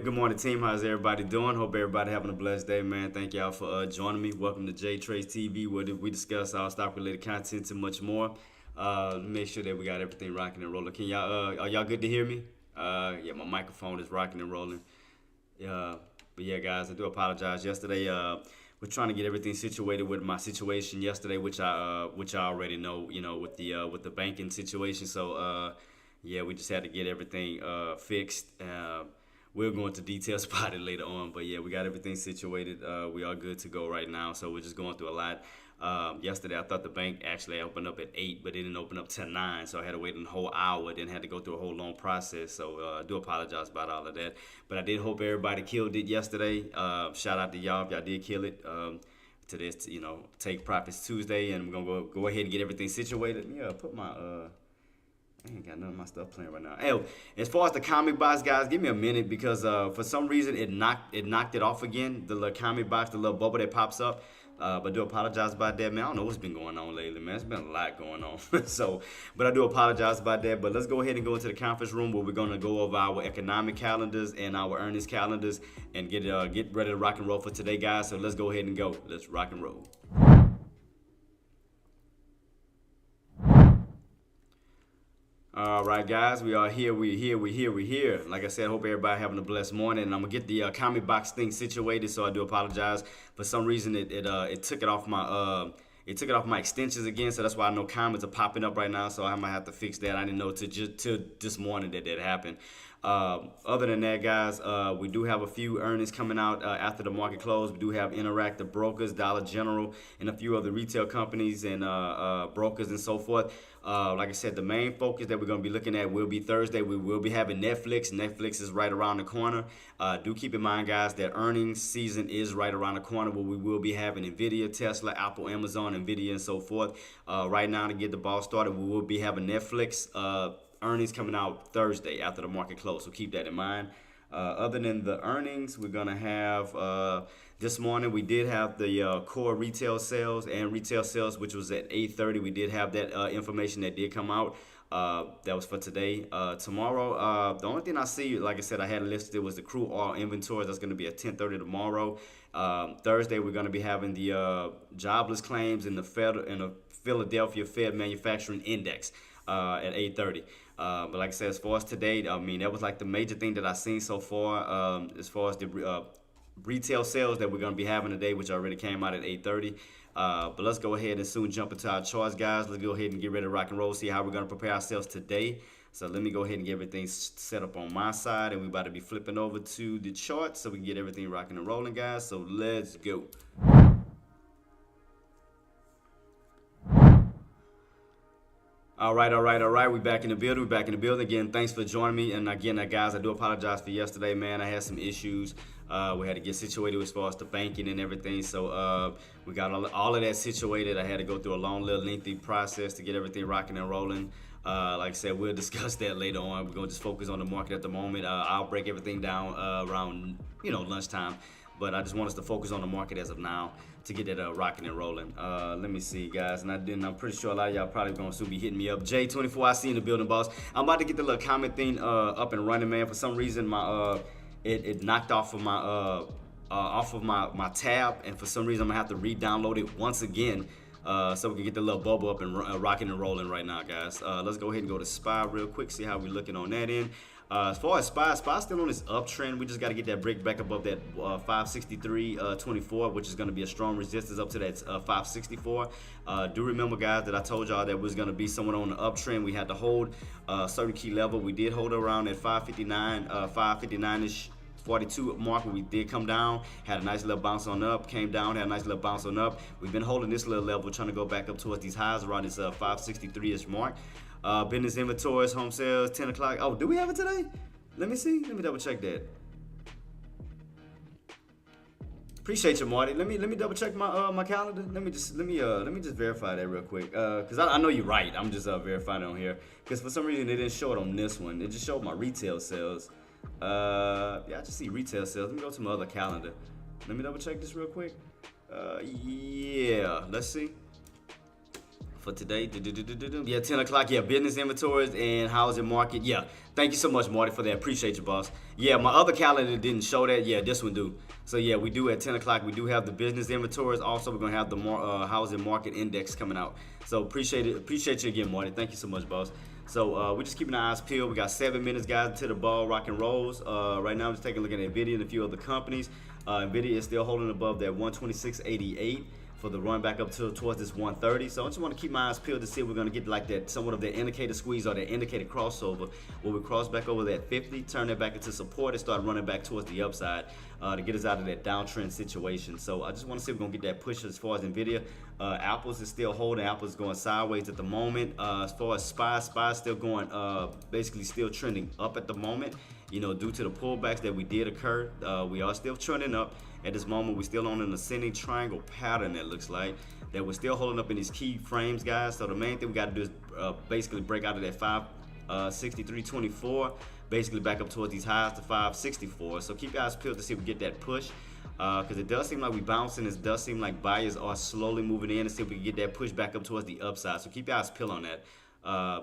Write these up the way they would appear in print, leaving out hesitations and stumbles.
Good morning, team. How's everybody doing? Hope everybody having a blessed day, man. Thank y'all for joining me. Welcome to J Trace TV, where we discuss all stock-related content and much more. Make sure that we got everything rocking and rolling. Can y'all are y'all good to hear me? Yeah, my microphone is rocking and rolling. But yeah, guys, I do apologize. Yesterday, we're trying to get everything situated with my situation yesterday, which I already know, with the banking situation. So yeah, we just had to get everything fixed. We'll go into details about it later on, but yeah, we got everything situated. We are good to go right now, so we're just going through a lot. Yesterday, I thought the bank actually opened up at 8, but it didn't open up till 9, so I had to wait a whole hour, then had to go through a whole long process, so I do apologize about all of that. But I did hope everybody killed it yesterday. Shout out to y'all if y'all did kill it. To this, Take Profits Tuesday, and we're going to go ahead and get everything situated. Yeah, put my... I ain't got none of my stuff playing right now. Hey, as far as the comic box, guys, give me a minute because for some reason it knocked it off again. The little comic box, the little bubble that pops up. But do apologize about that, man. I don't know what's been going on lately, man. It's been a lot going on. But I do apologize about that. But let's go ahead and go into the conference room where we're gonna go over our economic calendars and our earnings calendars and get ready to rock and roll for today, guys. So let's go ahead and go. Let's rock and roll. All right, guys, we are here. We're here. We're here. We're here. Like I said, I hope everybody having a blessed morning. And I'm gonna get the comment box thing situated. So I do apologize. For some reason, it took it off my extensions again. So that's why I know comments are popping up right now. So I might have to fix that. I didn't know till this morning that happened. Other than that, guys, we do have a few earnings coming out after the market close. We do have Interactive Brokers, Dollar General, and a few other retail companies and brokers and so forth. Like I said, the main focus that we're going to be looking at will be Thursday. We will be having Netflix. Netflix is right around the corner. Do keep in mind, guys, that earnings season is right around the corner where we will be having Nvidia, Tesla, Apple, Amazon, Nvidia, and so forth. Right now, to get the ball started, we will be having Netflix earnings coming out Thursday after the market close. So keep that in mind. Other than the earnings, we're going to have this morning we did have the core retail sales and retail sales, which was at 8:30. We did have that information that did come out. That was for today. Tomorrow, the only thing I see, like I said, I had listed was the crude oil inventories. That's going to be at 10:30 tomorrow. Thursday, we're going to be having the jobless claims in the Philadelphia Fed Manufacturing Index at 8:30. But like I said, as far as today, I mean, that was like the major thing that I've seen so far as far as the retail sales that we're going to be having today, which already came out at 8:30. But let's go ahead and soon jump into our charts, guys. Let's go ahead and get ready to rock and roll, see how we're going to prepare ourselves today. So let me go ahead and get everything set up on my side, and we're about to be flipping over to the chart so we can get everything rocking and rolling, guys. So let's go. All right. We back in the building. Again, thanks for joining me. And again, guys, I do apologize for yesterday, man. I had some issues. We had to get situated as far as the banking and everything. So we got all of that situated. I had to go through a long, little lengthy process to get everything rocking and rolling. Like I said, we'll discuss that later on. We're gonna just focus on the market at the moment. I'll break everything down around lunchtime. But I just want us to focus on the market as of now to get that rocking and rolling. Let me see, guys. And I'm pretty sure a lot of y'all probably going to soon be hitting me up. J24, I see in the building, boss. I'm about to get the little comment thing up and running, man. For some reason, my it knocked off of my tab, and for some reason, I'm going to have to re-download it once again so we can get the little bubble up and rocking and rolling right now, guys. Let's go ahead and go to SPY real quick, see how we're looking on that end. As far as SPY's still on this uptrend. We just got to get that break back above that 563.24, which is going to be a strong resistance up to that 564. Do remember, guys, that I told y'all that was going to be someone on the uptrend. We had to hold a certain key level. We did hold around at 559-ish. 42 mark where we did come down, had a nice little bounce on up, came down, had a nice little bounce on up. We've been holding this little level, trying to go back up towards these highs around this 563-ish mark. Business inventories, home sales, 10 o'clock. Oh, do we have it today? Let me see. Let me double check that. Appreciate you, Marty. Let me double check my my calendar. Let me just verify that real quick. Cause I know you're right. I'm just verifying it on here. Cause for some reason it didn't show it on this one. It just showed my retail sales. Yeah, I just see retail sales. Let me go to my other calendar. Let me double check this real quick. Yeah, let's see. For today, yeah, 10 o'clock, yeah, business inventories and housing market. Yeah, thank you so much, Marty, for that. Appreciate you, boss. Yeah, my other calendar didn't show that. Yeah, this one do. So yeah, we do at 10 o'clock. We do have the business inventories. Also, we're gonna have the housing market index coming out. So appreciate it. Appreciate you again, Marty. Thank you so much, boss. So we're just keeping our eyes peeled. We got 7 minutes, guys, to the ball, rock and rolls. Right now, I'm just taking a look at NVIDIA and a few other companies. NVIDIA is still holding above that 126.88 for the run back up towards this 130. So I just want to keep my eyes peeled to see if we're going to get like that, somewhat of that indicator squeeze or that indicator crossover where we cross back over that 50, turn that back into support and start running back towards the upside to get us out of that downtrend situation. So I just want to see if we're going to get that push as far as NVIDIA. Apple's is still holding. Apple's going sideways at the moment. As far as SPY still going, basically still trending up at the moment. You know, due to the pullbacks that we did occur, we are still trending up. At this moment, we're still on an ascending triangle pattern that looks like that we're still holding up in these key frames, guys. So the main thing we got to do is basically break out of that 563.24, basically back up towards these highs to 564. So keep your eyes peeled to see if we get that push. Because it does seem like we bouncing. It does seem like buyers are slowly moving in and see if we can get that push back up towards the upside. So keep your eyes peeled on that.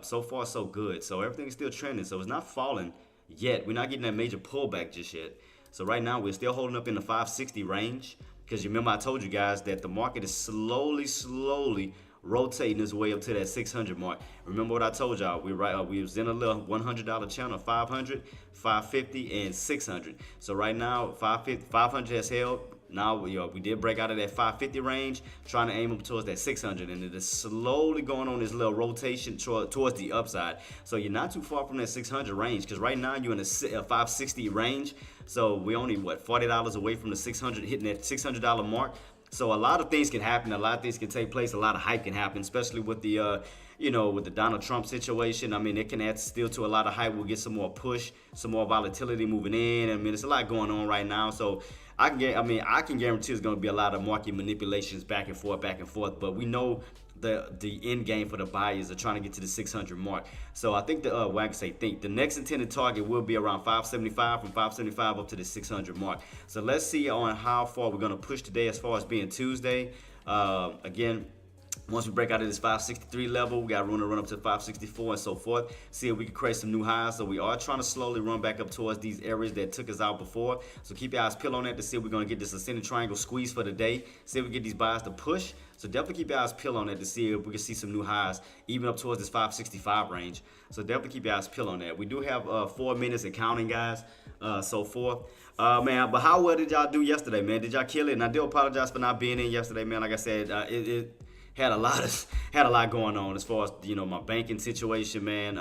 So far, so good. So everything is still trending. So it's not falling yet. We're not getting that major pullback just yet. So right now, we're still holding up in the 560 range. Because you remember I told you guys that the market is slowly rotating his way up to that 600 mark. Remember what I told y'all? We was in a little $100 channel, 500, 550, and 600. So right now, 500 has held. Now we did break out of that 550 range, trying to aim up towards that 600, and it is slowly going on this little rotation towards the upside. So you're not too far from that 600 range, because right now you're in a 560 range. So we only $40 away from the 600, hitting that $600 mark. So a lot of things can happen, a lot of things can take place, a lot of hype can happen, especially with the with the Donald Trump situation. I mean, it can add still to a lot of hype. We'll get some more push, some more volatility moving in. I mean, there's a lot going on right now. So I can guarantee there's going to be a lot of market manipulations back and forth. But we know the end game for the buyers are trying to get to the 600 mark. So I think the next intended target will be around 575, from 575 up to the 600 mark. So let's see on how far we're going to push today as far as being Tuesday. Again, once we break out of this 563 level, we got room to run up to 564 and so forth. See if we can create some new highs. So we are trying to slowly run back up towards these areas that took us out before. So keep your eyes peeled on that to see if we're going to get this ascending triangle squeeze for the day. See if we get these buys to push. So definitely keep your eyes peeled on that to see if we can see some new highs, even up towards this 565 range. So definitely keep your eyes peeled on that. We do have 4 minutes and counting, guys, so forth. Man, but how well did y'all do yesterday, man? Did y'all kill it? And I do apologize for not being in yesterday, man. Like I said, it had a lot going on as far as my banking situation, man.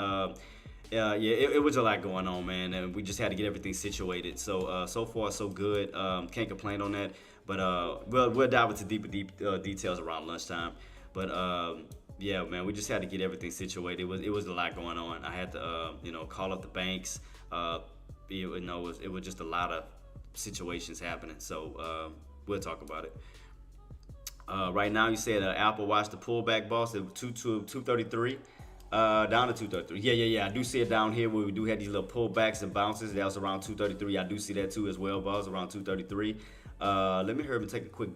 It was a lot going on, man, and we just had to get everything situated. So so far so good. Can't complain on that. But we'll dive into deeper details around lunchtime. But yeah, man, we just had to get everything situated. It was a lot going on. I had to call up the banks. It was just a lot of situations happening. So we'll talk about it. Right now, you said Apple watched the pullback, boss, at 233, down to 233. Yeah. I do see it down here where we do have these little pullbacks and bounces. That was around 233. I do see that too as well, boss, around 233. Let me hurry and take a quick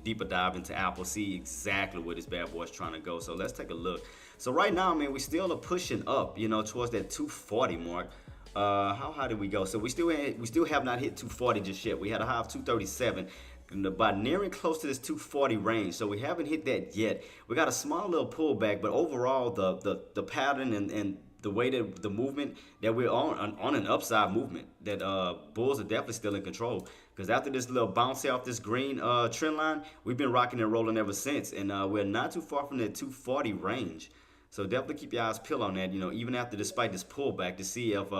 deeper dive into Apple, see exactly where this bad boy is trying to go. So let's take a look. So right now, man, we still are pushing up, towards that 240 mark. How high did we go? So we still have not hit 240 just yet. We had a high of 237. By nearing close to this 240 range, so we haven't hit that yet. We got a small little pullback, but overall the pattern and the way that the movement that we're on an upside movement, that bulls are definitely still in control. Because after this little bounce off this green trend line, we've been rocking and rolling ever since, and we're not too far from that 240 range. So definitely keep your eyes peeled on that, even despite this pullback, to see if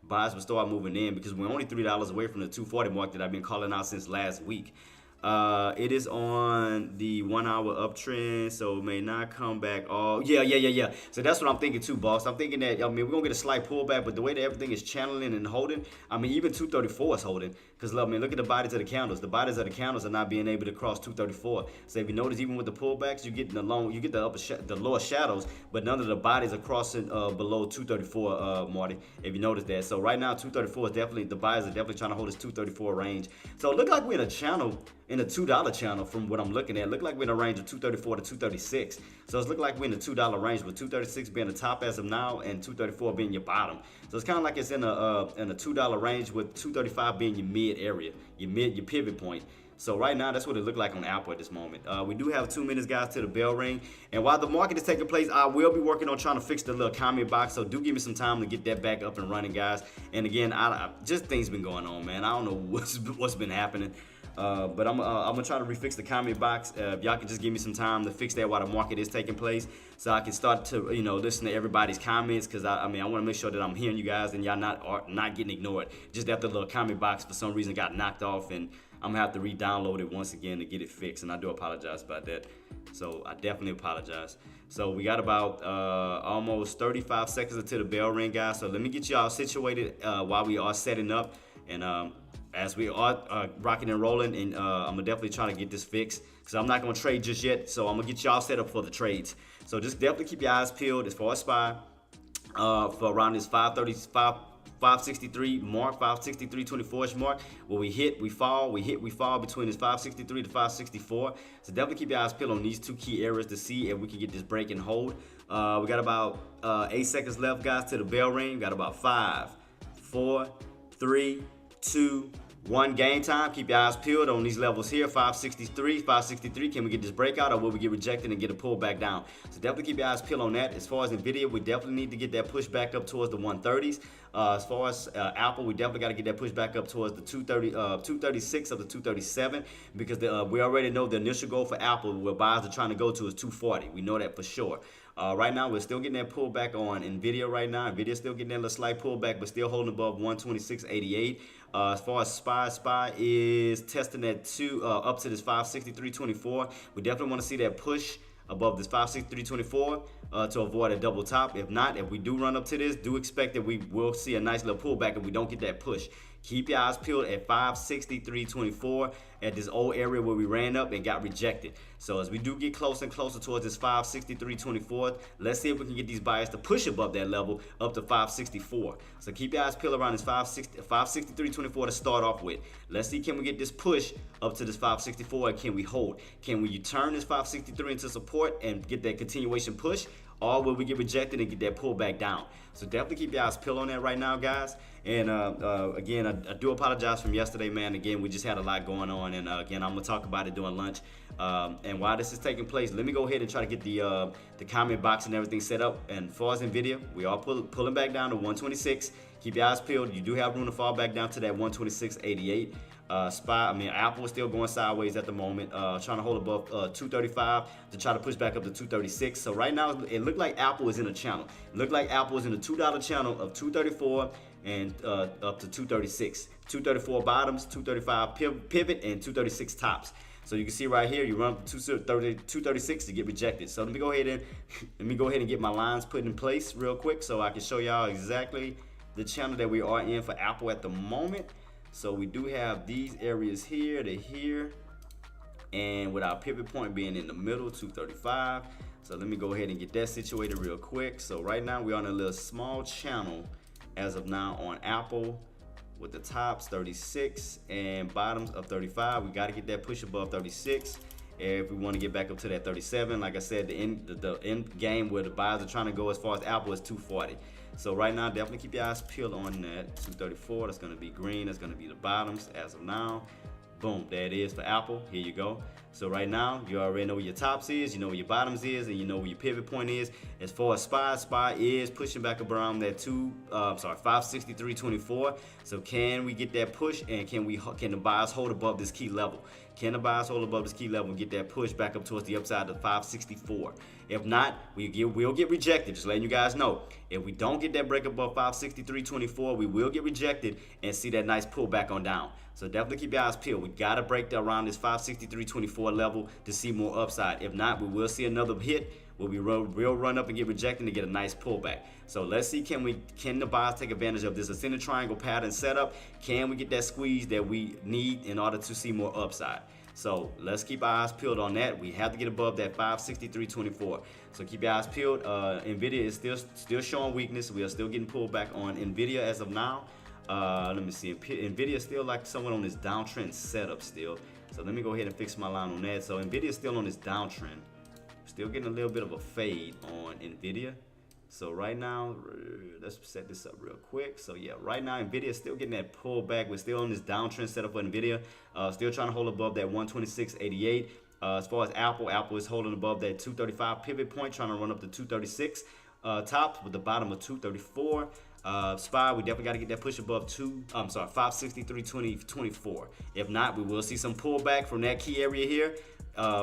buys will start moving in, because we're only $3 away from the 240 mark that I've been calling out since last week. It is on the 1 hour uptrend, so it may not come back all. Yeah. So that's what I'm thinking too, boss. I'm thinking that, we're going to get a slight pullback, but the way that everything is channeling and holding, even 234 is holding. Because, look at the bodies of the candles. The bodies of the candles are not being able to cross 234. So if you notice, even with the pullbacks, you get the lower shadows, but none of the bodies are crossing below 234, Marty, if you notice that. So right now, 234 is definitely, the buyers are definitely trying to hold this 234 range. So it looked like we're in a channel, in a $2 channel from what I'm looking at. Look like we're in a range of 234 to 236. So it's looking like we're in the $2 range, with 236 being the top as of now and 234 being your bottom. So it's kind of like it's in a $2 range, with 235 being your mid area, your pivot point. So right now, that's what it looked like on Apple at this moment. We do have 2 minutes, guys, to the bell ring. And while the market is taking place, I will be working on trying to fix the little comment box. So do give me some time to get that back up and running, guys. And again, just things been going on, man. I don't know what's been happening. But I'm gonna try to refix the comment box. If y'all can just give me some time to fix that while the market is taking place, so I can start to listen to everybody's comments. Because I want to make sure that I'm hearing you guys and y'all not getting ignored. Just that the little comment box for some reason got knocked off, and I'm gonna have to re-download it once again to get it fixed. And I do apologize about that. So I definitely apologize. So we got about almost 35 seconds until the bell ring, guys. So let me get y'all situated while we are setting up, and as we are rocking and rolling, and I'm gonna definitely try to get this fixed, because I'm not gonna trade just yet. So I'm gonna get y'all set up for the trades. So just definitely keep your eyes peeled as far as SPY for around this 563 mark, 563.24 mark. Where we hit, we fall, between this 563 to 564. So definitely keep your eyes peeled on these 2 key areas to see if we can get this break and hold. We got about 8 seconds left, guys, to the bell ring. Got about 5, 4, 3, 2, One, game time. Keep your eyes peeled on these levels here. 563, 563. Can we get this breakout, or will we get rejected and get a pull back down? So definitely keep your eyes peeled on that. As far as Nvidia, we definitely need to get that push back up towards the 130s. As far as Apple, we definitely got to get that push back up towards the 236 up to 237, because we already know the initial goal for Apple, where buyers are trying to go to, is 240. We know that for sure. Right now, we're still getting that pullback on Nvidia right now. Nvidia's still getting that little slight pullback, but still holding above 126.88. As far as SPY is testing that up to this 563.24. We definitely want to see that push above this 563.24 to avoid a double top. If not, if we do run up to this, do expect that we will see a nice little pullback if we don't get that push. Keep your eyes peeled at 563.24 at this old area where we ran up and got rejected. So as we do get closer and closer towards this 563.24, let's see if we can get these buyers to push above that level up to 564. So keep your eyes peeled around this 563.24 to start off with. Let's see, can we get this push up to this 564, and can we hold? Can we turn this 563 into support and get that continuation push? Or will we get rejected and get that pullback down? So definitely keep your eyes peeled on that right now, guys. And again, I do apologize from yesterday, man. Again, we just had a lot going on, and again, I'm gonna talk about it during lunch. And while this is taking place, let me go ahead and try to get the comment box and everything set up. And as far as Nvidia, we are pulling back down to 126. Keep your eyes peeled. You do have room to fall back down to that 126.88. Apple is still going sideways at the moment, trying to hold above 235 to try to push back up to 236. So right now, it looked like Apple is in a channel. It looked like Apple is in a $2 channel of 234 and up to 236. 234 bottoms, 235 pivot, and 236 tops. So you can see right here, you run up to 236 to get rejected. So let me go ahead and get my lines put in place real quick, so I can show y'all exactly the channel that we are in for Apple at the moment. So we do have these areas here to here, and with our pivot point being in the middle, 235. So let me go ahead and get that situated real quick. So right now we're on a little small channel as of now on Apple, with the tops 36 and bottoms of 35. We got to get that push above 36 if we want to get back up to that 37. Like I said, the end game where the buyers are trying to go as far as Apple is 240. So right now, definitely keep your eyes peeled on that 234. That's going to be green. That's going to be the bottoms as of now. Boom, there it is for Apple. Here you go. So right now, you already know where your tops is, you know where your bottoms is, and you know where your pivot point is. As far as SPY is pushing back up around that 563.24. So can we get that push, and can the buyers hold above this key level? Can the buyers hold above this key level and get that push back up towards the upside of 564? If not, we'll get rejected. Just letting you guys know. If we don't get that break above 563.24, we will get rejected and see that nice pullback on down. So definitely keep your eyes peeled. We got to break around this 563.24 level to see more upside. If not, we will see another hit where we'll run up and get rejected to get a nice pullback. So let's see, can the buyers take advantage of this ascending triangle pattern setup? Can we get that squeeze that we need in order to see more upside? So let's keep our eyes peeled on that. We have to get above that 563.24. So keep your eyes peeled. Nvidia is still showing weakness. We are still getting pulled back on Nvidia as of now. Let me see. Nvidia is still like someone on this downtrend setup still. So let me go ahead and fix my line on that. So Nvidia is still on this downtrend. Still getting a little bit of a fade on Nvidia. So right now, let's set this up real quick. So yeah, right now Nvidia is still getting that pullback. We're still on this downtrend setup for Nvidia. Still trying to hold above that 126.88. As far as Apple is holding above that 235 pivot point, trying to run up to 236 tops with the bottom of 234. SPY, we definitely got to get that push above 563.24. If not, we will see some pullback from that key area here,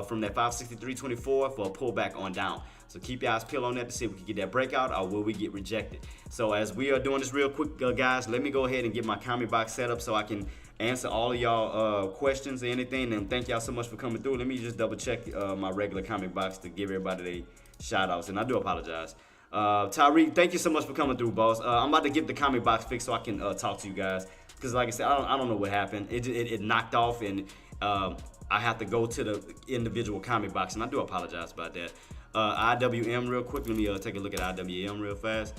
from that 563.24 for a pullback on down. So keep your eyes peeled on that to see if we can get that breakout, or will we get rejected. So as we are doing this real quick, guys, let me go ahead and get my comment box set up so I can answer all of y'all questions or anything. And thank y'all so much for coming through. Let me just double check my regular comment box to give everybody their shout outs, and I do apologize. Tyreek, thank you so much for coming through, boss. I'm about to get the comment box fixed so I can talk to you guys, because like I said, I don't know what happened. It knocked off, and I have to go to the individual comment box, and I do apologize about that. IWM real quick. Let me take a look at IWM real fast.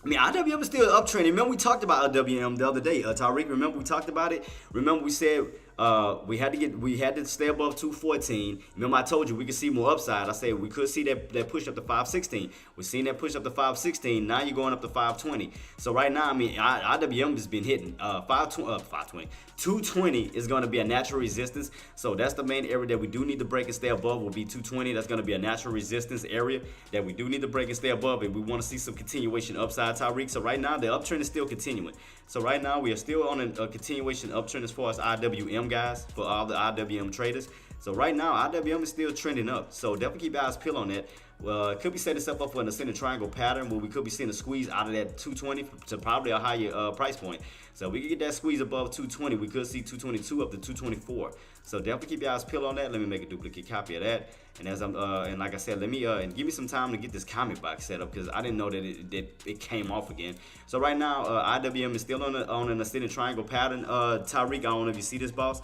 I mean, IWM is still uptrending. Remember we talked about IWM the other day, Tyreek. Remember we talked about it? Remember we said we had to stay above 214. Remember, I told you we could see more upside. I said we could see that push up to 516. We're seeing that push up to 516. Now you're going up to 520. So right now, I mean, IWM has been hitting 520. 220 is going to be a natural resistance. So that's the main area that we do need to break and stay above. Will be 220. That's going to be a natural resistance area that we do need to break and stay above. And we want to see some continuation upside, Tyreek. So right now, the uptrend is still continuing. So right now, we are still on a continuation uptrend as far as IWM, guys, for all the IWM traders. So right now, IWM is still trending up. So definitely keep your eyes peeled on that. Well, it could be setting itself up for an ascending triangle pattern where we could be seeing a squeeze out of that 220 to probably a higher price point. So we could get that squeeze above 220. We could see 222 up to 224. So definitely keep your eyes peeled on that. Let me make a duplicate copy of that. And as I'm and like I said, let me and give me some time to get this comment box set up because I didn't know that it came off again. So right now, IWM is still on an ascending triangle pattern. Tyreek, I don't know if you see this, boss.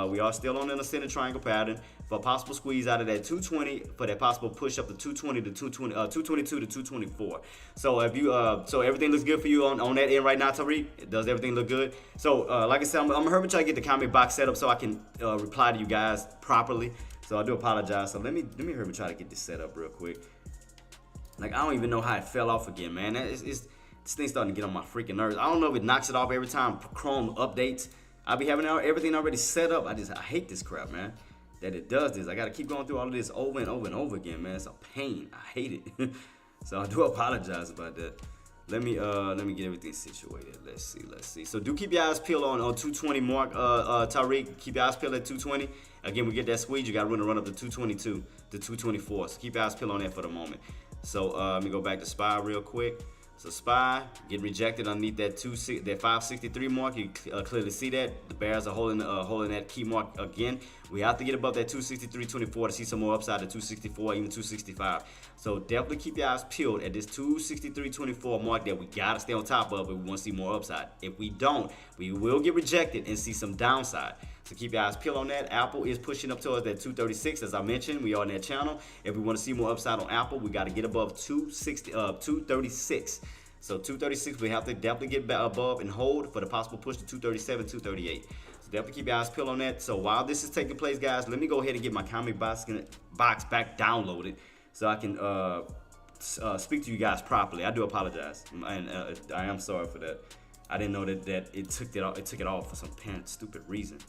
We are still on an ascending triangle pattern for a possible squeeze out of that 220 for that possible push up to 220 to 222 to 224. So if you so everything looks good for you on that end right now, Tariq? Does everything look good? So like I said, I'm gonna hurry try to get the comment box set up so I can reply to you guys properly. So I do apologize. So let me hurry try to get this set up real quick. Like I don't even know how it fell off again, man. This thing's starting to get on my freaking nerves. I don't know if it knocks it off every time Chrome updates. I'll be having everything already set up. I hate this crap, man. That it does this. I gotta keep going through all of this over and over and over again, man. It's a pain. I hate it. So I do apologize about that. Let me get everything situated. Let's see. So do keep your eyes peeled on 220 mark, Tyreek. Keep your eyes peeled at 220. Again, we get that squeeze. You got room to run up to 222 to 224. So keep your eyes peeled on that for the moment. So let me go back to SPY real quick. So SPY getting rejected underneath that 563 mark. You clearly see that the bears are holding that key mark again. We have to get above that 263.24 to see some more upside to 264, even 265. So definitely keep your eyes peeled at this 263.24 mark that we gotta stay on top of if we want to see more upside. If we don't, we will get rejected and see some downside. So keep your eyes peeled on that. Apple is pushing up towards that 236, as I mentioned. We are on that channel. If we want to see more upside on Apple, we got to get above 236. So 236, we have to definitely get above and hold for the possible push to 237, 238. So definitely keep your eyes peeled on that. So while this is taking place, guys, let me go ahead and get my comment box back downloaded so I can speak to you guys properly. I do apologize, and I am sorry for that. I didn't know that it took it off for some apparent stupid reason.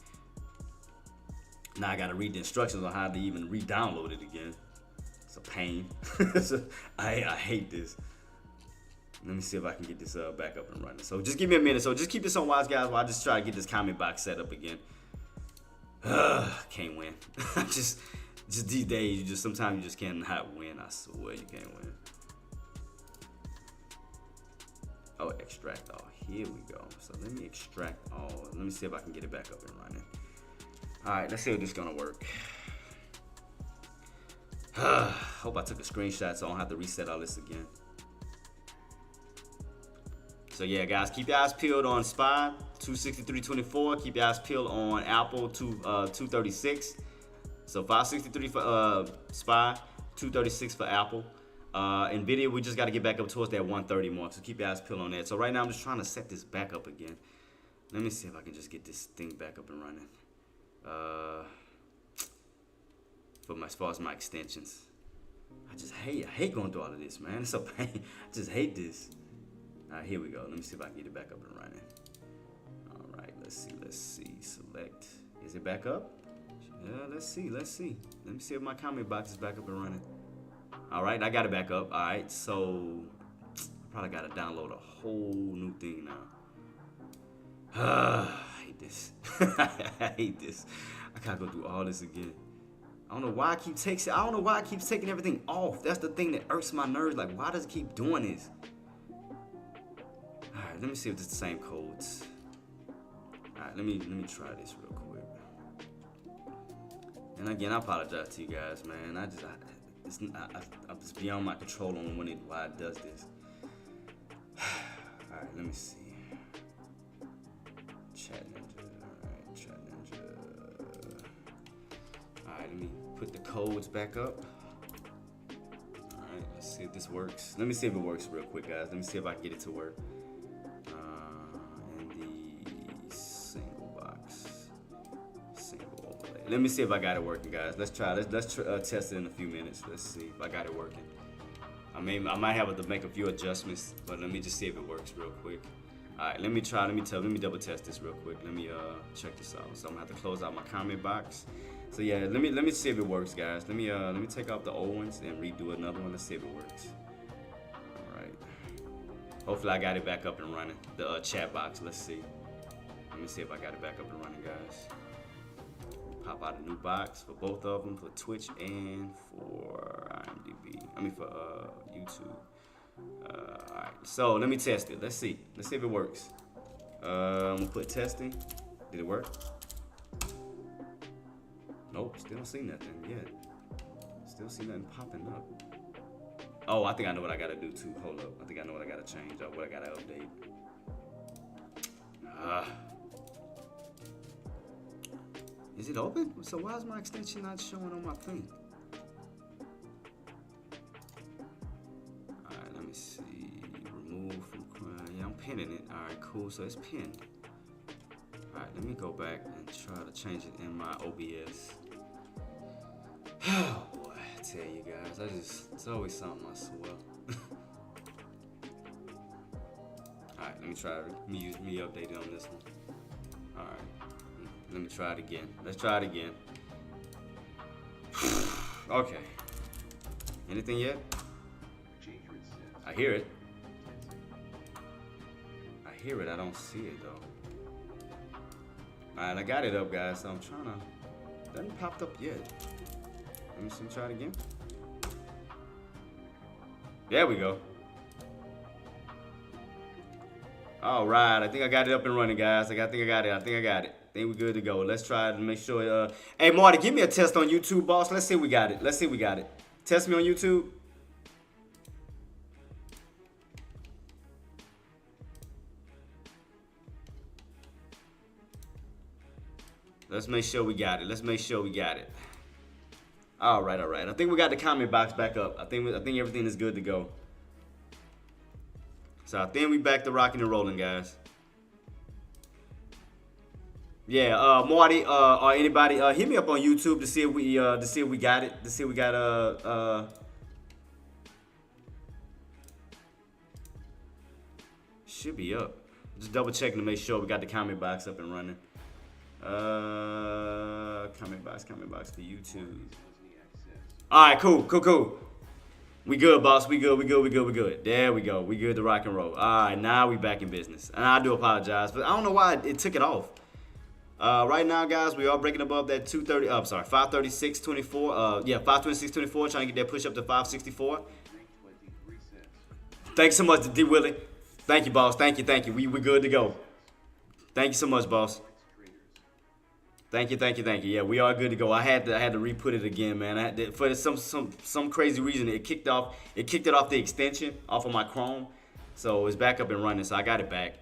Now I gotta read the instructions on how to even re-download it again. It's a pain. I hate this. Let me see if I can get this back up and running. So just give me a minute. So just keep this on wise, guys, while I just try to get this comment box set up again. Can't win. just these days, sometimes you just cannot win. I swear you can't win. Oh, extract all. Here we go. So let me extract all. Let me see if I can get it back up and running. All right, let's see if this is gonna work. Hope I took a screenshot so I don't have to reset all this again. So yeah, guys, keep your eyes peeled on SPY 263.24. Keep your eyes peeled on Apple 236. So 563 for SPY, 236 for Apple. Nvidia, we just got to get back up towards that 130 mark. So keep your eyes peeled on that. So right now, I'm just trying to set this back up again. Let me see if I can just get this thing back up and running. As far as my extensions, I hate going through all of this, man. It's a pain. I just hate this. All right, here we go. Let me see if I can get it back up and running. All right, let's see. Select. Is it back up? Yeah, let's see. Let me see if my comment box is back up and running. All right, I got it back up. All right, so I probably got to download a whole new thing now. I hate this. I hate this. I gotta go through all this again. I don't know why it keeps taking everything off. That's the thing that irks my nerves. Like, why does it keep doing this? All right, let me see if it's the same codes. All right, let me try this real quick. And again, I apologize to you guys, man. I'm just beyond my control on why it does this. All right, let me see. Chat Ninja. All right, Chat Ninja. All right, let me put the codes back up. All right, let's see if this works. Let me see if it works real quick, guys. Let me see if I can get it to work. In the single box. let me see if I got it working, guys. Let's try. Let's test it in a few minutes. Let's see if I got it working. I might have to make a few adjustments, but let me just see if it works real quick. All right, let me double test this real quick. Let me check this out. So I'm gonna have to close out my comment box. So yeah, let me see if it works, guys. Let me take off the old ones and redo another one. Let's see if it works. All right. Hopefully I got it back up and running. The chat box. Let's see. Let me see if I got it back up and running, guys. Pop out a new box for both of them, for Twitch and for IMDb. For YouTube. Alright, so let me test it. Let's see if it works. I'm gonna put testing. Did it work? Nope, still don't see nothing yet. Still see nothing popping up. Oh, I think I know what I gotta do too. Hold up. I think I know what I gotta change or what I gotta update. Is it open? So why is my extension not showing on my thing? Alright, let me see. Remove from crime. Yeah, I'm pinning it. Alright, cool. So it's pinned. Alright, let me go back and try to change it in my OBS. Oh boy, I tell you guys, it's always something, I swear. Alright, let me try it. Let me update it on this one. Alright. Let me try it again. Let's try it again. Okay. Anything yet? I hear it. I don't see it though. Alright, I got it up, guys. So I'm trying to. It hasn't popped up yet. Let me see. Try it again. There we go. All right. I think I got it up and running, guys. I think I got it. I think we're good to go. Let's try to make sure. Hey, Marty, give me a test on YouTube, boss. Let's see if we got it. Test me on YouTube. Let's make sure we got it. All right. I think we got the comment box back up. I think everything is good to go. So I think we back to rocking and rolling, guys. Yeah, Marty, or anybody, hit me up on YouTube to see if we got it. Should be up. Just double checking to make sure we got the comment box up and running. Comment box for YouTube. All right, cool. We good, boss. We good. There we go. We good to rock and roll. All right, now we back in business. And I do apologize, but I don't know why it took it off. Right now, guys, we are breaking above that 536.24. 526.24. Trying to get that push up to 564. Thanks so much, D. Willie. Thank you, boss. Thank you. We good to go. Thank you so much, boss. Thank you. Yeah, we are good to go. I had to re-put it again, man. For some crazy reason, it kicked it off the extension off of my Chrome, so it's back up and running. So I got it back.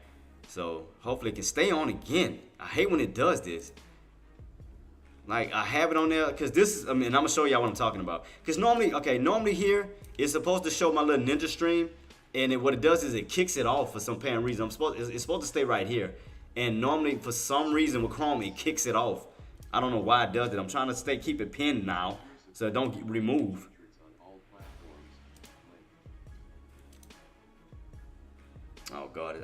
So hopefully it can stay on again. I hate when it does this. Like I have it on there because this is. I'm gonna show y'all what I'm talking about. Because normally here it's supposed to show my little ninja stream, and what it does is it kicks it off for some apparent reason. It's supposed to stay right here. And normally, for some reason, with Chrome, it kicks it off. I don't know why it does it. I'm trying to keep it pinned now, so it don't remove. Oh God,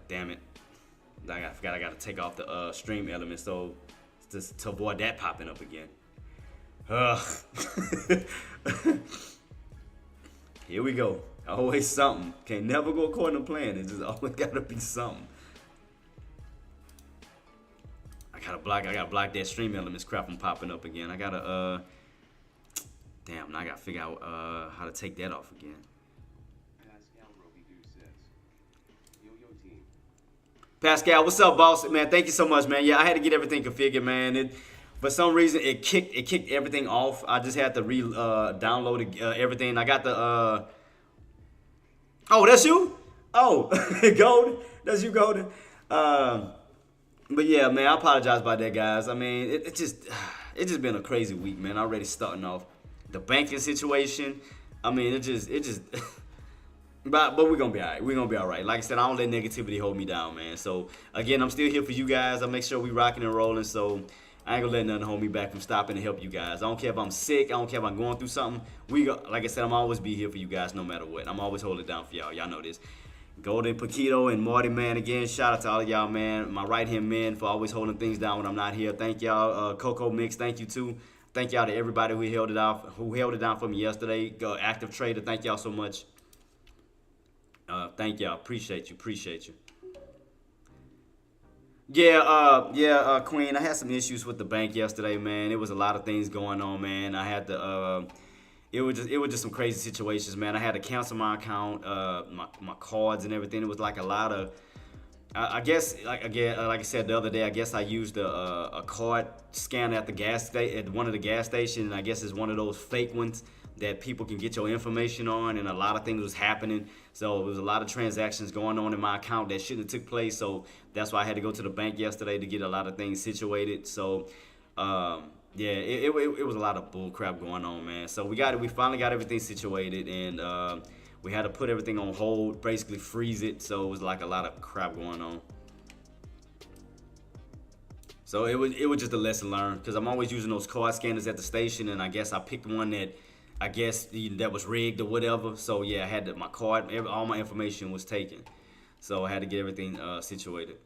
damn it. I forgot I gotta take off the stream element, so just to avoid that popping up again. Here we go. Always something. Can't never go according to plan. It's just always gotta be something. I gotta block that stream elements crap from popping up again. I gotta damn, now I gotta figure out how to take that off again. Pascal, what's up, boss? Man, thank you so much, man. Yeah, I had to get everything configured, man. For some reason it kicked everything off. I just had to download everything. I got the oh, that's you? Oh, Golden. That's you, Golden. But yeah, man, I apologize about that, guys. I mean, it's just been a crazy week, man. Already starting off the banking situation. I mean, it just but we're gonna be all right. We're gonna be all right. Like I said, I don't let negativity hold me down, man. So again, I'm still here for you guys. I make sure we rocking and rolling. So I ain't gonna let nothing hold me back from stopping to help you guys. I don't care if I'm sick. I don't care if I'm going through something. Like I said, I'm always be here for you guys no matter what. I'm always holding it down for y'all. Y'all know this. Golden Paquito and Marty, man, again, shout out to all of y'all, man. My right hand men for always holding things down when I'm not here. Thank y'all. Coco Mix, thank you too. Thank y'all to everybody who held it down for me yesterday. Active Trader, thank y'all so much. Thank y'all. Appreciate you. Yeah, Queen. I had some issues with the bank yesterday, man. It was a lot of things going on, man. I had to. It was just some crazy situations, man. I had to cancel my account, my cards and everything. It was like a lot of. I guess like I said the other day, I guess I used a card scanner at the at one of the gas stations. And I guess it's one of those fake ones that people can get your information on, and a lot of things was happening. So there was a lot of transactions going on in my account that shouldn't have took place. So that's why I had to go to the bank yesterday to get a lot of things situated. So yeah, it was a lot of bull crap going on, man. So we finally got everything situated, and we had to put everything on hold, basically freeze it. So it was like a lot of crap going on. So it was just a lesson learned, because I'm always using those card scanners at the station, and I guess I picked one that that was rigged or whatever. So yeah, I had my card, all my information was taken. So I had to get everything situated.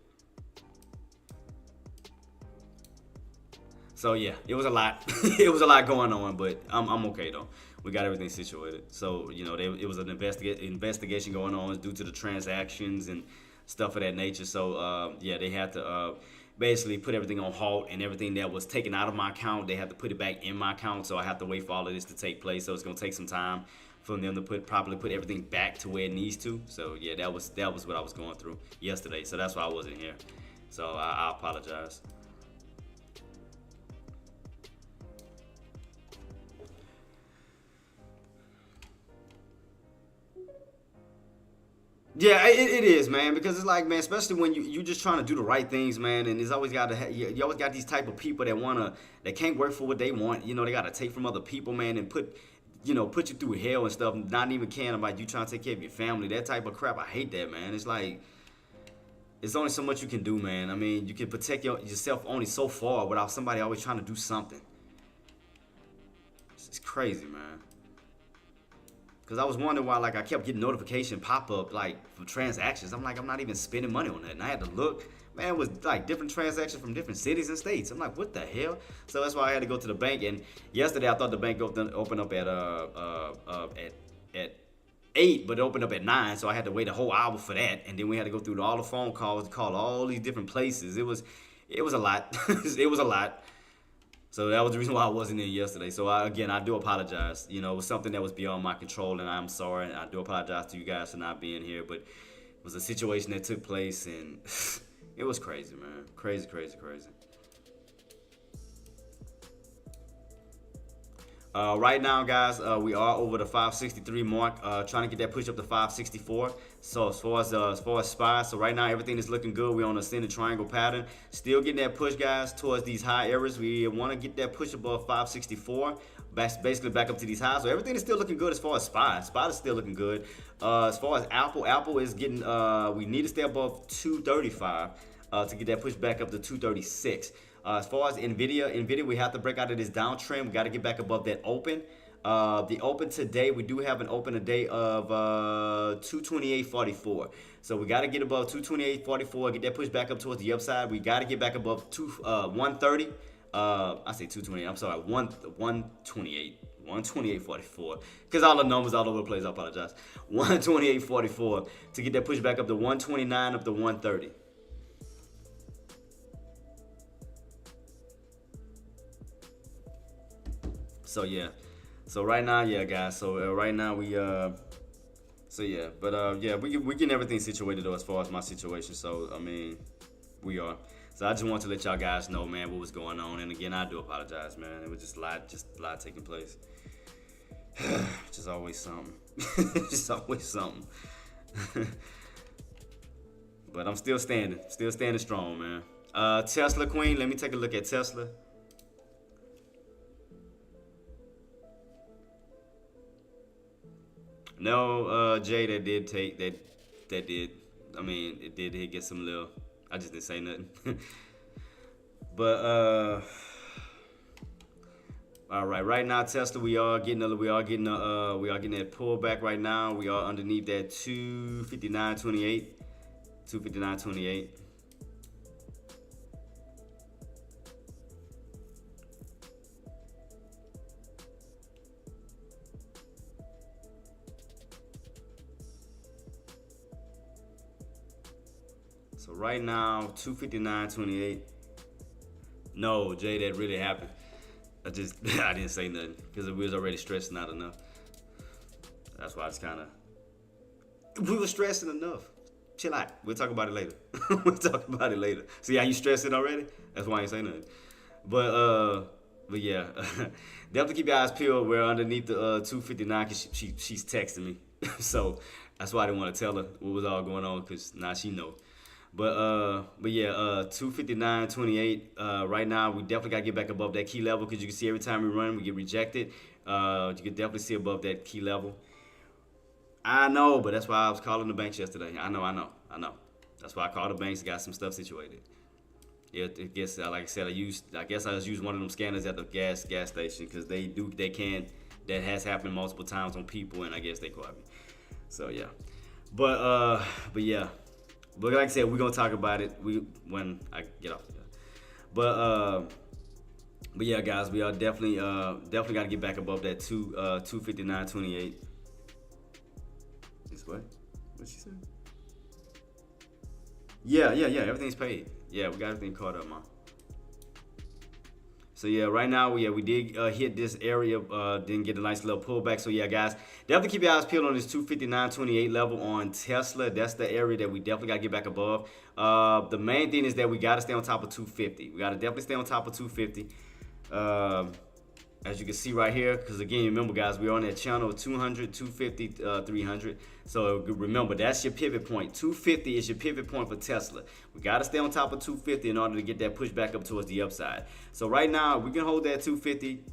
So yeah, it was a lot. It was a lot going on, but I'm okay though. We got everything situated. So it was an investigation going on due to the transactions and stuff of that nature. So yeah, they had to basically put everything on halt, and everything that was taken out of my account, they had to put it back in my account. So I have to wait for all of this to take place. So it's gonna take some time for them to properly put everything back to where it needs to. So yeah, that was what I was going through yesterday. So that's why I wasn't here. So I apologize. Yeah, it is, man. Because it's like, man, especially when you just trying to do the right things, man. And it's always got to you always got these type of people that can't work for what they want. They got to take from other people, man, and put you through hell and stuff. Not even caring about you trying to take care of your family. That type of crap, I hate that, man. It's like it's only so much you can do, man. I mean, you can protect yourself only so far without somebody always trying to do something. It's crazy, man. Cause I was wondering why, like, I kept getting notification pop up like for transactions. I'm like, I'm not even spending money on that, and I had to look. Man, it was like different transactions from different cities and states. I'm like, what the hell? So that's why I had to go to the bank. And yesterday I thought the bank opened up at 8, but it opened up at 9. So I had to wait a whole hour for that, and then we had to go through all the phone calls to call all these different places. It was a lot. It was a lot. So that was the reason why I wasn't in yesterday. So again, I do apologize. It was something that was beyond my control, and I'm sorry. I do apologize to you guys for not being here, but it was a situation that took place, and it was crazy, man. Crazy, crazy, crazy. Right now, guys, we are over the 563 mark, trying to get that push up to 564. So as far as SPY, so right now everything is looking good. We're on a ascending triangle pattern, still getting that push, guys, towards these high areas. We want to get that push above 564, basically back up to these highs. So everything is still looking good as far as SPY. SPY is still looking good. As far as Apple is getting. We need to stay above 235 to get that push back up to 236. As far as Nvidia, we have to break out of this downtrend. We got to get back above that open. The open today, we do have an open today of 228.44. So we got to get above 228.44, get that push back up towards the upside. We got to get back above 130. I say 228. I'm sorry, 128. 128.44. Because all the numbers all over the place, I apologize. 128.44 to get that push back up to 129, up to 130. So yeah, so right now, yeah, guys. So right now so yeah, but yeah, we getting everything situated though as far as my situation. So I mean, we are. So I just want to let y'all guys know, man, what was going on. And again, I do apologize, man. It was just a lot taking place. Just always something. Just always something. But I'm still standing strong, man. Tesla Queen. Let me take a look at Tesla. No, Jay, that did take that did. I mean, it did get some little. I just didn't say nothing. But all right, right now Tesla, we are getting that pullback right now. We are underneath that 259.28, 259.28. So right now, 259.28. No, Jay, that really happened. I didn't say nothing because we was already stressing out enough. That's why it's kind of, we were stressing enough. Chill out. We'll talk about it later. We'll talk about it later. See how you stressing already? That's why I ain't say nothing. But yeah, definitely keep your eyes peeled. We're underneath the 259 because she's texting me, so that's why I didn't want to tell her what was all going on because now she know. But yeah, 259.28. Right now, we definitely gotta get back above that key level because you can see every time we run, we get rejected. You can definitely see above that key level. I know, but that's why I was calling the banks yesterday. I know. That's why I called the banks, got some stuff situated. Yeah, I guess like I said, I guess I just used one of them scanners at the gas station because they can. That has happened multiple times on people, and I guess they caught me. So yeah, but yeah. But like I said, we're gonna talk about it when I get off. But yeah, guys, we are definitely gotta get back above that 259.28. This what? What she said? Yeah. Everything's paid. Yeah, we got everything caught up, man. So yeah, right now we did hit this area, didn't get a nice little pullback. So yeah, guys, definitely keep your eyes peeled on this 259.28 level on Tesla. That's the area that we definitely gotta get back above. The main thing is that we gotta stay on top of 250. We gotta definitely stay on top of 250. As you can see right here, because again, remember guys, we're on that channel 200, 250, 300. So remember, that's your pivot point. 250 is your pivot point for Tesla. We got to stay on top of 250 in order to get that push back up towards the upside. So right now, we can hold that 250,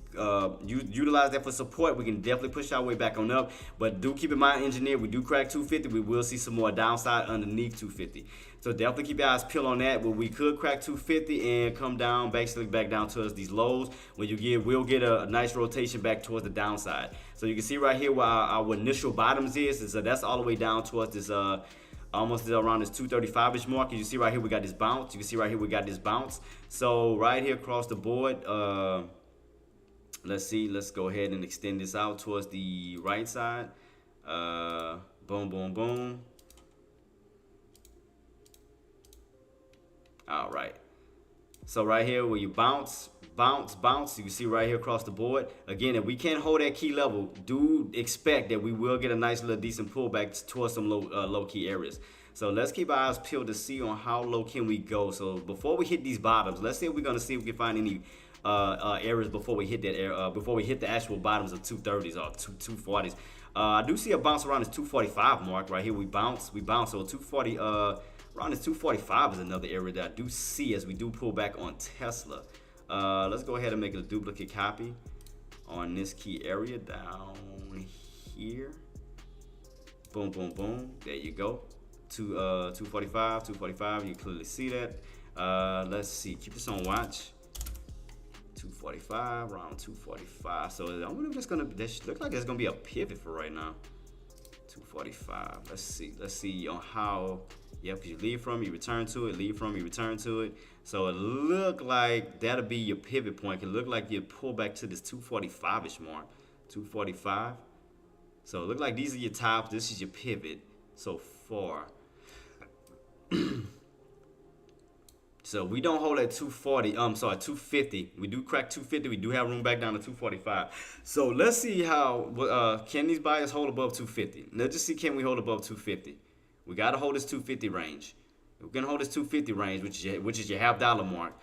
utilize that for support. We can definitely push our way back on up. But do keep in mind, engineer, we do crack 250. We will see some more downside underneath 250. So definitely keep your eyes peeled on that. But we could crack 250 and come down, basically back down towards these lows. When we'll get a nice rotation back towards the downside. So you can see right here where our initial bottoms is that's all the way down towards this almost around this 235-ish mark. You see right here we got this bounce. You can see right here we got this bounce. So right here across the board, let's go ahead and extend this out towards the right side. Boom, boom, boom. All right. So right here where you bounce, you can see right here across the board. Again, if we can't hold that key level, do expect that we will get a nice little decent pullback towards some low key areas. So let's keep our eyes peeled to see on how low can we go. So before we hit these bottoms, let's see if we're gonna see if we can find any areas before we hit that area, before we hit the actual bottoms of 230s or 240s. I do see a bounce around this 245 mark right here. We bounce. So 240. Around this 245 is another area that I do see as we do pull back on Tesla. Let's go ahead and make a duplicate copy on this key area down here. Boom, boom, boom. There you go. 245. You clearly see that. Let's see. Keep this on watch. 245, around 245. So I wonder if this looks like it's gonna be a pivot for right now. 245. Let's see on how. Yep, because you leave from, you return to it, leave from, you return to it. So it look like that'll be your pivot point. It look like you pull back to this 245-ish mark. 245. So it look like these are your tops. This is your pivot so far. So we don't hold at 250. We do crack 250. We do have room back down to 245. So let's see how, can these buyers hold above 250? Let's just see, can we hold above 250? We got to hold this 250 range. If we can hold this 250 range, which is your $half mark,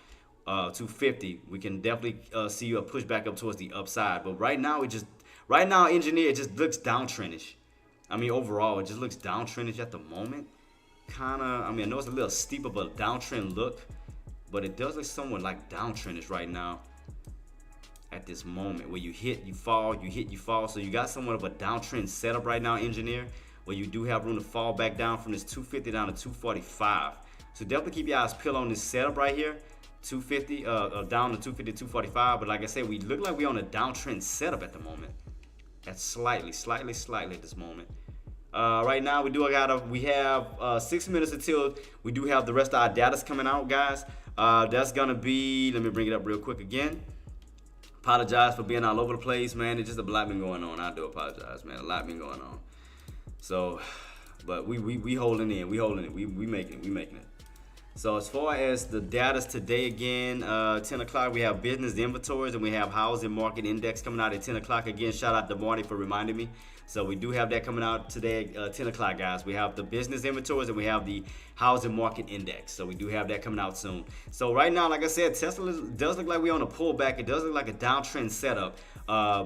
250, we can definitely see a push back up towards the upside. But right now, engineer, it just looks downtrendish. I mean, overall, it just looks downtrendish at the moment. I know it's a little steep of a downtrend look, but it does look somewhat like downtrendish right now at this moment, where you hit, you fall, you hit, you fall. So you got somewhat of a downtrend setup right now, engineer, where you do have room to fall back down from this 250 down to 245. So definitely keep your eyes peeled on this setup right here. 250, down to 250, 245. But like I said, we look like we're on a downtrend setup at the moment. That's slightly at this moment. Right now, we have 6 minutes until we do have the rest of our data's coming out, guys. That's gonna be. Let me bring it up real quick again. Apologize for being all over the place, man. It's just a lot been going on. I do apologize, man. A lot been going on. So, but we holding in. We holding it. We making it. So as far as the data's today, again, 10 o'clock, we have business inventories and we have housing market index coming out at 10 o'clock. Again, shout out to Marty for reminding me. So we do have that coming out today at 10 o'clock, guys. We have the business inventories and we have the housing market index. So we do have that coming out soon. So right now, like I said, Tesla does look like we're on a pullback. It does look like a downtrend setup.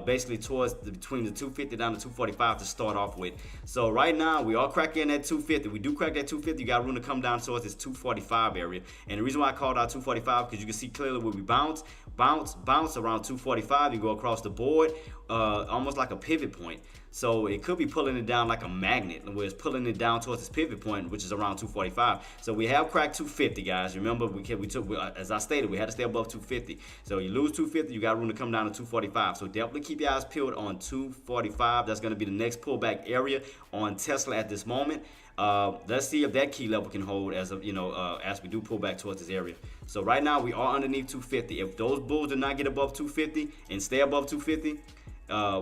Basically between the 250 down to 245 to start off with. So right now we are cracking at 250. We do crack that 250. You got room to come down towards this 245 area. And the reason why I called out 245 because you can see clearly where we bounce around 245. You go across the board, almost like a pivot point. So it could be pulling it down like a magnet, where it's pulling it down towards this pivot point, which is around 245. So we have cracked 250, guys. Remember, as I stated, we had to stay above 250. So you lose 250, you got room to come down to 245. So definitely keep your eyes peeled on 245. That's going to be the next pullback area on Tesla at this moment. Let's see if that key level can hold as we do pull back towards this area. So right now we are underneath 250. If those bulls do not get above 250 and stay above 250,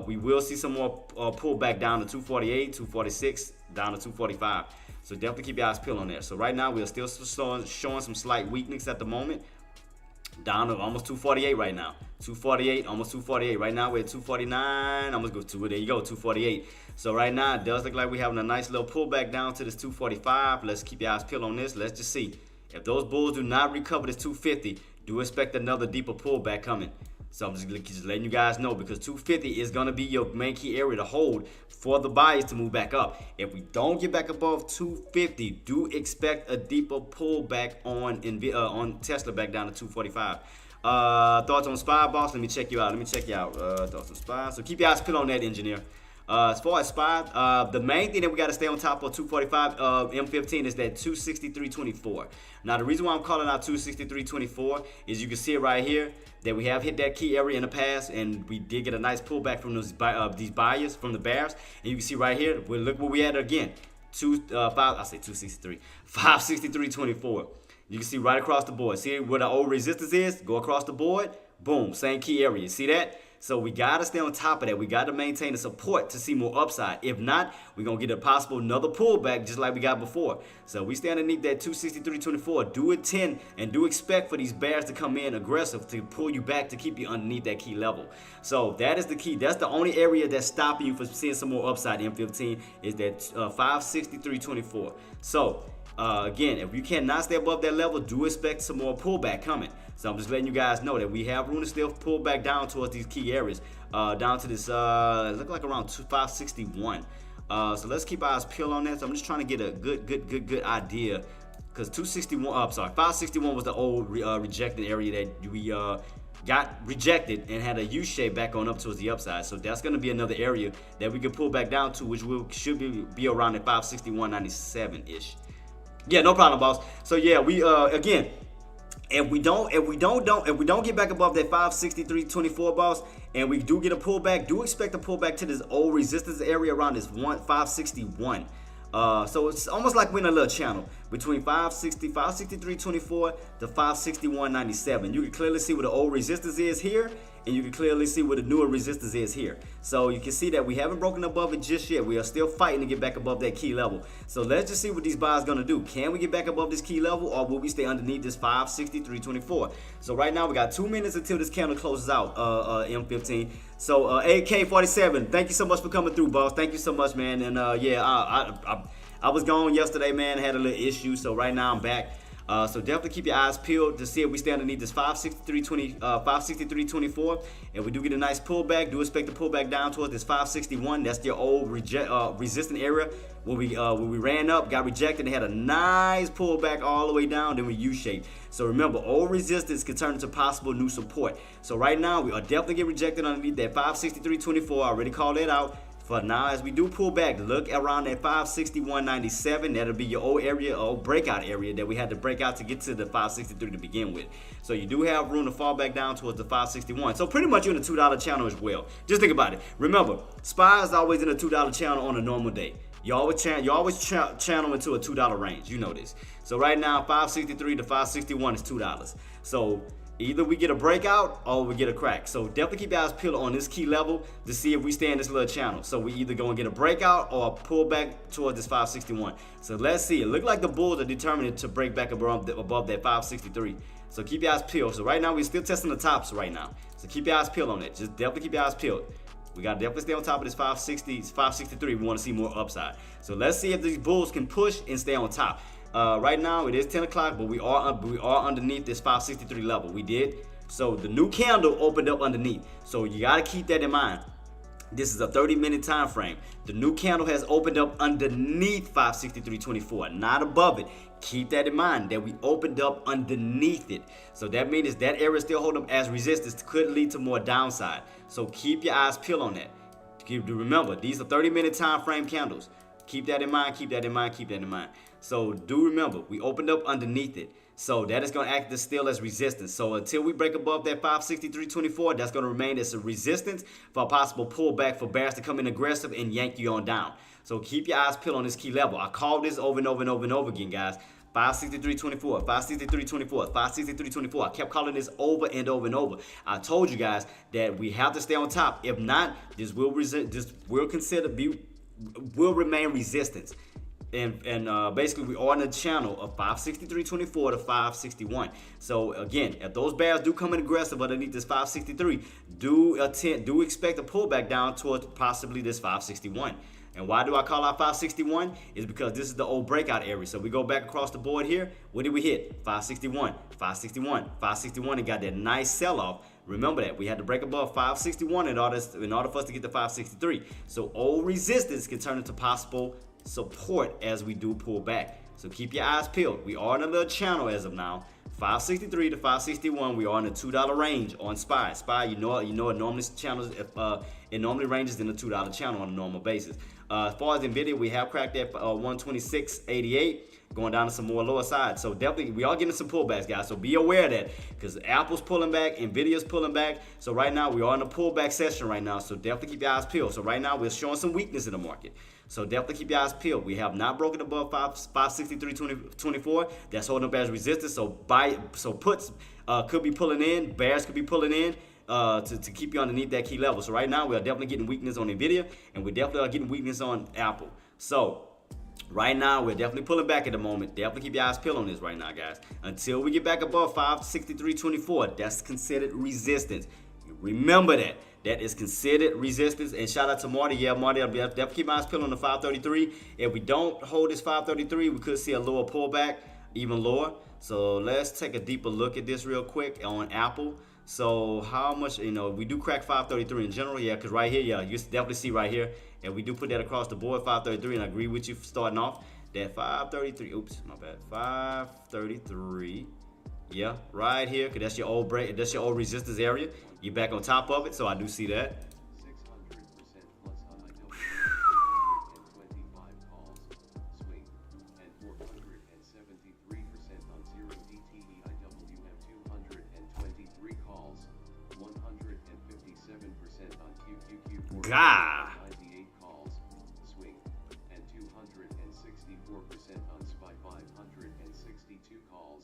we will see some more pullback down to 248, 246, down to 245. So definitely keep your eyes peeled on there. So right now we are still showing some slight weakness at the moment. Down to almost 248 right now. 248, almost 248. Right now we're at 249. Almost go to it. There you go, 248. So right now it does look like we're having a nice little pullback down to this 245. Let's keep your eyes peeled on this. Let's just see. If those bulls do not recover this 250, do expect another deeper pullback coming. So I'm just letting you guys know, because 250 is going to be your main key area to hold for the buyers to move back up. If we don't get back above 250, do expect a deeper pullback on Tesla back down to 245. Thoughts on SPY, boss? Let me check you out. Thoughts on SPY. So keep your eyes peeled on that, engineer. As far as SPY, the main thing that we got to stay on top of 245 M15 is that 263.24. Now, the reason why I'm calling out 263.24 is you can see it right here that we have hit that key area in the past, and we did get a nice pullback from these buyers, from the bears. And you can see right here, look where we at again, 563.24. You can see right across the board. See where the old resistance is? Go across the board, boom, same key area. See that? So we got to stay on top of that. We got to maintain the support to see more upside. If not, we're going to get a possible another pullback just like we got before. So we stay underneath that 263.24. Do attend and do expect for these bears to come in aggressive to pull you back, to keep you underneath that key level. So that is the key. That's the only area that's stopping you from seeing some more upside in M15 is that 563.24. So again, if you cannot stay above that level, do expect some more pullback coming. So I'm just letting you guys know that we have room to still pull back down towards these key areas, down to this, look like around 561. So let's keep our eyes peeled on that. So I'm just trying to get a good idea, because 561 was the old rejected area that we got rejected and had a U shape back on up towards the upside. So that's going to be another area that we can pull back down to, which should be around at 561.97 ish. Yeah, no problem, boss. So yeah, we again, if we don't get back above that 563.24, boss, and we do get a pullback, do expect a pullback to this old resistance area around this 561. So it's almost like we're in a little channel between 563.24 to 561.97. You can clearly see where the old resistance is here, and you can clearly see where the newer resistance is here. So you can see that we haven't broken above it just yet. We are still fighting to get back above that key level. So let's just see what these buys gonna do. Can we get back above this key level, or will we stay underneath this 563.24? So right now we got 2 minutes until this candle closes out, M15. So AK47, thank you so much for coming through, boss. Thank you so much, man. And yeah, I was gone yesterday, man. Had a little issue, so right now I'm back. So definitely keep your eyes peeled to see if we stay underneath this 563.24. If we do get a nice pullback, do expect to pull back down towards this 561. That's the old resistant area when we ran up, got rejected, and had a nice pullback all the way down. Then we U-shaped. So remember, old resistance can turn into possible new support. So right now we are definitely getting rejected underneath that 563.24. I already called that out. For now, as we do pull back, look around that 561.97. That'll be your old area, old breakout area that we had to break out to get to the 563 to begin with. So you do have room to fall back down towards the 561. So pretty much you're in the $2 channel as well. Just think about it. Remember, SPY is always in a $2 channel on a normal day. You always channel into a $2 range. You know this. So right now, 563 to 561 is $2. So either we get a breakout or we get a crack. So definitely keep your eyes peeled on this key level to see if we stay in this little channel. So we either go and get a breakout or a pull back towards this 561. So let's see. It look like the bulls are determined to break back above that 563. So keep your eyes peeled. So right now we're still testing the tops right now. So keep your eyes peeled on it. Just definitely keep your eyes peeled. We got to definitely stay on top of this 560, 563. We want to see more upside. So let's see if these bulls can push and stay on top. Right now it is 10 o'clock, but we are underneath this 563 level. We did. So the new candle opened up underneath. So you got to keep that in mind. This is a 30-minute time frame. The new candle has opened up underneath 563.24, not above it. Keep that in mind that we opened up underneath it. So that means that area still holding up as resistance could lead to more downside. So keep your eyes peeled on that. Remember, these are 30-minute time frame candles. Keep that in mind, keep that in mind, keep that in mind. So do remember, we opened up underneath it. So that is going to act as still as resistance. So until we break above that 563.24, that's going to remain as a resistance for a possible pullback for bears to come in aggressive and yank you on down. So keep your eyes peeled on this key level. I called this over and over and over and over again, guys. 563.24, 563.24, 563.24. I kept calling this over and over and over. I told you guys that we have to stay on top. If not, this will remain resistance. And basically we are in the channel of 563.24 to 561. So again, if those bears do come in aggressive underneath this 563, do expect a pullback down towards possibly this 561. And why do I call out 561? Is because this is the old breakout area. So we go back across the board here. What did we hit? 561, 561, 561, and got that nice sell-off. Remember that we had to break above 561 in order for us to get to 563. So old resistance can turn into possible support as we do pull back. So keep your eyes peeled. We are in a little channel as of now. 563 to 561. We are in the $2 range on SPY. SPY, you know it normally channels it normally ranges in the $2 channel on a normal basis. As far as Nvidia, we have cracked that 126.88, going down to some more lower side. So definitely, we are getting some pullbacks, guys. So be aware of that, because Apple's pulling back, Nvidia's pulling back. So right now, we are in a pullback session right now. So definitely keep your eyes peeled. So right now, we're showing some weakness in the market. So definitely keep your eyes peeled. We have not broken above 563.24. That's holding up as resistance. So puts could be pulling in, bears could be pulling in. To keep you underneath that key level. So right now we are definitely getting weakness on Nvidia, and we definitely are getting weakness on Apple. So right now we're definitely pulling back at the moment. Definitely keep your eyes peeled on this right now, guys. Until we get back above 563.24, that's considered resistance. Remember that. That is considered resistance. And shout out to Marty. Yeah, Marty, I'll definitely keep my eyes peeled on the 533. If we don't hold this 533, we could see a lower pullback, even lower. So let's take a deeper look at this real quick on Apple. So how much, we do crack 533 in general, yeah, because right here, yeah, you definitely see right here, and we do put that across the board, 533, and I agree with you starting off, that 533, oops, my bad, 533, yeah, right here, because that's your old break, that's your old resistance area, you're back on top of it, so I do see that. God. 98 calls, swing, and 264% on SPY, 562 calls,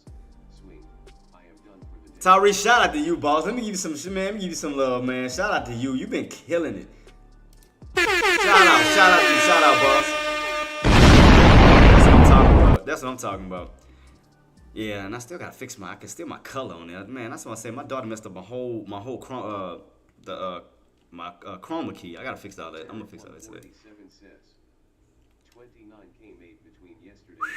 swing. I am done for the day. Tyree, shout out to you, boss. Let me give you some man. Let me give you some love, man. Shout out to you. You've been killing it. Shout out, boss. That's what I'm talking about. Yeah, and I still gotta fix I can still my color on there, man. That's what I say. My daughter messed up my whole chroma key. I gotta fix all that. I'm gonna fix all that today. 29K made between yesterday and today.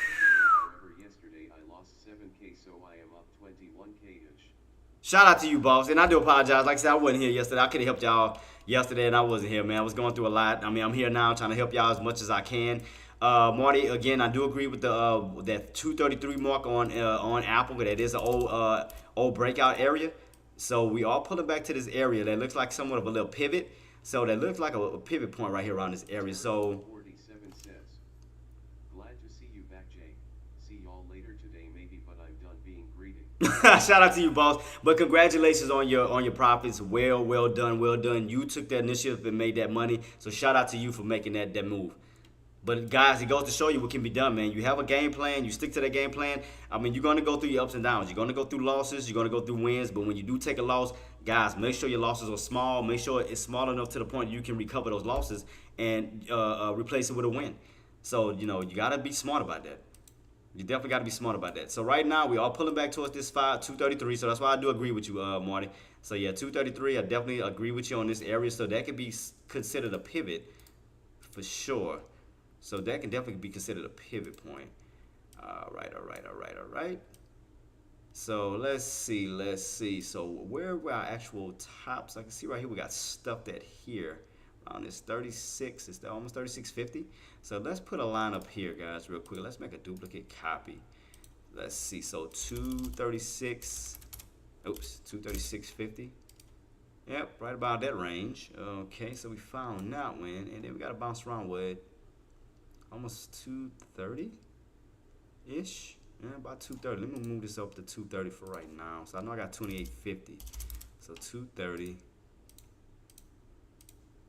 However, yesterday I lost 7K, so I am up 21K-ish. Shout out to you, boss. And I do apologize. Like I said, I wasn't here yesterday. I could have helped y'all yesterday, and I wasn't here, man. I was going through a lot. I mean, I'm here now trying to help y'all as much as I can. Marty, again, I do agree with that 233 mark on Apple. That is an old breakout area. So we are pulling back to this area that looks like somewhat of a little pivot. So that looks like a pivot point right here around this area. So 47 says, glad to see you back, Jay. See y'all later today, maybe, but I'm done being greedy. shout out to you, boss. But congratulations on your profits. Well done, well done. You took that initiative and made that money. So shout out to you for making that move. But guys, it goes to show you what can be done, man. You have a game plan, you stick to that game plan. I mean, you're gonna go through your ups and downs. You're gonna go through losses, you're gonna go through wins. But when you do take a loss, guys, make sure your losses are small. Make sure it's small enough to the point you can recover those losses and replace it with a win. So you gotta be smart about that. You definitely got to be smart about that. So right now we are pulling back towards this 233. So that's why I do agree with you, Marty. So yeah, 233. I definitely agree with you on this area. So that could be considered a pivot for sure. So that can definitely be considered a pivot point. All right. So let's see. So where were our actual tops? I can see right here we got stuff that here. On this 36, it's almost 36.50. So let's put a line up here, guys, real quick. Let's make a duplicate copy. Let's see. So 236. Oops, 236.50. Yep, right about that range. Okay, so we found that one, and then we got to bounce around with almost 230 ish. Yeah, about 230. Let me move this up to 230 for right now. So I know I got 28.50. So 230.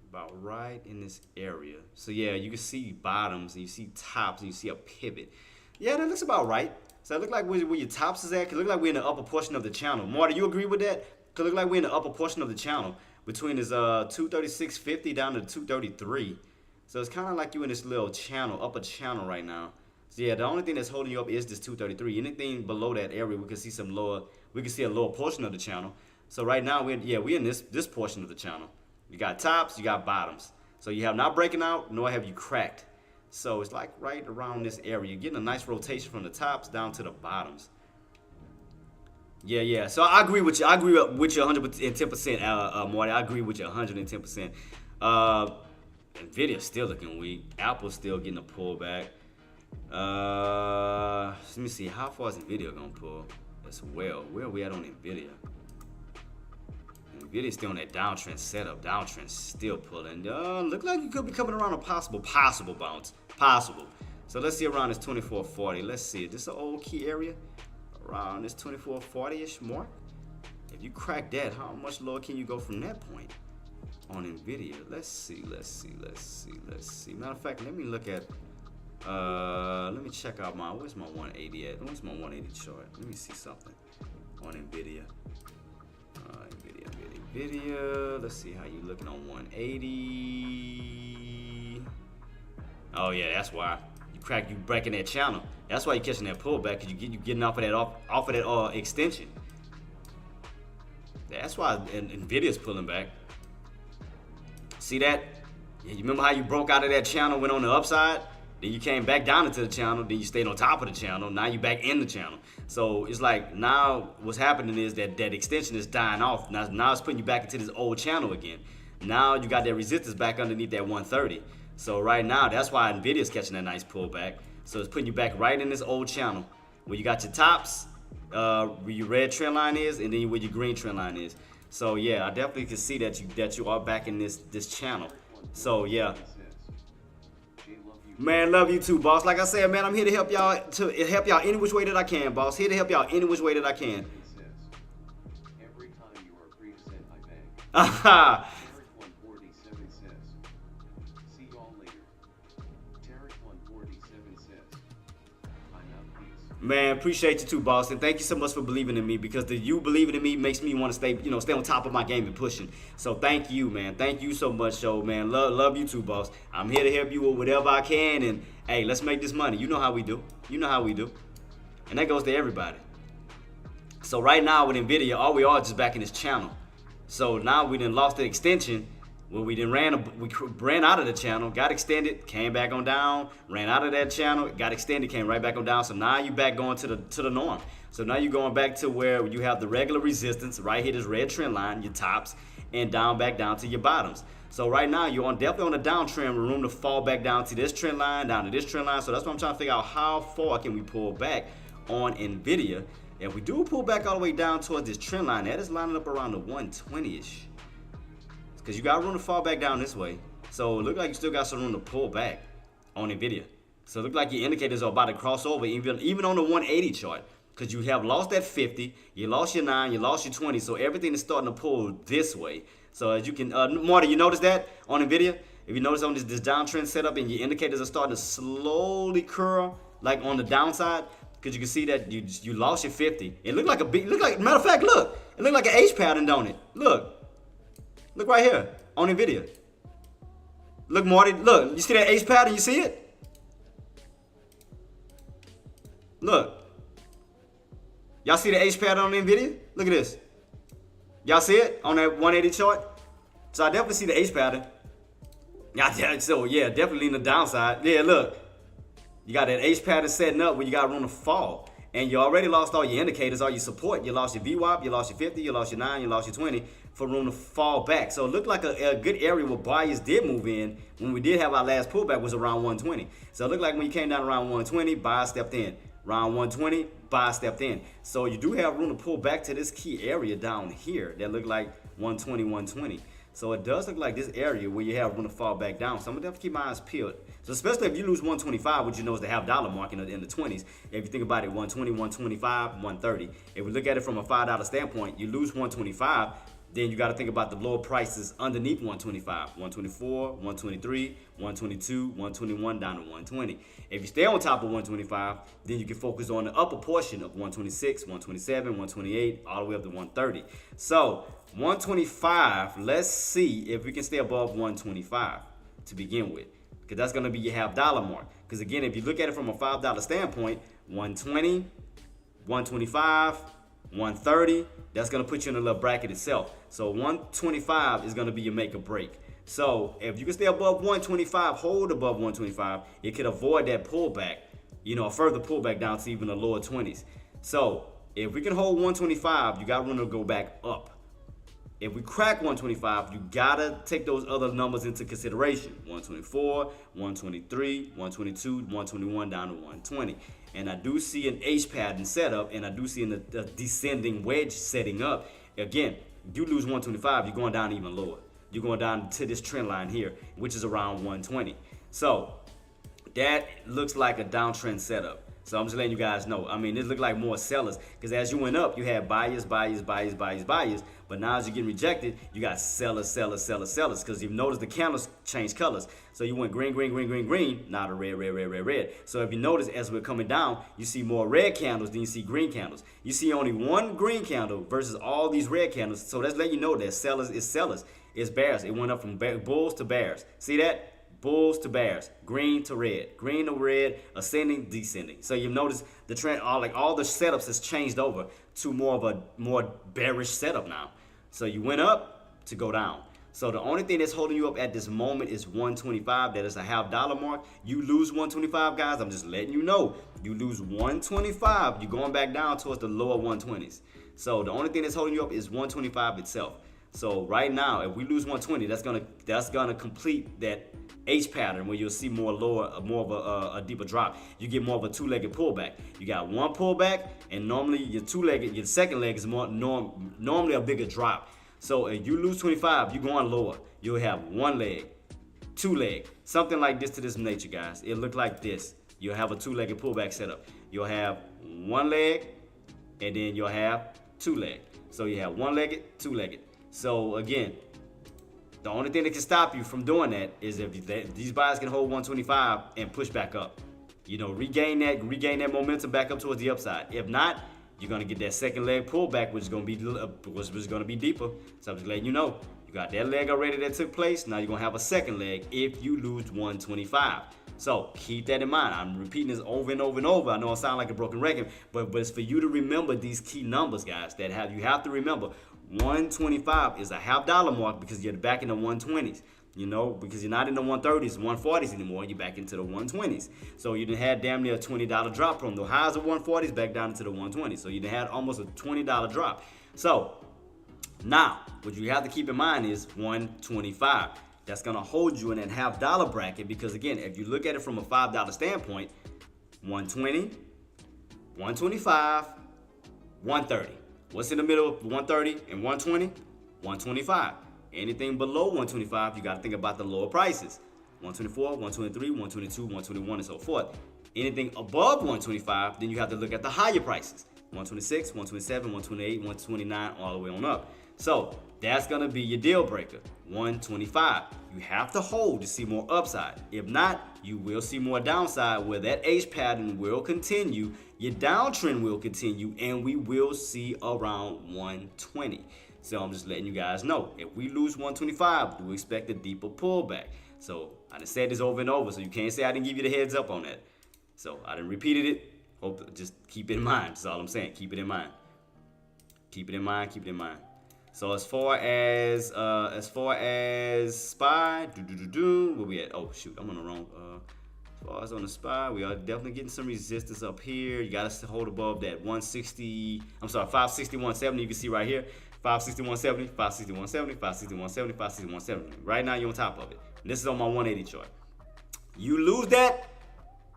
About right in this area. So yeah, you can see bottoms and you see tops and you see a pivot. Yeah, that looks about right. So it look like where your tops is at. Cause it look like we're in the upper portion of the channel. Marty, you agree with that? Cause it look like we're in the upper portion of the channel between this 236.50 down to 233. So it's kind of like you in this little channel, upper channel right now. So yeah, the only thing that's holding you up is this 233. Anything below that area, we can see some lower. We can see a lower portion of the channel. So right now we're in this portion of the channel. You got tops, you got bottoms. So you have not breaking out, nor have you cracked. So it's like right around this area. You're getting a nice rotation from the tops down to the bottoms. Yeah. So I agree with you. I agree with you 110%, Marty. I agree with you 110%. Nvidia's still looking weak. Apple's still getting a pullback. Let me see. How far is Nvidia gonna pull as well? Where are we at on Nvidia? Nvidia's still on that downtrend setup. Downtrend still pulling. Look like you could be coming around a possible bounce. Possible. So let's see around this 2440. Let's see. Is this an old key area? Around this 2440-ish mark. If you crack that, how much lower can you go from that point on Nvidia? Let's see. Matter of fact, let me look at. Let me check out where's my 180 at? Where's my 180 chart? Let me see something on Nvidia. Nvidia. Let's see how you looking on 180. Oh yeah, that's why you breaking that channel. That's why you're catching that pullback, because you getting off of that extension. That's why Nvidia's pulling back. See that? Yeah, you remember how you broke out of that channel, went on the upside? Then you came back down into the channel. Then you stayed on top of the channel. Now you back in the channel. So it's like now what's happening is that extension is dying off. Now it's putting you back into this old channel again. Now you got that resistance back underneath that 130. So right now that's why Nvidia's catching that nice pullback. So it's putting you back right in this old channel where you got your tops, where your red trend line is, and then where your green trend line is. So yeah, I definitely can see that you are back in this channel. So yeah. Man, love you too, boss. Like I said, man, I'm here to help y'all any which way that I can, boss. Here to help y'all any which way that I can. Every time you are free to send my bank. Aha. Tarek 147 says, see y'all later. Tarek 147 says, I'm out, peace. Man, appreciate you too, boss, and thank you so much for believing in me, because you believing in me makes me want to stay on top of my game and pushing. So thank you, man. Thank you so much, man. Love you too, boss. I'm here to help you with whatever I can, and hey, let's make this money. You know how we do. And that goes to everybody. So right now with Nvidia, all we are just back in this channel. So now we done lost the extension. Well, we ran out of the channel, got extended, came back on down, ran out of that channel, got extended, came right back on down. So now you back going to the norm. So now you're going back to where you have the regular resistance, right here, this red trend line, your tops, and back down to your bottoms. So right now you're definitely on the downtrend, room to fall back down to this trend line, down to this trend line. So that's what I'm trying to figure out, how far can we pull back on Nvidia. If we do pull back all the way down towards this trend line, that is lining up around the 120-ish. because you got room to fall back down this way. So it look like you still got some room to pull back on NVIDIA. So it look like your indicators are about to cross over even on the 180 chart, because you have lost that 50, you lost your 9, you lost your 20, so everything is starting to pull this way. So as you can, Marty, you notice that on NVIDIA? If you notice on this downtrend setup and your indicators are starting to slowly curl, like on the downside, because you can see that you lost your 50. It looked like a big, matter of fact, look, it looked like an H pattern, don't it? Look right here on NVIDIA. Look, Marty, look, you see that H pattern? You see it? Look. Y'all see the H pattern on NVIDIA? Look at this. Y'all see it on that 180 chart? So I definitely see the H pattern. So yeah, definitely in the downside. Yeah, look. You got that H pattern setting up where you got room to fall. And you already lost all your indicators, all your support. You lost your VWAP, you lost your 50, you lost your 9, you lost your 20 for room to fall back. So it looked like a good area where buyers did move in when we did have our last pullback was around 120. So it looked like when you came down around 120, buyers stepped in. Around 120, buyers stepped in. So you do have room to pull back to this key area down here that looked like 120, 120. So it does look like this area where you have room to fall back down. So I'm gonna definitely keep my eyes peeled. So especially if you lose 125, which you know is the half dollar mark in the 20s. If you think about it, 120, 125, 130. If we look at it from a $5 standpoint, you lose 125, then you got to think about the lower prices underneath 125, 124, 123, 122, 121 down to 120. If you stay on top of 125, then you can focus on the upper portion of 126, 127, 128, all the way up to 130. So 125, let's see if we can stay above 125 to begin with, because that's going to be your half dollar mark. Because again, if you look at it from a $5 standpoint, 120, 125, 130, that's going to put you in a little bracket itself. So 125 is going to be your make or break. So if you can stay above 125, hold above 125, it could avoid that pullback, a further pullback down to even the lower 20s. So if we can hold 125, you got room to go back up. If we crack 125, you gotta take those other numbers into consideration. 124, 123, 122, 121 down to 120. And I do see an H pattern setup, and I do see a descending wedge setting up. Again, you lose 125, you're going down even lower. You're going down to this trend line here, which is around 120. So that looks like a downtrend setup. So I'm just letting you guys know. I mean, it looked like more sellers, because as you went up, you had buyers. But now as you're getting rejected, you got sellers. Because you've noticed the candles change colors. So you went green, now the red. So if you notice, as we're coming down, you see more red candles than you see green candles. You see only one green candle versus all these red candles. So that's letting you know that sellers. It's bears. It went up from bulls to bears. See that? Bulls to bears, green to red, ascending, descending. So you notice the trend, all the setups has changed over to more of a more bearish setup now. So you went up to go down. So the only thing that's holding you up at this moment is 125. That is a half dollar mark. You lose 125, guys. I'm just letting you know. You lose 125, you're going back down towards the lower 120s. So the only thing that's holding you up is 125 itself. So right now, if we lose 120, that's gonna complete that H pattern where you'll see more of a deeper drop. You get more of a two-legged pullback. You got one pullback, and normally your second leg is normally a bigger drop. So if you lose 25, you're going lower. You'll have one leg, two leg, something like this to this nature, guys. It look like this. You'll have a two-legged pullback setup. You'll have one leg, and then you'll have two leg. So you have one-legged, two-legged. So again, the only thing that can stop you from doing that is if these buyers can hold 125 and push back up. Regain that momentum back up towards the upside. If not, you're gonna get that second leg pullback, which is gonna be deeper. So I'm just letting you know, you got that leg already that took place. Now you're gonna have a second leg if you lose 125. So keep that in mind. I'm repeating this over and over and over. I know I sound like a broken record, but it's for you to remember these key numbers, guys. You have to remember. 125 is a half dollar mark because you're back in the 120s, because you're not in the 130s, 140s anymore. You're back into the 120s. So you done had damn near a $20 drop from the highs of 140s back down into the 120s. So you done had almost a $20 drop. So now what you have to keep in mind is 125. That's going to hold you in that half dollar bracket because, again, if you look at it from a $5 standpoint, 120, 125, 130. What's in the middle of 130 and 120? 125. Anything below 125, you got to think about the lower prices. 124, 123, 122, 121, and so forth. Anything above 125, then you have to look at the higher prices. 126, 127, 128, 129, all the way on up. So that's going to be your deal breaker. 125. You have to hold to see more upside. If not, you will see more downside where that H pattern will continue, your downtrend will continue, and we will see around 120. So I'm just letting you guys know, if we lose 125, do expect a deeper pullback. So I done said this over and over, so you can't say I didn't give you the heads up on that. So I done repeated it. Hope just keep it in mind. That's all I'm saying. Keep it in mind. Keep it in mind. Keep it in mind. So as far as SPY, where we at? Oh shoot, I'm on the wrong. As far as on the SPY, we are definitely getting some resistance up here. You got to hold above that 160. I'm sorry, 561.70. You can see right here, 561.70, 561.70, 561.70, 561.70. Right now you're on top of it. This is on my 180 chart. You lose that,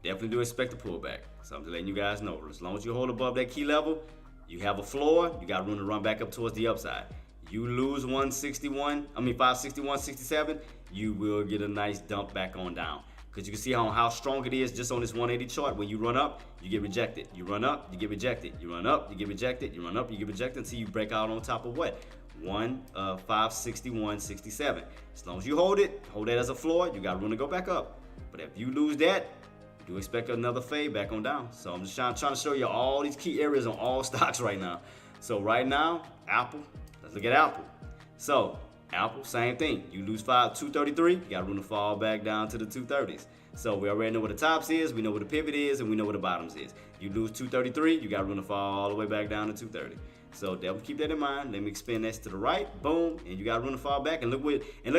definitely do expect a pullback. So I'm just letting you guys know. As long as you hold above that key level, you have a floor. You got room to run back up towards the upside. You lose 561.67, you will get a nice dump back on down. Because you can see how strong it is just on this 180 chart. When you run up, you get rejected. You run up, you get rejected. You run up, you get rejected. You run up, you get rejected until you break out on top of what? 561.67. As long as you hold that as a floor, you got room to go back up. But if you lose that, do expect another fade back on down. So I'm just trying to show you all these key areas on all stocks right now. So right now, Apple, let's look at Apple. So Apple, same thing. You lose 233, you got room to fall back down to the 230s. So we already know where the tops is, we know where the pivot is, and we know where the bottoms is. You lose 233, you got room to fall all the way back down to 230. So definitely keep that in mind. Let me expand this to the right, boom, and you got room to fall back. And look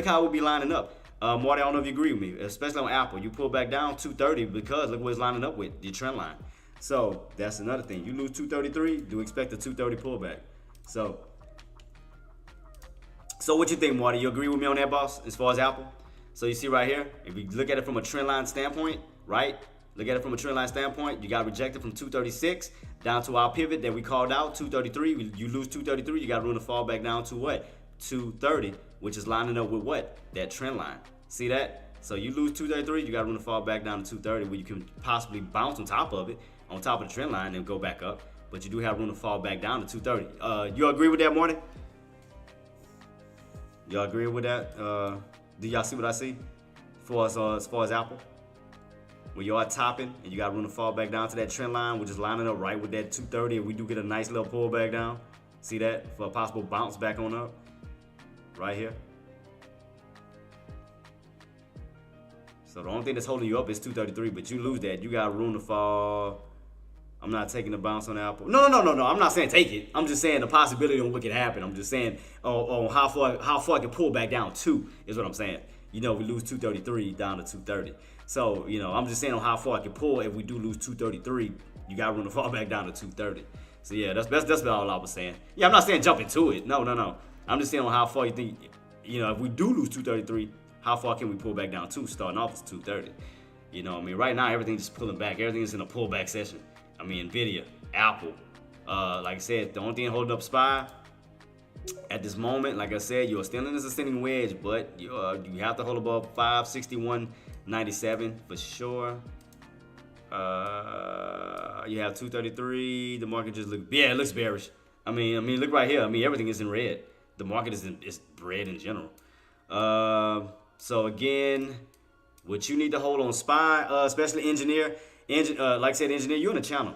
how we'll be lining up. Marty, I don't know if you agree with me, especially on Apple. You pull back down 230 because look what it's lining up with, your trend line. So that's another thing. You lose 233, do expect a 230 pullback. So what you think, Marty? You agree with me on that, boss, as far as Apple? So you see right here, if you look at it from a trend line standpoint, right? Look at it from a trend line standpoint. You got rejected from 236 down to our pivot that we called out, 233. You lose 233, you got room to fall back down to what? 230, which is lining up with what? That trend line. See that? So you lose 233, you got room to fall back down to 230, where you can possibly bounce on top of it, on top of the trend line, and go back up. But you do have room to fall back down to 230. You agree with that, Marty? Y'all agree with that? Do y'all see what I see? As far as Apple? When you are topping and you got room to fall back down to that trend line, we're just lining up right with that 230, and we do get a nice little pull back down. See that? For a possible bounce back on up. Right here. So the only thing that's holding you up is 233, but you lose that. You got room to fall. I'm not taking the bounce on Apple. No. I'm not saying take it. I'm just saying the possibility on what could happen. I'm just saying how far I can pull back down to is what I'm saying. We lose 233 down to 230. So, I'm just saying on how far I can pull. If we do lose 233, you got room to fall back down to 230. So yeah, that's all I was saying. Yeah, I'm not saying jump into it. No. I'm just saying on how far you think, if we do lose 233, how far can we pull back down to? Starting off as 230. Right now everything's just pulling back. Everything is in a pullback session. Nvidia, Apple, like I said, the only thing holding up SPY at this moment, like I said, you're still in this ascending wedge, but you have to hold above 561.97 for sure. You have 233. The market just it looks bearish. Look right here. Everything is in red. The market is red in general. So again, what you need to hold on SPY, especially Engineer. Like I said, Engineer, you're in a channel.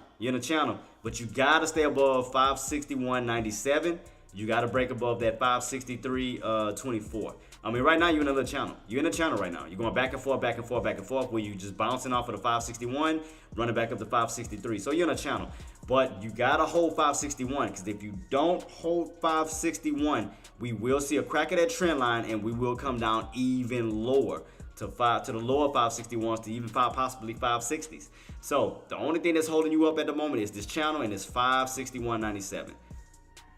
But you gotta stay above 561.97. You gotta break above that 563.24. Right now you're in a little channel. You're in a channel right now. You're going back and forth, where you just bouncing off of the 561, running back up to 563. So you're in a channel. But you gotta hold 561, because if you don't hold 561, we will see a crack of that trend line, and we will come down even lower. To the lower 561s, to even possibly 560s. So the only thing that's holding you up at the moment is this channel, and it's 561.97.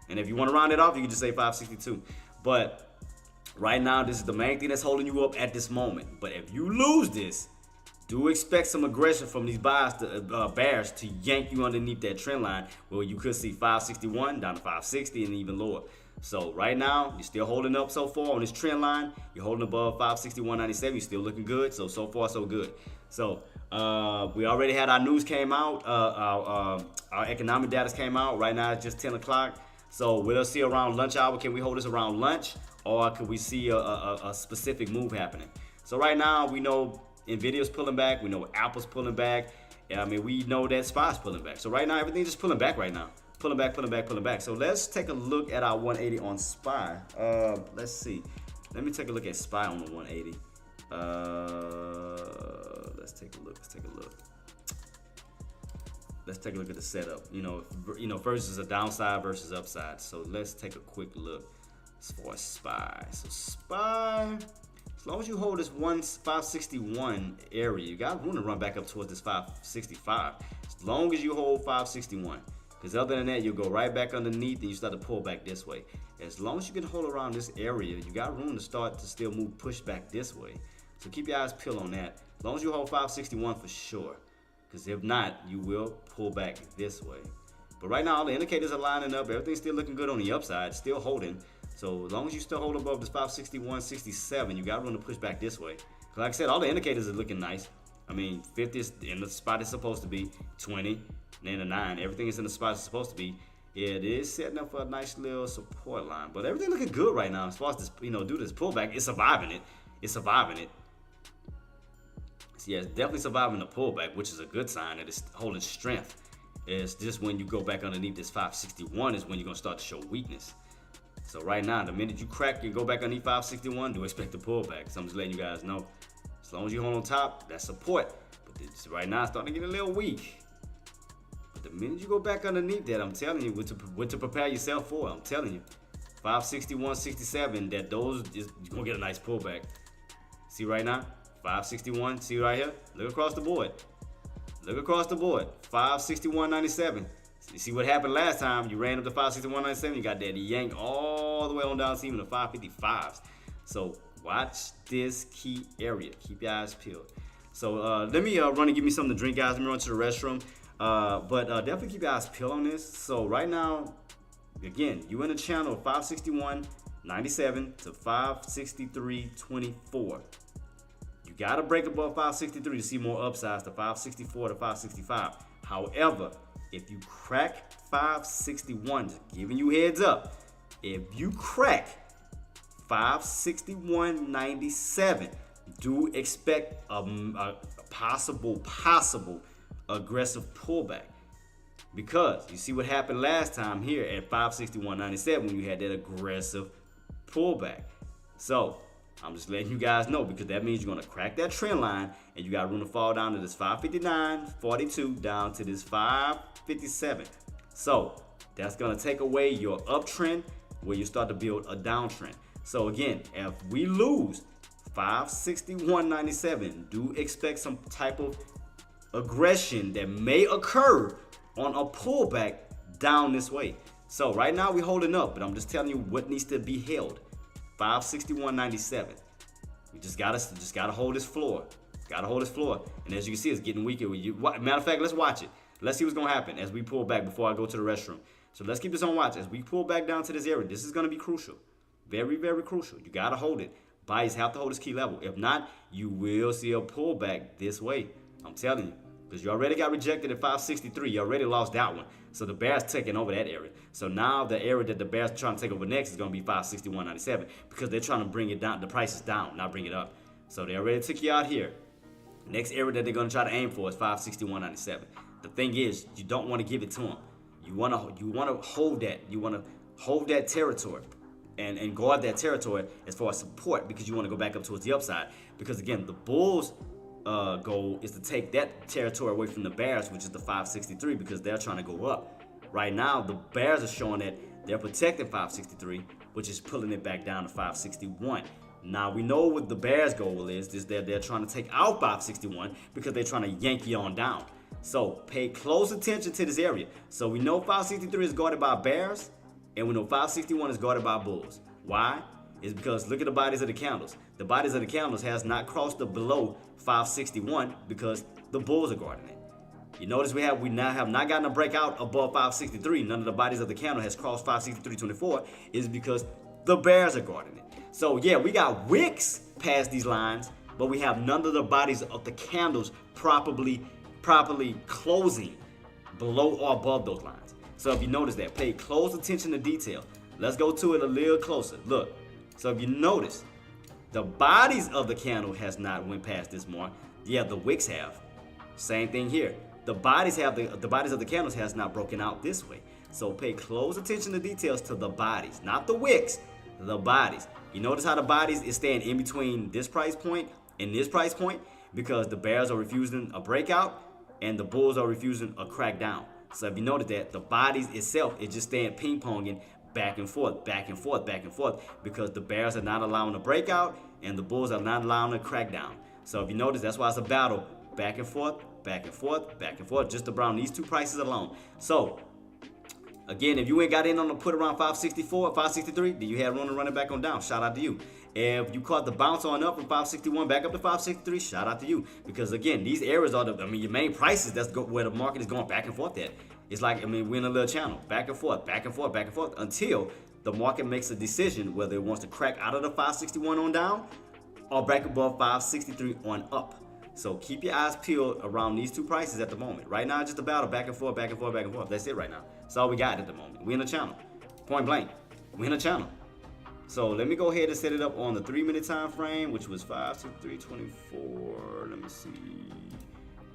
And if you want to round it off, you can just say 562. But right now, this is the main thing that's holding you up at this moment. But if you lose this, do expect some aggression from these bears to yank you underneath that trend line, where you could see 561 down to 560 and even lower. So right now, you're still holding up so far on this trend line. You're holding above 561.97. You're still looking good. So far, so good. So we already had our news came out. Our economic data came out. Right now, it's just 10 o'clock. So we'll see around lunch hour. Can we hold this around lunch? Or could we see a specific move happening? So right now, we know NVIDIA's pulling back. We know Apple's pulling back. I mean, we know that SPY's pulling back. So right now, everything's just pulling back right now. Pulling back, pulling back, pulling back. So let's take a look at our 180 on SPY. Let's see. Let me take a look at SPY on the 180. Let's take a look. Let's take a look at the setup. You know, versus a downside versus upside. So let's take a quick look as far as SPY. So SPY, as long as you hold this 561 area, you got room to run back up towards this 565. As long as you hold 561. Because other than that, you'll go right back underneath and you start to pull back this way. As long as you can hold around this area, you got room to start to still move, push back this way. So keep your eyes peeled on that. As long as you hold 561 for sure. Because if not, you will pull back this way. But right now, all the indicators are lining up. Everything's still looking good on the upside, still holding. So as long as you still hold above this 561.67, you got room to push back this way. Like I said, all the indicators are looking nice. I mean, 50 is in the spot it's supposed to be, 20. And a 9, everything is in the spot it's supposed to be. Yeah, it is setting up for a nice little support line, but everything looking good right now as far as this, due to this pullback. It's surviving it. So yeah, it's definitely surviving the pullback, which is a good sign that it's holding strength. It's just when you go back underneath this 561 is when you're gonna start to show weakness. So right now, the minute you crack and go back underneath 561, do expect a pullback. So I'm just letting you guys know. As long as you hold on top, that's support. But right now, it's starting to get a little weak. The minute you go back underneath that, I'm telling you what to prepare yourself for. I'm telling you, 561.67. You're gonna get a nice pullback. See right now, 561. See right here. Look across the board. 561.97. You see what happened last time? You ran up to 561.97. You got that yank all the way on down to even the 555s. So watch this key area. Keep your eyes peeled. So let me run and give me something to drink, guys. Let me run to the restroom. But definitely keep your eyes peeled on this. So right now, again, you in the channel 561.97 to 563.24. You got to break above 563 to see more upsides to 564 to 565. However, if you crack 561, just giving you heads up, if you crack 561.97, do expect a possible aggressive pullback, because you see what happened last time here at 561.97 when you had that aggressive pullback. So I'm just letting you guys know, because that means you're going to crack that trend line and you got room to fall down to this 559.42 down to this 557. So that's going to take away your uptrend where you start to build a downtrend. So again, if we lose 561.97, do expect some type of aggression that may occur on a pullback down this way. So right now we're holding up, but I'm just telling you what needs to be held. 561.97. We just gotta hold this floor. And as you can see, it's getting weaker. Matter of fact, let's watch it. Let's see what's gonna happen as we pull back before I go to the restroom. So let's keep this on watch as we pull back down to this area. This is gonna be crucial. Very, very crucial. You gotta hold it. Buyers have to hold this key level. If not, you will see a pullback this way. I'm telling you. Because you already got rejected at 563. You already lost that one. So the bears taking over that area. So now the area that the bears are trying to take over next is going to be 561.97, because they're trying to bring it down, the prices down, not bring it up. So they already took you out here. Next area that they're going to try to aim for is 561.97. The thing is, you don't want to give it to them. You want to hold that. You want to hold that territory and guard that territory as far as support, because you want to go back up towards the upside. Because again, the bulls goal is to take that territory away from the bears, which is the 563, because they're trying to go up. Right now, the bears are showing that they're protecting 563, which is pulling it back down to 561. Now we know what the bears goal is that they're trying to take out 561 because they're trying to yank you on down. So pay close attention to this area. So we know 563 is guarded by bears, and we know 561 is guarded by bulls. Why? It's because look at the bodies of the candles. The bodies of the candles has not crossed the below 561 because the bulls are guarding it. You notice we now have not gotten a breakout above 563. None of the bodies of the candle has crossed 563.24 is because the bears are guarding it. So yeah, we got wicks past these lines, but we have none of the bodies of the candles properly closing below or above those lines. So if you notice that, pay close attention to detail. Let's go to it a little closer. Look. So if you notice, the bodies of the candle has not went past this mark. Yeah, the wicks have. Same thing here. The bodies of the candles has not broken out this way. So pay close attention to details to the bodies, not the wicks, the bodies. You notice how the bodies is staying in between this price point and this price point because the bears are refusing a breakout and the bulls are refusing a crack down. So if you notice that the bodies itself is just staying ping ponging back and forth, back and forth, back and forth because the bears are not allowing a breakout and the bulls are not allowing a crack down. So if you notice, that's why it's a battle back and forth, back and forth, back and forth, just around these two prices alone. So again, if you ain't got in on the put around 564, 563, then you had room to run it back on down. Shout out to you. If you caught the bounce on up from 561 back up to 563, shout out to you. Because again, these areas are your main prices. That's where the market is going back and forth at. It's like, we're in a little channel, back and forth, back and forth, back and forth, until the market makes a decision whether it wants to crack out of the 561 on down or back above 563 on up. So keep your eyes peeled around these two prices at the moment. Right now, it's just a battle back and forth, back and forth, back and forth. That's it right now. That's all we got at the moment. We're in a channel. Point blank. We're in a channel. So let me go ahead and set it up on the 3-minute time frame, which was 563.24. Let me see.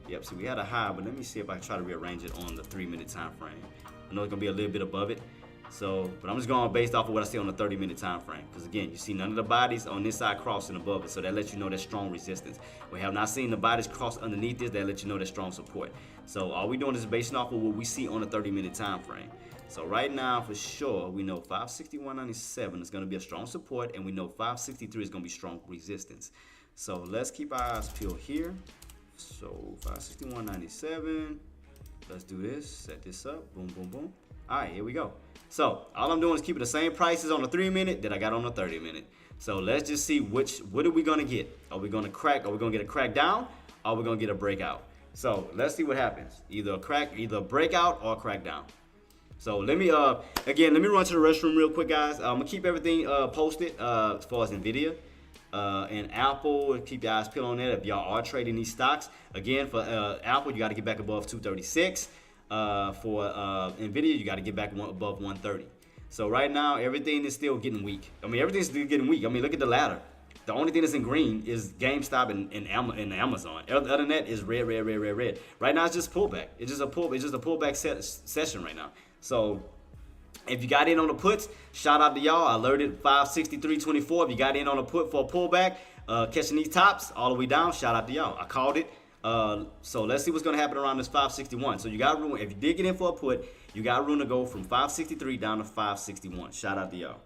Yep, so we had a high, but let me see if I can try to rearrange it on the 3-minute time frame. I know it's gonna be a little bit above it. So, but I'm just going based off of what I see on the 30-minute time frame. Because again, you see none of the bodies on this side crossing above it. So that lets you know that's strong resistance. We have not seen the bodies cross underneath this. That lets you know that's strong support. So all we're doing is basing off of what we see on the 30-minute time frame. So right now, for sure, we know 561.97 is going to be a strong support. And we know 563 is going to be strong resistance. So let's keep our eyes peeled here. So 561.97. Let's do this. Set this up. Boom, boom, boom. All right, here we go. So all I'm doing is keeping the same prices on the 3-minute that I got on the 30-minute. So let's just see what are we gonna get? Are we gonna crack? Are we gonna get a crack down? Or are we gonna get a breakout? So let's see what happens. Either a breakout or a crack down. So let me again let me run to the restroom real quick, guys. I'm gonna keep everything posted as far as Nvidia and Apple. Keep your eyes peeled on that if y'all are trading these stocks. Again, for Apple, you got to get back above 236. For Nvidia, you got to get back above 130. So right now, everything is still getting weak. Everything's still getting weak. Look at the ladder. The only thing that's in green is GameStop and Amazon. Other than that is red, red, red, red, red. Right now, it's just pullback. It's just a pullback session right now. So if you got in on the puts, shout out to y'all. I alerted 563.24. If you got in on a put for a pullback, catching these tops all the way down, shout out to y'all. I called it. So let's see what's going to happen around this 561. So you got room. If you did get in for a put, you got room to go from 563 down to 561. Shout out to y'all.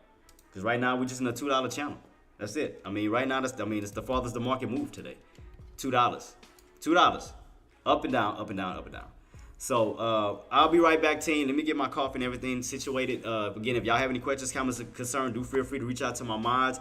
Because right now we're just in a $2 channel. That's it. Right now it's the farthest the market moved today. $2. Up and down, up and down, up and down. So I'll be right back, team. Let me get my coffee and everything situated. Again, if y'all have any questions, comments, or concerns, do feel free to reach out to my mods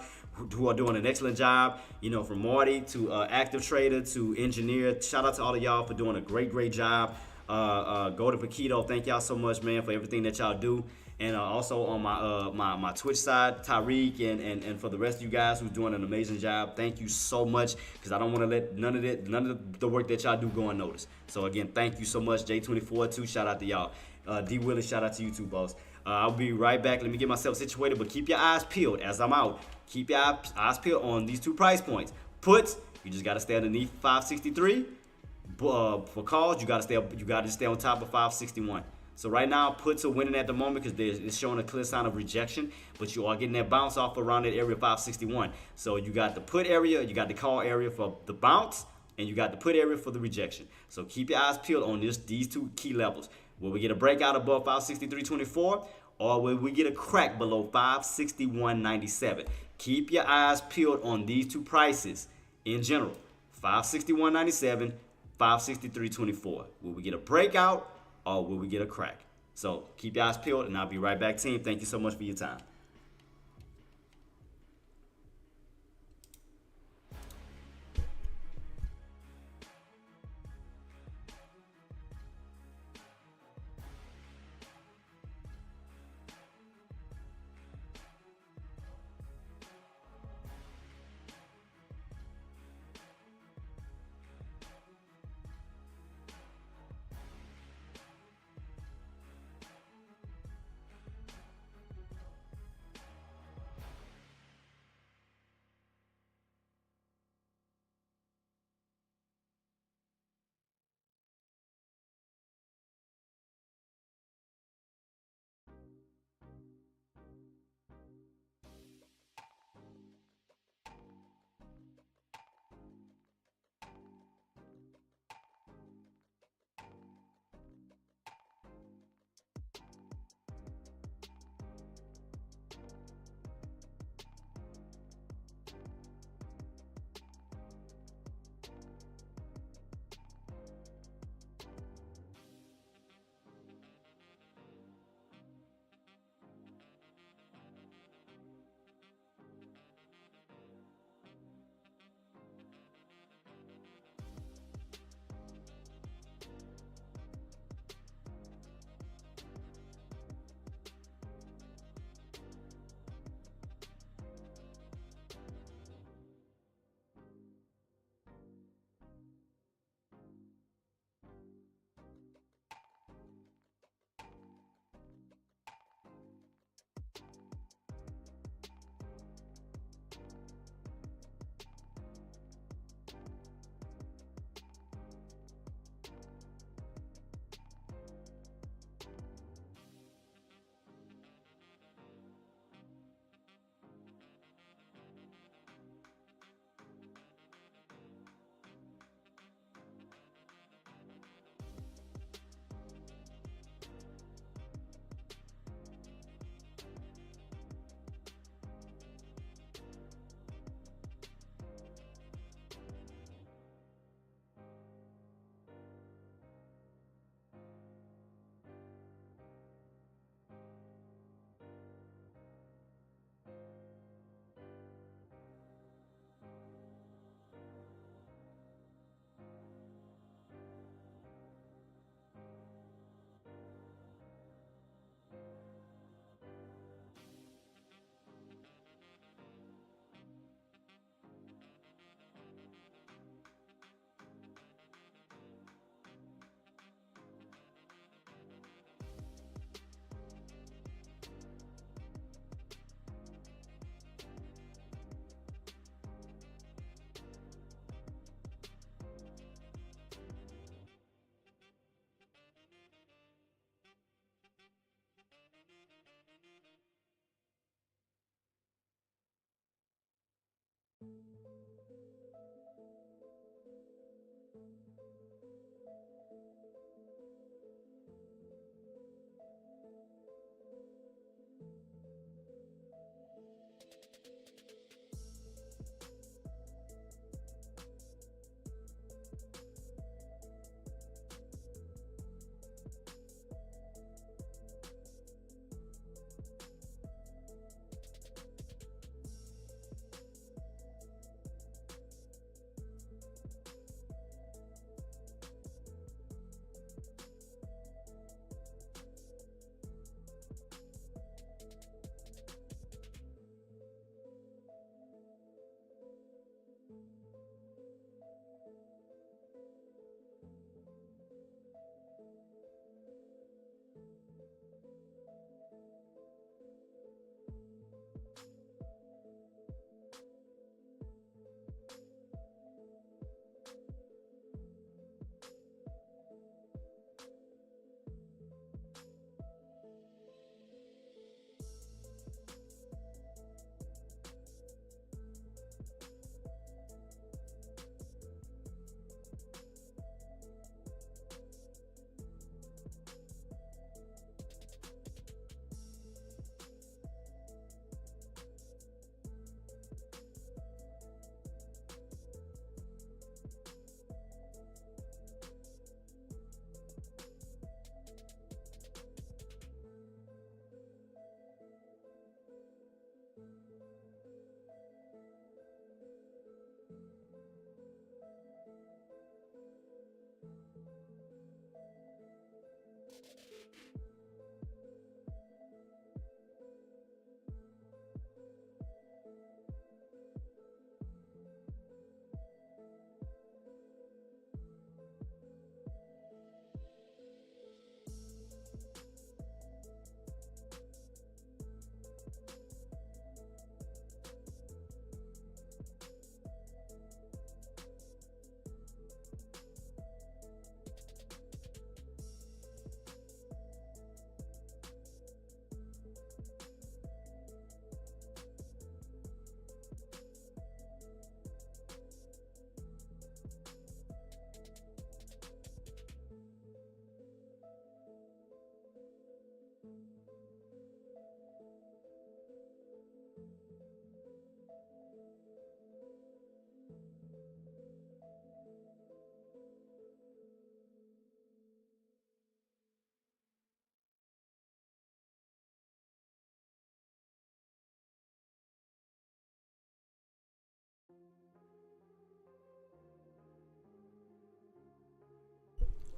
who are doing an excellent job. From Marty to Active Trader to Engineer. Shout out to all of y'all for doing a great job. Go to Paquito. Thank y'all so much, man, for everything that y'all do. And also on my Twitch side, Tyreek, and for the rest of you guys who's doing an amazing job, thank you so much, because I don't want to let none of the work that y'all do go unnoticed. So again, thank you so much. J24 too, shout out to y'all. D Willis, shout out to you too, boss. I'll be right back. Let me get myself situated, but keep your eyes peeled as I'm out. Keep your eyes peeled on these two price points. Puts, you just got to stay underneath 563. For calls, you got to stay on top of 561. So right now, puts are winning at the moment because it's showing a clear sign of rejection, but you are getting that bounce off around that area 561. So you got the put area, you got the call area for the bounce, and you got the put area for the rejection. So keep your eyes peeled on these two key levels. Will we get a breakout above 563.24, or will we get a crack below 561.97? Keep your eyes peeled on these two prices in general. 561.97, 563.24. Will we get a breakout, or will we get a crack? So keep your eyes peeled, and I'll be right back, team. Thank you so much for your time.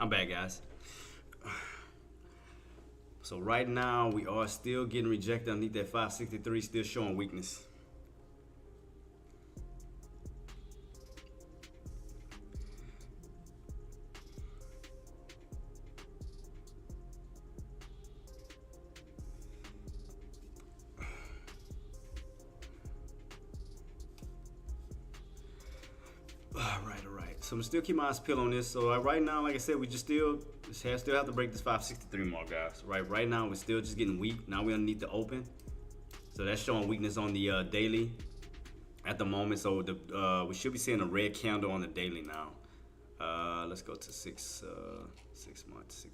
I'm back, guys. So right now we are still getting rejected underneath that 563, still showing weakness. All right. So I'm still keep my eyes peeled on this. So right now, like I said, we just still have to break this 563 mark, guys. Right now, we're still just getting weak. Now we're underneath the open. So that's showing weakness on the daily at the moment. So we should be seeing a red candle on the daily now. Let's go to 6 months.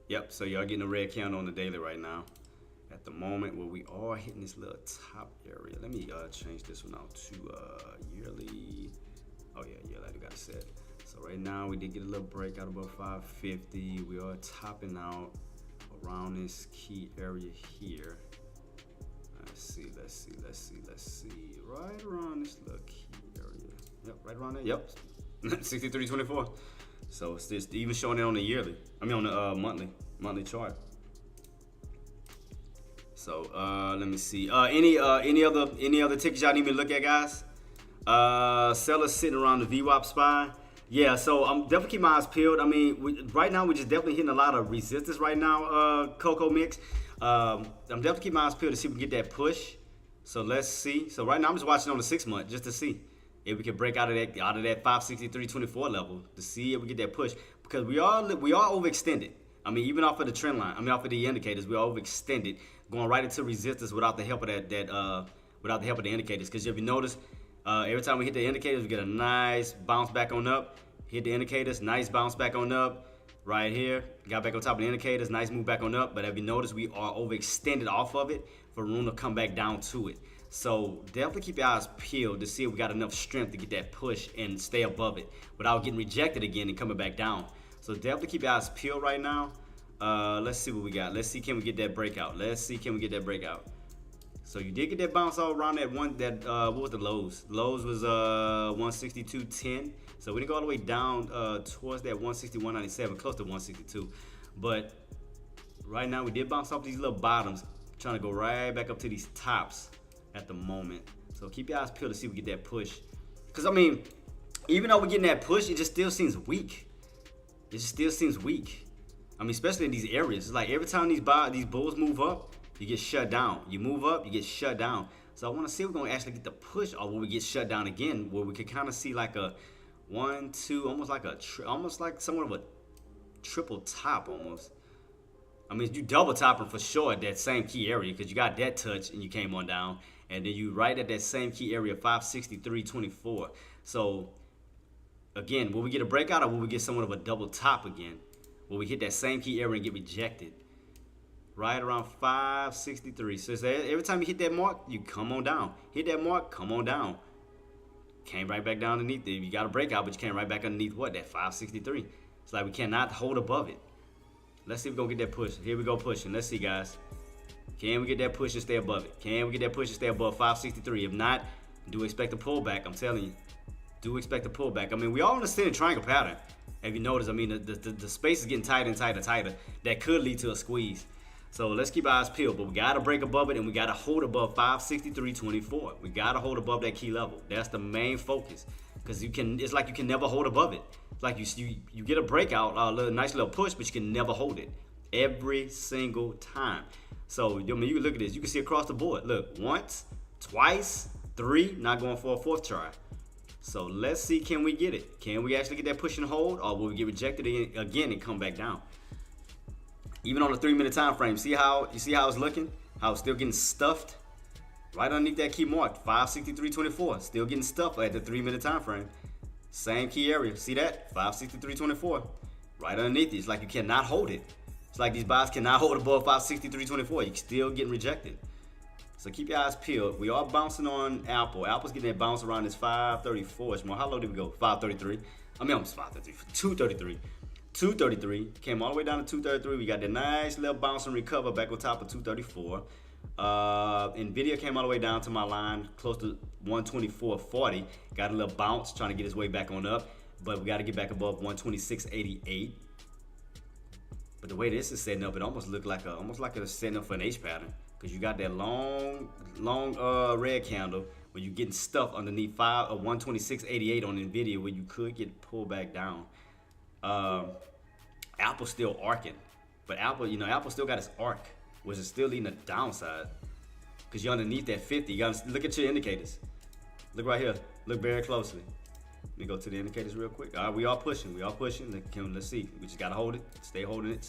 Yep. So y'all getting a red candle on the daily right now. At the moment, where we are hitting this little top area. Let me change this one out to yearly. Oh yeah, yearly. I got it set. So right now we did get a little breakout above 550. We are topping out around this key area here. Let's see. Right around this little key area. Yep, right around there. Yep, 63.24. So it's just even showing it on the yearly. I mean on the monthly chart. So let me see. Any other tickets y'all need me to look at, guys? Sellers sitting around the VWAP spine. Yeah, so I'm definitely keeping my eyes peeled. I mean, right now we're just definitely hitting a lot of resistance right now, Coco Mix. I'm definitely keeping my eyes peeled to see if we can get that push. So let's see. So right now I'm just watching on the 6 month just to see if we can break out of that 563.24 level to see if we get that push, because we are overextended. I mean, even off of the trend line, off of the indicators, we are overextended, going right into resistance without the help of without the help of the indicators. Because if you notice, every time we hit the indicators, we get a nice bounce back on up. Hit the indicators, nice bounce back on up. Right here, got back on top of the indicators, nice move back on up. But if you notice, we are overextended off of it for room to come back down to it. So definitely keep your eyes peeled to see if we got enough strength to get that push and stay above it without getting rejected again and coming back down. So definitely keep your eyes peeled right now. Let's see what we got. Let's see, can we get that breakout? So you did get that bounce all around that one. What was the lows? Lows was 162.10. So we didn't go all the way down towards that 161.97, close to 162. But right now we did bounce off these little bottoms, trying to go right back up to these tops at the moment. So keep your eyes peeled to see if we get that push. Because I mean, even though we're getting that push, it just still seems weak. I mean, especially in these areas. It's like every time these bulls move up, you get shut down. You move up, you get shut down. So I want to see if we're going to actually get the push, or will we get shut down again, where we can kind of see like a 1, 2, almost like somewhat of a triple top almost. I mean, you double topping for sure at that same key area, because you got that touch and you came on down, and then you right at that same key area, 563.24. So again, will we get a breakout, or will we get somewhat of a double top again? Will we hit that same key area and get rejected? Right around 563. So every time you hit that mark, you come on down. Hit that mark, come on down. Came right back down underneath it. You got a breakout, but you came right back underneath what? That 563. It's like we cannot hold above it. Let's see if we're going to get that push. Here we go pushing. Let's see, guys. Can we get that push and stay above it? Can we get that push and stay above 563? If not, do expect a pullback. I'm telling you. Do expect a pullback. I mean, we all understand the triangle pattern. If you notice, I mean, the space is getting tighter and tighter. That could lead to a squeeze. So let's keep our eyes peeled. But we got to break above it, and we got to hold above 563.24. We got to hold above that key level. That's the main focus. Because it's like you can never hold above it. It's like you get a breakout, a nice little push, but you can never hold it. Every single time. So, I mean, you can look at this. You can see across the board. Look, once, twice, 3, not going for a 4th try. So let's see, can we get it? Can we actually get that push and hold, or will we get rejected again and come back down? Even on the 3-minute time frame, see how it's looking? How it's still getting stuffed? Right underneath that key mark, 563.24. Still getting stuffed at the 3-minute time frame. Same key area. See that? 563.24. Right underneath it. It's like you cannot hold it. It's like these buys cannot hold above 563.24. You're still getting rejected. So keep your eyes peeled. We are bouncing on Apple. Apple's getting that bounce around this 534. How low did we go? 533. I mean, almost 533. 233. 233. Came all the way down to 233. We got that nice little bounce and recover back on top of 234. Nvidia came all the way down to my line, close to 124.40. Got a little bounce, trying to get his way back on up. but we got to get back above 126.88. But the way this is setting up, it almost looked like a setting up for an H pattern, because you got that long red candle where you're getting stuff underneath 126.88 on Nvidia, where you could get pulled back down. Apple's still arcing, but Apple still got its arc, which is still leading the downside, because you're underneath that 50. You gotta look at your indicators. Look right here. Look very closely. Let me go to the indicators real quick. All right, we are pushing. Let's see. We just gotta hold it. Stay holding it.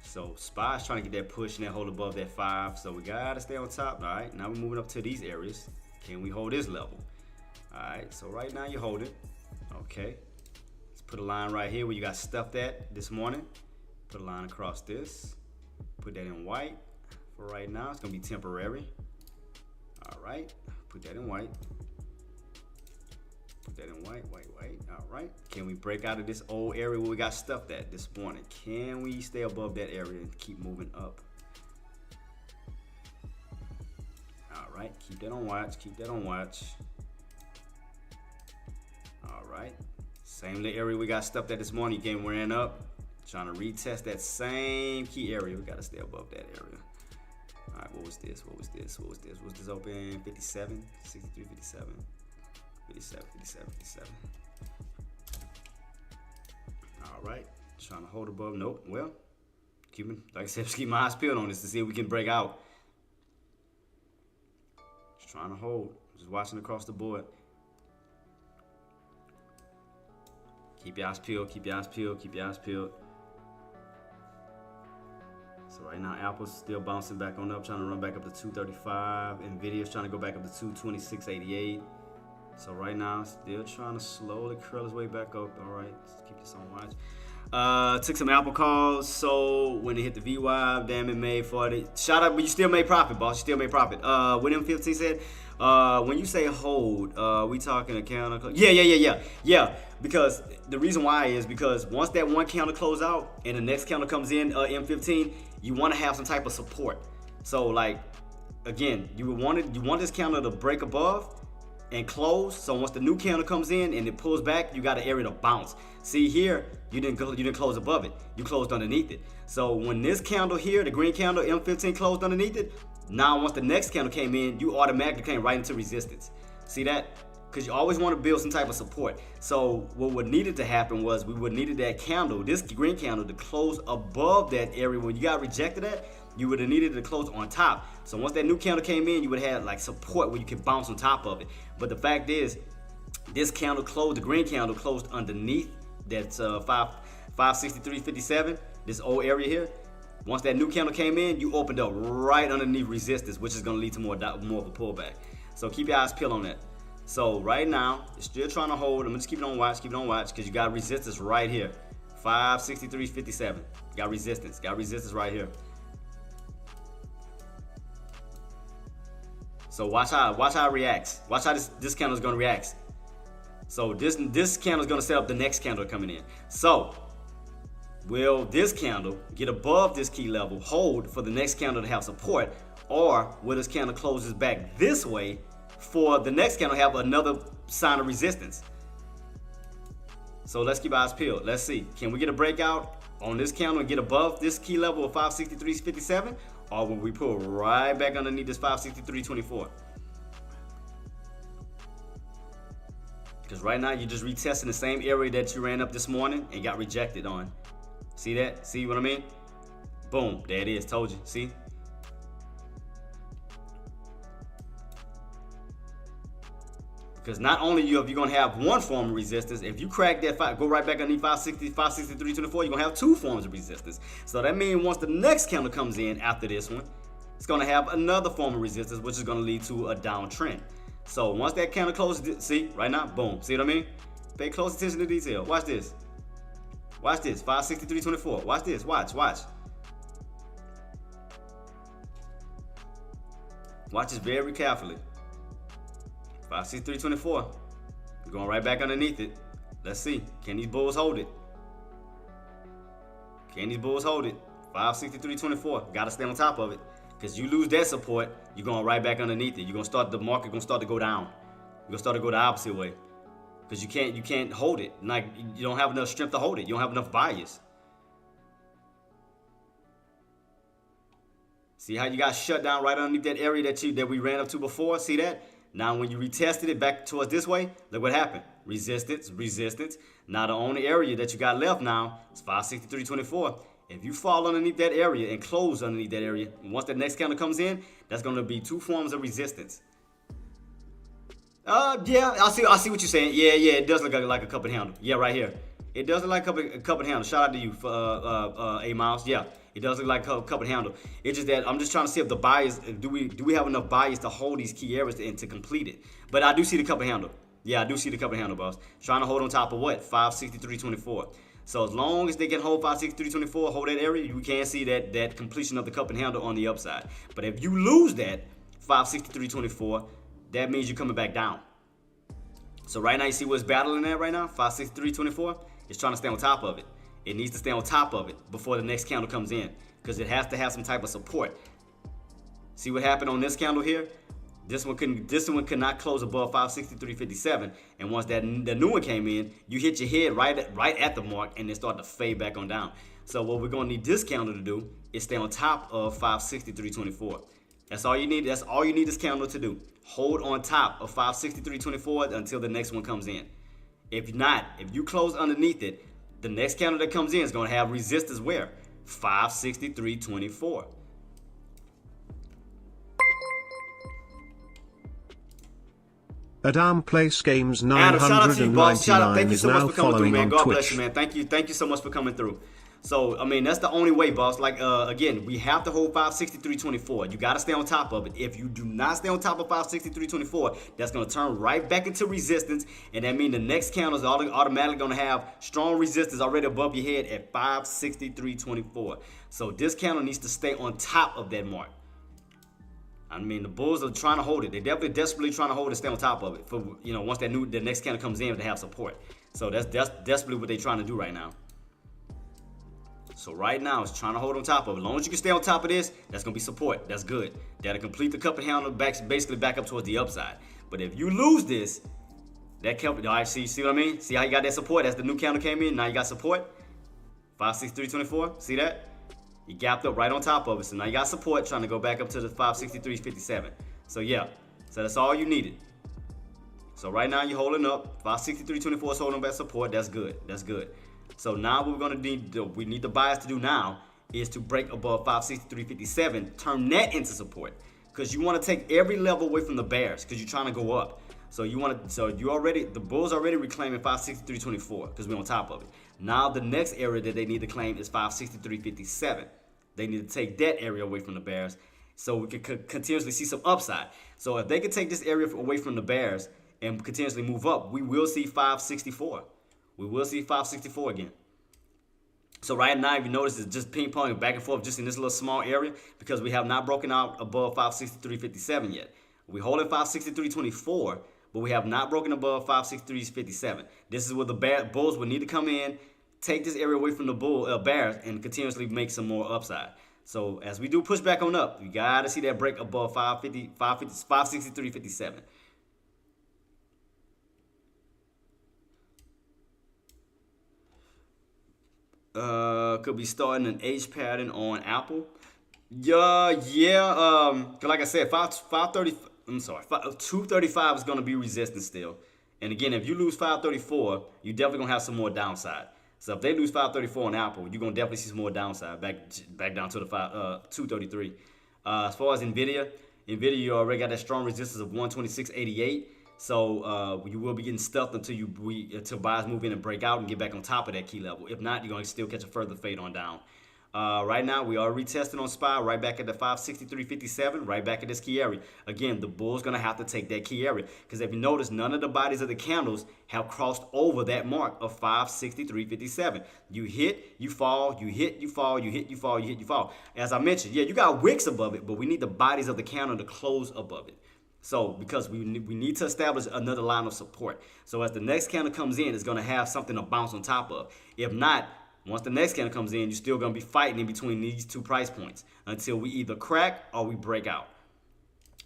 So SPY's trying to get that push and that hold above that 5. So we gotta stay on top. All right, now we're moving up to these areas. Can we hold this level? All right, so right now you hold it. Okay. Let's put a line right here where you got stuffed at this morning. Put a line across this. Put that in white. For right now, it's gonna be temporary. All right, put that in white. Put that in white. All right. Can we break out of this old area where we got stuffed at this morning? Can we stay above that area and keep moving up? All right, keep that on watch. All right, same little area we got stuffed at this morning. Again, we're in up, trying to retest that same key area. We gotta stay above that area. All right, what was this open? 57, 63, 57, 57, 57, 57. All right, trying to hold above. Nope. Well, like I said, just keep my eyes peeled on this to see if we can break out. Just trying to hold. Just watching across the board. Keep your eyes peeled. So right now, Apple's still bouncing back on up, trying to run back up to 235. Nvidia's trying to go back up to 226.88. So right now, still trying to slowly curl his way back up. All right, let's keep this on watch. Took some Apple calls. So when it hit the VWAP, damn, it made 40. Shout out, but you still made profit, boss. You still made profit. What M15 said, when you say hold, we talking a counter? Yeah. Because the reason why is because once that one counter close out and the next counter comes in, M15, you want to have some type of support. So like, again, you want this counter to break above and close. So once the new candle comes in and it pulls back, you got an area to bounce. See here, you didn't close above it. You closed underneath it. So when this candle here, the green candle M15 closed underneath it, now once the next candle came in, you automatically came right into resistance. See that? Because you always want to build some type of support. So what needed to happen was we would needed that candle, this green candle, to close above that area. When you got rejected at, you would have needed to close on top. So once that new candle came in, you would have like support where you could bounce on top of it. But the fact is, this candle closed, the green candle closed underneath that 563.57, this old area here. Once that new candle came in, you opened up right underneath resistance, which is going to lead to more of a pullback. So keep your eyes peeled on that. So right now, it's still trying to hold. I'm going to just keep it on watch, because you got resistance right here. 563.57. Got resistance right here. So watch how it reacts. Watch how this candle is going to react. So this candle is going to set up the next candle coming in. So will this candle get above this key level, hold for the next candle to have support, or will this candle closes back this way for the next candle to have another sign of resistance? So let's keep our eyes peeled. Let's see. Can we get a breakout on this candle and get above this key level of 563.57? Or will we pull right back underneath this 563.24? Because right now you're just retesting the same area that you ran up this morning and got rejected on. See that? See what I mean? Boom. There it is. Told you. See? Because not only are you going to have one form of resistance, if you crack that, go right back underneath 563.24, you're going to have two forms of resistance. So that means once the next candle comes in after this one, it's going to have another form of resistance, which is going to lead to a downtrend. So once that candle closes, see, right now, boom. See what I mean? Pay close attention to detail. Watch this. Watch this. 563.24. Watch this. Watch. Watch this very carefully. 563.24. We're going right back underneath it. Let's see. Can these bulls hold it? 563.24. Got to stay on top of it. Because you lose that support, you're going right back underneath it. The market going to start to go down. We're gonna start to go the opposite way. Because you can't hold it. Like, you don't have enough strength to hold it. You don't have enough bias. See how you got shut down right underneath that area that we ran up to before? See that? Now when you retested it back towards this way, look what happened. Resistance, resistance. Now the only area that you got left now is 563.24. If you fall underneath that area and close underneath that area, and once the next candle comes in, that's going to be two forms of resistance. Yeah, I see what you're saying. Yeah, it does look like a cup and handle. Yeah, right here. It does look like a cup and handle. Shout out to you for A Miles. Yeah, it does look like a cup and handle. It's just that I'm just trying to see if the bias, do we have enough bias to hold these key areas and to complete it. But I do see the cup and handle. Yeah, I do see the cup and handle, boss. Trying to hold on top of what? 563.24. So as long as they can hold 563.24, hold that area, you can see that completion of the cup and handle on the upside. But if you lose that 563.24, that means you're coming back down. So right now, you see what's battling at right now? 563.24. It's trying to stay on top of it. It needs to stay on top of it before the next candle comes in, because it has to have some type of support. See what happened on this candle here? This one could not close above 563.57. And once the new one came in, you hit your head right at the mark and then start to fade back on down. So what we're gonna need this candle to do is stay on top of 563.24. That's all you need. That's all you need this candle to do. Hold on top of 563.24 until the next one comes in. If not, if you close underneath it, the next candle that comes in is going to have resistance where? 563.24. Adam Place Games Adam, shout out to you, boss. Shout out. 999 Thank you is so much now for coming through, following man. on God bless Twitch. you, man. Thank you so much for coming through. So, I mean, that's the only way, boss. Like, again, we have to hold 563.24. You got to stay on top of it. If you do not stay on top of 563.24, that's going to turn right back into resistance. And that means the next candle is automatically going to have strong resistance already above your head at 563.24. So this candle needs to stay on top of that mark. I mean, the bulls are trying to hold it. They're definitely desperately trying to hold it, stay on top of it. For, you know, once the next candle comes in, they have support. So that's desperately what they're trying to do right now. So right now, it's trying to hold on top of it. As long as you can stay on top of this, that's going to be support. That's good. That'll complete the cup and handle basically back up towards the upside. But if you lose this, that cup, all right, see what I mean? See how you got that support? That's the new candle came in. Now you got support. 563.24. See that? You gapped up right on top of it. So now you got support trying to go back up to the 563.57. So yeah, so that's all you needed. So right now you're holding up. 563.24 is holding back support. That's good. That's good. So now what we're gonna need, we need the bias to do now is to break above 563.57, turn that into support, because you want to take every level away from the bears, because you're trying to go up. So the bulls already reclaiming 563.24 because we're on top of it. Now the next area that they need to claim is 563.57. They need to take that area away from the bears, so we can continuously see some upside. So if they can take this area away from the bears and continuously move up, we will see 564. We will see 564 again. So right now, if you notice, it's just ping-ponging back and forth just in this little small area because we have not broken out above 563.57 yet. We hold at 563.24, but we have not broken above 563.57. This is where the bulls would need to come in, take this area away from the bears, and continuously make some more upside. So as we do push back on up, you got to see that break above 563.57. Could be starting an H pattern on Apple. Cause like I said, 235 is gonna be resistance still. And again, if you lose 534, you definitely gonna have some more downside. So if they lose 534 on Apple, you're gonna definitely see some more downside back down to the 233. As far as Nvidia, you already got that strong resistance of 126.88. So you will be getting stuffed until buyers move in and break out and get back on top of that key level. If not, you're going to still catch a further fade on down. Right now, we are retesting on SPY right back at the 563.57, right back at this key area. Again, the bull's going to have to take that key area because if you notice, none of the bodies of the candles have crossed over that mark of 563.57. You hit, you fall, you hit, you fall, you hit, you fall, you hit, you fall. As I mentioned, yeah, you got wicks above it, but we need the bodies of the candle to close above it. So because we need to establish another line of support. So as the next candle comes in, it's going to have something to bounce on top of. If not, once the next candle comes in, you're still going to be fighting in between these two price points until we either crack or we break out.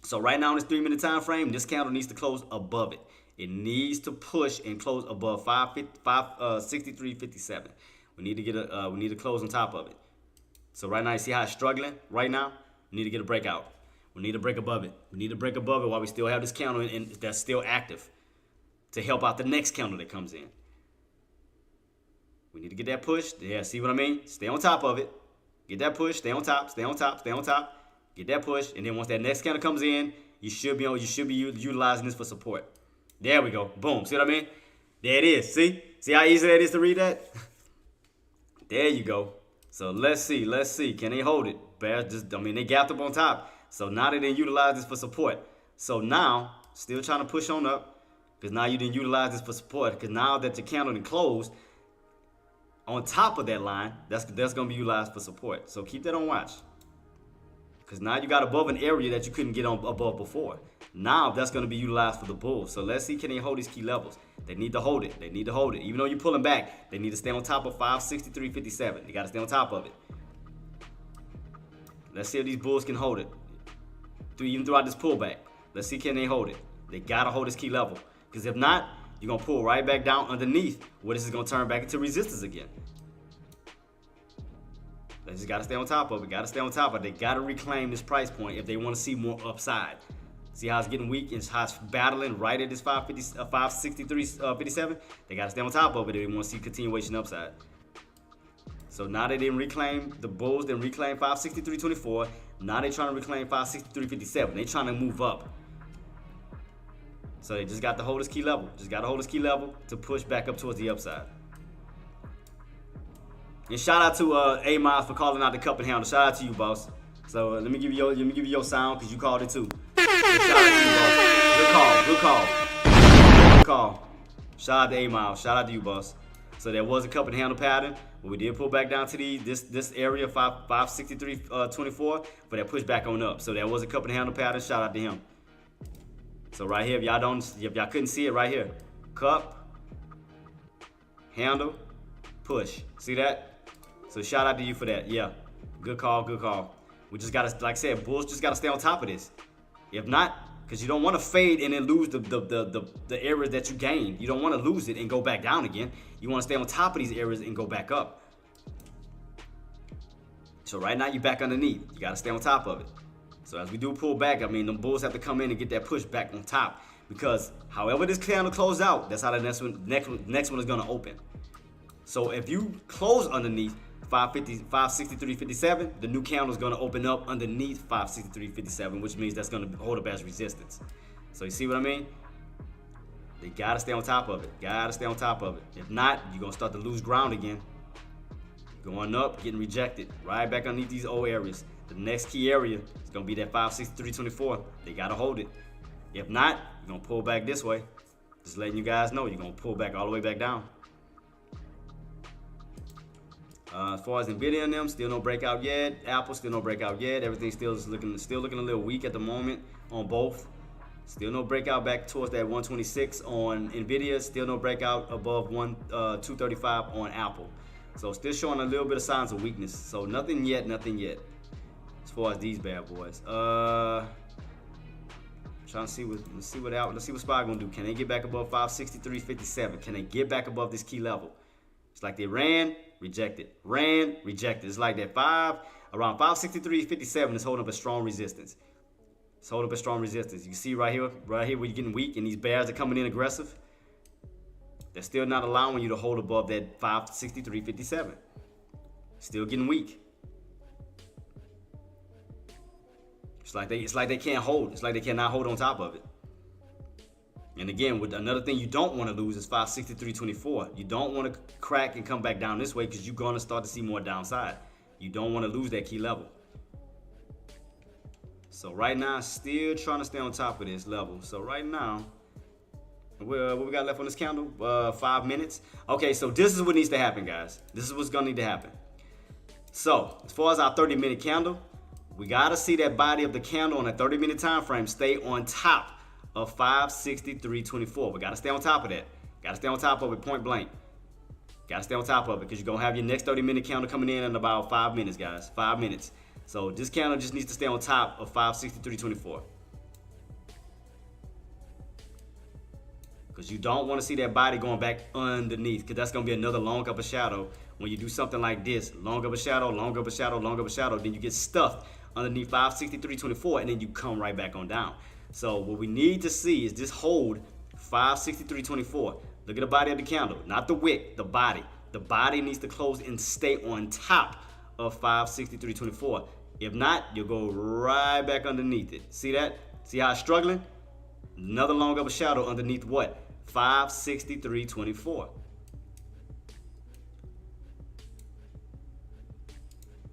So right now in this 3-minute time frame, this candle needs to close above it. It needs to push and close above 563.57. We need to get we need to close on top of it. So right now, you see how it's struggling? Right now, we need to get a breakout. We need to break above it. We need to break above it while we still have this candle and that's still active to help out the next candle that comes in. We need to get that push. Yeah, see what I mean? Stay on top of it. Get that push. Stay on top. Stay on top. Stay on top. Get that push, and then once that next candle comes in, you should be utilizing this for support. There we go. Boom. See what I mean? There it is. See how easy that is to read that? There you go. So let's see. Can they hold it? They gapped up on top. So now they didn't utilize this for support. So now, still trying to push on up, because now you didn't utilize this for support. Because now that your candle didn't close, on top of that line, that's going to be utilized for support. So keep that on watch. Because now you got above an area that you couldn't get on above before. Now that's going to be utilized for the bulls. So let's see, can they hold these key levels? They need to hold it. They need to hold it. Even though you're pulling back, they need to stay on top of 563.57. They got to stay on top of it. Let's see if these bulls can hold it. Even throughout this pullback. Let's see, can they hold it? They got to hold this key level. Because if not, you're going to pull right back down underneath where this is going to turn back into resistance again. They just got to stay on top of it. Got to stay on top of it. They got to reclaim this price point if they want to see more upside. See how it's getting weak and how it's battling right at this 563.57? They got to stay on top of it if they want to see continuation upside. So now they didn't reclaim, the bulls didn't reclaim 563.24. Now they're trying to reclaim 563.57. They're trying to move up. So they just got to hold this key level. Just got to hold this key level to push back up towards the upside. And shout out to A Miles for calling out the cup and handle. Shout out to you, boss. So let me give you your sound because you called it too. So shout out to you, boss. Good call. Shout out to A Miles. Shout out to you, boss. So there was a cup and handle pattern, but we did pull back down to this area 563.24 for that push back on up. So there was a cup and handle pattern. Shout out to him. So right here, if y'all couldn't see it right here, cup, handle, push. See that? So shout out to you for that. Yeah, good call. We just gotta, like I said, bulls just gotta stay on top of this. If not, because you don't want to fade and then lose the areas that you gained. You don't want to lose it and go back down again. You want to stay on top of these areas and go back up. So right now you're back underneath. You gotta stay on top of it. So as we do pull back, I mean, the bulls have to come in and get that push back on top, because however this candle closes out, that's how the next one is gonna open. So if you close underneath 563.57, the new candle is going to open up underneath 563.57, which means that's going to hold up as resistance. So you see what I mean? They got to stay on top of it. If not, you're going to start to lose ground again. Going up, getting rejected. Right back underneath these old areas. The next key area is going to be that 563.24. They got to hold it. If not, you're going to pull back this way. Just letting you guys know, you're going to pull back all the way back down. As far as Nvidia and them, still no breakout yet. Apple, still no breakout yet. Everything still looking a little weak at the moment on both. Still no breakout back towards that 126 on Nvidia. Still no breakout above 235 on Apple. So still showing a little bit of signs of weakness. So nothing yet. As far as these bad boys. Trying to see let's see what SPY gonna do. Can they get back above 563.57? Can they get back above this key level? It's like they ran, rejected. It's like that around 563.57 is holding up a strong resistance. You can see right here where you're getting weak and these bears are coming in aggressive. They're still not allowing you to hold above that 563.57. Still getting weak. It's like they can't hold. It's like they cannot hold on top of it. And again, with another thing you don't want to lose is 563.24. You don't want to crack and come back down this way because you're going to start to see more downside. You don't want to lose that key level. So right now, still trying to stay on top of this level. So right now, what we got left on this candle? 5 minutes. Okay, so this is what needs to happen, guys. This is what's going to need to happen. So as far as our 30-minute candle, we got to see that body of the candle on a 30-minute time frame stay on top of 563.24. We got to stay on top of that. Got to stay on top of it point blank. Got to stay on top of it because you're going to have your next 30-minute candle coming in about 5 minutes, guys. 5 minutes. So this candle just needs to stay on top of 563.24. because you don't want to see that body going back underneath, because that's going to be another long upper shadow. When you do something like this, long upper shadow, long upper shadow, long upper shadow, then you get stuffed underneath 563.24, and then you come right back on down. So what we need to see is this hold 563.24. Look at the body of the candle, not the wick, the body. The body needs to close and stay on top of 563.24. If not, you'll go right back underneath it. See that? See how it's struggling? Another long upper shadow underneath what? 563.24.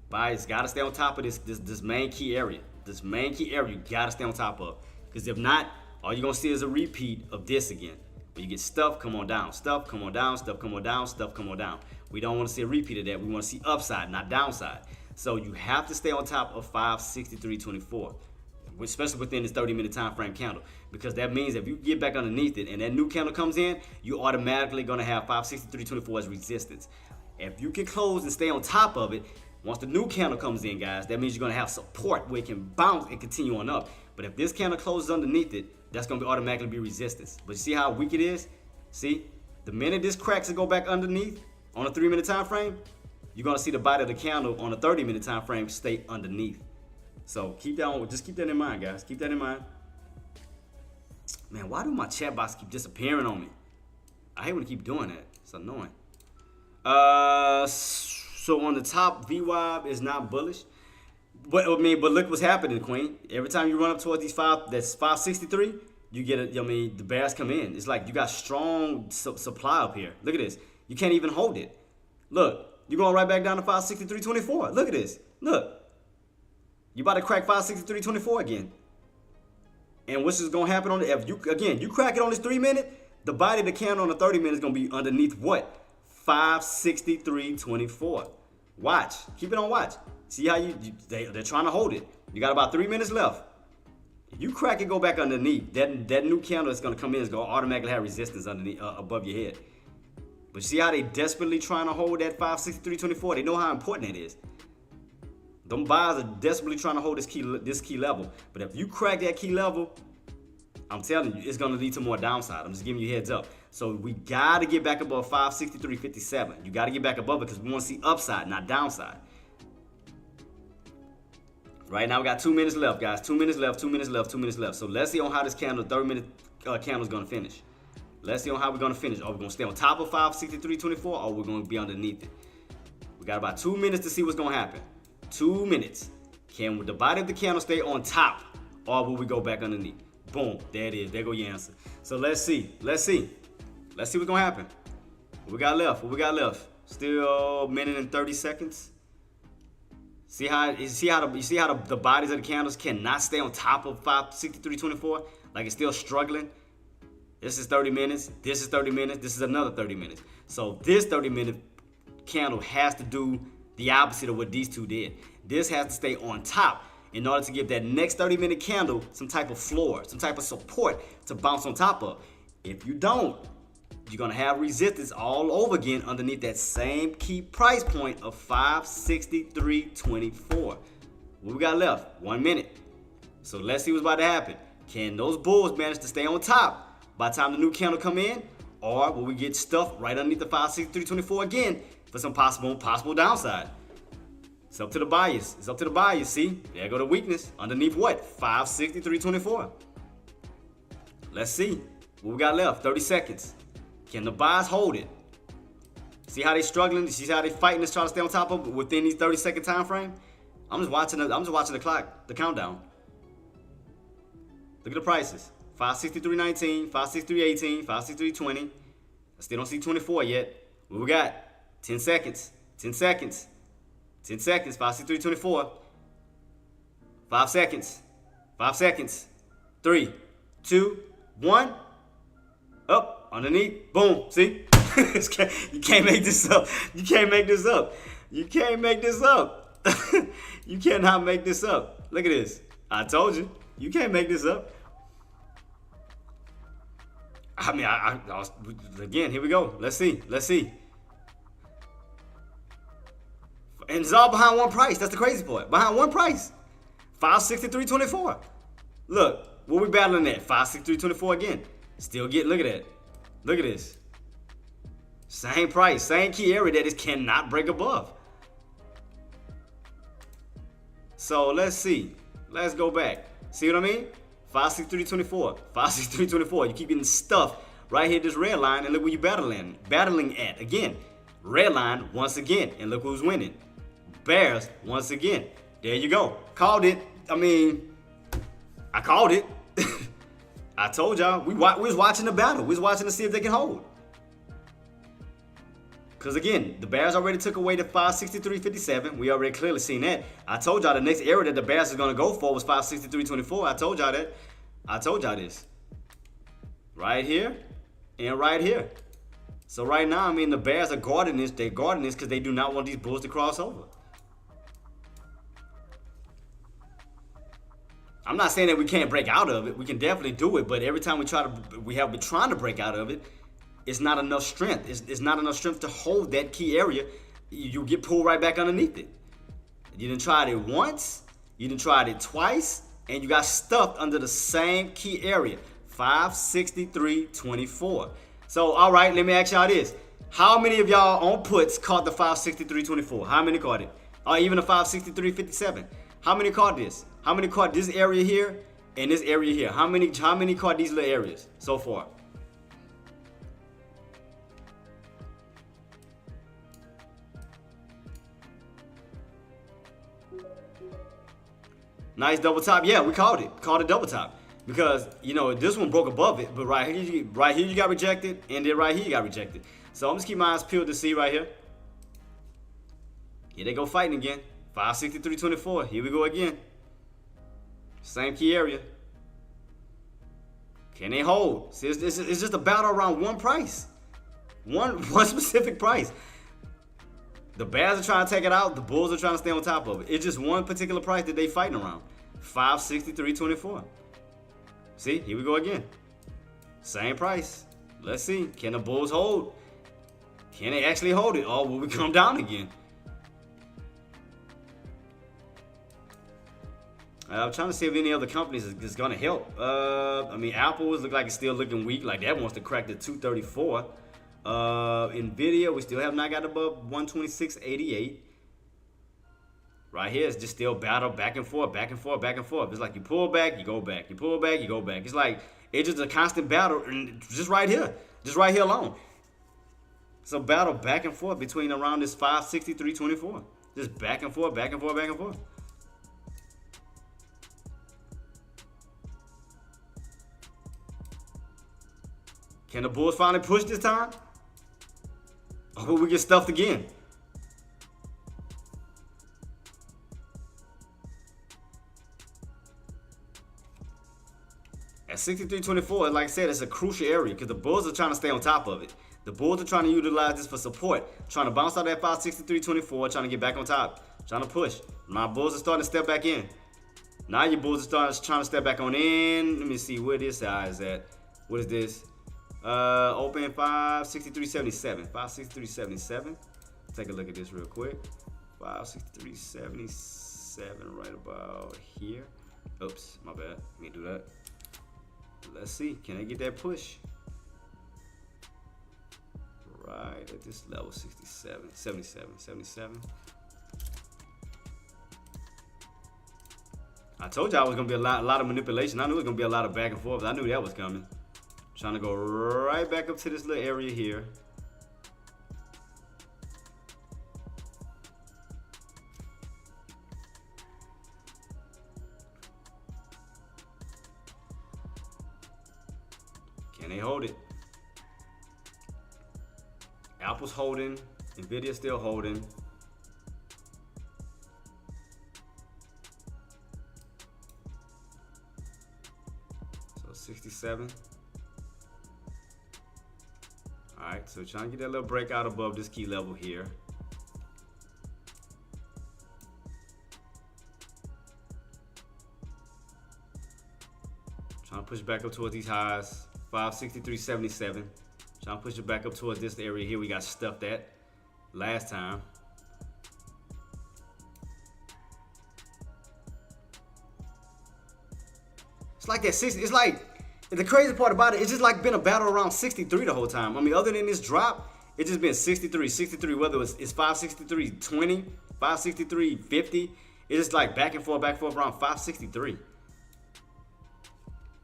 Buyers gotta stay on top of this main key area. This main key area you gotta stay on top of. Because if not, all you're gonna see is a repeat of this again. When you get stuff, come on down. Stuff, come on down. Stuff, come on down. Stuff, come on down. We don't want to see a repeat of that. We want to see upside, not downside. So you have to stay on top of 563.24, especially within this 30-minute time frame candle, because that means if you get back underneath it and that new candle comes in, you automatically gonna have 563.24 as resistance. If you can close and stay on top of it, once the new candle comes in, guys, that means you're gonna have support where it can bounce and continue on up. But if this candle closes underneath it, that's gonna automatically be resistance. But you see how weak it is? See, the minute this cracks and go back underneath on a 3-minute time frame, you're gonna see the body of the candle on a 30-minute time frame stay underneath. So just keep that in mind, guys. Keep that in mind. Man, why do my chat box keep disappearing on me? I hate when they keep doing that. It's annoying. So on the top, VWAB is not bullish. But look what's happening, Queen. Every time you run up towards these that's 563, you get the bears come in. It's like you got strong supply up here. Look at this. You can't even hold it. Look, you're going right back down to 563.24. Look at this. Look. You about to crack 563.24 again. And what's just gonna happen on if you crack it on this 3-minute, the body of the candle on the 30-minute is gonna be underneath what? 563.24. Watch. Keep it on watch. See how they're trying to hold it. You got about 3 minutes left. If you crack it, go back underneath. That new candle that's gonna come in is gonna automatically have resistance underneath above your head. But see how they desperately trying to hold that 563.24. They know how important it is. Them buyers are desperately trying to hold this key level. But if you crack that key level, I'm telling you, it's gonna lead to more downside. I'm just giving you a heads up. So we gotta get back above 563.57. You gotta get back above it because we want to see upside, not downside. Right now we got 2 minutes left, guys. 2 minutes left, 2 minutes left, 2 minutes left. So let's see on how this candle, 30-minute candle is gonna finish. Let's see on how we're gonna finish. Are we gonna stay on top of 563.24 or we're gonna be underneath it? We got about 2 minutes to see what's gonna happen. 2 minutes. Can the body of the candle stay on top or will we go back underneath? Boom, there it is. There go your answer. So let's see. Let's see what's gonna happen. What we got left? What we got left? Still a minute and 30 seconds. You see how the bodies of the candles cannot stay on top of 563.24? Like it's still struggling. This is 30 minutes. This is 30 minutes. This is another 30 minutes. So this 30-minute candle has to do the opposite of what these two did. This has to stay on top in order to give that next 30-minute candle some type of floor, some type of support to bounce on top of. If you don't, you're gonna have resistance all over again underneath that same key price point of 563.24. What we got left? 1 minute. So let's see what's about to happen. Can those bulls manage to stay on top by the time the new candle come in, or will we get stuffed right underneath the 563.24 again for some possible downside? It's up to the buyers. It's up to the buyers. See, there go the weakness underneath what? 563.24. Let's see what we got left. 30 seconds. Can the buyers hold it? See how they struggling? See how they fighting to try to stay on top of it within these 30-second time frame? I'm just watching the clock, the countdown. Look at the prices. 563.19, 563.18, 563.20. I still don't see 24 yet. What we got? 10 seconds. 10 seconds. 10 seconds. 563.24. 5 seconds. 5 seconds. 3, 2, 1. Up. Underneath. Boom. See? You can't make this up. You can't make this up. You can't make this up. You cannot make this up. Look at this. I told you. You can't make this up. I mean, again, here we go. Let's see. Let's see. And it's all behind one price. That's the crazy part. Behind one price. 563.24. Look, what we battling at? 563.24 again. Still look at that. Look at this. Same price, same key area that it cannot break above. So let's see. Let's go back. See what I mean? 563.24, 563.24. You keep getting stuff right here, this red line, and look where you battling at. Again, red line once again, and look who's winning. Bears once again. There you go. Called it. I mean, I called it. I told y'all, we was watching the battle. We was watching to see if they can hold. Because again, the Bears already took away the 563.57. We already clearly seen that. I told y'all the next area that the Bears is going to go for was 563.24. I told y'all that. I told y'all this. Right here and right here. So right now, I mean, the Bears are guarding this. They're guarding this because they do not want these Bulls to cross over. I'm not saying that we can't break out of it. We can definitely do it. But every time we have been trying to break out of it, it's not enough strength. It's not enough strength to hold that key area. You get pulled right back underneath it. You done tried it once, you done tried it twice, and you got stuffed under the same key area, 563.24. So, all right, let me ask y'all this. How many of y'all on puts caught the 563.24? How many caught it? Or even the 563.57? How many caught this? How many caught this area here and this area here? How many caught these little areas so far? Nice double top. Yeah, we called it. Called it double top. Because, you know, this one broke above it, but right here you got rejected, and then right here you got rejected. So I'm just keep my eyes peeled to see right here. Here they go fighting again. 563.24. Here we go again. Same key area. Can they hold? See, it's just a battle around one price. One specific price. The Bears are trying to take it out. The Bulls are trying to stay on top of it. It's just one particular price that they fighting around. 563.24. See, here we go again. Same price. Let's see. Can the Bulls hold? Can they actually hold it? Or will we come down again? I'm trying to see if any other companies is going to help. I mean, Apple look like it's still looking weak. Like that wants to crack the 234. Nvidia, we still have not got above 126.88. Right here, it's just still battle back and forth, back and forth, back and forth. It's like you pull back, you go back. You pull back, you go back. It's like it's just a constant battle, and just right here alone. It's a battle back and forth between around this 563.24. Just back and forth, back and forth, back and forth. Can the Bulls finally push this time? Or will we get stuffed again? At 63.24, like I said, it's a crucial area because the Bulls are trying to stay on top of it. The Bulls are trying to utilize this for support, trying to bounce out that 563.24, trying to get back on top, trying to push. My Bulls are starting to step back in. Now your Bulls are trying to step back on in. Let me see where this side is at. What is this? Open 563.77. 563.77. Take a look at this real quick. 563.77 right about here. Oops, my bad. Let me do that. Let's see. Can I get that push? Right at this level, 67, 77, 77. I told y'all it was gonna be a lot of manipulation. I knew it was gonna be a lot of back and forth. I knew that was coming. Trying to go right back up to this little area here. Can they hold it? Apple's holding. Nvidia's still holding. So 67. Alright, so trying to get that little breakout above this key level here. Trying to push back up towards these highs. 563.77. Trying to push it back up towards this area here we got stuffed at last time. It's like that 60. It's like The crazy part about it, it's just like been a battle around 63 the whole time. I mean, other than this drop, it's just been 63, whether it's 563.20, 563.50. It's just like back and forth around 563.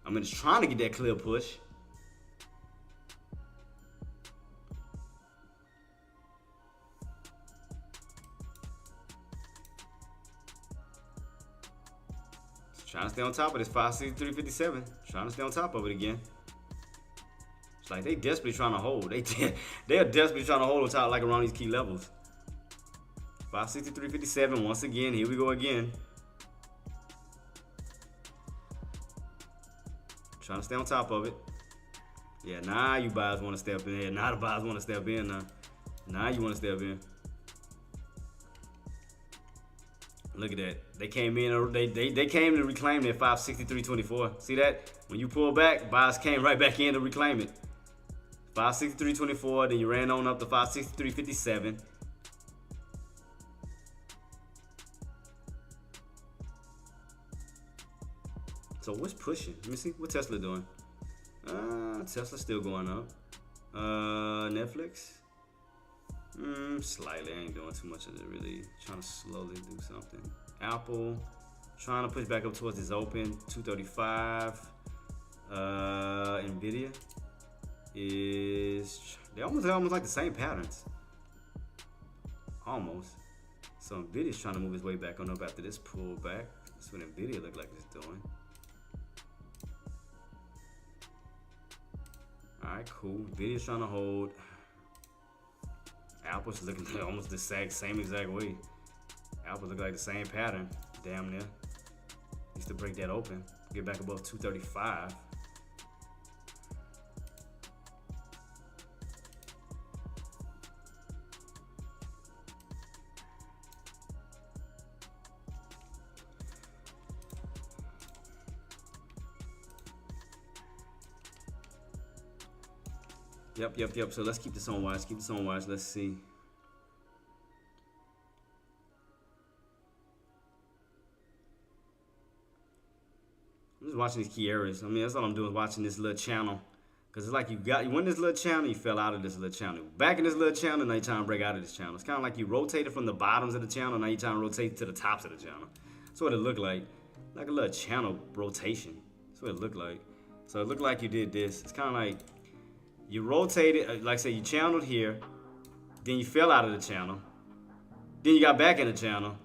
I mean, it's trying to get that clear push. Trying to stay on top of this 563.57. Trying to stay on top of it again. It's like they desperately trying to hold. They are desperately trying to hold on top, like around these key levels. 563.57 once again. Here we go again. Trying to stay on top of it. Yeah, now you buyers want to step in here. Now the buyers want to step in now. Now you want to step in. Look at that. They came in. They came to reclaim that 563.24. See that? When you pull back, buyers came right back in to reclaim it. 563.24. Then you ran on up to 563.57. So what's pushing? Let me see. What Tesla doing? Tesla's still going up. Netflix? Slightly. I ain't doing too much of it really. Trying to slowly do something. Apple, trying to push back up towards this open. 235. Nvidia is they're almost like the same patterns. Almost. So Nvidia's trying to move its way back on up after this pullback. That's what Nvidia look like it's doing. Alright, cool. Nvidia's trying to hold. Apple's looking almost the same exact way. Apple look like the same pattern, damn near. Needs to break that open, get back above 235. Yep. So let's keep this on watch. Let's see. I'm just watching these key areas. I mean, that's all I'm doing is watching this little channel. Because it's like you went this little channel, you fell out of this little channel. Back in this little channel, now you're trying to break out of this channel. It's kind of like you rotated from the bottoms of the channel, now you're trying to rotate to the tops of the channel. That's what it looked like. Like a little channel rotation. That's what it looked like. So it looked like you did this. It's kind of like you rotated, like say you channeled here, then you fell out of the channel, then you got back in the channel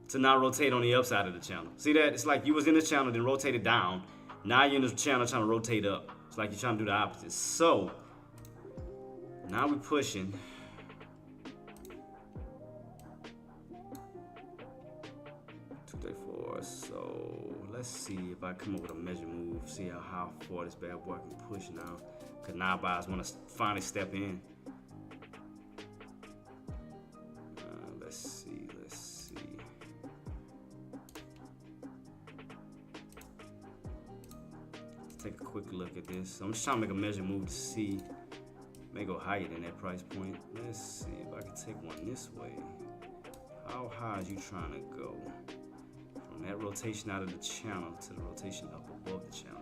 to now rotate on the upside of the channel. See that? It's like you was in the channel, then rotated down. Now you're in the channel trying to rotate up. It's like you're trying to do the opposite. So now we're pushing. So let's see if I come up with a measure move, see how far this bad boy can push now. Cause now buyers want to finally step in. Let's see. Let's take a quick look at this. I'm just trying to make a measure move to see. May go higher than that price point. Let's see if I can take one this way. How high is you trying to go? From that rotation out of the channel to the rotation up above the channel.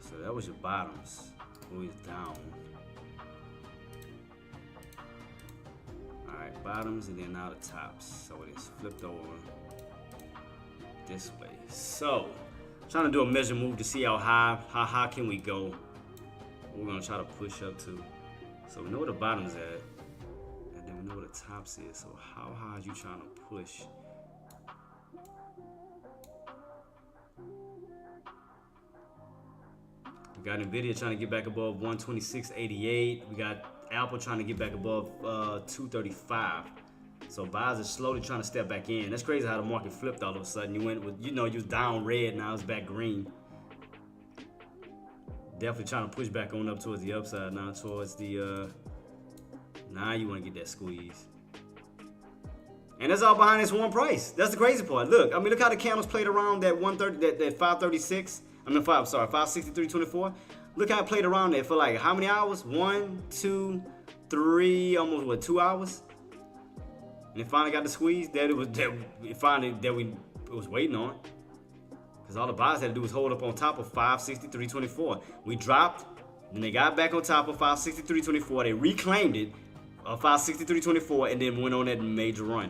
So that was your bottoms. Always down. Alright, bottoms and then now the tops. So it is flipped over this way. So trying to do a measure move to see how high can we go. We're gonna try to push up to. So we know where the bottom's at, and then we know where the tops is. So how high are you trying to push? We got Nvidia trying to get back above 126.88. We got Apple trying to get back above 235. So buyers are slowly trying to step back in. That's crazy how the market flipped all of a sudden. You went with, you was down red, now it's back green. Definitely trying to push back on up towards the upside now, towards the, now you want to get that squeeze. And that's all behind this one price. That's the crazy part. Look, I mean, look how the candles played around that 130, that 536. I mean, 563.24. Look how it played around there for like how many hours? 1, 2, almost what, 2 hours, and it finally got the squeeze that we was waiting on. Because all the buyers had to do was hold up on top of 563.24. We dropped, then they got back on top of 563.24. They reclaimed it, 563.24, and then went on that major run.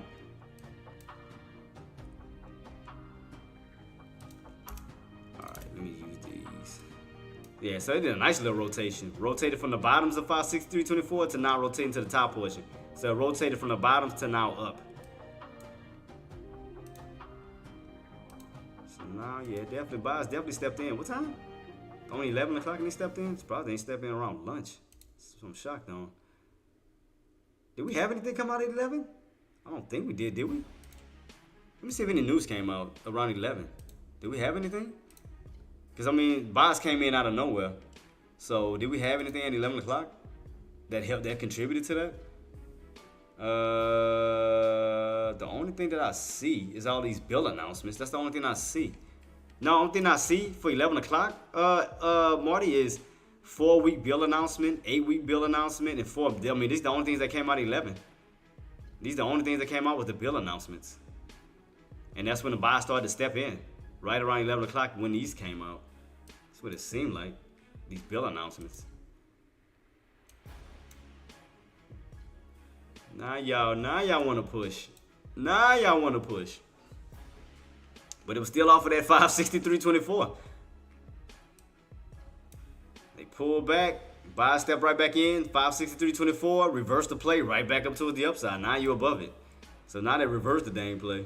Alright, let me use these. Yeah, so they did a nice little rotation. Rotated from the bottoms of 563.24 to now rotating to the top portion. So it rotated from the bottoms to now up. So now, yeah, definitely buyers definitely stepped in. What time? Only 11 o'clock and they stepped in? Probably ain't stepped in around lunch. So I'm shocked on. Did we have anything come out at 11? I don't think we did we? Let me see if any news came out around 11. Did we have anything? Because, I mean, buyers came in out of nowhere. So, did we have anything at 11 o'clock that helped, that contributed to that? The only thing that I see is all these bill announcements. That's the only thing I see. No, the only thing I see for 11 o'clock, Marty, is 4-week bill announcement, 8-week bill announcement, and 4. I mean, these are the only things that came out at 11. These are the only things that came out with the bill announcements. And that's when the buyers started to step in. Right around 11 o'clock when these came out. That's what it seemed like. These bill announcements. Now y'all want to push. Now y'all want to push. But it was still off of that 563.24. They pulled back. Buy step right back in. 563.24. Reverse the play right back up towards the upside. Now you're above it. So now they reversed the dang play.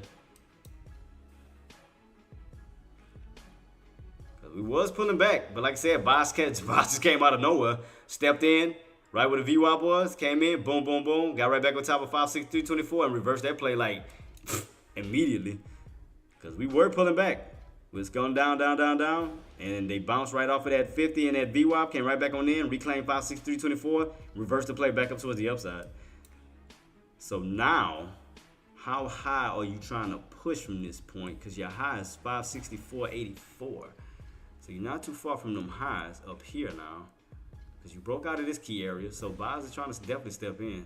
We was pulling back. But like I said, buyers just came out of nowhere. Stepped in. Right where the VWAP was, came in, boom, boom, boom, got right back on top of 563.24 and reversed that play like immediately. Because we were pulling back. We was going down, down, down, down, and they bounced right off of that 50 and that VWAP, came right back on in, reclaimed 563.24, reversed the play back up towards the upside. So now, how high are you trying to push from this point? Because your high is 564.84. So you're not too far from them highs up here now. Because you broke out of this key area, so buyers are trying to definitely step in.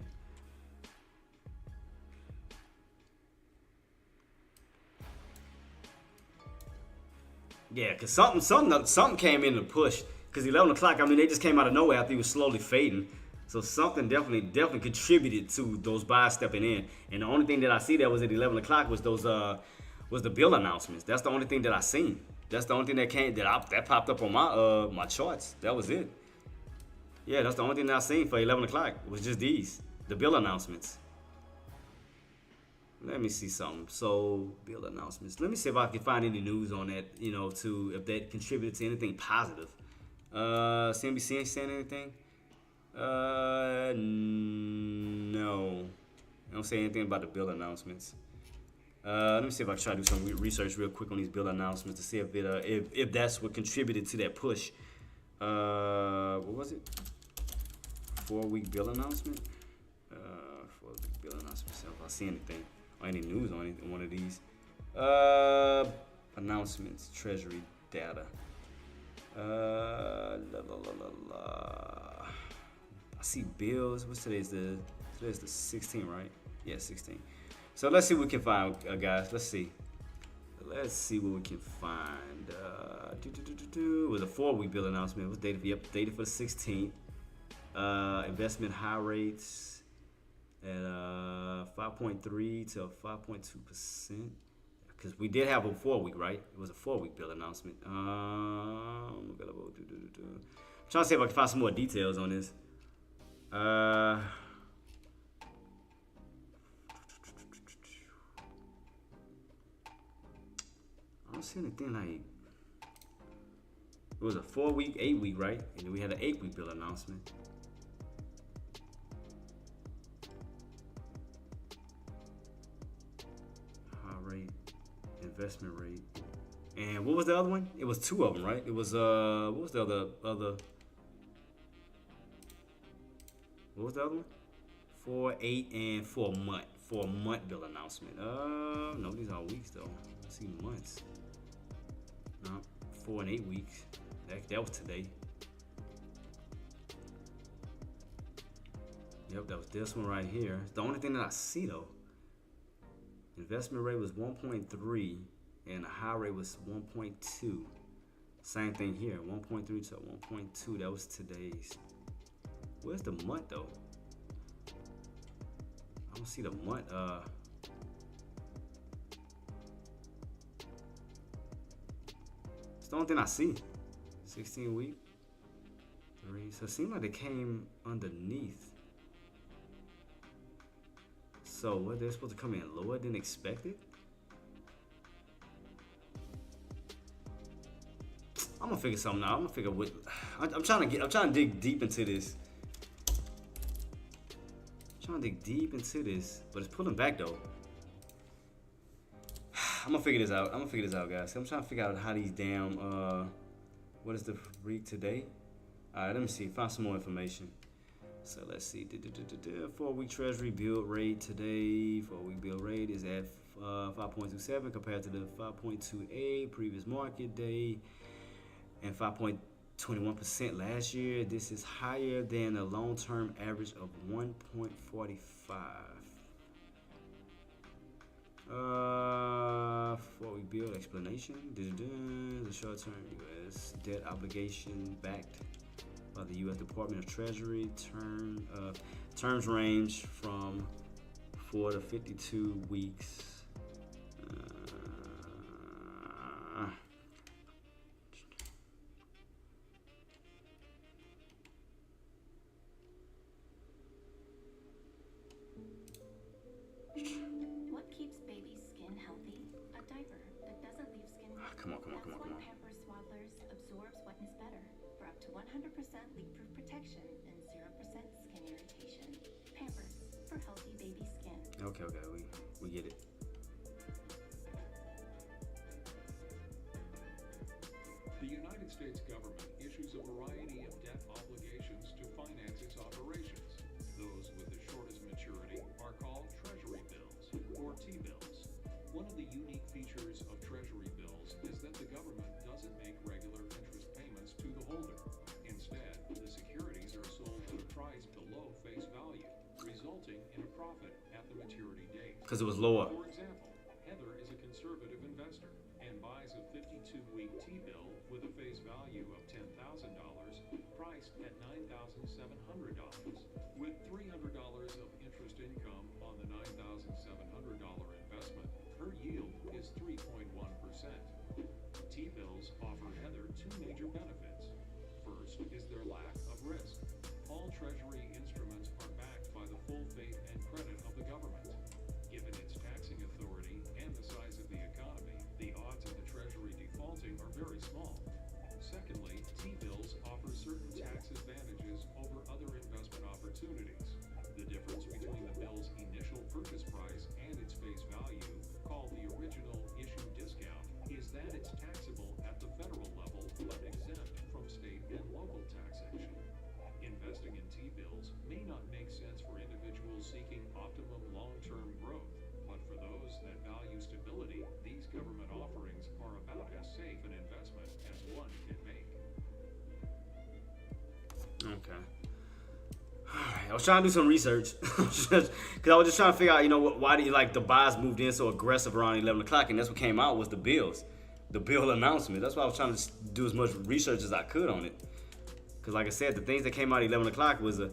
Yeah, because something came in to push. Because 11 o'clock, I mean, they just came out of nowhere after he was slowly fading. So something definitely contributed to those buyers stepping in. And the only thing that I see that was at 11 o'clock was those was the bill announcements. That's the only thing that I seen. That's the only thing that came that popped up on my my charts. That was it. Yeah, that's the only thing that I seen for 11 o'clock. Was just these, the bill announcements. Let me see something. So, bill announcements. Let me see if I can find any news on that, you know, if that contributed to anything positive. CNBC ain't saying anything? No. I don't say anything about the bill announcements. Let me see if I can try to do some research real quick on these bill announcements to see if that's what contributed to that push. What was it? 4-week bill announcement. 4-week bill announcement. So if I see anything or any news on one of these announcements, treasury data. I see bills. What's today's the 16th, right? Yeah, 16. So let's see what we can find, guys. Let's see. Let's see what we can find. It was a 4-week bill announcement. It was dated for the 16th. Investment high rates at 5.3 to 5.2%. Because we did have a 4-week, right? It was a 4-week bill announcement. I'm trying to see if I can find some more details on this. I don't see anything like. It was a 4-week, 8-week, right? And then we had an 8-week bill announcement. High rate, investment rate, and what was the other one? It was 2 of them, right? It was what was the other? What was the other one? 4, 8, and 4 month. 4-month bill announcement. No, these are weeks though. I see months. No, 4 and 8 weeks. That was today. Yep, that was this one right here. It's the only thing that I see though. Investment rate was 1.3 and the high rate was 1.2. Same thing here, 1.3 to 1.2. That was today's. Where's the month though? I don't see the month. It's the only thing I see. 16 week. 3. So it seemed like they came underneath. So what, they're supposed to come in lower than expected? I'm gonna figure something out. I'm gonna figure what I'm trying to dig deep into this. I'm trying to dig deep into this, but it's pulling back though. I'm gonna figure this out. Guys. I'm trying to figure out how these damn what is the freak today? All right, let me see. Find some more information. So let's see. 4-week Treasury bill rate today. 4-week bill rate is at 5.27 compared to the 5.28 previous market day and 5.21% last year. This is higher than a long-term average of 1.45. 4-week bill explanation. The short-term U.S. debt obligation backed by the U.S. Department of Treasury. Terms range from 4 to 52 weeks. What keeps baby's skin healthy? A diaper that doesn't leave skin wet. Come on. That's why Pampers Swaddlers absorbs wetness better for up to 100% leak-proof protection and 0% skin irritation. Pampers for healthy baby skin. Okay, we get it. The United States government issues a variety of debt obligations to finance its operations. Those with the shortest maturity are called Treasury bills, or T-bills. One of the unique features of Treasury bills is that the government doesn't make regular interest payments to the holder. Instead, the securities are sold at a price below face value, resulting in a profit at the maturity date. Because it was lower. For example, Heather is a conservative investor and buys a 52-week T-bill with a face value of $10,000, priced at $9,700. With $300 of interest income on the $9,700 investment, her yield is 3.1%. T-bills offer Heather two major benefits. First is their lack of risk. All Treasury instruments are backed by the full faith and credit of the government. Given its taxing authority and the size of the economy, the odds of the Treasury defaulting are very small. Secondly, T-bills offer certain tax advantages over other investment opportunities. The difference between the bill's initial purchase price and its face value, called the original issue discount, is that it's taxable at the federal level but exempt from state and local taxation. Investing in T-bills may not make sense for individuals seeking optimum long-term growth, but for those that value stability, these government offerings are about as safe an investment as one can make. Okay. Alright, I was trying to do some research because I was just trying to figure out, why did the buys moved in so aggressive around 11 o'clock, and that's what came out was the bill announcement. That's why I was trying to do as much research as I could on it. Because like I said, the things that came out at 11 o'clock was a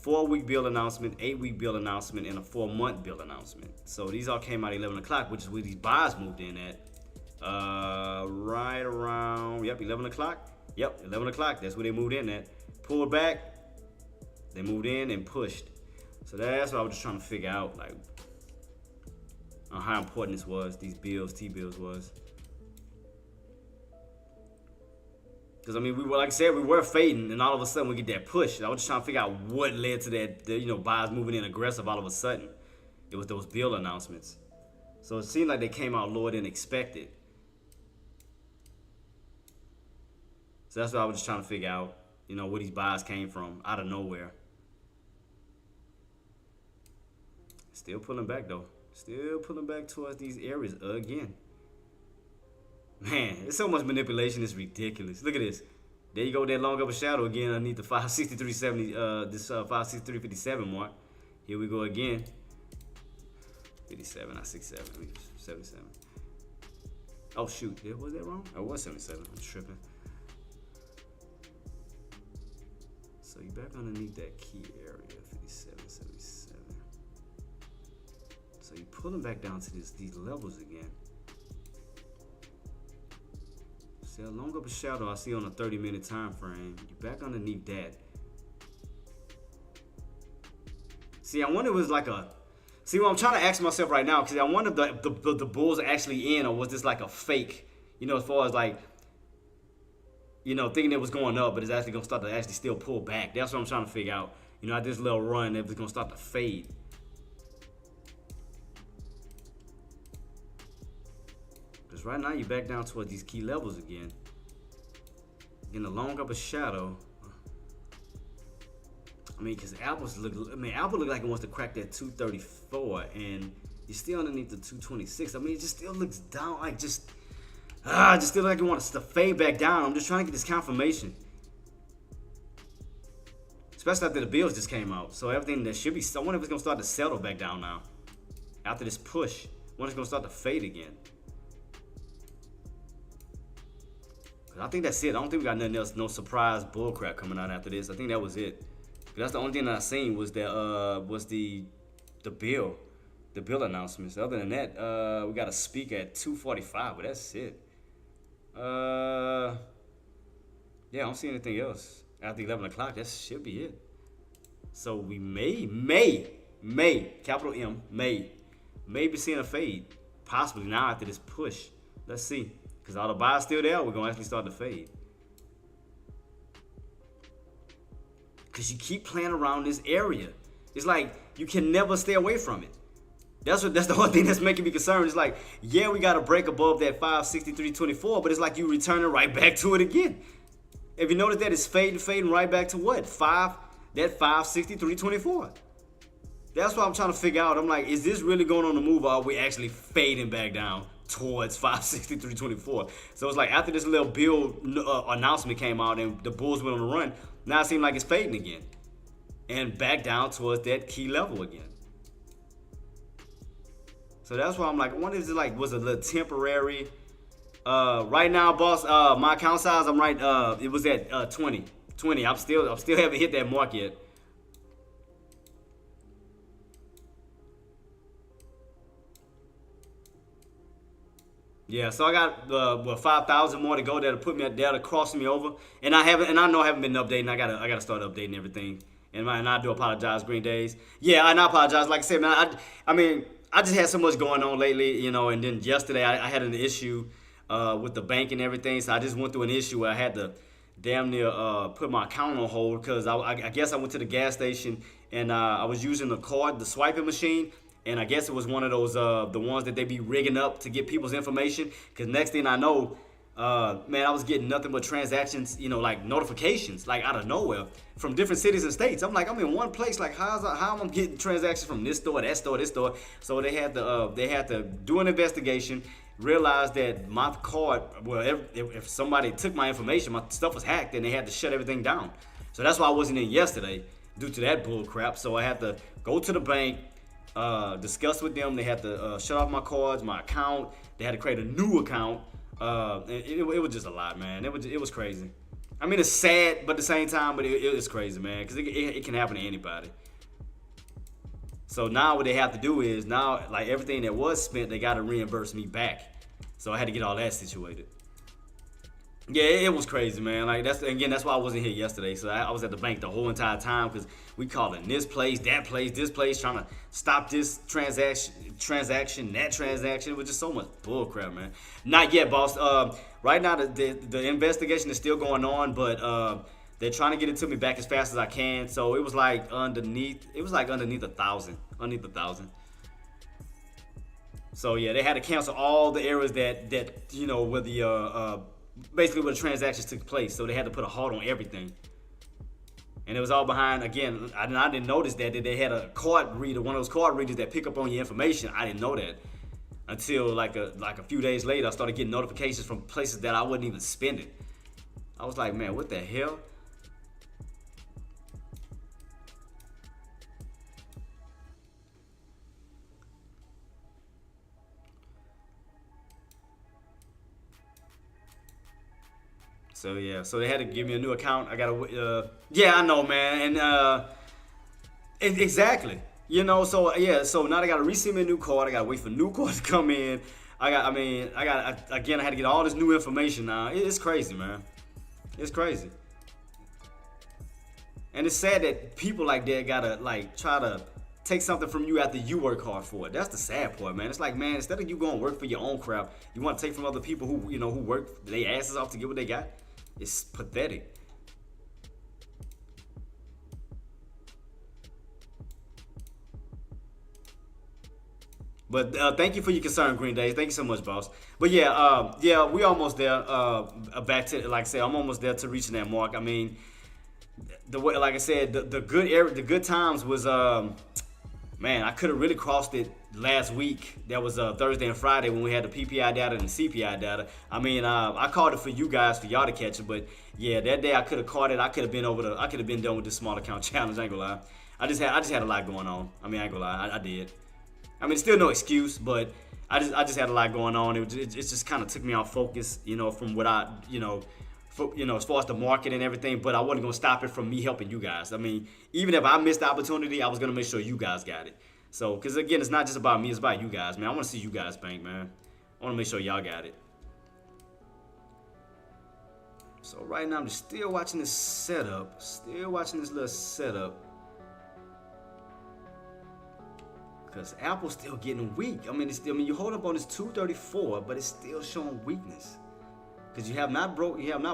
4-week bill announcement, 8-week bill announcement, and a 4-month bill announcement. So these all came out at 11 o'clock, which is where these buys moved in at. Right around, 11 o'clock. Yep, 11 o'clock, that's where they moved in at. Pulled back, they moved in and pushed. So that's what I was just trying to figure out, on how important this was, these bills, T-bills was. Because, we were, like I said, we were fading, and all of a sudden we get that push. I was just trying to figure out what led to that, buys moving in aggressive all of a sudden. It was those bill announcements. So it seemed like they came out lower than expected. So that's what I was just trying to figure out, where these buys came from, out of nowhere. Still pulling back, though. Still pulling back towards these areas again. Man, it's so much manipulation, it's ridiculous. Look at this. There you go, that long upper shadow again underneath the 563.70, this 563.57 mark. Here we go again. 57, not 67, 77. Oh shoot, was that wrong? Oh, it was 77. I'm tripping. So you back underneath that key area, 57, 77. So you pulling back down to these levels again. See a long upper shadow I see on a 30-minute time frame. You back underneath that. See, I wonder if it was like a. See, what I'm trying to ask myself right now, because I wonder if the bulls are actually in, or was this like a fake? You know, as far as like, you know, thinking it was going up, but it's actually gonna start to actually still pull back. That's what I'm trying to figure out. You know, at this little run, if it's gonna start to fade. Because right now you're back down towards these key levels again. Getting a long upper shadow. I mean, because Apple look like it wants to crack that 234, and you're still underneath the 226. I mean, it just still looks down, like just still like it wants to fade back down. I'm just trying to get this confirmation, especially after the bills just came out. So everything that should be, I wonder if it's gonna start to settle back down now after this push. When it's gonna start to fade again. I think that's it. I don't think we got nothing else, no surprise bullcrap coming out after this. I think that was it. That's the only thing that I seen was that was the bill announcements. Other than that, we got to speak at 2:45, but that's it. Yeah, I don't see anything else after 11 o'clock. That should be it. So we may, capital M, may be seeing a fade, possibly now after this push. Let's see, because all the buyers still there. We're gonna actually start to fade. Because you keep playing around this area. It's like you can never stay away from it. That's the only thing that's making me concerned. It's like, yeah, we got to break above that 563.24, but it's like you returning right back to it again. If you notice that, it's fading right back to what? That 563.24. That's what I'm trying to figure out. I'm like, is this really going on the move, or are we actually fading back down towards 563.24? So it's like after this little bill announcement came out and the Bulls went on the run, now it seems like it's fading again and back down towards that key level again. So that's why I'm like, I wonder if it like was a little temporary. Right now, boss, my account size, I'm right. It was at 20. I'm still haven't hit that mark yet. Yeah, so I got 5,000 more to go. That'll cross me over, and I know I haven't been updating. I gotta start updating everything, and I do apologize, Green Days. Yeah, and I apologize. Like I said, man, I mean, I just had so much going on lately, you know. And then yesterday I had an issue with the bank and everything, so I just went through an issue where I had to damn near put my account on hold because I guess I went to the gas station and I was using the swiping machine. And I guess it was one of those, the ones that they be rigging up to get people's information. Because next thing I know, man, I was getting nothing but transactions, you know, like notifications, like out of nowhere from different cities and states. I'm like, I'm in one place. Like, how am I getting transactions from this store, that store, this store? So they had to do an investigation, realize that my card, well, if somebody took my information, my stuff was hacked, and they had to shut everything down. So that's why I wasn't in yesterday due to that bull crap. So I had to go to the bank. Discussed with them. They had to shut off my cards, my account. They had to create a new account. It was just a lot, man. It was crazy. I mean, it's sad, but at the same time, but it's crazy, man, because it can happen to anybody. So now what they have to do is now, like everything that was spent, they got to reimburse me back. So I had to get all that situated. Yeah, it was crazy, man. Like that's why I wasn't here yesterday. So I was at the bank the whole entire time because we calling this place, this place, trying to stop this transaction, that transaction. It was just so much bullcrap, man. Not yet, boss. Right now the investigation is still going on, but they're trying to get it to me back as fast as I can. So it was like underneath 1,000, underneath 1,000. So yeah, they had to cancel all the areas that you know where the basically where the transactions took place. So they had to put a halt on everything. And it was all behind, again, I didn't notice that they had a card reader, one of those card readers that pick up on your information. I didn't know that until like a few days later. I started getting notifications from places that I wasn't even spending. I was like, man, what the hell? So yeah, so they had to give me a new account. I gotta, yeah, I know, man, and exactly. You know, so yeah, so now they gotta resend me a new card. I gotta wait for new cards to come in. Again, I had to get all this new information now. It's crazy, man. It's crazy. And it's sad that people like that gotta like try to take something from you after you work hard for it. That's the sad part, man. It's like, man, instead of you going to work for your own crap, you want to take from other people who, you know, who work their asses off to get what they got. It's pathetic. But thank you for your concern, Green Days. Thank you so much, boss. But yeah, yeah, we almost there. Back to, like I said, I'm almost there to reaching that mark. I mean, the way, like I said, the good times was, man, I could have really crossed it last week. That was Thursday and Friday when we had the PPI data and the CPI data. I mean, I called it for you guys, for y'all to catch it. But yeah, that day I could have caught it. I could have been done with the small account challenge. I ain't gonna lie. I just had a lot going on. I mean, I ain't gonna lie. I did. I mean, it's still no excuse, but I just had a lot going on. It just kind of took me off focus, you know, from what I, you know, as far as the market and everything. But I wasn't gonna stop it from me helping you guys. I mean, even if I missed the opportunity, I was gonna make sure you guys got it. So, because again, it's not just about me, it's about you guys, man. I want to see you guys bank, man. I want to make sure y'all got it. So right now, I'm just still watching this setup. Still watching this little setup. Because Apple's still getting weak. I mean, you hold up on this 234, but it's still showing weakness. Because you have not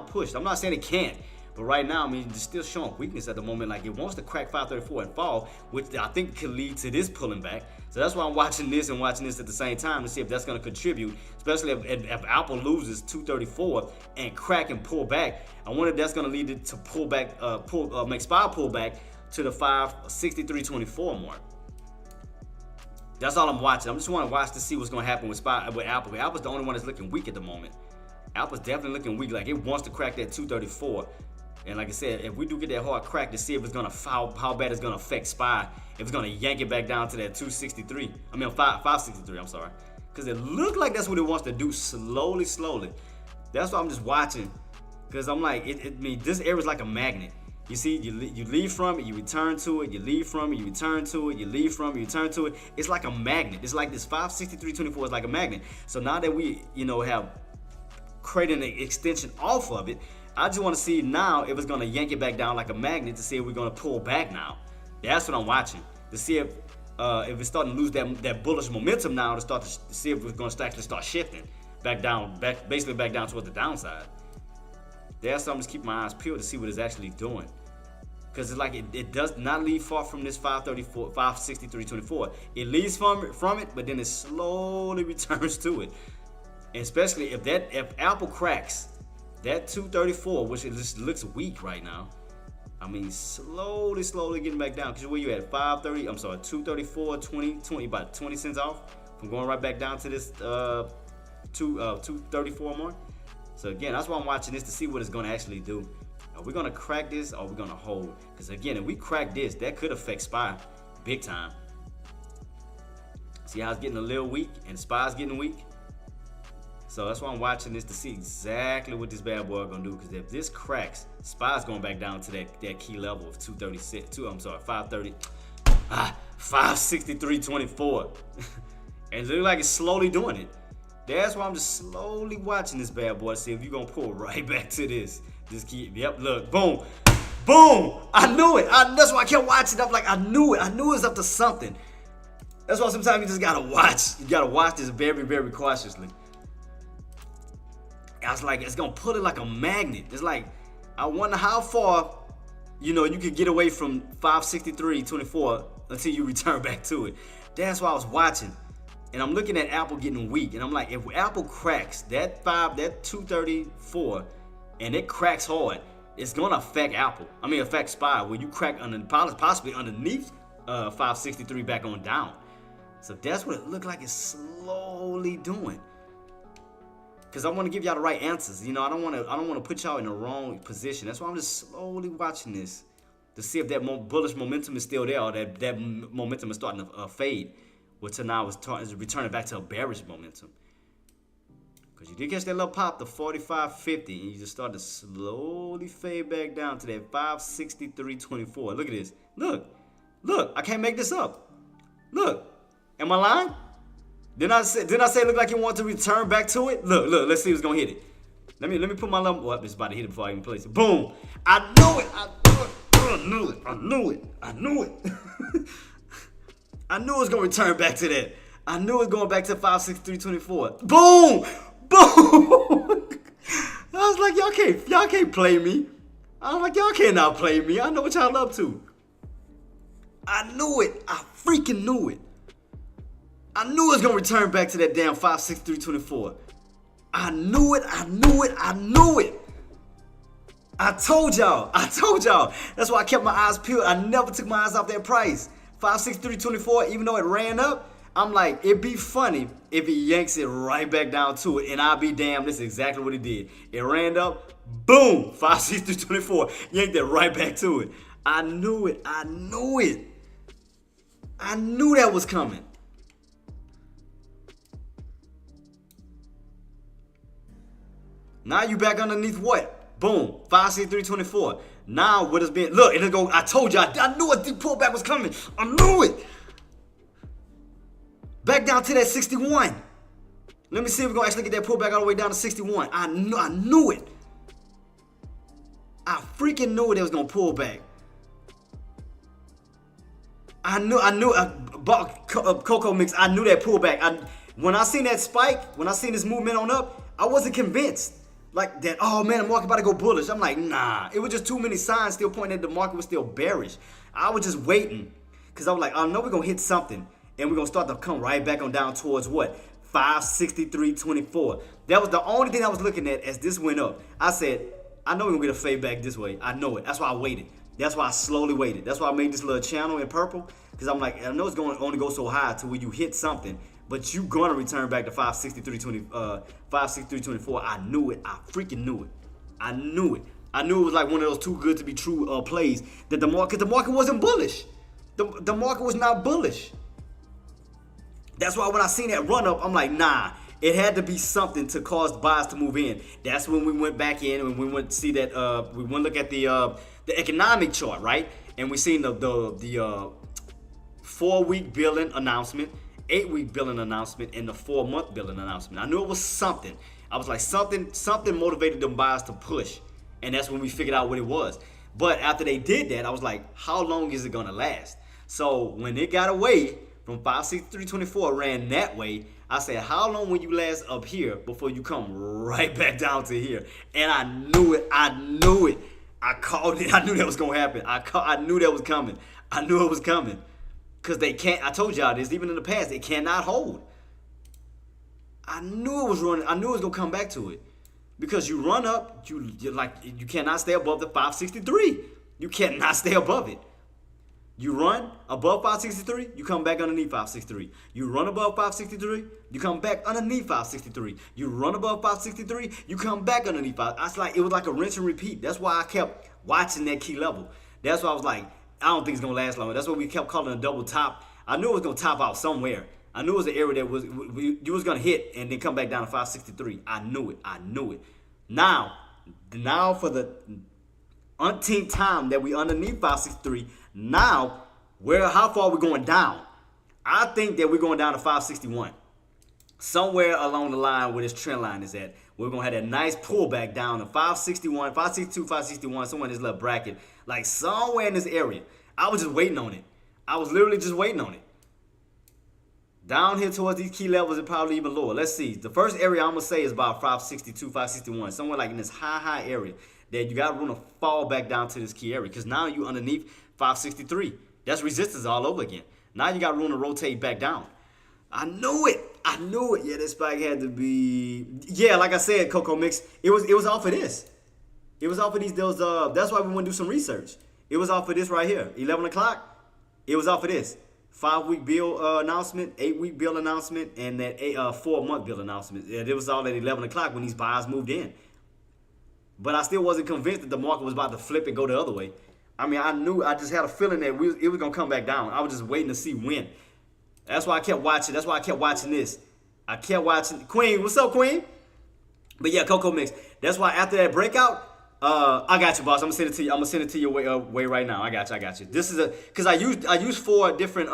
pushed. I'm not saying it can't, but right now, I mean, it's still showing weakness at the moment. Like, it wants to crack 534 and fall, which I think could lead to this pulling back. So that's why I'm watching this and watching this at the same time to see if that's going to contribute, especially if Apple loses 234 and crack and pull back. I wonder if that's going to lead it to pull back, make SPY pull back to the 563.24 mark. That's all I'm watching. I'm just want to watch to see what's going to happen with Apple. Apple's the only one that's looking weak at the moment. Apple's definitely looking weak. Like, it wants to crack that 234. And like I said, if we do get that hard crack, to see if it's going to, how bad it's going to affect SPY, if it's going to yank it back down to that 263. I mean, 563, I'm sorry. Because it looked like that's what it wants to do slowly. That's why I'm just watching. Because I'm like, I mean, this area is like a magnet. You see, you leave from it, you return to it, you leave from it, you return to it, you leave from it, you return to it. It's like a magnet. It's like this 563.24 is like a magnet. So now that we, you know, have created an extension off of it, I just want to see now if it's going to yank it back down like a magnet to see if we're going to pull back now. That's what I'm watching, to see if it's starting to lose that bullish momentum now, to see if it's going to actually start shifting back down, basically back down towards the downside. That's why I'm just keeping my eyes peeled to see what it's actually doing. Because it's like it does not leave far from this 563.24. It leaves from it, but then it slowly returns to it. And especially if Apple cracks that 234, which it just looks weak right now. I mean, slowly getting back down. Because where you at? 234, 20, about 20 cents off from going right back down to this 234 mark. So again, that's why I'm watching this, to see what it's going to actually do. Are we going to crack this, or are we going to hold? Because again, if we crack this, that could affect SPY big time. See how it's getting a little weak and SPY's getting weak? So that's why I'm watching this, to see exactly what this bad boy is going to do. Because if this cracks, SPY's going back down to that key level of 563.24. And it looks like it's slowly doing it. That's why I'm just slowly watching this bad boy to see if you're going to pull right back to this. Just keep, yep, look, boom. Boom! I knew it. That's why I kept watching. I'm like, I knew it. I knew it was up to something. That's why sometimes you just got to watch. You got to watch this very, very cautiously. I was like, it's going to put it like a magnet. It's like, I wonder how far, you could get away from 563.24 until you return back to it. That's why I was watching. And I'm looking at Apple getting weak. And I'm like, if Apple cracks that 234, and it cracks hard, it's going to affect affect SPY, where you crack possibly underneath 563 back on down. So that's what it looked like it's slowly doing. Cause I want to give y'all the right answers. You know, I don't want to put y'all in the wrong position. That's why I'm just slowly watching this to see if that bullish momentum is still there, or that momentum is starting to fade. Which now is returning back to a bearish momentum. Because you did catch that little pop to 45.50, and you just start to slowly fade back down to that 563.24. Look at this. Look, I can't make this up. Look, am I lying? Didn't I say it looked like you want to return back to it? Look, let's see who's gonna hit it. Let me put my lump. Well, it's about to hit it before I even place it. Boom! I knew it. I knew it. I knew it was gonna return back to that. I knew it was going back to 563.24. Boom! Boom! I was like, y'all can't play me. I was like, y'all cannot play me. I know what y'all up to. I knew it. I freaking knew it. I knew it was gonna return back to that damn 563.24. I knew it. I told y'all. That's why I kept my eyes peeled. I never took my eyes off that price. 563.24, even though it ran up, I'm like, it'd be funny if it yanks it right back down to it, and I'll be damned, this is exactly what it did. It ran up, boom, 563.24, yanked it right back to it. I knew it. I knew that was coming. Now you back underneath what? Boom, 563.24. Now what has been, look, it'll go, I told you, I knew a deep pullback was coming. I knew it. Back down to that 61. Let me see if we're going to actually get that pullback all the way down to 61. I knew it. I freaking knew it was going to pull back. I knew, Cocoa Mix, I knew that pullback. When I seen that spike, when I seen this movement on up, I wasn't convinced. Like that, oh man, the market about to go bullish. I'm like, nah. It was just too many signs still pointing that the market was still bearish. I was just waiting. Because I was like, I know we're going to hit something. And we're going to start to come right back on down towards what? 563.24. That was the only thing I was looking at as this went up. I said, I know we're going to get a fade back this way. I know it. That's why I waited. That's why I slowly waited. That's why I made this little channel in purple. Because I'm like, I know it's going to only go so high to where you hit something. But you're going to return back to 563.24. I knew it. I freaking knew it. I knew it. I knew it was like one of those too good to be true plays. That the market wasn't bullish. The market was not bullish. That's why when I seen that run up, I'm like, nah. It had to be something to cause buyers to move in. That's when we went back in and we went to see that. We went look at the economic chart, right? And we seen the 4-week billing announcement, 8-week billing announcement, and the 4-month billing announcement. I knew it was something. I was like, something motivated them buyers to push. And that's when we figured out what it was. But after they did that, I was like, how long is it going to last? So when it got away from 563.24, ran that way, I said, how long will you last up here before you come right back down to here? And I knew it. I called it. I knew that was going to happen. I knew that was coming. I knew it was coming. Because they can't, I told y'all this, even in the past, they cannot hold. I knew it was running. I knew it was going to come back to it. Because you run up, you cannot stay above the 563. You cannot stay above it. You run above 563, you come back underneath 563. You run above 563, you come back underneath 563. You run above 563, you come back underneath 5. It was like a rinse and repeat. That's why I kept watching that key level. That's why I was like, I don't think it's going to last long. That's what we kept calling a double top. I knew it was going to top out somewhere. I knew it was an area that you was going to hit and then come back down to 563. I knew it. Now for the umpteenth time that we underneath 563, now, how far are we going down? I think that we're going down to 561. Somewhere along the line where this trend line is at, we're going to have that nice pullback down to 561, 562, 561, somewhere in this little bracket. Like somewhere in this area. I was just waiting on it. I was literally just waiting on it. Down here towards these key levels and probably even lower. Let's see. The first area I'm going to say is about 562, 561. Somewhere like in this high area that you got room to fall back down to this key area. Because now you underneath 563. That's resistance all over again. Now you got room to rotate back down. I knew it. Yeah, this spike had to be. Yeah, like I said, Cocoa Mix. It was off of this. It was off of that's why we want to do some research. It was off of this right here. 11 o'clock. It was off of this. 5-week bill announcement, 8-week bill announcement, and that 4-month bill announcement. And it was all at 11 o'clock when these buyers moved in. But I still wasn't convinced that the market was about to flip and go the other way. I mean, I just had a feeling that it was going to come back down. I was just waiting to see when. That's why I kept watching. That's why I kept watching this. I kept watching. Queen, what's up, Queen? But yeah, Coco Mix. That's why after that breakout, I got you, boss. I'm gonna send it to you. I'm gonna send it to your way right now. I got you. This is because I use 4 different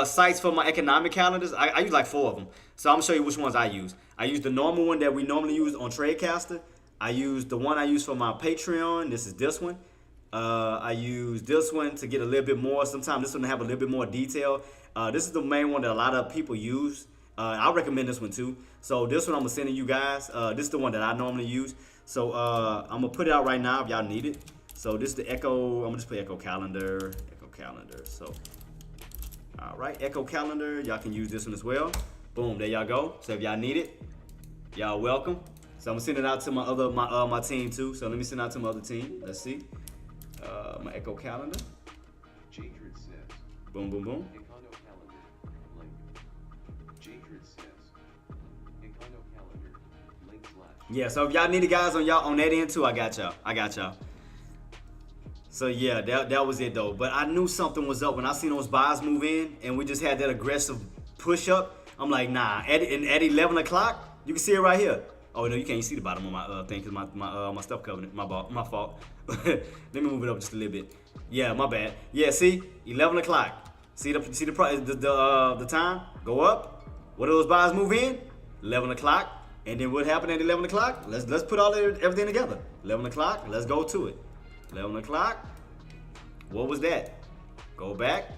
sites for my economic calendars. I use like 4 of them. So I'm gonna show you which ones I use. I use the normal one that we normally use on Tradecaster. I use the one I use for my Patreon. This is this one. I use this one to get a little bit more. Sometimes this one to have a little bit more detail. This is the main one that a lot of people use. I recommend this one too. So this one I'm gonna send to you guys. This is the one that I normally use. So I'm gonna put it out right now if y'all need it. So this is the Echo. I'm gonna just put Echo Calendar. So all right, Echo Calendar. Y'all can use this one as well. Boom, there y'all go. So if y'all need it, y'all welcome. So I'm gonna send it out to my team too. So let me send it out to my other team. Let's see. My Echo Calendar. Jadred says. Boom, boom, boom. Econo calendar. Link. Jadred says. Econo calendar. Link / Yeah, so if y'all need it, guys, on that end too, I got y'all. So yeah, that was it though. But I knew something was up when I seen those buys move in, and we just had that aggressive push up. I'm like, nah. At 11 o'clock, you can see it right here. Oh no, you can't see the bottom of my thing because my stuff covered it. My fault. Let me move it up just a little bit. Yeah, my bad. Yeah, see, 11 o'clock. See the time go up. What do those buys move in? 11 o'clock. And then what happened at 11 o'clock? Let's put everything together. 11 o'clock. Let's go to it. 11 o'clock. What was that? Go back.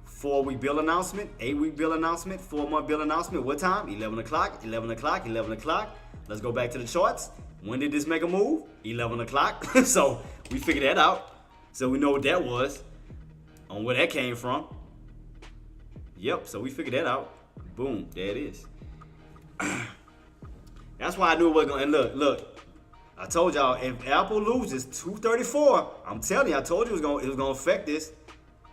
4-week bill announcement, 8-week bill announcement, 4-month bill announcement. What time? 11 o'clock, 11 o'clock, 11 o'clock. Let's go back to the charts. When did this make a move? 11 o'clock. So we figured that out. So we know what that was, on where that came from. Yep, so we figured that out. Boom, there it is. That's why I knew it was going to. And look. I told y'all, if Apple loses 234, I'm telling you, I told you it was going to affect this.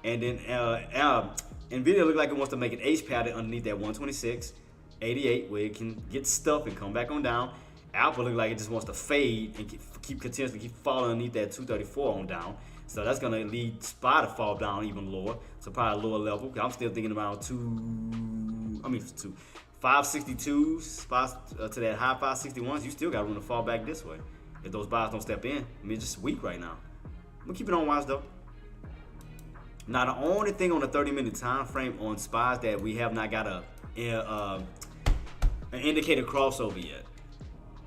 And then Nvidia looked like it wants to make an H pattern underneath that 126.88 where it can get stuff and come back on down. Apple looked like it just wants to fade and continuously keep falling underneath that 234 on down. So that's going to lead SPY to fall down even lower. So probably a lower level. I'm still thinking around 562s to that high 561s. You still got room to fall back this way if those buys don't step in. I mean, it's just weak right now. I'm going to keep it on watch though. Now, the only thing on the 30-minute time frame on SPYs that we have not got an indicated crossover yet.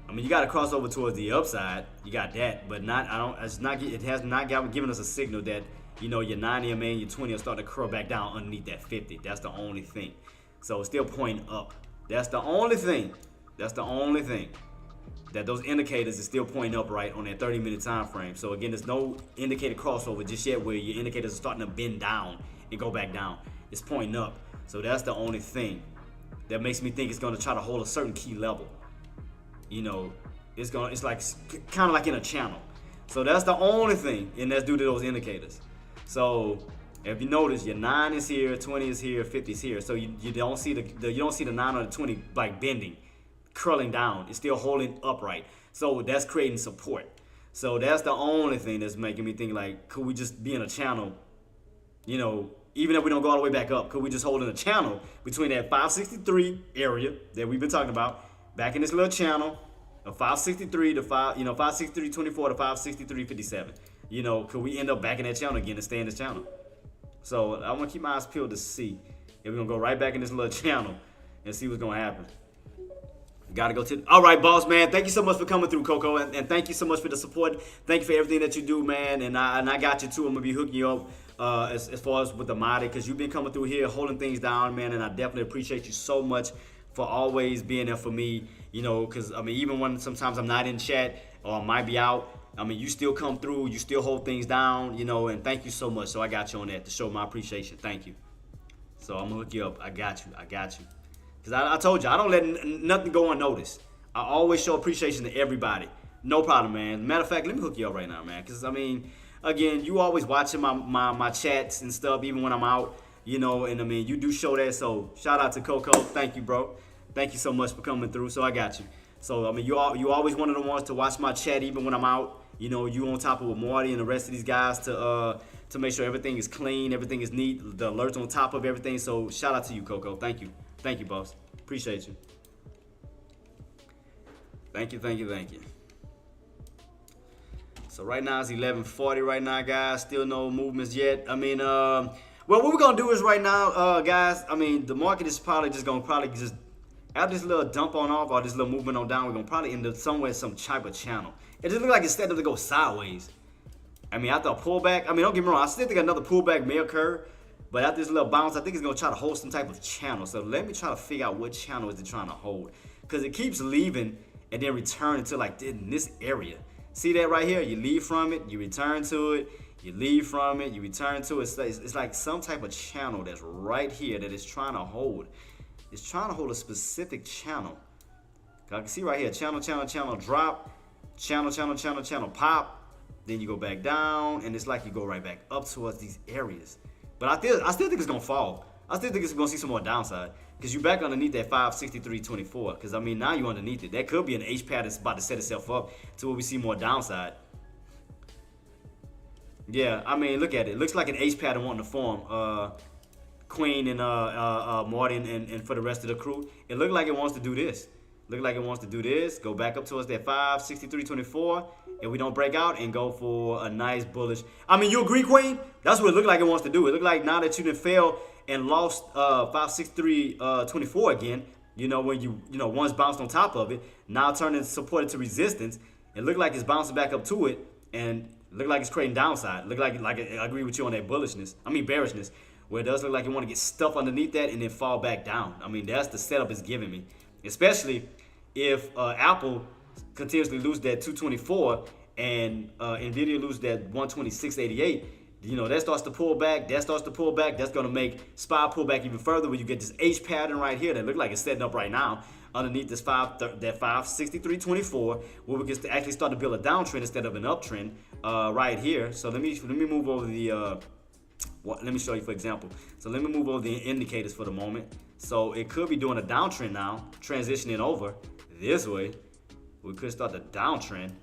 I mean, you got a crossover towards the upside. You got that, but it has not given us a signal that, you know, your 90 MA and your 20 will start to curl back down underneath that 50. That's the only thing. So it's still pointing up. That's the only thing. That those indicators is still pointing up right on that 30-minute time frame. So again, there's no indicated crossover just yet where your indicators are starting to bend down and go back down. It's pointing up. So that's the only thing that makes me think it's going to try to hold a certain key level. You know, it's like kind of like in a channel. So that's the only thing, and that's due to those indicators. So if you notice, your 9 is here, 20 is here, 50 is here. So you don't see the 9 or the 20 like bending, curling down. It's still holding upright. So that's creating support. So that's the only thing that's making me think like, could we just be in a channel? You know, even if we don't go all the way back up, could we just hold in a channel between that 563 area that we've been talking about, back in this little channel of 563 to 563.24 to 563.57. You know, could we end up back in that channel again and stay in this channel? So I want to keep my eyes peeled to see if we're going to go right back in this little channel and see what's going to happen. Gotta go to. All right, boss man. Thank you so much for coming through, Coco, and thank you so much for the support. Thank you for everything that you do, man. And I got you too. I'm gonna be hooking you up as far as with the modding, because you've been coming through here, holding things down, man. And I definitely appreciate you so much for always being there for me. You know, because I mean, even when sometimes I'm not in chat or I might be out, I mean, you still come through. You still hold things down. You know, and thank you so much. So I got you on that to show my appreciation. Thank you. So I'm gonna hook you up. I got you. Because I told you, I don't let nothing go unnoticed. I always show appreciation to everybody. No problem, man. Matter of fact, let me hook you up right now, man. Because, I mean, again, you always watching my chats and stuff, even when I'm out, and I mean, you do show that. So shout out to Coco. Thank you, bro. Thank you so much for coming through. So I got you. So I mean, you always one of the ones to watch my chat even when I'm out. You on top of with Marty and the rest of these guys to make sure everything is clean, everything is neat, the alerts on top of everything. So shout out to you, Coco. Thank you, boss. Appreciate you. Thank you. So right now it's 11:40 right now, guys. Still no movements yet. I mean, well, what we're gonna do is right now, guys. I mean, the market is probably just after this little dump on off or this little movement on down, we're gonna probably end up somewhere in some type of channel. It just looks like it's set up to go sideways. I mean, after a pullback, I mean, don't get me wrong, I still think another pullback may occur, but after this little bounce, I think it's gonna try to hold some type of channel. So let me try to figure out what channel is it trying to hold, because it keeps leaving and then returning to like in this area. See that right here? You leave from it, you return to it, you leave from it, you return to it. It's like some type of channel that's right here that it's trying to hold. It's trying to hold a specific channel. I can see right here, channel, drop, channel, pop. Then you go back down, and it's like you go right back up towards these areas. But I still think it's gonna fall. I still think it's gonna see some more downside, because you back underneath that 563.24. Because I mean, now you're underneath it. That could be an H pattern that's about to set itself up to where we see more downside. Yeah, I mean, look at it. It looks like an H pattern wanting to form. Queen and Martin and for the rest of the crew, it looked like it wants to do this. Go back up towards that 563.24, and we don't break out and go for a nice bullish. I mean, you agree, Queen? That's what it looked like it wants to do. It looked like now that you done failed and lost 563.24 again, when you once bounced on top of it, now turning support into resistance. It looked like it's bouncing back up to it, and looked like it's creating downside. Looked like I agree with you on that bearishness, where it does look like you want to get stuff underneath that and then fall back down. I mean, that's the setup it's giving me. Especially if Apple continuously lose that 224 and Nvidia lose that 126.88, that starts to pull back. That's going to make SPY pull back even further, where you get this H pattern right here that look like it's setting up right now underneath this 563.24, where we can actually start to build a downtrend instead of an uptrend right here. So let me move over the let me show you, for example. So let me move over the indicators for the moment. So it could be doing a downtrend now, transitioning over this way. We could start the downtrend.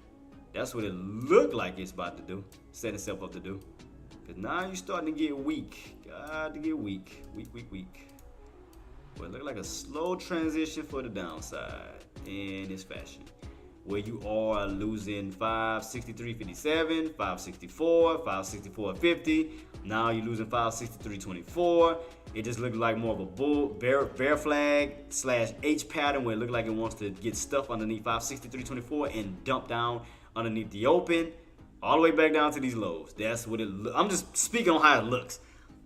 That's what it looked like it's about to do, setting itself up to do. Because now you're starting to get weak. Got to get weak. Weak. Well, it looked like a slow transition for the downside in this fashion, where you are losing 563.57, 564, 564.50. Now you're losing 563.24. It just looked like more of a bear flag / H pattern, where it looked like it wants to get stuff underneath 563.24 and dump down underneath the open, all the way back down to these lows. That's what I'm just speaking on how it looks.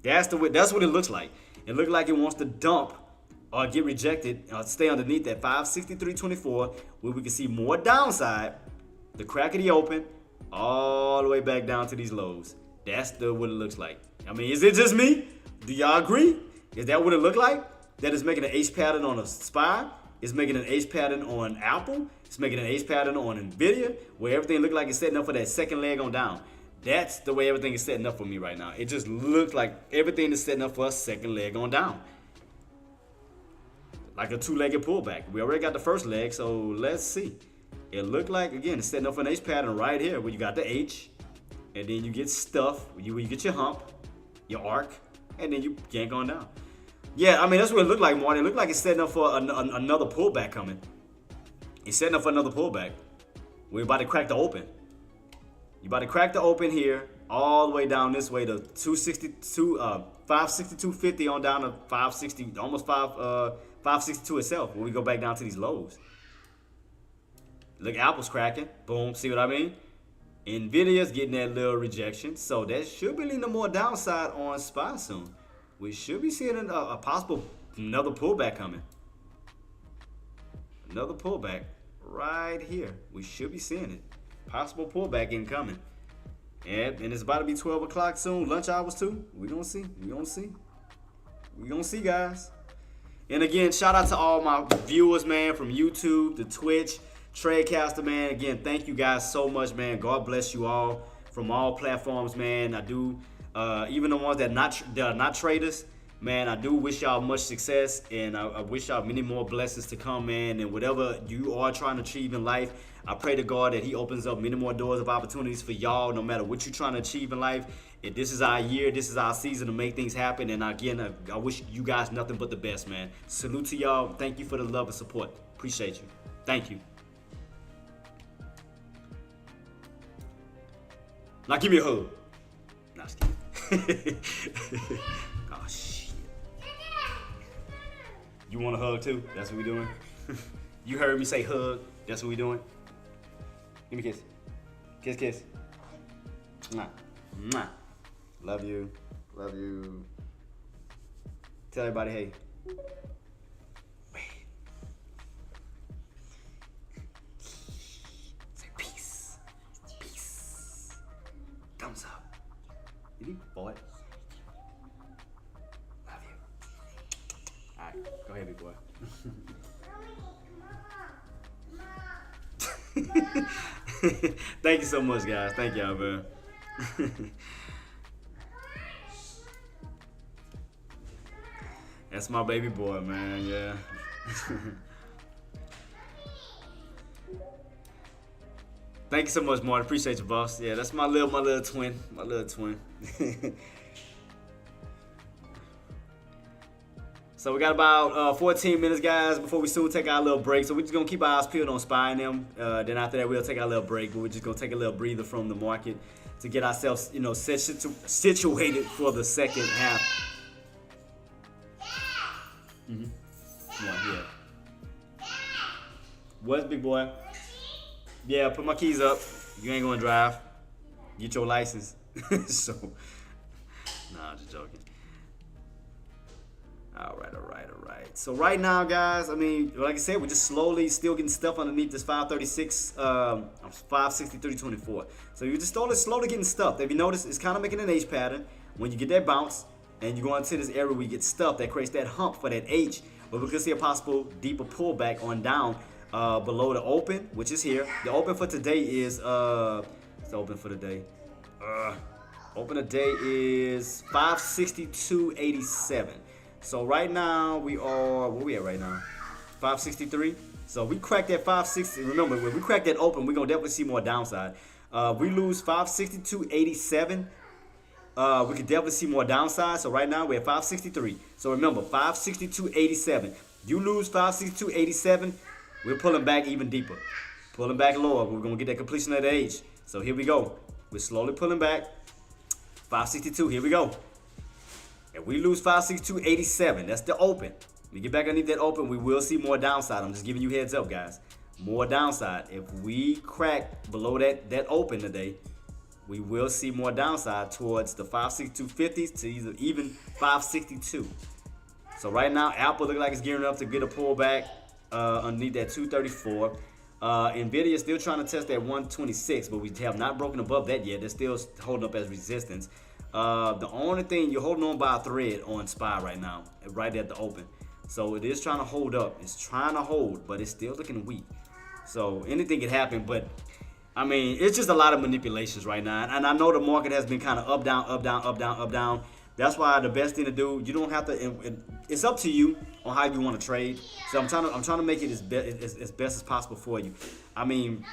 That's what it looks like. It looked like it wants to dump or get rejected, or stay underneath that 563.24, where we can see more downside, the crack of the open, all the way back down to these lows. That's what it looks like. I mean, is it just me? Do y'all agree? Is that what it looked like? That is making an H pattern on a SPY. It's making an H pattern on Apple. It's making an H pattern on Nvidia, where everything looked like it's setting up for that second leg on down. That's the way everything is setting up for me right now. It just looks like everything is setting up for a second leg on down. Like a two-legged pullback. We already got the first leg, so let's see. It looked like, again, it's setting up for an H pattern right here, where you got the H, and then you get stuff, you get your hump, your arc, and then you yank on down. Yeah, I mean, that's what it looked like, Marty. It looked like it's setting up for another pullback coming. It's setting up for another pullback. We're about to crack the open. You're about to crack the open here, all the way down this way to 562.50 on down to 560, almost 562 itself, when we go back down to these lows. Look, Apple's cracking. Boom. See what I mean? Nvidia's getting that little rejection. So that should be leaning more downside on SPY soon. We should be seeing a possible another pullback coming. Another pullback right here. We should be seeing it. Possible pullback incoming. And it's about to be 12 o'clock soon. Lunch hours too. We're going to see. We're going to see, guys. And again, shout out to all my viewers, man, from YouTube to Twitch, Tradecaster, man. Again, thank you guys so much, man. God bless you all from all platforms, man. I do, even the ones that are not traders, man. I do wish y'all much success, and I wish y'all many more blessings to come, man. And whatever you are trying to achieve in life, I pray to God that He opens up many more doors of opportunities for y'all, no matter what you're trying to achieve in life. And this is our year, this is our season to make things happen. And again, I wish you guys nothing but the best, man. Salute to y'all. Thank you for the love and support. Appreciate you. Thank you. Now give me a hug. Nah, just kidding. Oh, shit. You want a hug too? That's what we doing? You heard me say hug. That's what we doing? Give me a kiss. Kiss, kiss. Mwah. Mwah. Love you. Love you. Tell everybody, hey. Say peace. Peace. Thumbs up. You need boy. Love you. Alright, go ahead, big boy. Thank you so much, guys. Thank y'all, man. That's my baby boy, man. Yeah. Thank you so much, Martin. Appreciate you, boss. Yeah, that's my little twin. My little twin. So we got about 14 minutes, guys, before we soon take our little break. So we're just going to keep our eyes peeled on SPY and them. Then after that, we'll take our little break. But we're just going to take a little breather from the market to get ourselves, situated for the second half. Mm-hmm. Come on, yeah. What's big boy? Yeah, put my keys up. You ain't going to drive. Get your license. So, nah, I'm just joking. All right. So right now, guys, I mean, like I said, we're just slowly still getting stuff underneath this 536, 563.24. So you're just slowly getting stuffed. If you notice, it's kind of making an H pattern. When you get that bounce and you go into this area where you get stuffed, that creates that hump for that H. But we could see a possible deeper pullback on down below the open, which is here. The open for today is, it's open for today. Open today is 562.87. So right now we are, where we at right now? 563. So we cracked that 560. Remember, when we crack that open, we're gonna definitely see more downside. We lose 562.87. We could definitely see more downside. So right now we're at 563. So remember, 562.87. You lose 562.87, we're pulling back even deeper. Pulling back lower. We're gonna get that completion of the H. So here we go. We're slowly pulling back. 562. Here we go. If we lose 562.87, that's the open. We get back underneath that open, we will see more downside. I'm just giving you heads up, guys. More downside. If we crack below that open today, we will see more downside towards the 562.50s to even 562. So right now, Apple looks like it's gearing up to get a pullback underneath that 234. Nvidia is still trying to test that 126, but we have not broken above that yet. They're still holding up as resistance. The only thing, you're holding on by a thread on SPY right now, right at the open. So it is trying to hold up. It's trying to hold, but it's still looking weak. So anything could happen, but I mean, it's just a lot of manipulations right now. And I know the market has been kind of up, down, up, down, up, down, up, down. That's why the best thing to do, you don't have to, it's up to you on how you want to trade. So I'm trying to make it as best as possible for you. I mean,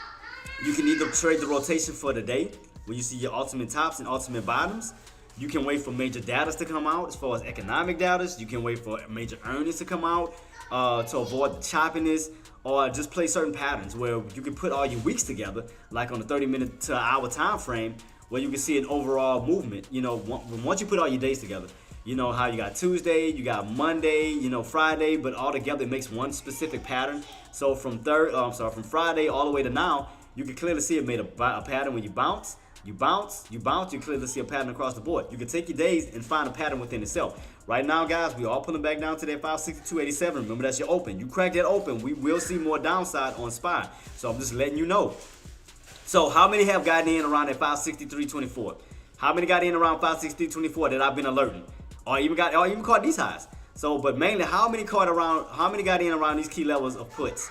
you can either trade the rotation for the day, when you see your ultimate tops and ultimate bottoms. You can wait for major data to come out as far as economic data. You can wait for major earnings to come out to avoid the choppiness, or just play certain patterns where you can put all your weeks together, like on a 30-minute to hour time frame, where you can see an overall movement. You know, once you put all your days together, you know how you got Tuesday, you got Monday, you know, Friday, but all together it makes one specific pattern. So from Friday all the way to now, you can clearly see it made a pattern when you bounce. You clearly see a pattern across the board. You can take your days and find a pattern within itself. Right now, guys, we all pulling back down to that 562.87. Remember, that's your open. You crack that open, we will see more downside on SPY. So I'm just letting you know. So how many have gotten in around that 563.24? How many got in around 563.24 that I've been alerting? Or even caught these highs? So, but mainly, how many got in around these key levels of puts?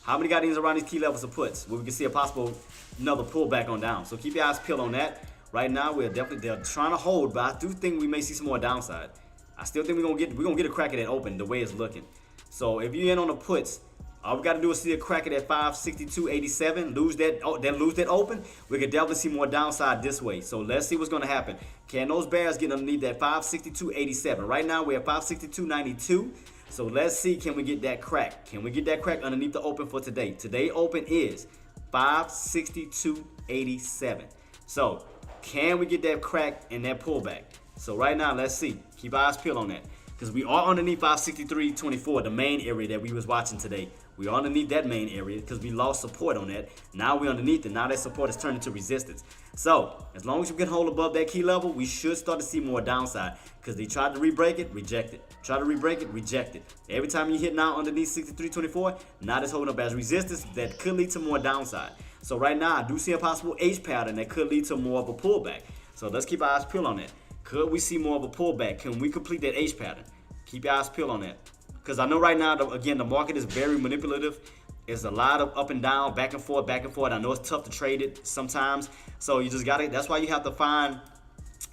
How many got ins around these key levels of puts where we can see a possible another pullback on down? So keep your eyes peeled on that. Right now, they're trying to hold, but I do think we may see some more downside. I still think we're gonna get a crack at that open the way it's looking. So if you're in on the puts, all we gotta do is see a crack at that 562.87, lose that open. We could definitely see more downside this way. So let's see what's gonna happen. Can those bears get underneath that 562.87? Right now we're at 562.92. So let's see, can we get that crack? Can we get that crack underneath the open for today? Today open is 562.87. So can we get that crack and that pullback? So right now, let's see. Keep our eyes peeled on that. Because we are underneath 563.24, the main area that we was watching today. We are underneath that main area because we lost support on that. Now we're underneath it. Now that support is turned into resistance. So as long as we can hold above that key level, we should start to see more downside. Because they tried to re-break it, reject it. Try to re-break it, reject it. Every time you hit now underneath 63.24, now it's holding up as resistance. That could lead to more downside. So right now, I do see a possible H pattern that could lead to more of a pullback. So let's keep our eyes peeled on that. Could we see more of a pullback? Can we complete that H pattern? Keep your eyes peeled on that. Because I know right now, again, the market is very manipulative. It's a lot of up and down, back and forth, back and forth. I know it's tough to trade it sometimes. So you just got to, that's why you have to find,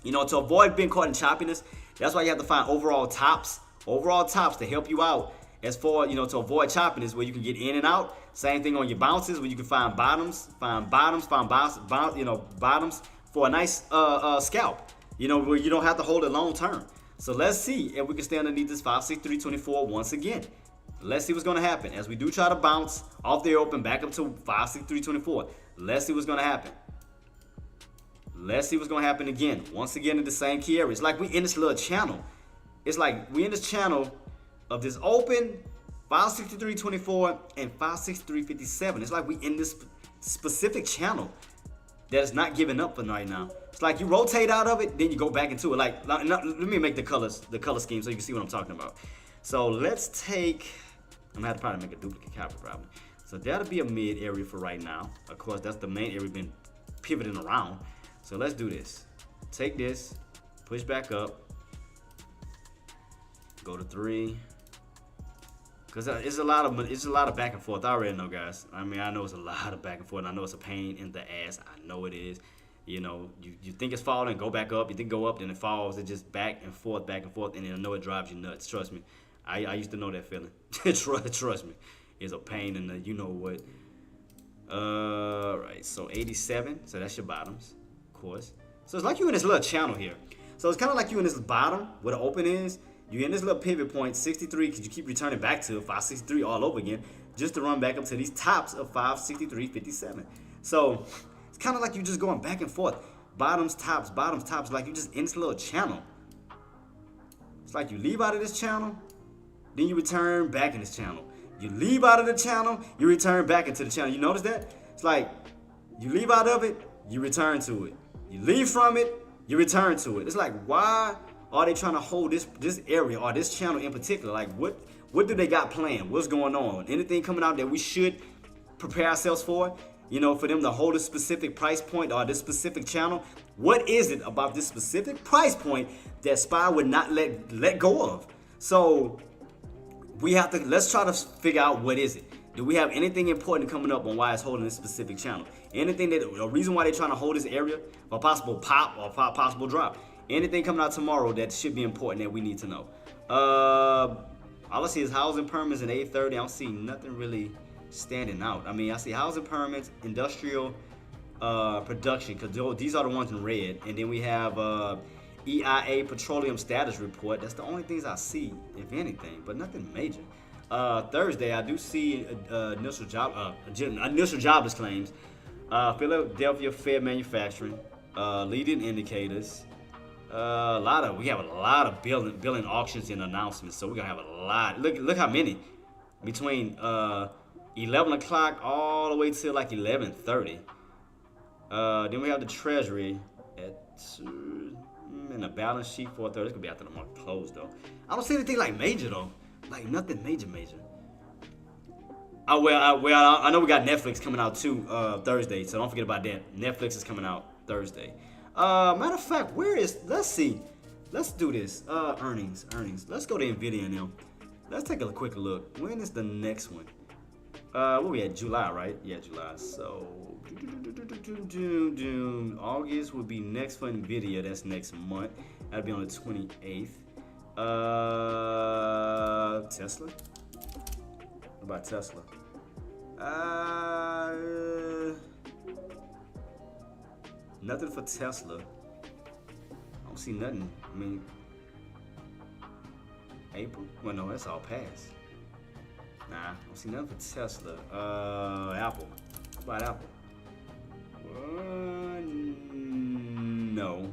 to avoid being caught in choppiness, that's why you have to find overall tops to help you out as far, to avoid choppiness where you can get in and out. Same thing on your bounces where you can find bottoms for a nice scalp, where you don't have to hold it long term. So let's see if we can stay underneath this 563.24 once again. Let's see what's going to happen as we do try to bounce off the open back up to 563.24. Let's see what's going to happen. Let's see what's going to happen again. Once again in the same key area. It's like we in this little channel. It's like we in this channel of this open 563.24 and 563.57. It's like we in this specific channel that is not giving up for right now. It's like you rotate out of it, then you go back into it. Like, let me make the color scheme so you can see what I'm talking about. So let's take, I'm gonna have to probably make a duplicate copy probably. So that'll be a mid area for right now. Of course, that's the main area we've been pivoting around. So let's do this. Take this, push back up, go to 3. Because it's a lot of back and forth. I already know, guys. I mean, I know it's a lot of back and forth. I know it's a pain in the ass. I know it is. You think it's falling, go back up. You think go up, then it falls. It's just back and forth, and then I know it drives you nuts. Trust me. I used to know that feeling. Trust me. It's a pain in the you-know-what. Right, so 87. So that's your bottoms, of course. So it's like you in this little channel here. So it's kind of like you in this bottom where the open is. You're in this little pivot point, 63, because you keep returning back to 563 all over again, just to run back up to these tops of 563.57. So it's kind of like you're just going back and forth. Bottoms, tops, like you're just in this little channel. It's like you leave out of this channel, then you return back in this channel. You leave out of the channel, you return back into the channel. You notice that? It's like you leave out of it, you return to it. You leave from it, you return to it. It's like, why are they trying to hold this area or this channel in particular? Like, what do they got planned? What's going on? Anything coming out that we should prepare ourselves for? For them to hold a specific price point or this specific channel? What is it about this specific price point that SPY would not let go of? So let's try to figure out what is it. Do we have anything important coming up on why it's holding this specific channel? Anything a reason why they're trying to hold this area for possible pop or possible drop? Anything coming out tomorrow that should be important that we need to know? All I see is housing permits and 830. I don't see nothing really standing out. I mean, I see housing permits, industrial production, because these are the ones in red. And then we have EIA petroleum status report. That's the only things I see, if anything, but nothing major. Thursday, I do see initial jobless claims. Philadelphia Fed manufacturing, leading indicators. We have a lot of billing auctions and announcements, so we're gonna have a lot. Look how many between 11 o'clock all the way till like 11:30. Then we have the Treasury at 2, and a balance sheet 4:30. It's gonna be after the market closed though. I don't see anything like major though, like nothing major. I know we got Netflix coming out too Thursday, so don't forget about that. Netflix is coming out Thursday. Matter of fact, let's do this. Earnings. Let's go to Nvidia now. Let's take a quick look. When is the next one? What we at? July, right? Yeah, July. So June. August would be next for Nvidia. That's next month. That'll be on the 28th. Tesla. What about Tesla? Nothing for Tesla. I don't see nothing. I mean, April? Well, no, that's all past. Nah, I don't see nothing for Tesla. Apple. How about Apple? No.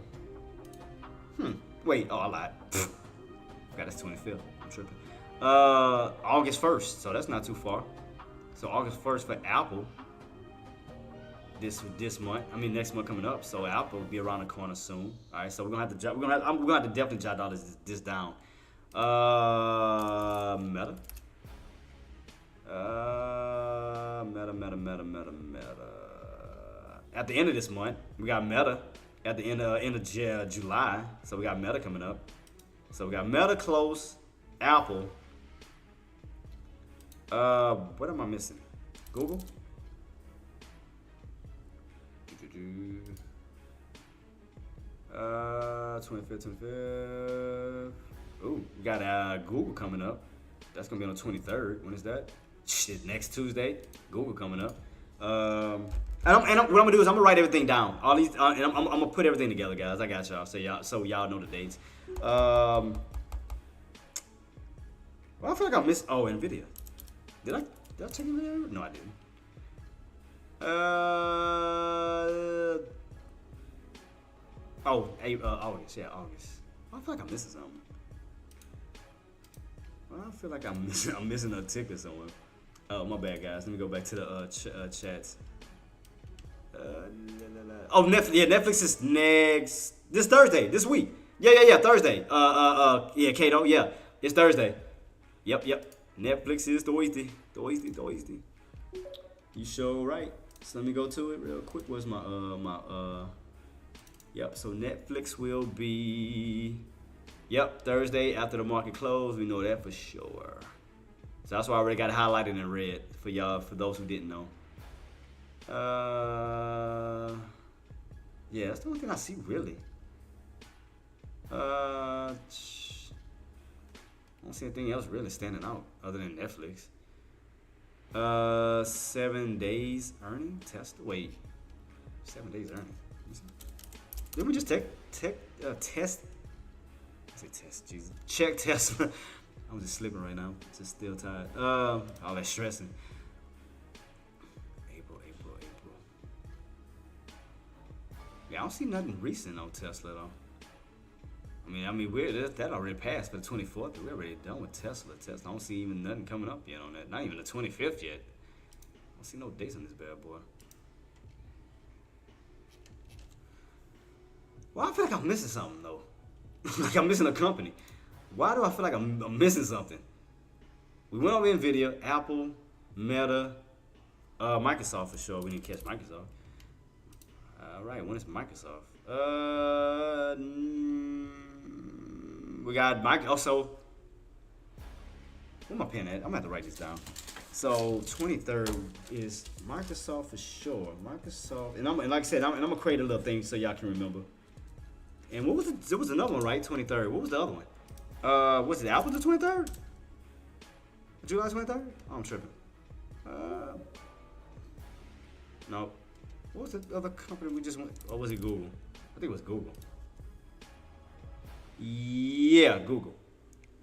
Wait, I lied. Forgot it's 25th. I'm tripping. August 1st, so that's not too far. So August 1st for Apple. This month, I mean next month coming up. So Apple will be around the corner soon. All right, so we're gonna have to definitely jot all this down. Meta. Meta. At the end of this month, we got Meta. At the end of July, so we got Meta coming up. So we got Meta close, Apple. What am I missing? Google. 25th. Ooh, we got Google coming up. That's gonna be on the 23rd. When is that? Shit, next Tuesday. Google coming up. What I'm gonna do is I'm gonna write everything down. All these, and I'm gonna put everything together, guys. I got y'all. So y'all know the dates. Well, I feel like I missed. Oh, Nvidia. Did I check Nvidia? No, I didn't. August. Yeah, August. I feel like I'm missing something. Well, I feel like I'm missing a ticker somewhere. Oh, my bad, guys. Let me go back to the chats. Oh, Netflix. Yeah, Netflix is next this Thursday, this week. Yeah, Thursday. Yeah, Kato. Yeah, it's Thursday. Yep. Netflix is Thursday. You sure right. So let me go to it real quick. Where's my Yep. So Netflix will be. Yep, Thursday after the market close. We know that for sure. So that's why I already got it highlighted in red for y'all, for those who didn't know. Yeah, that's the only thing I see really. I don't see anything else really standing out other than Netflix. 7 days earning test. Wait, 7 days earning. Did we just test? I say test, Jesus. Check Tesla. I'm just slipping right now. Just still tired. All that stressing. April. Yeah, I don't see nothing recent on Tesla though. I mean, that already passed for the 24th. We're already done with Tesla. I don't see even nothing coming up yet on that. Not even the 25th yet. I don't see no dates on this bad boy. Well, I feel like I'm missing something though. Like I'm missing a company. Why do I feel like I'm missing something? We went over Nvidia, Apple, Meta, Microsoft for sure. We need to catch Microsoft. All right, when is Microsoft? We got Mike. Also, where my pen at? I'm gonna have to write this down. So 23rd is Microsoft for sure. Microsoft, and like I said, I'm gonna create a little thing so y'all can remember. And what was it? There was another one, right? 23rd. What was the other one? Was it Apple the 23rd? July 23rd? Oh, I'm tripping. No. What was the other company we just went? Or was it Google? I think it was Google. Yeah, Google.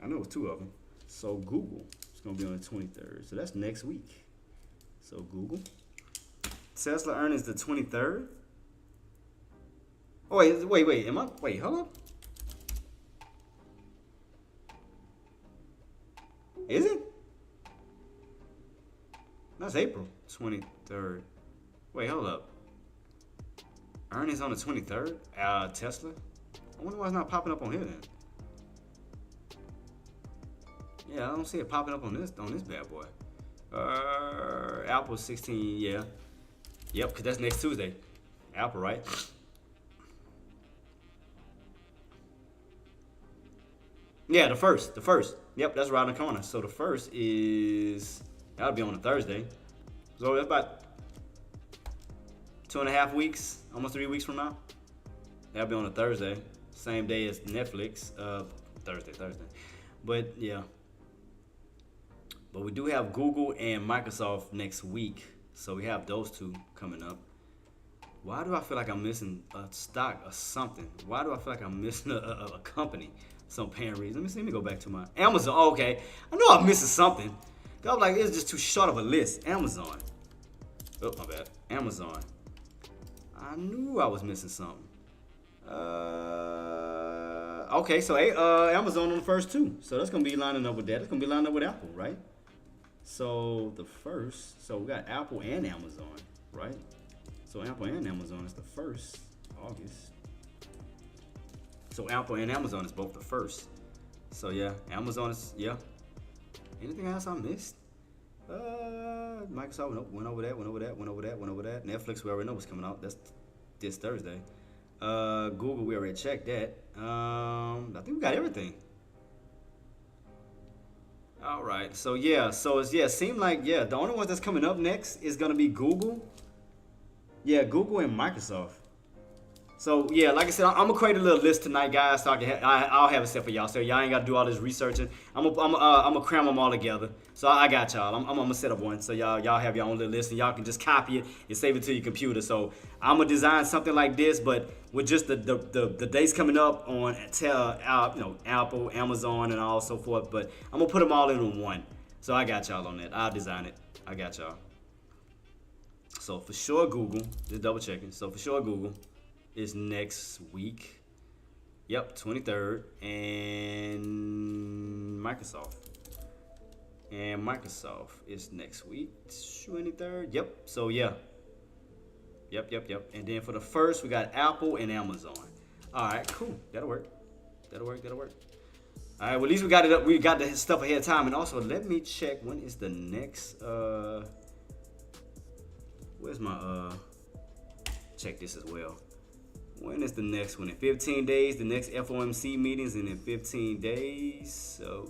I know it was two of them. So Google is going to be on the 23rd. So that's next week. So Google. Tesla earnings the 23rd. Oh, wait. Wait, hold up. Is it? That's April 23rd. Wait, hold up. Earnings on the 23rd? Tesla? I wonder why it's not popping up on here then. Yeah, I don't see it popping up on this bad boy. Apple 16, yeah. Yep, because that's next Tuesday. Apple, right? Yeah, the first. Yep, that's around the corner. So the first is, that'll be on a Thursday. So that's about 2.5 weeks, almost 3 weeks from now. That'll be on a Thursday, same day as Netflix. Thursday. But yeah. But we do have Google and Microsoft next week, so we have those two coming up. Why do I feel like I'm missing a stock or something? Why do I feel like I'm missing a company? Some apparent reason. Let me go back to my Amazon. Oh, okay, I know I'm missing something. I was like, it's just too short of a list. Amazon. Oh, my bad. Amazon. I knew I was missing something. Okay, so Amazon on the first two. So that's gonna be lining up with that. It's gonna be lining up with Apple, right? So the first, so we got Apple and Amazon, right? So Apple and Amazon is the first, August. So Apple and Amazon is both the first. So yeah, Amazon is, yeah. Anything else I missed? Microsoft, nope, went over that. Netflix, we already know what's coming out. That's this Thursday. Google, we already checked that. I think we got everything. All right, so yeah, seemed like, yeah, the only one that's coming up next is gonna be Google. Yeah, Google and Microsoft. So yeah, like I said, I'm gonna create a little list tonight, guys. So I'll have it set for y'all. So y'all ain't gotta do all this researching. I'm gonna cram them all together. So I got y'all. I'm gonna set up one. So y'all have your own little list, and y'all can just copy it and save it to your computer. So I'm gonna design something like this, but with just the dates coming up on Apple, Amazon, and all so forth. But I'm gonna put them all in one. So I got y'all on that. I'll design it. I got y'all. So for sure, Google. Just double checking. So for sure, Google is next week. Yep, 23rd. And Microsoft. And Microsoft is next week, 23rd. Yep. So yeah. Yep. And then for the first, we got Apple and Amazon. All right, cool. That'll work. All right. Well, at least we got it up. We got the stuff ahead of time. And also, let me check when is the next. Where's my check this as well. When is the next one? In 15 days, the next FOMC meetings, and in 15 days. So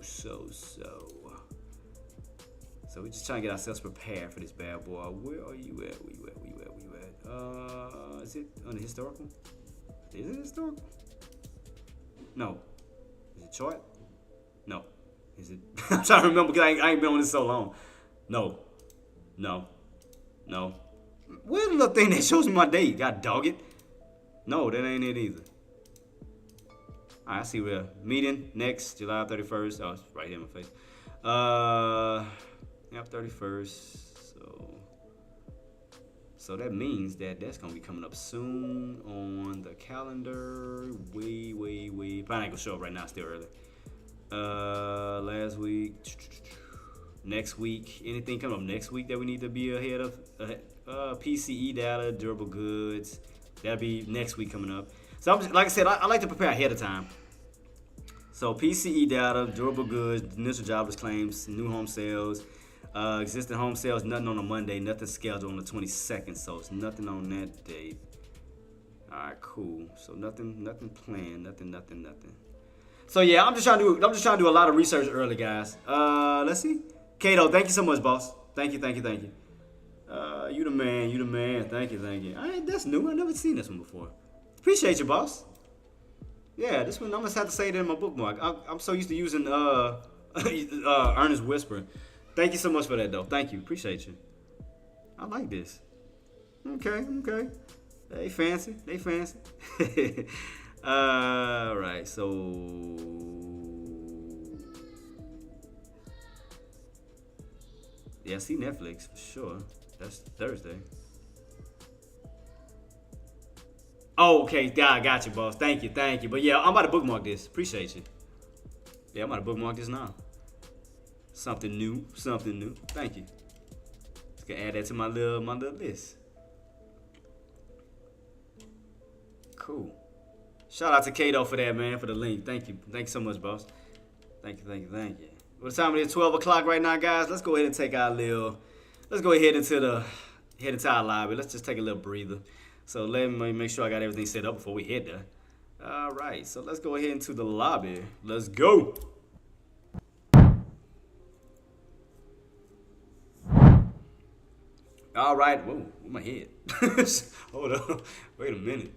we're just trying to get ourselves prepared for this bad boy. Where are you at? Where you at? Is it on the historical? Is it historical? No. Is it chart? No. Is it? I'm trying to remember because I ain't been on this so long. No. Where's the little thing that shows me my date? God dog it. No, that ain't it either. All right, I see we're meeting next July 31st. Oh, it's right here in my face. Yep, 31st. So that means that's gonna be coming up soon on the calendar. Way. Probably ain't gonna show up right now. Still early. Last week. Next week. Anything coming up next week that we need to be ahead of? PCE data, durable goods. That'll be next week coming up. So like I said, I like to prepare ahead of time. So PCE data, durable goods, initial jobless claims, new home sales, existing home sales, nothing on a Monday, nothing scheduled on the 22nd. So it's nothing on that date. All right, cool. So nothing planned, nothing. So yeah, I'm just trying to do a lot of research early, guys. Let's see. Kato, thank you so much, boss. Thank you. You the man. Thank you. That's new. I never seen this one before. Appreciate you, boss. Yeah, this one I'm gonna have to say it in my bookmark. I'm so used to using Ernest Whisper. Thank you so much for that, though. Thank you. Appreciate you. I like this. Okay. They fancy. All right. So yeah, I see Netflix for sure. That's Thursday. Oh, okay. Yeah, I got you, boss. Thank you. But yeah, I'm about to bookmark this. Appreciate you. Yeah, I'm about to bookmark this now. Something new. Thank you. Just gonna add that to my little list. Cool. Shout out to Kato for that, man, for the link. Thank you so much, boss. Thank you. What time it is? 12 o'clock right now, guys. Let's go ahead and take our let's go ahead into our lobby. Let's just take a little breather. So let me make sure I got everything set up before we head there. All right, so let's go ahead into the lobby. Let's go. All right. Whoa, my head. Hold up. Wait a minute.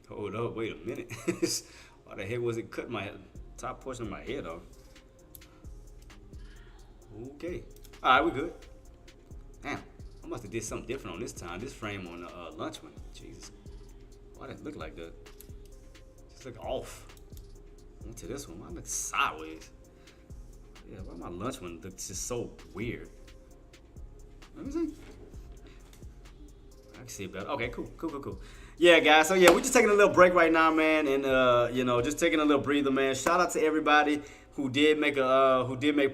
Hold up. Wait a minute. Why the heck was it cut my top portion of my head off? Okay. All right, we good. Damn. I must have did something different on this time. This frame on the lunch one. Jesus. Why did it look like that? Just look off. Went to this one. Mine looks sideways. Yeah, why my lunch one looks just so weird? Let me see. I can see it better. Okay, cool. Yeah, guys. So yeah, we're just taking a little break right now, man, and just taking a little breather, man. Shout out to everybody who did make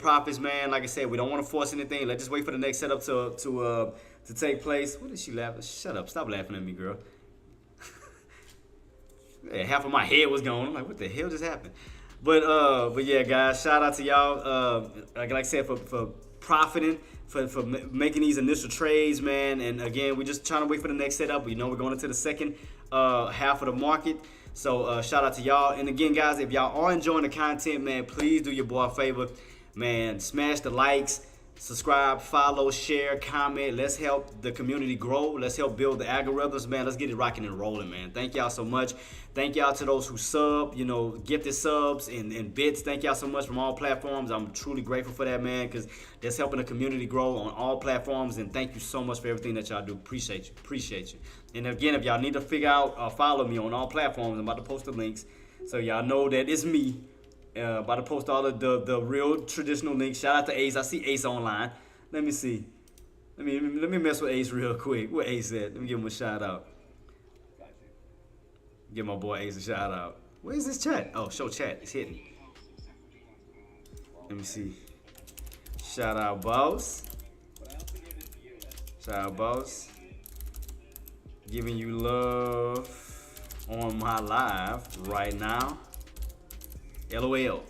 profits, man. Like I said, we don't want to force anything. Let's just wait for the next setup to take place. What is she laughing? Shut up! Stop laughing at me, girl. Yeah, half of my head was gone. I'm like, what the hell just happened? But yeah, guys, shout out to y'all. Like I said, for profiting, for making these initial trades, man. And again, we're just trying to wait for the next setup. We know we're going into the second half of the market. So shout out to y'all. And again, guys, if y'all are enjoying the content, man, please do your boy a favor, man. Smash the likes, subscribe, follow, share, comment. Let's help the community grow. Let's help build the algorithms, man. Let's get it rocking and rolling, man. Thank y'all so much. Thank y'all to those who sub, gifted subs and bits. Thank y'all so much from all platforms. I'm truly grateful for that, man, because that's helping the community grow on all platforms. And thank you so much for everything that y'all do. Appreciate you. And again, if y'all need to figure out, follow me on all platforms. I'm about to post the links so y'all know that it's me. About to post all of the real traditional links. Shout out to Ace. I see Ace online. Let me see. Let me mess with Ace real quick. Where Ace at? Let me give him a shout out. Give my boy Ace a shout out. Where's this chat? Oh, show chat. It's hidden. Let me see. Shout out, boss. Shout out, boss. Giving you love on my live right now. LOL.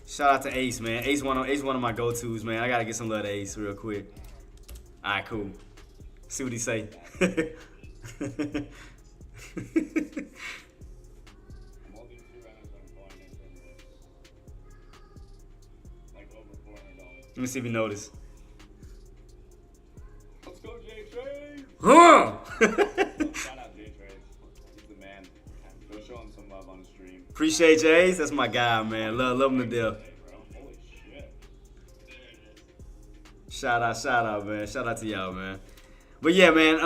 Shout out to Ace, man. Ace one of my go-tos, man. I gotta get some love to Ace real quick. Alright, cool. See what he say. Let me see if he noticed. Let's go, J Trade. Huh? Shout out J Trade. He's the man. Go show him some love on the stream. Appreciate you, Ace. That's my guy, man. Love him to death. Holy shit. Shout out, man. Shout out to y'all, man. But yeah, man.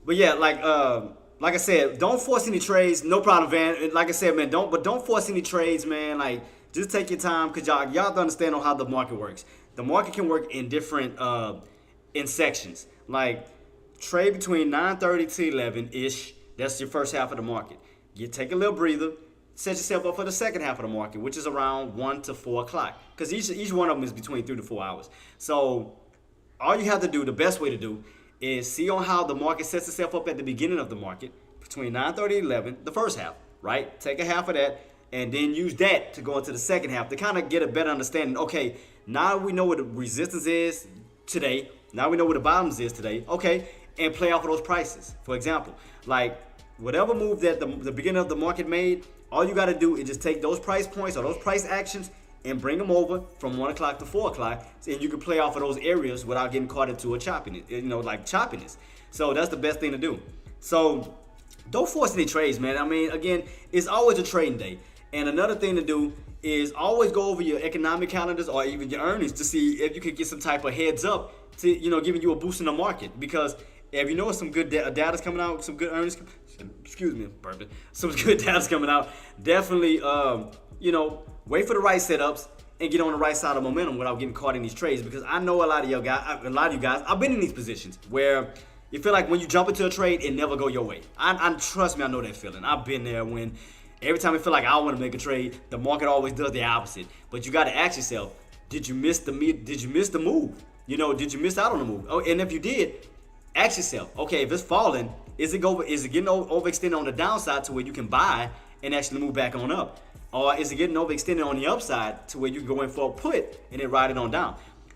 Like I said, don't force any trades. No problem, Van. Like I said, man, don't force any trades, man. Like, just take your time, cause y'all have to understand on how the market works. The market can work in different in sections. Like, trade between 9:30 to 11-ish. That's your first half of the market. You take a little breather. Set yourself up for the second half of the market, which is around 1 to 4 o'clock. Because each one of them is between 3 to 4 hours. So all you have to do, the best way to do, is see on how the market sets itself up at the beginning of the market, between 9:30 and 11, the first half, right? Take a half of that, and then use that to go into the second half to kind of get a better understanding. Okay, now we know what the resistance is today. Now we know what the bottoms is today. Okay, and play off of those prices. For example, like whatever move that the beginning of the market made, all you got to do is just take those price points or those price actions and bring them over from 1 o'clock to 4 o'clock, and you can play off of those areas without getting caught into a choppiness, So that's the best thing to do. So don't force any trades, man. I mean, again, it's always a trading day. And another thing to do is always go over your economic calendars or even your earnings to see if you could get some type of heads up to, giving you a boost in the market. Because if you know some good data's coming out, some good earnings, some good data's coming out, definitely, wait for the right setups and get on the right side of momentum without getting caught in these trades. Because I know a lot of you guys, I've been in these positions where you feel like when you jump into a trade, it never go your way. I trust me, I know that feeling. I've been there when every time I feel like I want to make a trade, the market always does the opposite. But you got to ask yourself, did you miss the move? Did you miss out on the move? Oh, and if you did, ask yourself, okay, if it's falling, is it getting overextended on the downside to where you can buy and actually move back on up? Or is it getting overextended on the upside to where you can go in for a put and then ride it on down?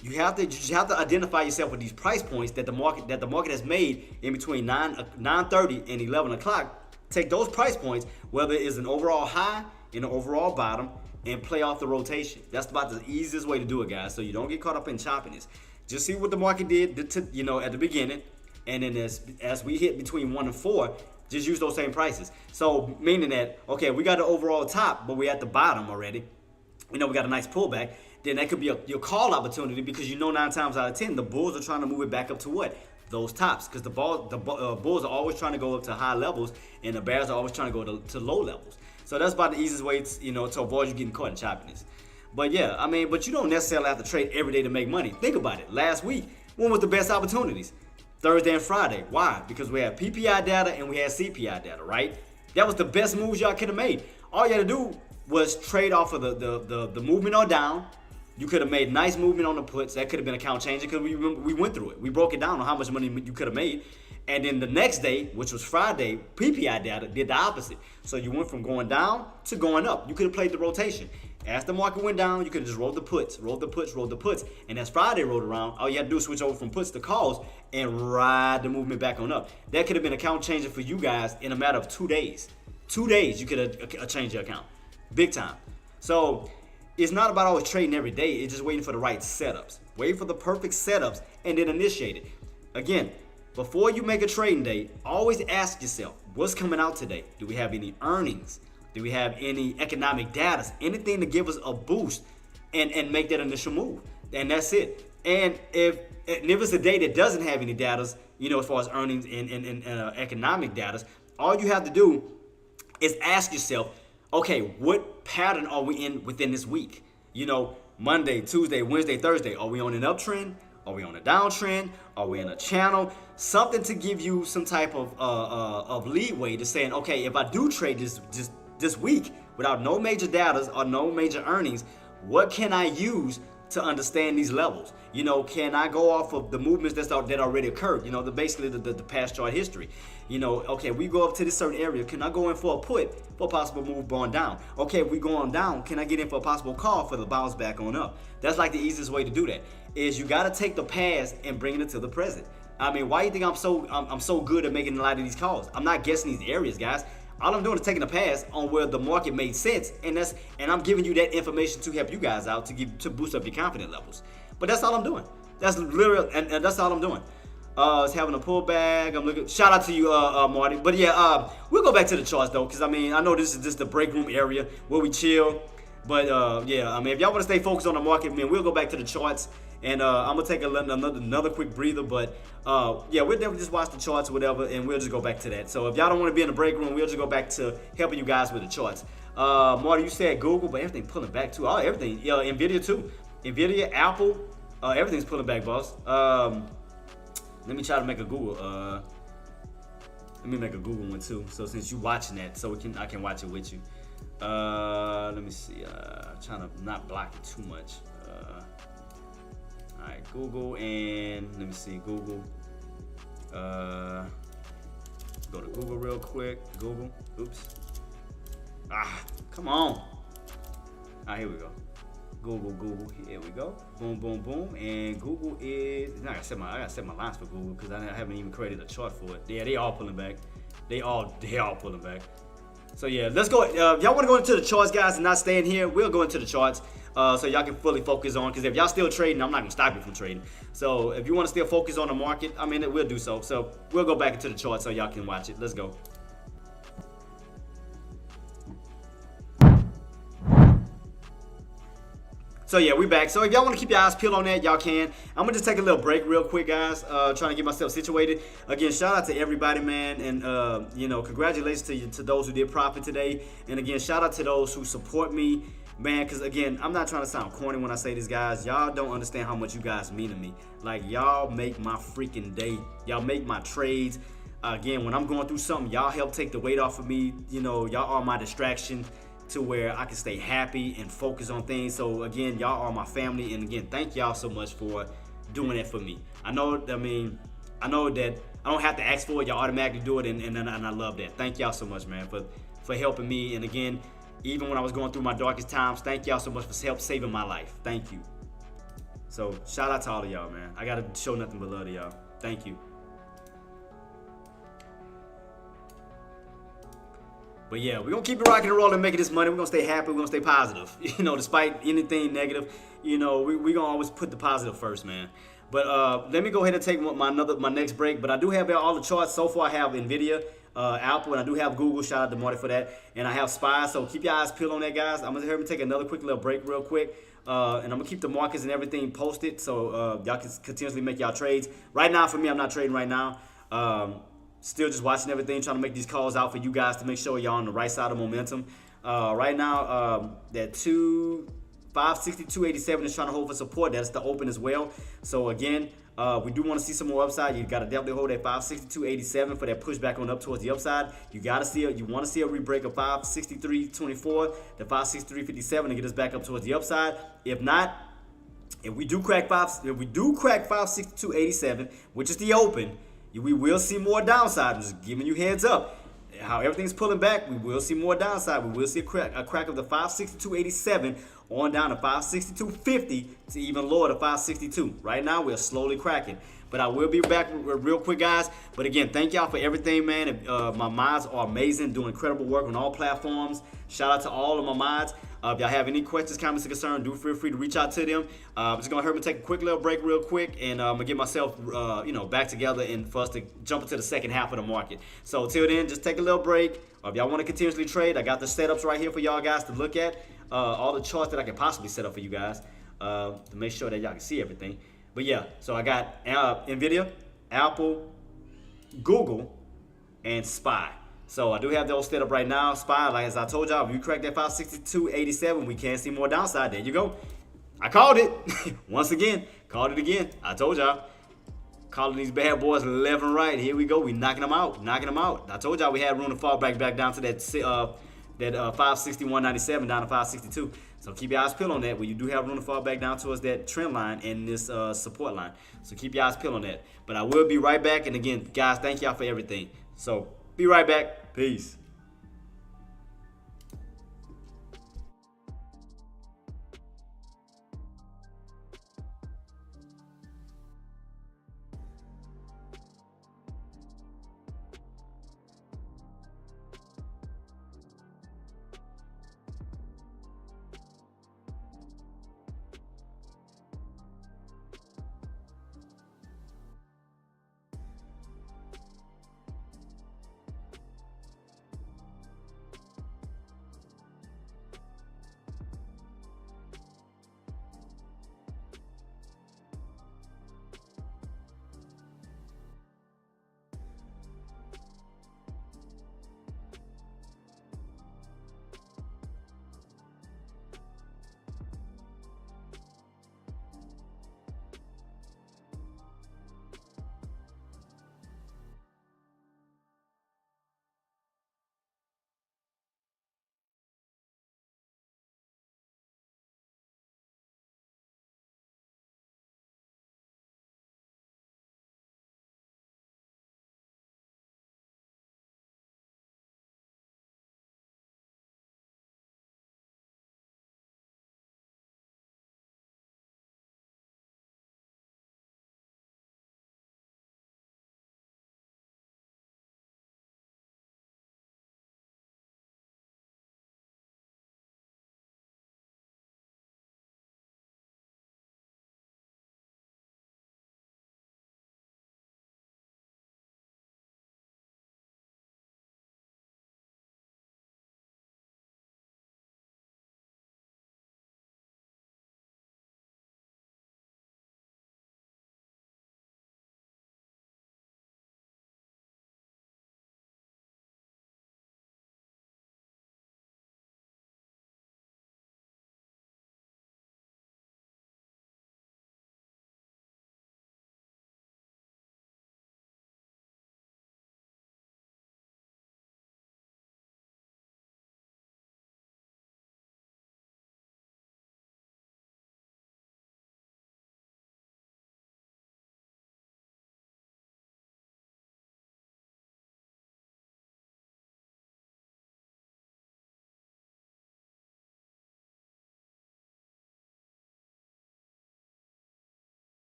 You have to identify yourself with these price points that the market has made in between 9:30 and 11 o'clock. Take those price points, whether it's an overall high and an overall bottom, and play off the rotation. That's about the easiest way to do it, guys. So you don't get caught up in choppiness. Just see what the market did, you know, at the beginning, and then as we hit between 1 and 4, just use those same prices. So meaning that, okay, we got the overall top, but we're at the bottom already. You know, we got a nice pullback. Then that could be your call opportunity, because you know 9 times out of 10 the bulls are trying to move it back up to what? Those tops, because the bulls are always trying to go up to high levels, and the bears are always trying to go to low levels. So that's about the easiest way, you know, to avoid you getting caught in choppiness. But yeah, I mean, but you don't necessarily have to trade every day to make money. Think about it. Last week, when was the best opportunities? Thursday and Friday. Why? Because we had PPI data and we had CPI data, right? That was the best moves y'all could have made. All you had to do was trade off of the movement on down. You could have made nice movement on the puts. That could have been account changing, because we went through it. We broke it down on how much money you could have made. And then the next day, which was Friday, PPI data did the opposite. So you went from going down to going up. You could have played the rotation. As the market went down, you could have just rolled the puts, rolled the puts, rolled the puts. And as Friday rolled around, all you had to do is switch over from puts to calls and ride the movement back on up. That could have been account changing for you guys in a matter of 2 days. 2 days, you could have changed your account. Big time. So it's not about always trading every day. It's just waiting for the right setups. Wait for the perfect setups and then initiate it. Again, before you make a trading day, always ask yourself, what's coming out today? Do we have any earnings? Do we have any economic data? Anything to give us a boost and make that initial move? And that's it. And if it's a day that doesn't have any data, you know, as far as earnings and economic data, all you have to do is ask yourself, okay, what pattern are we in within this week? You know, Monday, Tuesday, Wednesday, Thursday. Are we on an uptrend? Are we on a downtrend? Are we in a channel? Something to give you some type of leeway to saying, okay, if I do trade this week without no major data or no major earnings, what can I use to understand these levels? You know, can I go off of the movements that already occurred? You know, basically the past chart history. You know, okay, we go up to this certain area. Can I go in for a put for a possible move on down? Okay, if we go on down, can I get in for a possible call for the bounce back on up? That's like the easiest way to do that. Is you got to take the past and bring it to the present. I mean, why do you think I'm so good at making a lot of these calls? I'm not guessing these areas, guys. All I'm doing is taking a pass on where the market made sense, and I'm giving you that information to help you guys out to boost up your confidence levels. But that's all I'm doing. That's literally, and that's all I'm doing. It's having a pullback. I'm looking. Shout out to you, Marty. But yeah, we'll go back to the charts though, because I mean, I know this is just the break room area where we chill. But yeah, I mean, if y'all want to stay focused on the market, man, we'll go back to the charts. And I'm gonna take another quick breather, but yeah, we'll definitely just watch the charts or whatever, and we'll just go back to that. So if y'all don't want to be in the break room, we'll just go back to helping you guys with the charts. Marty, you said Google, but everything pulling back too. Oh, everything. Yeah, Nvidia too. Nvidia, Apple, everything's pulling back, boss. Let me try to make a Google. Let me make a Google one too. So since you watching that, so I can watch it with you. Let me see. Trying to not block it too much. All right, Google, and let me see, Google. Go to Google real quick. Google. Oops. Come on. All right, here we go. Google. Here we go. Boom, boom, boom. And Google is. Now I gotta set my lines for Google because I haven't even created a chart for it. Yeah, they all pulling back. They all pulling back. So yeah, let's go. If y'all want to go into the charts, guys, and not staying here, we'll go into the charts. So y'all can fully focus on, because if y'all still trading, I'm not gonna stop you from trading. So if you want to still focus on the market, I mean, we'll do so. So we'll go back into the chart so y'all can watch it. Let's go. So yeah, we back. So if y'all want to keep your eyes peeled on that, y'all can. I'm gonna just take a little break real quick, guys. Trying to get myself situated. Again, shout out to everybody, man, and you know, congratulations to those who did profit today. And again, shout out to those who support me, man. Because again, I'm not trying to sound corny when I say this, guys. Y'all don't understand how much you guys mean to me. Like, y'all make my freaking day. Y'all make my trades. Again, when I'm going through something, y'all help take the weight off of me. You know, y'all are my distraction to where I can stay happy and focus on things. So again, y'all are my family, and again, thank y'all so much for doing that for me. I know that I don't have to ask for it. Y'all automatically do it, and I love that. Thank y'all so much, man, for helping me. And again, even when I was going through my darkest times, thank y'all so much for help saving my life. Thank you. So shout out to all of y'all, man. I gotta show nothing but love to y'all. Thank you. But yeah, we're gonna keep it rocking and rolling, making this money. We're gonna stay happy. We're gonna stay positive. Despite anything negative, we gonna always put the positive first, man. But let me go ahead and take my next break. But I do have all the charts so far. I have Nvidia, Apple, and I do have Google. Shout out to Marty for that. And I have SPY. So keep your eyes peeled on that, guys. I'm gonna take another quick little break, real quick. And I'm gonna keep the markets and everything posted, so y'all can continuously make y'all trades. Right now, for me, I'm not trading right now. Still just watching everything, trying to make these calls out for you guys to make sure y'all on the right side of momentum. Right now, that 562.87 is trying to hold for support. That's the open as well. So again, we do want to see some more upside. You got to definitely hold that 562.87 for that pushback on up towards the upside. You want to see a rebreak of 563.24 to 563.57 to get us back up towards the upside. If not, if we do crack 562.87, which is the open, we will see more downside. I'm just giving you heads up. How everything's pulling back, we will see more downside. We will see a crack of the 562.87 on down to 562.50 to even lower to 562. Right now, we're slowly cracking. But I will be back real quick, guys. But again, thank y'all for everything, man. My mods are amazing, doing incredible work on all platforms. Shout out to all of my mods. If y'all have any questions, comments, or concerns, do feel free to reach out to them. I'm just gonna take a quick little break real quick, and I'm gonna get myself back together and for us to jump into the second half of the market. So till then, just take a little break. If y'all want to continuously trade, I got the setups right here for y'all guys to look at. All the charts that I can possibly set up for you guys to make sure that y'all can see everything. But yeah, so I got Nvidia, Apple, Google, and SPY. So I do have those set up right now. SPY, like as I told y'all, if you crack that 562.87, we can see more downside. There you go. I called it. Once again, called it again. I told y'all. Calling these bad boys left and right. Here we go. We knocking them out. I told y'all we had room to fall back down to that 561.97 down to 562. So keep your eyes peeled on that. Where you do have room to fall back down towards that trend line and this support line. So keep your eyes peeled on that. But I will be right back. And again, guys, thank y'all for everything. So be right back. Peace.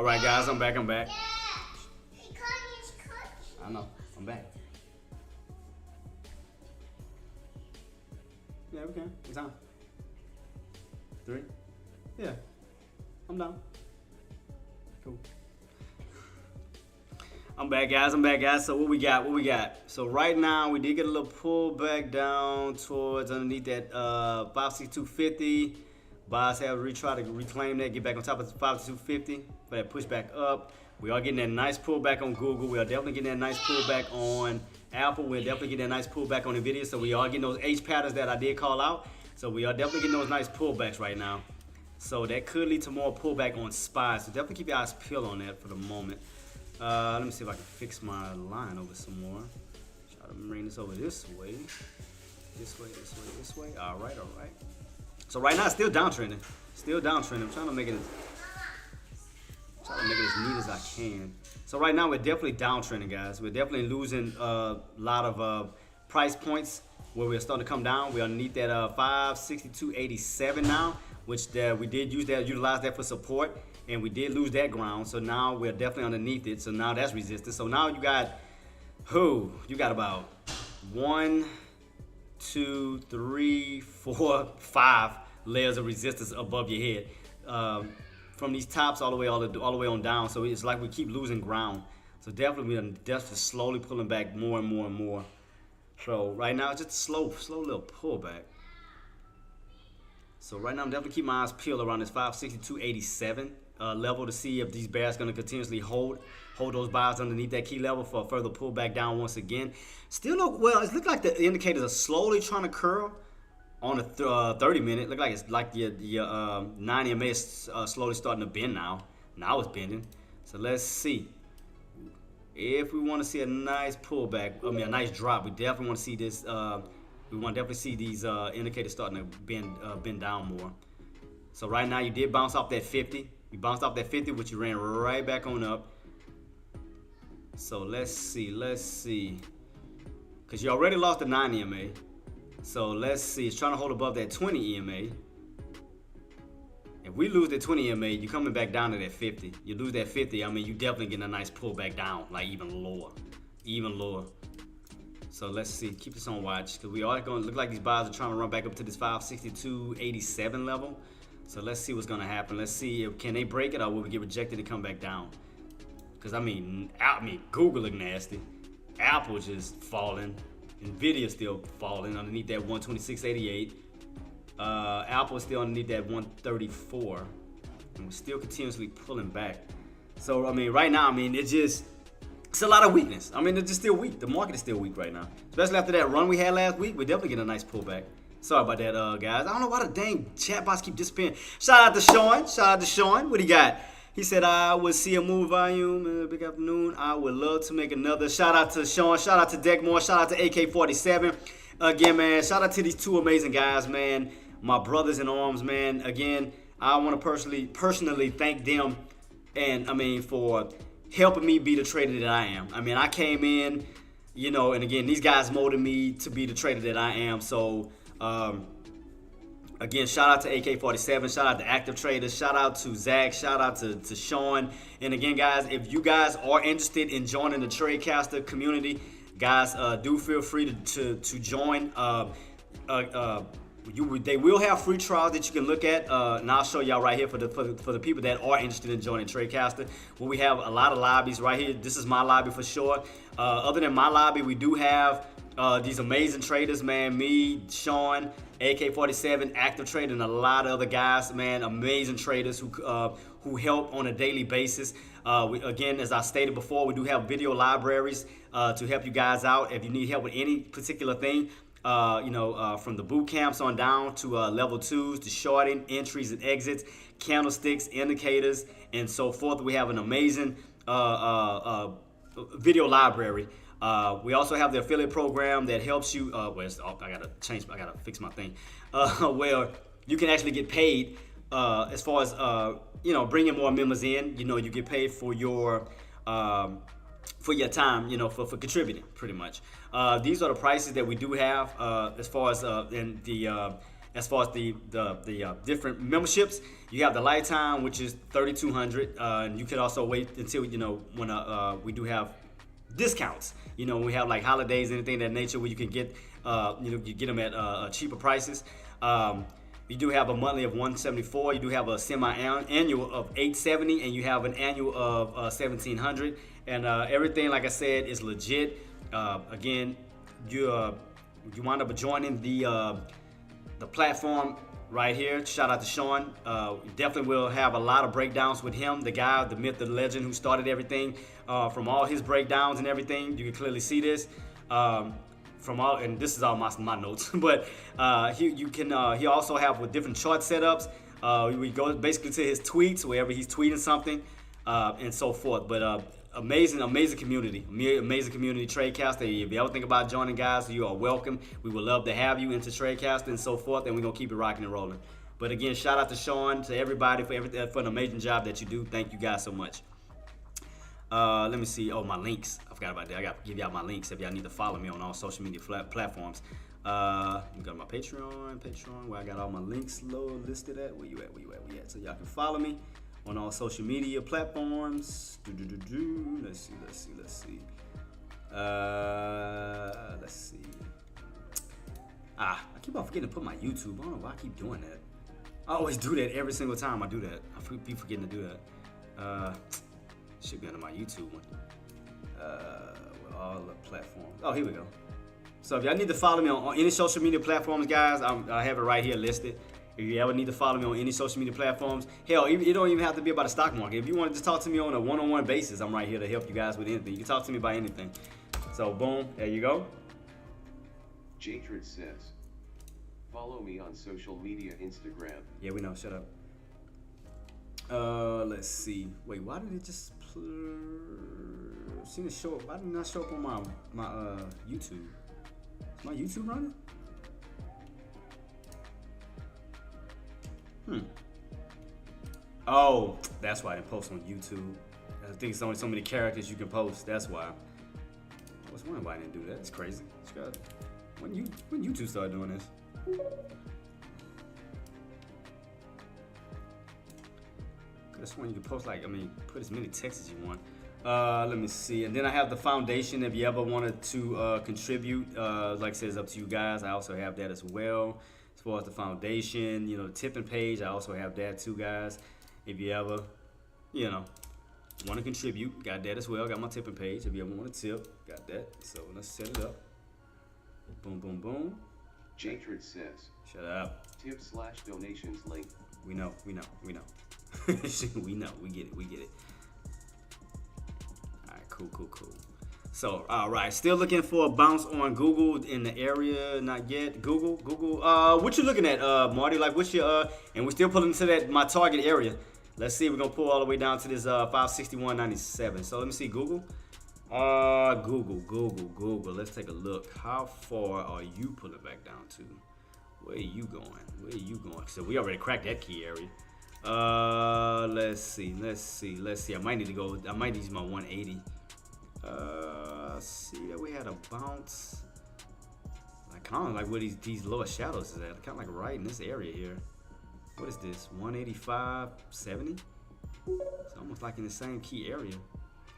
All right, guys, I'm back. I know, I'm back. Yeah, we can. It's on. 3. Yeah, I'm down. Cool. I'm back, guys. So what we got? So right now we did get a little pullback down towards underneath that 562.50. Buyers have tried to reclaim that, get back on top of the 562.50 for that pushback up. We are getting that nice pullback on Google. We are definitely getting that nice pullback on Apple. We're definitely getting that nice pullback on Nvidia. So we are getting those H patterns that I did call out. So we are definitely getting those nice pullbacks right now. So that could lead to more pullback on SPY. So definitely keep your eyes peeled on that for the moment. Let me see if I can fix my line over some more. Try to bring this over this way. This way. All right. So right now it's still downtrending. I'm trying to make it as neat as I can. So right now we're definitely downtrending, guys. We're definitely losing a lot of price points where we're starting to come down. We're underneath that 562.87 now, which we did utilize that for support, and we did lose that ground. So now we're definitely underneath it. So now that's resistance. So now you got about 1, 2, 3, 4, 5 layers of resistance above your head. From these tops all the way on down. So it's like we keep losing ground. So definitely we're slowly pulling back more and more. So right now it's just a slow little pullback. So right now I'm definitely keeping my eyes peeled around this 562.87 level to see if these bears going to continuously hold those buys underneath that key level for a further pullback down once again. Still it looks like the indicators are slowly trying to curl on a 30-minute. Look like it's like your 9 EMA is slowly starting to bend now. Now it's bending. So let's see. If we want to see a nice pullback, a nice drop, we definitely want to see this. We want to definitely see these indicators starting to bend down more. So right now you did bounce off that 50. You bounced off that 50, which you ran right back on up. So let's see. Because you already lost the 9 EMA. So let's see. It's trying to hold above that 20 EMA. If we lose that 20 EMA, you're coming back down to that 50. You lose that 50, you definitely getting a nice pullback down, like even lower. So let's see. Keep this on watch, because we are going to look like these buys are trying to run back up to this 562.87 level. So let's see what's going to happen. Let's see if can they break it or will we get rejected and come back down. Because Google look nasty. Apple just falling. Nvidia still falling underneath that 126.88. Apple is still underneath that 134, and we're still continuously pulling back. So right now, it's a lot of weakness. It's just still weak. The market is still weak right now, especially after that run we had last week. We're definitely getting a nice pullback. Sorry about that, guys. I don't know why the dang chat bots keep disappearing. Shout out to Sean. What he got? He said, I would see a move volume. Big afternoon. I would love to make another. Shout out to Sean. Shout out to Deckmore. Shout out to AK-47. Again, man, shout out to these two amazing guys, man. My brothers in arms, man. Again, I want to personally thank them and, for helping me be the trader that I am. I came in, and again, these guys molded me to be the trader that I am. So, again, shout out to AK-47, shout out to Active Traders, shout out to Zach, shout out to Sean. And again, guys, if you guys are interested in joining the Tradecaster community, guys, do feel free to join. They will have free trials that you can look at, and I'll show y'all right here for the people that are interested in joining Tradecaster. Well, we have a lot of lobbies right here. This is my lobby for sure. Other than my lobby, we do have these amazing traders, man. Me, Sean, AK-47, Active Trader, and a lot of other guys, man. Amazing traders who help on a daily basis. Again, as I stated before, we do have video libraries to help you guys out if you need help with any particular thing. From the boot camps on down to level 2s to shorting, entries and exits, candlesticks, indicators, and so forth. We have an amazing video library. We also have the affiliate program that helps you. I gotta fix my thing. Where you can actually get paid as far as bringing more members in. You get paid for your time, for contributing, pretty much. These are the prices that we do have as far as in the as far as the different memberships, you have the lifetime, which is $3,200, and you can also wait until when we do have discounts. We have like holidays and anything of that nature where you can get you get them at cheaper prices. You do have a monthly of $174. You do have a semi-annual of $870, and you have an annual of $1,700. And everything, like I said, is legit. Again, you wind up joining the platform right here. Shout out to Sean. Definitely will have a lot of breakdowns with him, the guy, the myth, the legend who started everything. From all his breakdowns and everything, you can clearly see this. And this is all my notes, but he also have with different chart setups. We go basically to his tweets wherever he's tweeting something, and so forth. But amazing community, amazing community. Tradecaster. If you ever think about joining, guys, you are welcome. We would love to have you into Tradecaster and so forth, and we're gonna keep it rocking and rolling. But again, shout out to Sean, to everybody for an amazing job that you do. Thank you guys so much. Let me see. Oh, my links. I forgot about that. I got to give y'all my links if y'all need to follow me on all social media platforms. You got my Patreon, where I got all my links listed at. Where you at? So y'all can follow me on all social media platforms. Let's see. I keep on forgetting to put my YouTube. I don't know why I keep doing that. I always do that every single time I do that. I be forgetting to do that. Should be under my YouTube one. With all the platforms. Oh, here we go. So if y'all need to follow me on any social media platforms, guys, I have it right here listed. If you ever need to follow me on any social media platforms, hell, it don't even have to be about the stock market. If you want to just talk to me on a one-on-one basis, I'm right here to help you guys with anything. You can talk to me about anything. So boom, there you go. Jatrid says, follow me on social media, Instagram. Yeah, we know. Shut up. Let's see. Wait, why did it just seem to show up? Why did it not show up on my YouTube? Is my YouTube running? Oh, that's why I didn't post on YouTube. I think it's only so many characters you can post. That's why. I was wondering why I didn't do that. It's crazy. When YouTube started doing this? This one you can post put as many texts as you want. Let me see. And then I have the foundation if you ever wanted to contribute. Like I said, it's up to you guys. I also have that as well. As far as the foundation, the tipping page, I also have that too, guys. If you ever, want to contribute, got that as well. Got my tipping page. If you ever want to tip, got that. So let's set it up. Boom, boom, boom. Jatrid says, shut up. Tip/donations link. We know. we know, we get it. All right, cool. So, all right, still looking for a bounce on Google in the area, not yet. Google, what you looking at, Marty? Like, what's your, and we're still pulling into my target area. Let's see if we're gonna pull all the way down to this 561.97. So let me see, Google. Google, let's take a look. How far are you pulling back down to? Where are you going? So we already cracked that key area. Let's see. I might need to use my 180. See that we had a bounce. Like kind of like where these lower shadows is at. Kind of like right in this area here. What is this? 185.70. It's almost like in the same key area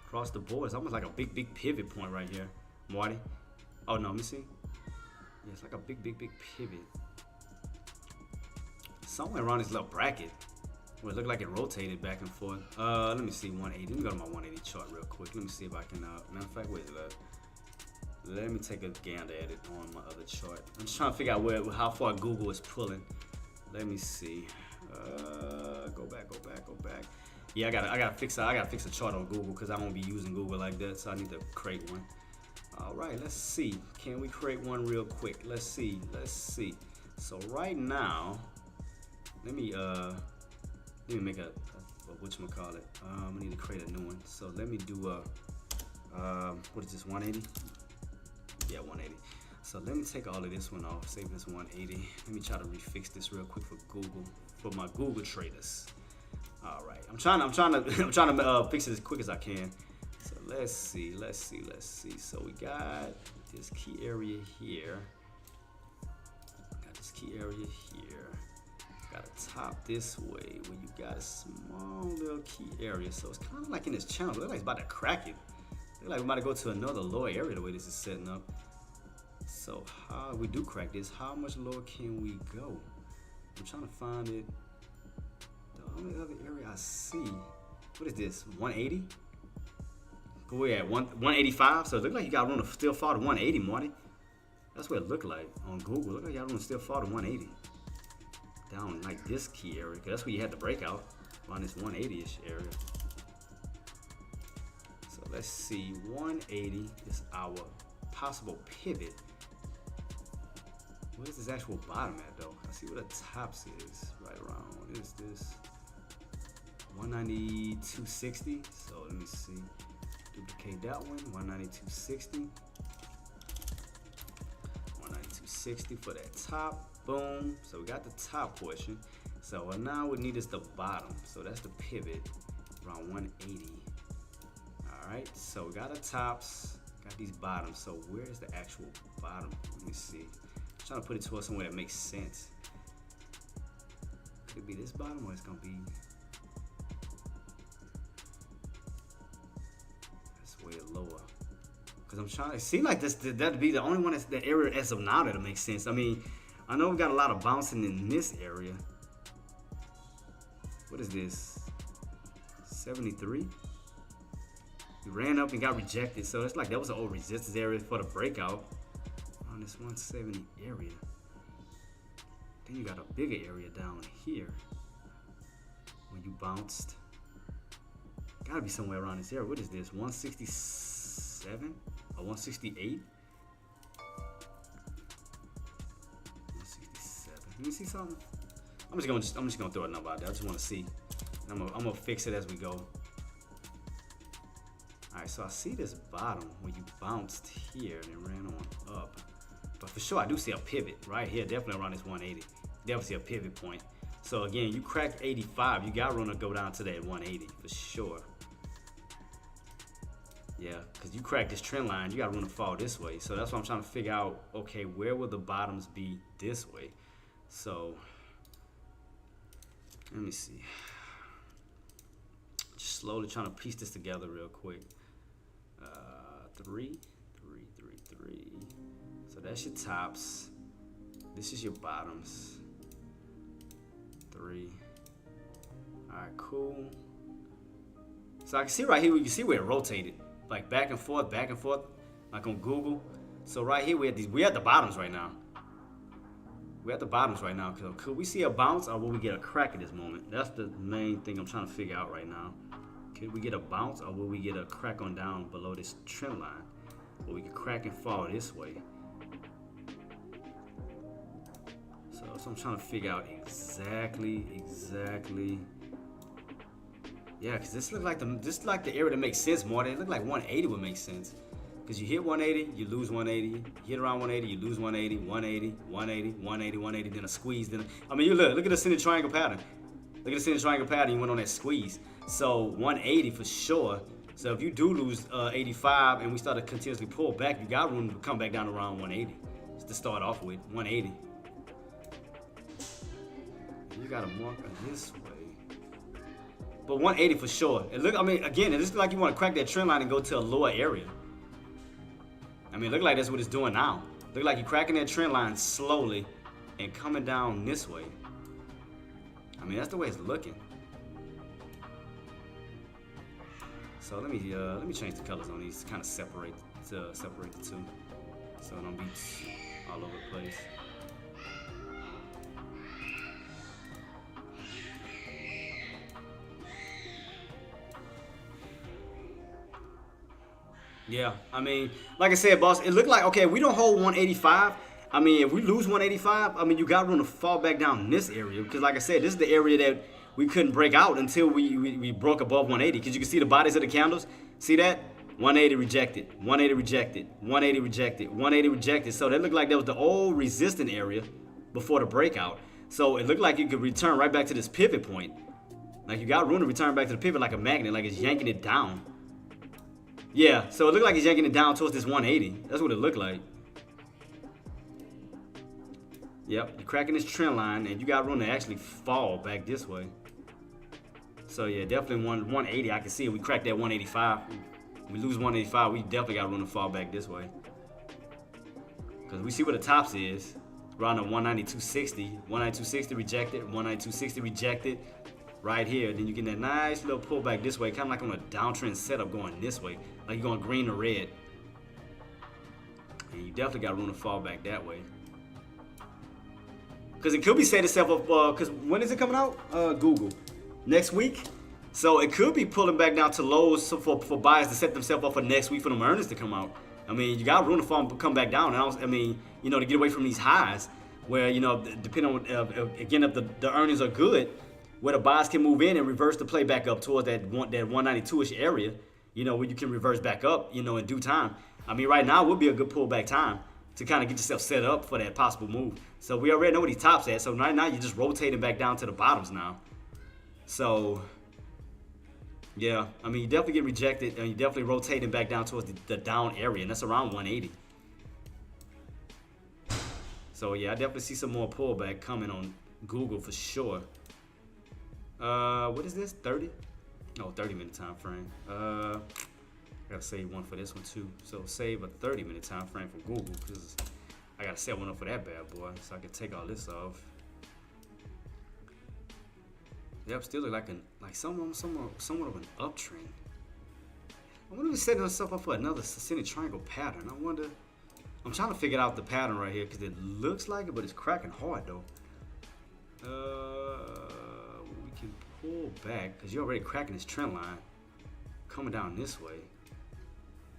across the board. It's almost like a big pivot point right here, Marty. Oh no, let me see. Yeah, it's like a big pivot. Somewhere around this little bracket where it looked like it rotated back and forth. Let me see, 180. Let me go to my 180 chart real quick. Let me see if I can, matter of fact, wait, let me take a gander at it on my other chart. I'm just trying to figure out how far Google is pulling. Let me see. Go back. Yeah, I gotta fix a chart on Google because I won't be using Google like that, so I need to create one. All right, let's see. Can we create one real quick? Let's see. So right now, let me make a whatchamacallit. I need to create a new one. So let me do what is this, 180? Yeah, 180. So let me take all of this one off, save this 180. Let me try to refix this real quick for Google, for my Google traders. All right, I'm trying to fix it as quick as I can. So let's see. So we got this key area here. Got this key area here. this way where you got a small little key area. So it's kind of like in this channel. It looks like it's about to crack it. It looks like we're about to go to another lower area the way this is setting up. So how we do crack this, how much lower can we go? I'm trying to find it. The only other area I see, what is this, 180? We're at 185, so it looks like you got room to still fall to 180, Marty. That's what it looked like on Google. Look like you got room to still fall to 180. Down like this key area, because that's where you had the breakout, around this 180-ish area. So let's see, 180 is our possible pivot. Where's this actual bottom at though? I see where the tops is, right around, what is this? 192.60, so let me see. Duplicate that one, 192.60. 192.60 for that top, boom. So we got the top portion. So now we need is the bottom. So that's the pivot, around 180. All right, so we got the tops, got these bottoms. So where's the actual bottom? Let me see. I'm trying to put it towards somewhere that makes sense. Could it be this bottom or it's gonna be way lower? Because I'm trying to see like this, that'd be the only one that's the area as of now that'll make sense. I mean, I know we got a lot of bouncing in this area. What is this? 73? We ran up and got rejected, so it's like that was an old resistance area for the breakout on this 170 area. Then you got a bigger area down here when you bounced. Gotta be somewhere around this area. What is this? 167 or 168? 167. Let me see something. I'm just gonna throw a number out there. I just want to see. I'm gonna fix it as we go. All right, so I see this bottom where you bounced here and ran on up. But for sure, I do see a pivot right here, definitely around this 180. Definitely see a pivot point. So again, you crack 85, you got room to go down to that 180 for sure. Yeah, because you crack this trend line, you got room to fall this way. So that's what I'm trying to figure out, okay, where will the bottoms be this way? So, let me see. Just slowly trying to piece this together real quick. 3. So that's your tops. This is your bottoms. 3. All right, cool. So I can see right here, you can see where it rotated. Like back and forth, like on Google. So right here, we at the bottoms right now. We're at the bottoms right now. So could we see a bounce or will we get a crack at this moment? That's the main thing I'm trying to figure out right now. Could we get a bounce or will we get a crack on down below this trend line? Or we could crack and fall this way. So I'm trying to figure out exactly. Yeah, because this looks like the area that makes sense more. It look like 180 would make sense. Because you hit 180, you lose 180. You hit around 180, you lose 180, 180, 180, 180, 180, then a squeeze. Then I mean, you look at the center triangle pattern. Look at the center triangle pattern. You went on that squeeze. So 180 for sure. So if you do lose 85 and we start to continuously pull back, you got room to come back down around 180 just to start off with 180. You got a marker this way. But 180 for sure. It look, I mean, again, it looks like you want to crack that trend line and go to a lower area. I mean, it look like that's what it's doing now. Look like you're cracking that trend line slowly and coming down this way. I mean, that's the way it's looking. So let me change the colors on these to kind of separate the two, so it don't be all over the place. Yeah, I mean, like I said, boss, it looked like, okay, we don't hold 185. I mean, if we lose 185, I mean, you got room to fall back down in this area. Because like I said, this is the area that we couldn't break out until we broke above 180. Because you can see the bodies of the candles. See that? 180 rejected, 180 rejected, 180 rejected, 180 rejected. So that looked like that was the old resistant area before the breakout. So it looked like you could return right back to this pivot point. Like you got room to return back to the pivot like a magnet, like it's yanking it down. Yeah, so it looked like he's yanking it down towards this 180. That's what it looked like. Yep, you're cracking this trend line, and you got room to actually fall back this way. So yeah, definitely 180. I can see it. We cracked that 185. We lose 185. We definitely got room to fall back this way. Because we see where the tops is. Around the 192.60. 192.60 rejected. 192.60 rejected. Right here. Then you get that nice little pullback this way. Kind of like on a downtrend setup going this way. Like you're going green to red. And you definitely got room to fall back that way. Because it could be setting itself up. Because when is it coming out? Google. Next week. So it could be pulling back down to lows for buyers to set themselves up for next week for them earnings to come out. I mean, you got room to fall, come back down. I mean, you know, to get away from these highs where, you know, depending on, again, if the earnings are good, where the buyers can move in and reverse the play back up towards that 192-ish area, you know, where you can reverse back up, you know, in due time. I mean, right now would be a good pullback time to kind of get yourself set up for that possible move. So we already know where these tops at. So right now you're just rotating back down to the bottoms now. So, yeah, I mean, you definitely get rejected, and you definitely rotating back down towards the down area, and that's around 180. So, yeah, I definitely see some more pullback coming on Google for sure. What is this? 30? No, 30-minute time frame. I gotta save one for this one too. So save a 30-minute time frame for Google because I gotta set one up for that bad boy, so I can take all this off. Yep, still look like somewhat of an uptrend. I wonder if it's setting herself up for another ascending triangle pattern. I wonder. I'm trying to figure out the pattern right here because it looks like it, but it's cracking hard though. We can pull back because you're already cracking this trend line, coming down this way.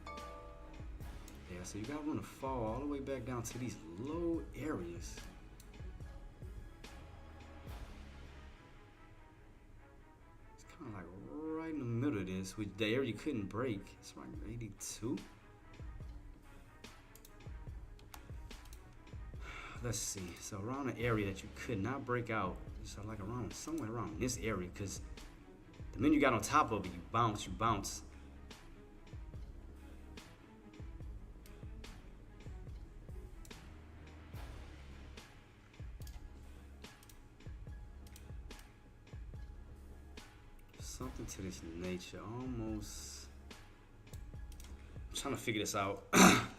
Yeah, so you got room to fall all the way back down to these low areas. Like right in the middle of this, with the area you couldn't break. It's right 82. Let's see. So around the area that you could not break out, so like around somewhere around this area, because the minute you got on top of it, you bounce. Something to this nature, almost. I'm trying to figure this out,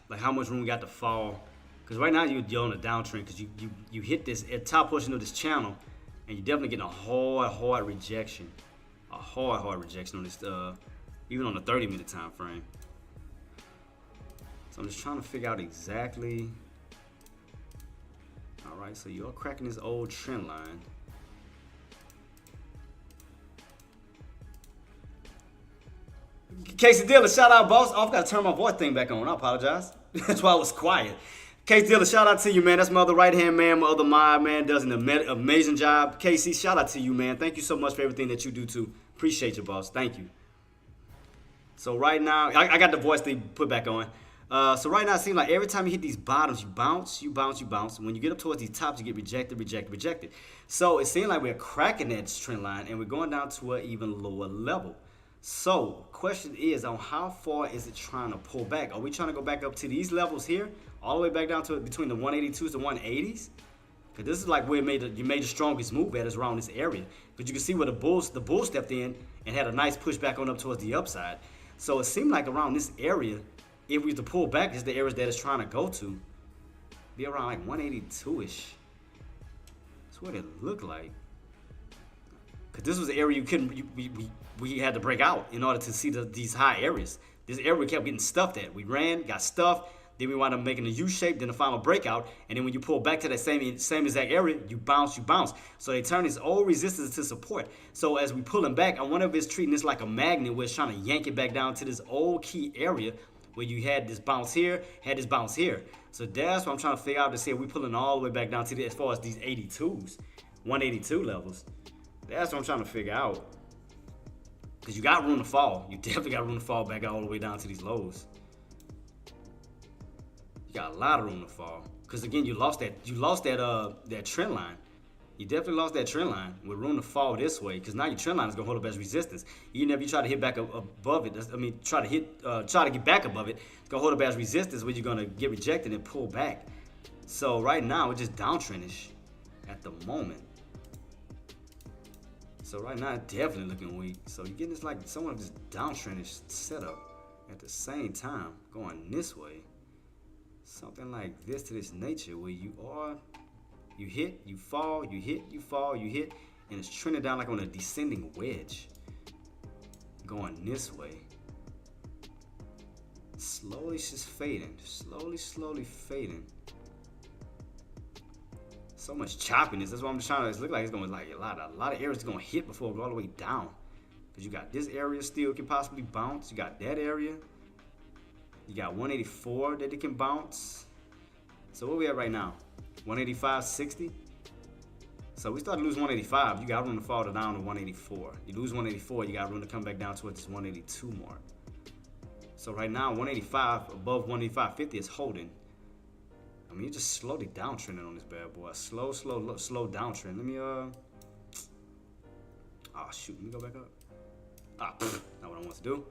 like how much room we got to fall. Because right now you're on a downtrend because you hit this at top portion of this channel, and you're definitely getting a hard rejection, a hard rejection on this, even on the 30-minute time frame. So I'm just trying to figure out exactly. All right, so you're cracking this old trend line. Casey Dilla, shout out, boss. Oh, I've got to turn my voice thing back on. I apologize. That's why I was quiet. Casey Dilla, shout out to you, man. That's my other right-hand man, my other mod, man. Does an amazing job. Casey, shout out to you, man. Thank you so much for everything that you do, too. Appreciate you, boss. Thank you. So right now, I got the voice thing put back on. So right now, it seems like every time you hit these bottoms, you bounce. When you get up towards these tops, you get rejected. So it seems like we're cracking that trend line, and we're going down to an even lower level. So, question is, on how far is it trying to pull back? Are we trying to go back up to these levels here, all the way back down to between the 182s and 180s? Because this is like where you made the strongest move at, is around this area. But you can see where the bull stepped in and had a nice push back on up towards the upside. So it seemed like around this area, if we were to pull back, is the areas that it's trying to go to. Be around like 182-ish. That's what it looked like. Because this was the area you couldn't, we had to break out in order to see these high areas. This area we kept getting stuffed at. We ran, got stuffed, then we wound up making a U-shape, then the final breakout, and then when you pull back to that same exact area, you bounce. So they turn this old resistance to support. So as we pull them back, I wonder if it's treating this like a magnet where it's trying to yank it back down to this old key area where you had this bounce here, had this bounce here. So that's what I'm trying to figure out to see if we're pulling all the way back down to as far as these 82s, 182 levels. That's what I'm trying to figure out. Because you got room to fall. You definitely got room to fall back all the way down to these lows. You got a lot of room to fall. Because again, you lost that trend line. You definitely lost that trend line with room to fall this way. Because now your trend line is gonna hold up as resistance. Even if you try to hit back above it, try to get back above it, it's gonna hold up as resistance where you're gonna get rejected and pull back. So right now it's just downtrendish at the moment. So right now it's definitely looking weak. So you're getting this like somewhat of this downtrendish setup at the same time going this way. Something like this to this nature where you hit, you fall, you hit, you fall, you hit, and it's trending down like on a descending wedge. Going this way. Slowly just fading. Slowly fading. So much choppiness. That's what I'm just trying to. It look like it's going like a lot of areas going to hit before it go all the way down. Because you got this area still can possibly bounce. You got that area. You got 184 that it can bounce. So where we at right now? 185.60. So we start to lose 185. You got room to fall down to 184. You lose 184, you got room to come back down towards this 182 mark. So right now, 185 above 185.50 is holding. I mean, you're just slowly downtrending on this bad boy. Slow downtrend. Let me oh shoot, let me go back up. Not what I want to do.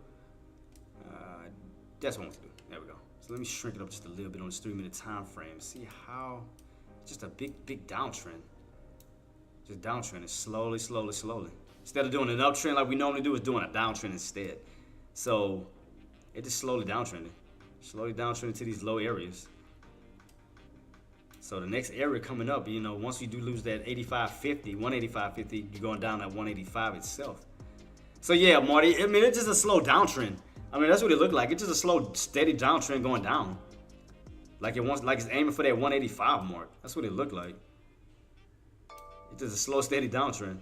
That's what I want to do. There we go. So let me shrink it up just a little bit on this 3-minute time frame. See how just a big downtrend. Just downtrending slowly. Instead of doing an uptrend like we normally do, it's doing a downtrend instead. So it just slowly downtrending. Slowly downtrending to these low areas. So the next area coming up, you know, once we do lose that 85.50, 185.50, you're going down at 185 itself. So yeah, Marty, I mean, it's just a slow downtrend. I mean, that's what it looked like. It's just a slow, steady downtrend going down. Like it's aiming for that 185 mark. That's what it looked like. It's just a slow, steady downtrend.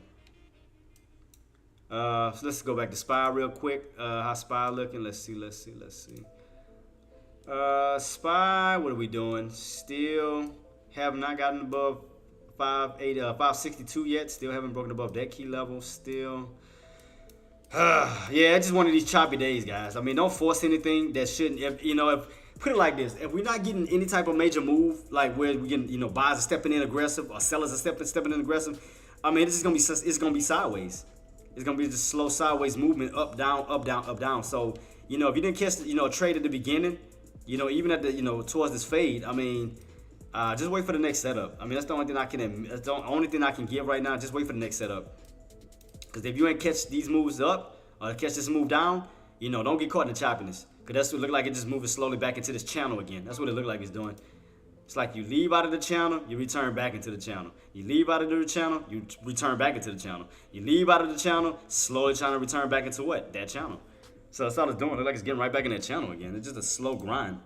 So let's go back to SPY real quick. How SPY looking? Let's see. SPY, what are we doing? Still have not gotten above 562 yet. Still haven't broken above that key level. Still. Yeah, it's just one of these choppy days, guys. I mean, don't force anything that shouldn't. Put it like this: if we're not getting any type of major move, like where we getting, buyers are stepping in aggressive or sellers are stepping in aggressive, I mean, it's gonna be sideways. It's gonna be just slow sideways movement, up, down, up, down, up, down. So, if you didn't catch, a trade at the beginning, even at the, towards this fade, I mean, just wait for the next setup. I mean, that's the only thing I can give right now. Just wait for the next setup. Because if you ain't catch these moves up or catch this move down, don't get caught in the choppiness. Because that's what it looked like. It just moving slowly back into this channel again. That's what it looked like it's doing. It's like you leave out of the channel, you return back into the channel. You leave out of the channel, you return back into the channel. You leave out of the channel, slowly trying to return back into what? That channel. So that's all it's doing. It looks like it's getting right back in that channel again. It's just a slow grind.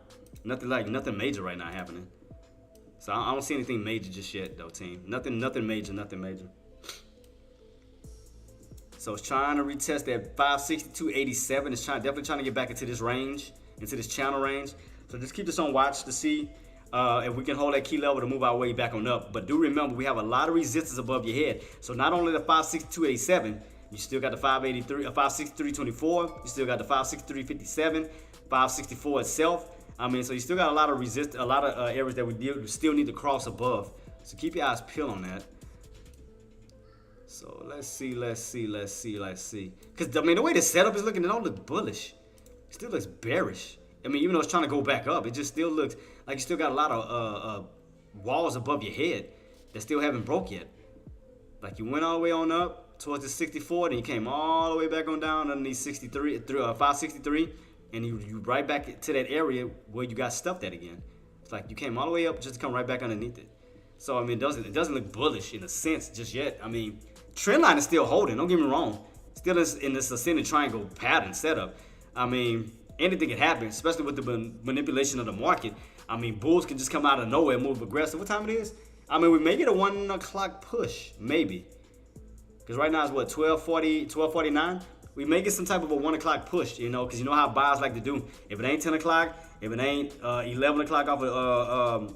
Nothing major right now happening. So I don't see anything major just yet, though, team. Nothing major. So it's trying to retest that 562.87. It's definitely trying to get back into this range, into this channel range. So just keep this on watch to see if we can hold that key level to move our way back on up. But do remember, we have a lot of resistance above your head. So not only the 562.87, you still got the 563.24. You still got the 563.57, 564 itself. I mean, so you still got a lot of areas that we still need to cross above. So keep your eyes peeled on that. So let's see. Because, I mean, the way the setup is looking, it don't look bullish. It still looks bearish. I mean, even though it's trying to go back up, it just still looks like you still got a lot of walls above your head that still haven't broke yet. Like you went all the way on up towards the 64, then you came all the way back on down underneath 563, and you right back to that area where you got stuffed at again. It's like you came all the way up just to come right back underneath it. So, I mean, it doesn't look bullish in a sense just yet. I mean, trend line is still holding. Don't get me wrong. Still in this ascending triangle pattern setup. I mean, anything can happen, especially with the manipulation of the market. I mean, bulls can just come out of nowhere and move aggressive. What time it is? I mean, we may get a 1 o'clock push, maybe. Because right now it's what, 12:49? We may get some type of a 1 o'clock push, because you know how buyers like to do. If it ain't 10 o'clock, if it ain't 11 o'clock off of,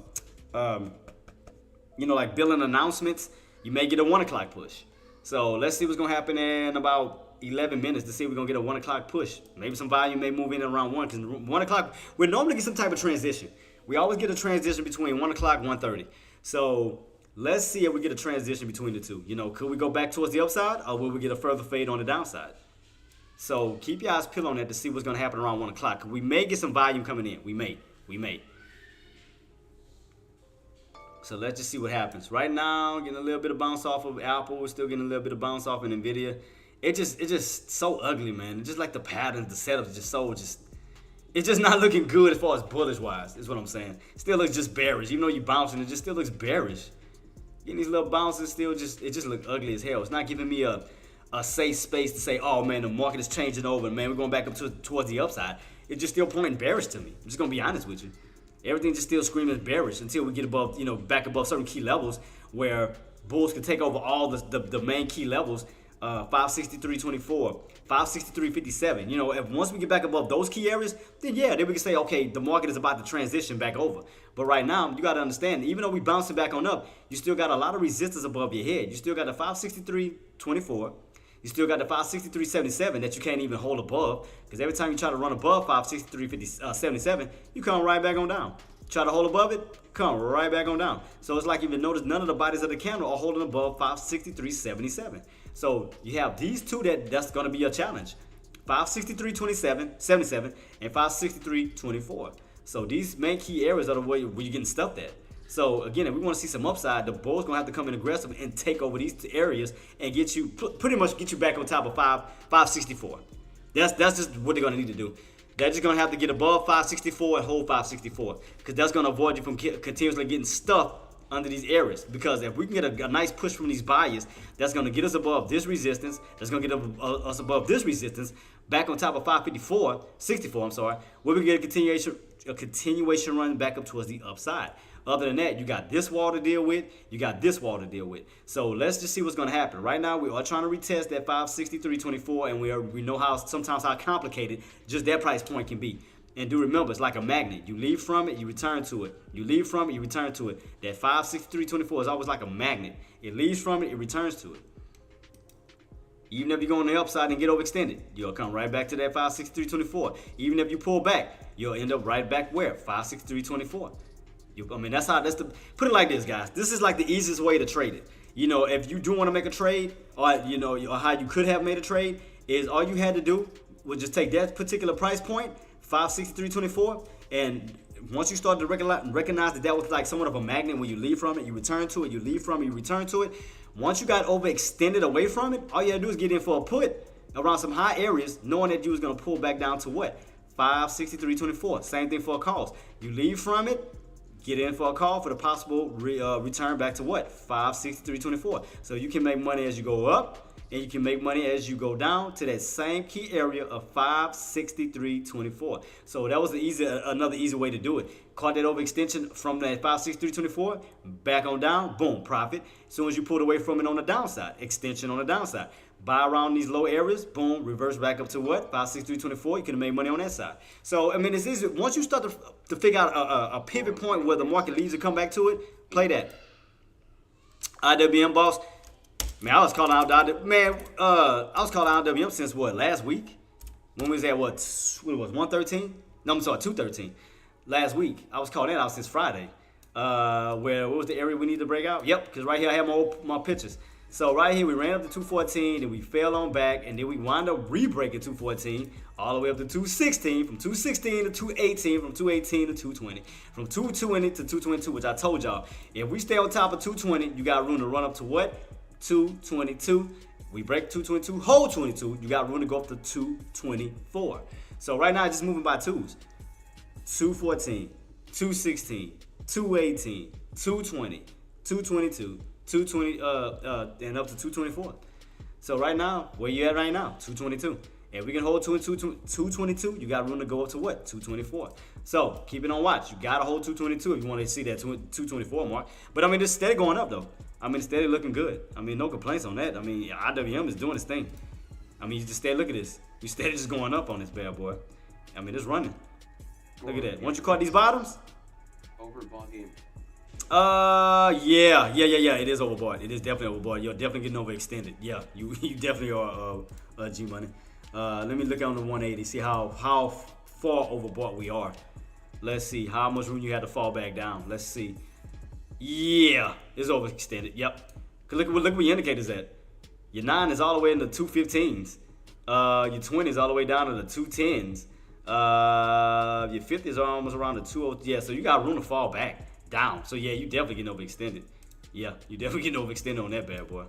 like billing announcements, you may get a 1 o'clock push. So let's see what's going to happen in about 11 minutes to see if we're going to get a 1 o'clock push. Maybe some volume may move in around 1, because 1 o'clock, we normally get some type of transition. We always get a transition between 1 o'clock and 1:30. So let's see if we get a transition between the two. Could we go back towards the upside, or will we get a further fade on the downside? So keep your eyes peeled on that to see what's going to happen around 1 o'clock. We may get some volume coming in. We may. So let's just see what happens. Right now, getting a little bit of bounce off of Apple. We're still getting a little bit of bounce off in Nvidia. It's just so ugly, man. It's just like the patterns, the setup is it's just not looking good as far as bullish wise, is what I'm saying. Still looks just bearish. Even though you're bouncing, it just still looks bearish. Getting these little bounces it just look ugly as hell. It's not giving me a safe space to say, oh man, the market is changing over, man, we're going back up towards the upside. It's just still pointing bearish to me. I'm just gonna be honest with you. Everything just still screaming bearish until we get above, back above certain key levels where bulls can take over all the main key levels. 563.24, 563.57. If once we get back above those key areas, then we can say, okay, the market is about to transition back over. But right now, you got to understand, even though we bouncing back on up, you still got a lot of resistance above your head. You still got the 563.24. You still got the 563.77 that you can't even hold above, because every time you try to run above 563.77, you come right back on down. Try to hold above it, come right back on down. So it's like, even notice none of the bodies of the candle are holding above 563.77. So you have these two that's going to be a challenge. 563.77 and 563.24. So these main key areas are the way where you're getting stuffed at. So again, if we want to see some upside, the bulls gonna have to come in aggressive and take over these areas and pretty much get you back on top of 564. That's just what they're gonna need to do. They're just gonna have to get above 564 and hold 564, because that's gonna avoid you from continuously getting stuck under these areas. Because if we can get a nice push from these buyers, that's gonna get us above this resistance. That's gonna get us above this resistance, back on top of 64. I'm sorry, where we get a continuation run back up towards the upside. Other than that, you got this wall to deal with. You got this wall to deal with. So let's just see what's going to happen. Right now, we are trying to retest that 563.24, and we know sometimes how complicated just that price point can be. And do remember, it's like a magnet. You leave from it, you return to it. You leave from it, you return to it. That 563.24 is always like a magnet. It leaves from it, it returns to it. Even if you go on the upside and get overextended, you'll come right back to that 563.24. Even if you pull back, you'll end up right back where? 563.24. Put it like this, guys. This is like the easiest way to trade it. If you do want to make a trade, or how you could have made a trade, is all you had to do was just take that particular price point, 563.24, and once you start to recognize that was like somewhat of a magnet, when you leave from it, you return to it, you leave from it, you return to it. Once you got overextended away from it, all you had to do is get in for a put around some high areas, knowing that you was going to pull back down to what? 563.24. Same thing for a calls. You leave from it, get in for a call for the possible return back to what? 563.24. So you can make money as you go up, and you can make money as you go down to that same key area of 563.24. So that was another easy way to do it. Caught that overextension from that 563.24, back on down, boom, profit. As soon as you pulled away from it on the downside, extension on the downside. Buy around these low areas, boom, reverse back up to what? 563.24. You can make money on that side. So, it's easy. Once you start to figure out a pivot point where the market leaves and come back to it, play that. IWM boss. Man, I was calling out IWM since what? Last week? When we was at what it was 113? No, I'm sorry, 213. Last week. I was calling out since Friday. What was the area we need to break out? Yep, because right here I have my pictures. So right here we ran up to 214, then we fell on back, and then we wound up re-breaking 214 all the way up to 216, from 216 to 218, from 218 to 220, from 220 to 222, which I told y'all, if we stay on top of 220, you got room to run up to what? 222. We break 222, hold 22, you got room to go up to 224. So right now, just moving by twos. 214, 216, 218, 220, 222, 220, and up to 224. So right now, where you at right now? 222. If we can hold 222, you got room to go up to what? 224. So keep it on watch. You gotta hold 222 if you want to see that 224 mark. But it's steady going up though. Steady looking good. No complaints on that. IWM is doing its thing. You just stay. Look at this. You steady just going up on this bad boy. It's running. Look at that. Once you caught these bottoms. Overbought in. Yeah. It is overbought. It is definitely overbought. You're definitely getting overextended. Yeah, you definitely are. G Money. Let me look on the 180. See how far overbought we are. Let's see how much room you had to fall back down. Let's see. Yeah, it's overextended. Yep. Look where your indicator's at. Your 9 is all the way in the 215s. Your 20 is all the way down to the 210s. Your 50s are almost around the 20. Yeah, so you got room to fall back. down. So yeah, you definitely getting overextended. Yeah, you definitely getting overextended on that bad boy.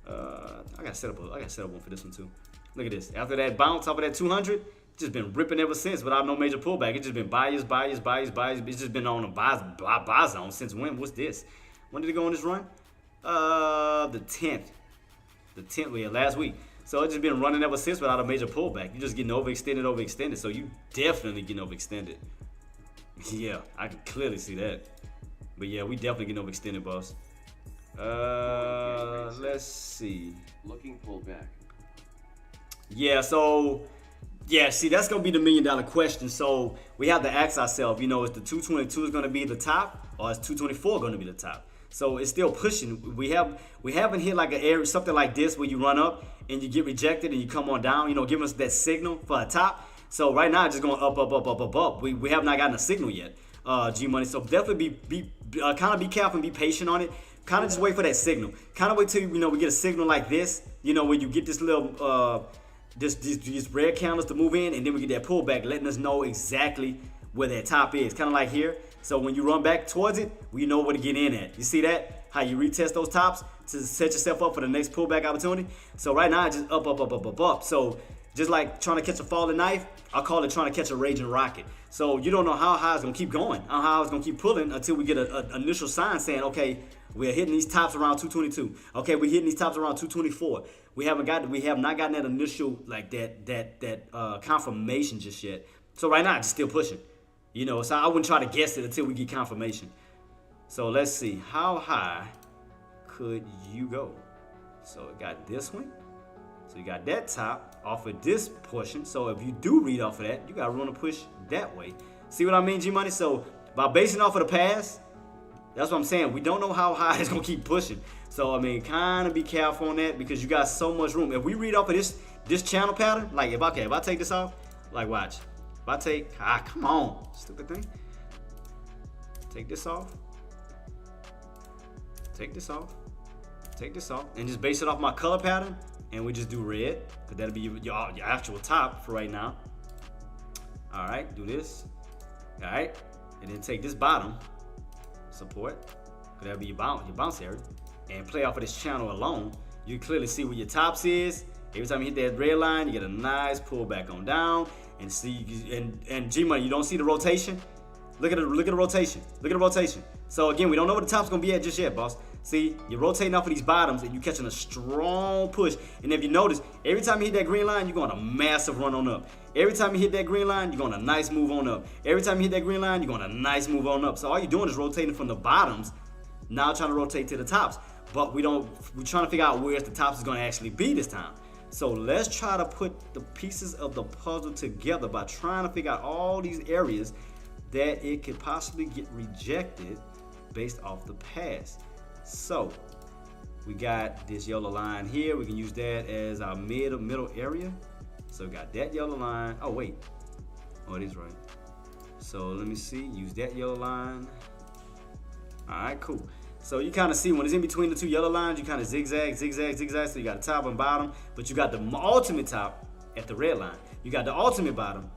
I got set up one for this one too. Look at this. After that bounce off of that 200, just been ripping ever since without no major pullback. It's just been buyers. It's just been on a buy zone since when? What's this? When did it go on this run? The 10th. The 10th, yeah, last week. So it's just been running ever since without a major pullback. You're just getting overextended. So you definitely getting overextended. Yeah, I can clearly see that. But yeah, we definitely getting overextended, boss. Let's see. Looking pullback. Yeah, so see, that's gonna be the $1 million question. So we have to ask ourselves, is the 222 is gonna be the top, or is 224 gonna be the top? So it's still pushing. We haven't hit like an area, something like this where you run up and you get rejected and you come on down, giving us that signal for a top. So right now it's just going up. We have not gotten a signal yet, G Money. So definitely be kind of be careful and be patient on it. Kind of just wait for that signal. Kind of wait till we get a signal like this, when you get this little these red candles to move in, and then we get that pullback, letting us know exactly where that top is. Kind of like here. So when you run back towards it, we know where to get in at. You see that? How you retest those tops to set yourself up for the next pullback opportunity. So right now, it's just up. So just like trying to catch a falling knife, I call it trying to catch a raging rocket. So you don't know how high it's going to keep going, how it's going to keep pulling until we get an initial sign saying, okay, we're hitting these tops around 222. Okay, we're hitting these tops around 224. We have not gotten that initial, like that confirmation just yet. So right now, it's still pushing. So I wouldn't try to guess it until we get confirmation. So let's see, how high could you go? So it got this one. So you got that top off of this portion. So if you do read off of that, you got room to push that way. See what I mean, G Money? So by basing off of the past, that's what I'm saying. We don't know how high it's gonna keep pushing. So I mean, kind of be careful on that because you got so much room. If we read off of this channel pattern, like if I take this off, like watch. If I take, come on, stupid thing. Take this off. Take this off. Take this off. And just base it off my color pattern. And we just do red. Because that'll be your actual top for right now. All right, do this. All right. And then take this bottom support. Because that'll be your bounce area. And play off of this channel alone. You can clearly see where your tops is. Every time you hit that red line, you get a nice pullback on down. And see, and G Money, you don't see the rotation? Look at the rotation. Look at the rotation. So again, we don't know where the top's gonna be at just yet, boss. See, you're rotating off of these bottoms and you're catching a strong push. And if you notice, every time you hit that green line, you're going a massive run on up. Every time you hit that green line, you're going a nice move on up. Every time you hit that green line, you're going a nice move on up. So all you're doing is rotating from the bottoms, now trying to rotate to the tops. But we're trying to figure out where the tops is gonna actually be this time. So let's try to put the pieces of the puzzle together by trying to figure out all these areas that it could possibly get rejected based off the past. So we got this yellow line here. We can use that as our middle area. So we got that yellow line. Oh, wait. Oh, it is right. So let me see. Use that yellow line. All right, cool. So you kind of see when it's in between the two yellow lines, you kind of zigzag. So you got the top and bottom, but you got the ultimate top at the red line. You got the ultimate bottom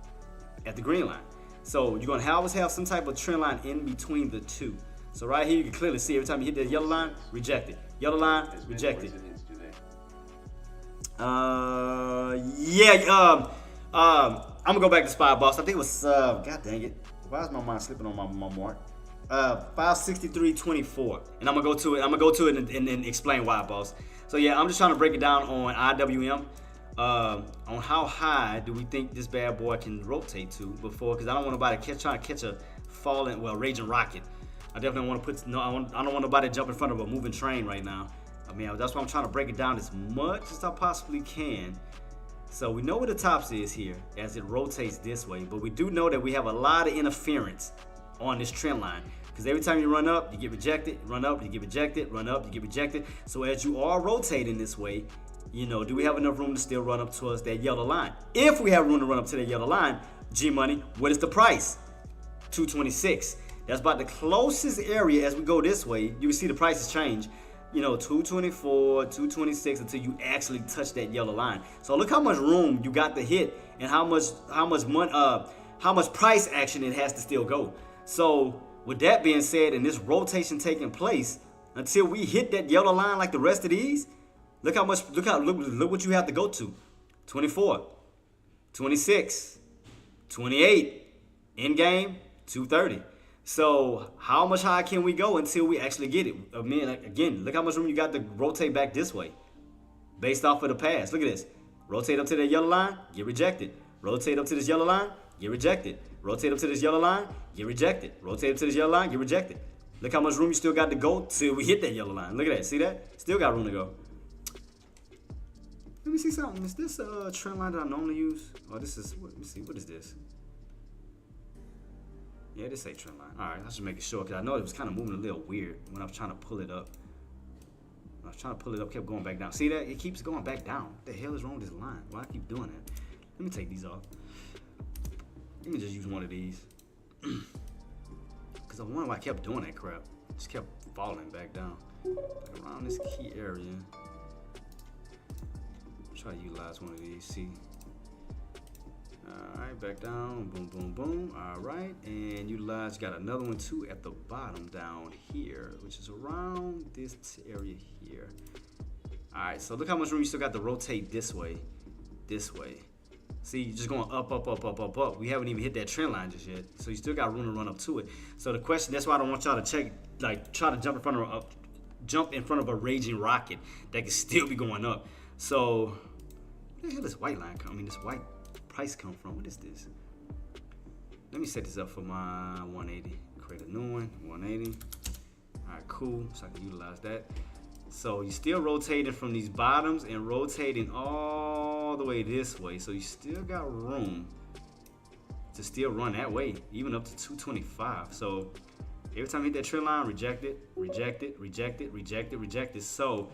at the green line. So you're gonna always have some type of trend line in between the two. So right here, you can clearly see every time you hit that yellow line, rejected. Yellow line, rejected. I'm gonna go back to Spy Boss. I think it was, God dang it. Why is my mind slipping on my mark? 563.24, and I'm gonna go to it and explain why, boss. So yeah, I'm just trying to break it down on IWM, on how high do we think this bad boy can rotate to before, because I don't want nobody trying to catch a falling, raging rocket. I definitely want to I don't want nobody to jump in front of a moving train right now. I mean, that's why I'm trying to break it down as much as I possibly can. So we know where the tops is here as it rotates this way, but we do know that we have a lot of interference on this trend line, because every time you run up, you get rejected, run up, you get rejected, run up, you get rejected. So as you are rotating this way, do we have enough room to still run up towards that yellow line? If we have room to run up to that yellow line, G Money, what is the price? 226. That's about the closest area as we go this way. You can see the prices change. 224, 226 until you actually touch that yellow line. So look how much room you got to hit and how much price action it has to still go. So with that being said, and this rotation taking place until we hit that yellow line like the rest of these, look what you have to go to. 24, 26, 28, in game, 230. So how much higher can we go until we actually get it? I mean, again, look how much room you got to rotate back this way based off of the pass. Look at this. Rotate up to that yellow line, get rejected. Rotate up to this yellow line, get rejected. Rotate up to this yellow line, get rejected. Rotate up to this yellow line, get rejected. Look how much room you still got to go till we hit that yellow line. Look at that. See that? Still got room to go. Let me see something. Is this a trend line that I normally use? Oh, this is, let me see. What is this? Yeah, this ain't trend line. All right, I should make it sure because I know it was kind of moving a little weird when I was trying to pull it up. When I was trying to pull it up, kept going back down. See that? It keeps going back down. What the hell is wrong with this line? Why I keep doing that? Let me take these off. Let me just use one of these. Because I wonder why I kept doing that crap. It just kept falling back down. Like around this key area. Try to utilize one of these. See? Alright, back down. Boom, boom, boom. Alright. And utilize. Got another one too at the bottom down here, which is around this area here. Alright, so look how much room you still got to rotate this way. This way. See, you're just going up, up, up, up, up, up. We haven't even hit that trend line just yet. So you still got room to run up to it. So the question, that's why I don't want y'all to try to jump in front of a raging rocket that can still be going up. So where the hell this white line come? I mean, this white price come from? What is this? Let me set this up for my 180. Create a new one, 180. All right, cool. So I can utilize that. So you're still rotating from these bottoms and rotating all the way this way. So you still got room to still run that way, even up to 225. So every time you hit that trend line, reject it, reject it, reject it, reject it, reject it. So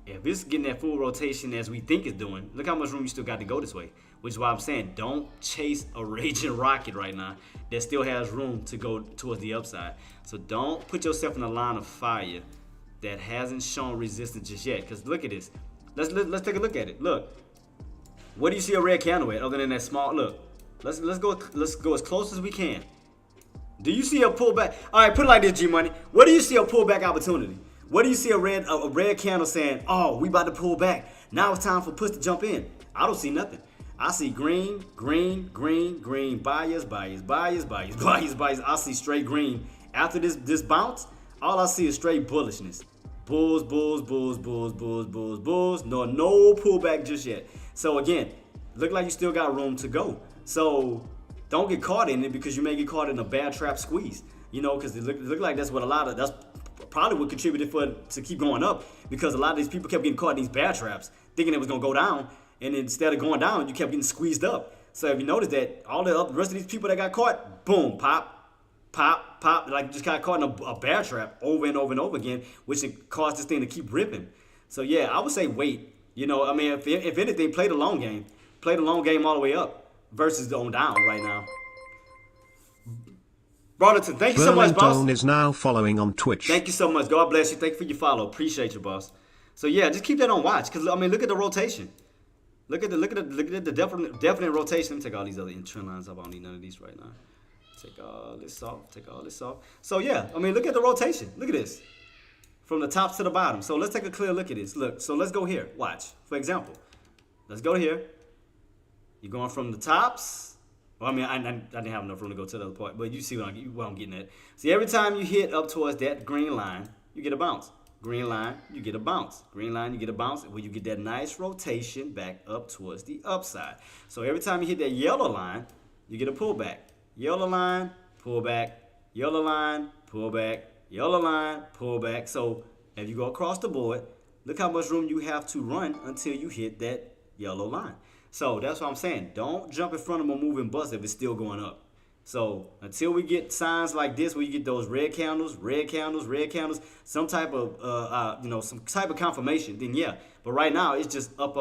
if it's getting that full rotation as we think it's doing, look how much room you still got to go this way. Which is why I'm saying don't chase a raging rocket right now that still has room to go towards the upside. So don't put yourself in a line of fire that hasn't shown resistance just yet. Because look at this. Let's take a look at it. Look. What do you see a red candle at other than that small look? Let's go as close as we can. Do you see a pullback? All right, put it like this, G Money. What do you see a pullback opportunity? What do you see a red candle saying, oh, we about to pull back. Now it's time for push to jump in. I don't see nothing. I see green, green, green, green, buyers, buyers, buyers, buyers, buyers, buyers. I see straight green. After this bounce, all I see is straight bullishness. Bulls, bulls, bulls, bulls, bulls, bulls, bulls. No pullback just yet. So again, look like you still got room to go. So don't get caught in it because you may get caught in a bad trap squeeze. You know, because it look like that's probably what contributed to keep going up, because a lot of these people kept getting caught in these bad traps, thinking it was gonna go down, and instead of going down, you kept getting squeezed up. So if you notice that all the rest of these people that got caught, boom, pop, pop, pop, like just got caught in a bear trap over and over and over again, which caused this thing to keep ripping. So yeah, I would say wait. You know, I mean, if anything, play the long game. Play the long game all the way up versus on down right now. Brotherton, thank you so much, boss. Burlington is now following on Twitch. Thank you so much. God bless you. Thank you for your follow. Appreciate you, boss. So yeah, just keep that on watch, because I mean, look at the rotation. Look at the definite rotation. Let me take all these other trend lines off. I don't need none of these right now. Take all this off. Take all this off. So yeah, I mean, look at the rotation. Look at this. From the top to the bottom. So let's take a clear look at this. Look, so let's go here. Watch. For example, let's go here. You're going from the tops. Well, I mean, I didn't have enough room to go to the other part, but you see what I'm getting at. See, every time you hit up towards that green line, you get a bounce. Green line, you get a bounce. Green line, you get a bounce, where you get that nice rotation back up towards the upside. So every time you hit that yellow line, you get a pullback. Yellow line, pullback. Yellow line, pullback. Yellow line, pullback. So if you go across the board, look how much room you have to run until you hit that yellow line. So that's what I'm saying. Don't jump in front of a moving bus if it's still going up. So until we get signs like this, where you get those red candles, some type of confirmation, then yeah. But right now it's just up.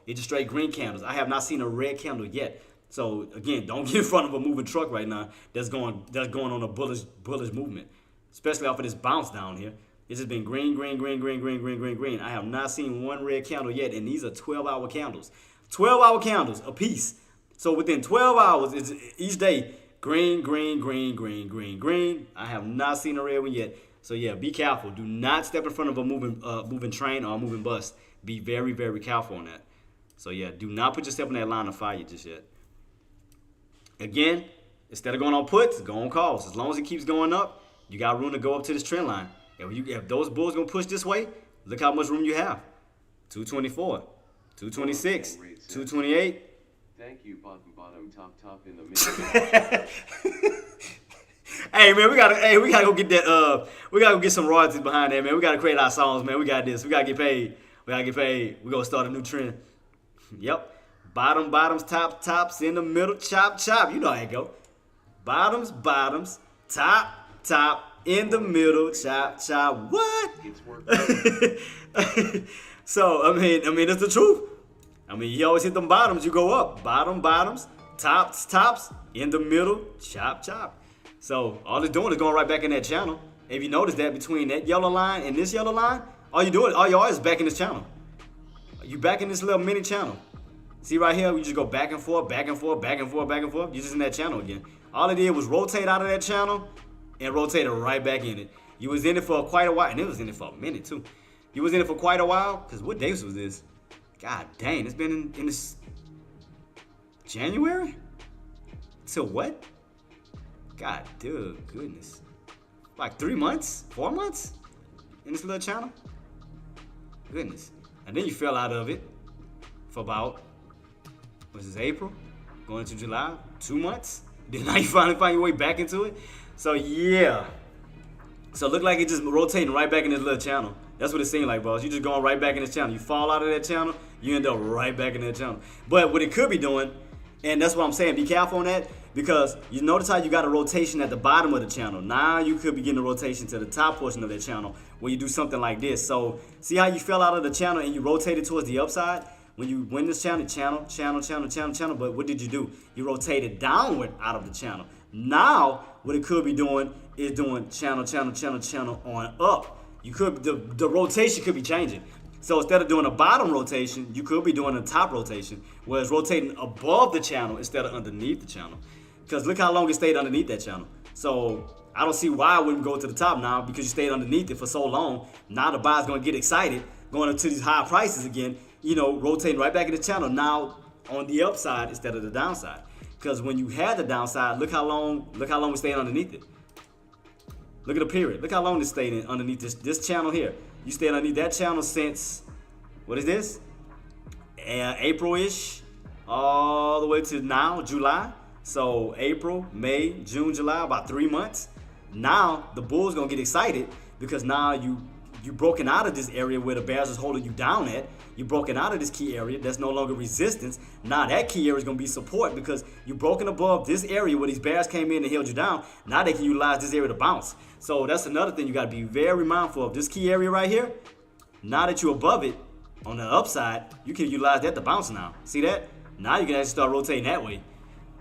It's just straight green candles. I have not seen a red candle yet. So again, don't get in front of a moving truck right now that's going on a bullish movement, especially off of this bounce down here. It's just been green. I have not seen one red candle yet, and these are 12-hour candles. 12-hour candles a piece. So within 12 hours, each day, Green, green, green, green, green, green. I have not seen a red one yet. So yeah, be careful. Do not step in front of a moving train or a moving bus. Be very, very careful on that. So yeah, do not put yourself in that line of fire just yet. Again, instead of going on puts, go on calls. As long as it keeps going up, you got room to go up to this trend line. If those bulls gonna push this way, look how much room you have. 224, 226, 228. Thank you, bottom, top in the middle. Hey man, we gotta go get that. We gotta go get some royalties behind that, man. We gotta create our songs, man. We got this. We gotta get paid. We gonna start a new trend. Yep. Bottoms, tops, in the middle, chop. You know how it go. Bottoms, top, in the middle, chop. What? It's working. So I mean, it's the truth. I mean, you always hit them bottoms, you go up. Bottoms, tops, in the middle, chop. So all it's doing is going right back in that channel. If you notice that between that yellow line and this yellow line, all you are is back in this channel. You back in this little mini channel. See right here, we just go back and forth. You're just in that channel again. All it did was rotate out of that channel and rotated right back in it. You was in it for quite a while, and it was in it for a minute too. You was in it for quite a while, because what days was this? God dang, it's been in this January? Till what? God, dude, goodness. Like 3 months? 4 months? In this little channel? Goodness. And then you fell out of it for about, was this April? Going into July? 2 months? Then now you finally find your way back into it? So yeah. So it looked like it just rotating right back in this little channel. That's what it seemed like, boss. You just going right back in this channel. You fall out of that channel, you end up right back in that channel. But what it could be doing, and that's what I'm saying, be careful on that, because you notice how you got a rotation at the bottom of the channel. Now you could be getting a rotation to the top portion of that channel when you do something like this. So see how you fell out of the channel and you rotated towards the upside? When you win this channel, but what did you do? You rotated downward out of the channel. Now what it could be doing is doing channel on up. You could the rotation could be changing. So instead of doing a bottom rotation, you could be doing a top rotation, where it's rotating above the channel instead of underneath the channel. Because look how long it stayed underneath that channel. So I don't see why I wouldn't go to the top now, because you stayed underneath it for so long. Now the buyer's gonna get excited, going up to these high prices again, rotating right back in the channel now on the upside instead of the downside. Because when you had the downside, look how long we stayed underneath it. Look at the period. Look how long it stayed underneath this channel here. You stayed underneath that channel since, what is this? April-ish, all the way to now, July. So April, May, June, July, about 3 months. Now the bull's gonna get excited, because now you broken out of this area where the bears is holding you down at. You broken out of this key area. That's no longer resistance. Now that key area is gonna be support, because you broken above this area where these bears came in and held you down. Now they can utilize this area to bounce. So that's another thing you gotta be very mindful of. This key area right here, now that you're above it on the upside, you can utilize that to bounce now. See that? Now you can actually start rotating that way.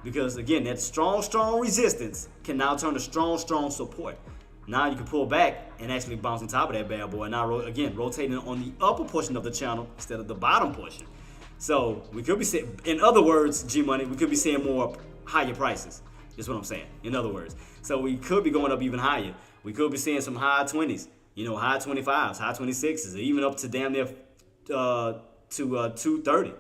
Because again, that strong resistance can now turn to strong support. Now you can pull back and actually bounce on top of that bad boy. Now again, rotating on the upper portion of the channel instead of the bottom portion. So we could be seeing, in other words, G-Money, we could be seeing more higher prices. Is what I'm saying, in other words. So we could be going up even higher. We could be seeing some high 20s, high 25s, high 26s, even up to damn near to 230.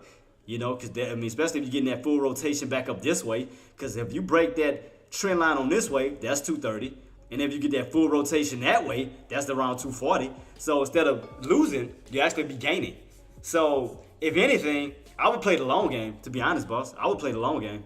Because especially if you're getting that full rotation back up this way. Because if you break that trend line on this way, that's 230. And if you get that full rotation that way, that's around 240. So instead of losing, you actually be gaining. So if anything, I would play the long game, to be honest, boss. I would play the long game.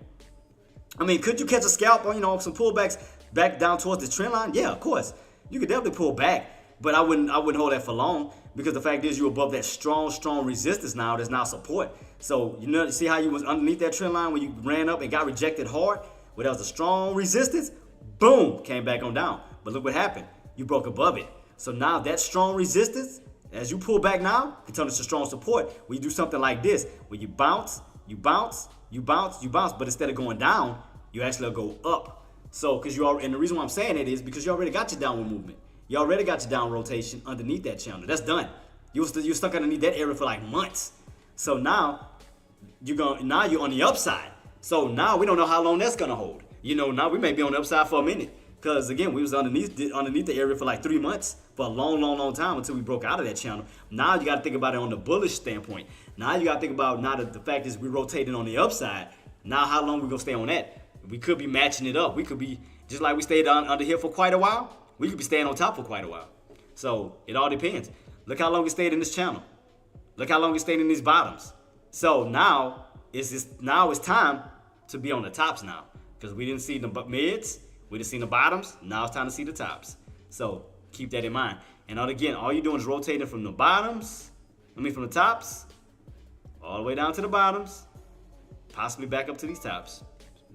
I mean, could you catch a scalp on, some pullbacks back down towards the trend line? Yeah, of course. You could definitely pull back, but I wouldn't hold that for long, because the fact is you're above that strong resistance now. There's now support. So you see how you was underneath that trend line when you ran up and got rejected hard? Well, that was a strong resistance. Boom, came back on down. But look what happened. You broke above it. So now that strong resistance, as you pull back now, can turn into strong support. When you do something like this, where you bounce, but instead of going down, you actually go up. So, and the reason why I'm saying it is because you already got your downward movement. You already got your down rotation underneath that channel. That's done. You're stuck underneath that area for like months. So now you're on the upside. So now we don't know how long that's gonna hold. Now we may be on the upside for a minute. Because again, we was underneath the area for like 3 months for a long time until we broke out of that channel. Now you got to think about it on the bullish standpoint. Now you got to think about now that the fact is we're rotating on the upside. Now how long we gonna stay on that? We could be matching it up. We could be just like we stayed under here for quite a while. We could be staying on top for quite a while. So it all depends. Look how long we stayed in this channel. Look how long we stayed in these bottoms. So now it's time to be on the tops now because we didn't see the mids. We just seen the bottoms. Now it's time to see the tops. So keep that in mind. And again, all you're doing is rotating from the bottoms, from the tops, all the way down to the bottoms, possibly back up to these tops.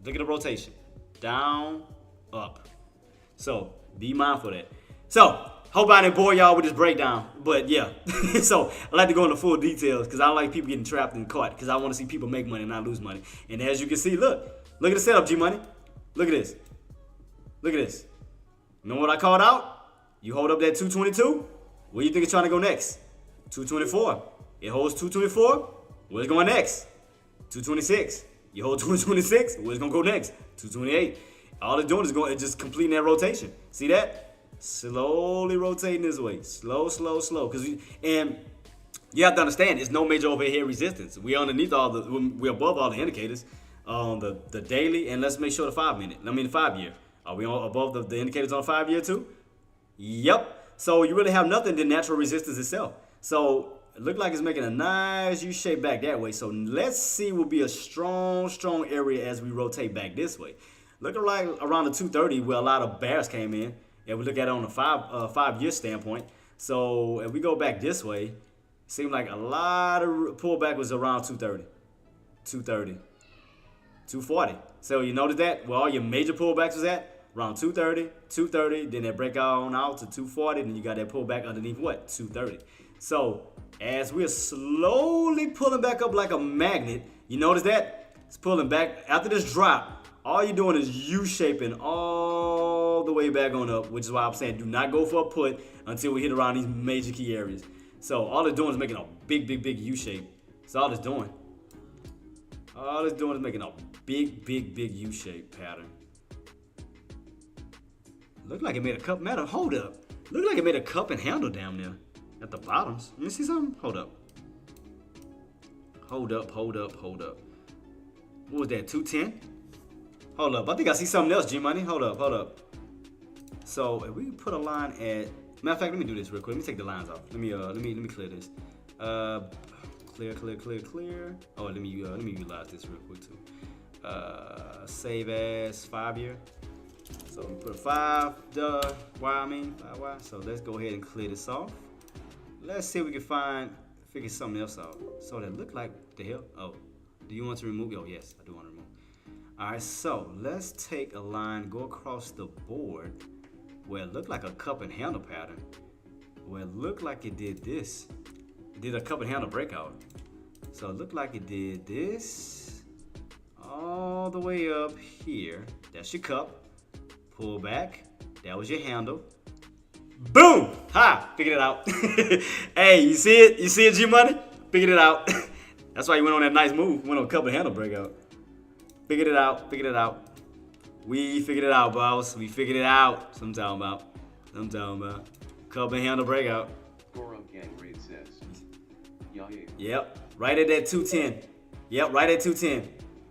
Look at the rotation. Down, up. So be mindful of that. So hope I didn't bore y'all with this breakdown. But yeah, so I like to go into full details because I don't like people getting trapped and caught because I want to see people make money and not lose money. And as you can see, look at the setup, G-Money. Look at this. Look at this. Remember what I called out? You hold up that 222. Where you think it's trying to go next? 224. It holds 224. Where's it going next? 226. You hold 226. Where's it going to go next? 228. All it's doing is just completing that rotation. See that? Slowly rotating this way. Slow. And you have to understand, there's no major overhead resistance. We're underneath we're above all the indicators on the daily, and let's make sure the 5 year. Are we above the indicators on 5 year too? Yep. So you really have nothing than natural resistance itself. So it looked like it's making a nice U shape back that way. So let's see will be a strong area as we rotate back this way. Looking like around the 230 where a lot of bears came in. And we look at it on a 5 year standpoint. So if we go back this way, it seemed like a lot of pullback was around 230, 240. So you notice that where all your major pullbacks was at? Around 230, then that break on out to 240, then you got that pullback underneath what? 230. So as we're slowly pulling back up like a magnet, you notice that? It's pulling back. After this drop, all you're doing is U-shaping all the way back on up, which is why I'm saying do not go for a put until we hit around these major key areas. So all it's doing is making a big U-shape. That's all it's doing. All it's doing is making a big U-shape pattern. Look like it made a cup. Hold up. Look like it made a cup and handle down there at the bottoms. Let me see something. Hold up. What was that? 210? Hold up. I think I see something else, G-Money. Hold up. So if we put a line at. Matter of fact, let me do this real quick. Let me take the lines off. Let me clear this. Clear. Oh, let me utilize this real quick too. Save as 5 year. So we put 5 5Y. So let's go ahead and clear this off. Let's see if we can figure something else out. So that look like the hell. Oh, do you want to remove? Oh yes, I do want to remove. All right, so let's take a line, go across the board where it looked like a cup and handle pattern. Where it looked like it did this. It did a cup and handle breakout. So it looked like it did this all the way up here. That's your cup. Pull back. That was your handle. Boom! Ha! Figured it out. Hey, you see it? You see it, G-Money? Figured it out. That's why you went on that nice move. Went on a cup and handle breakout. Figured it out. We figured it out, boss. We figured it out. That's what I'm talking about. Cup and handle breakout. Forum Gang Raid says. Yep. Right at that 210. Yep, right at 210.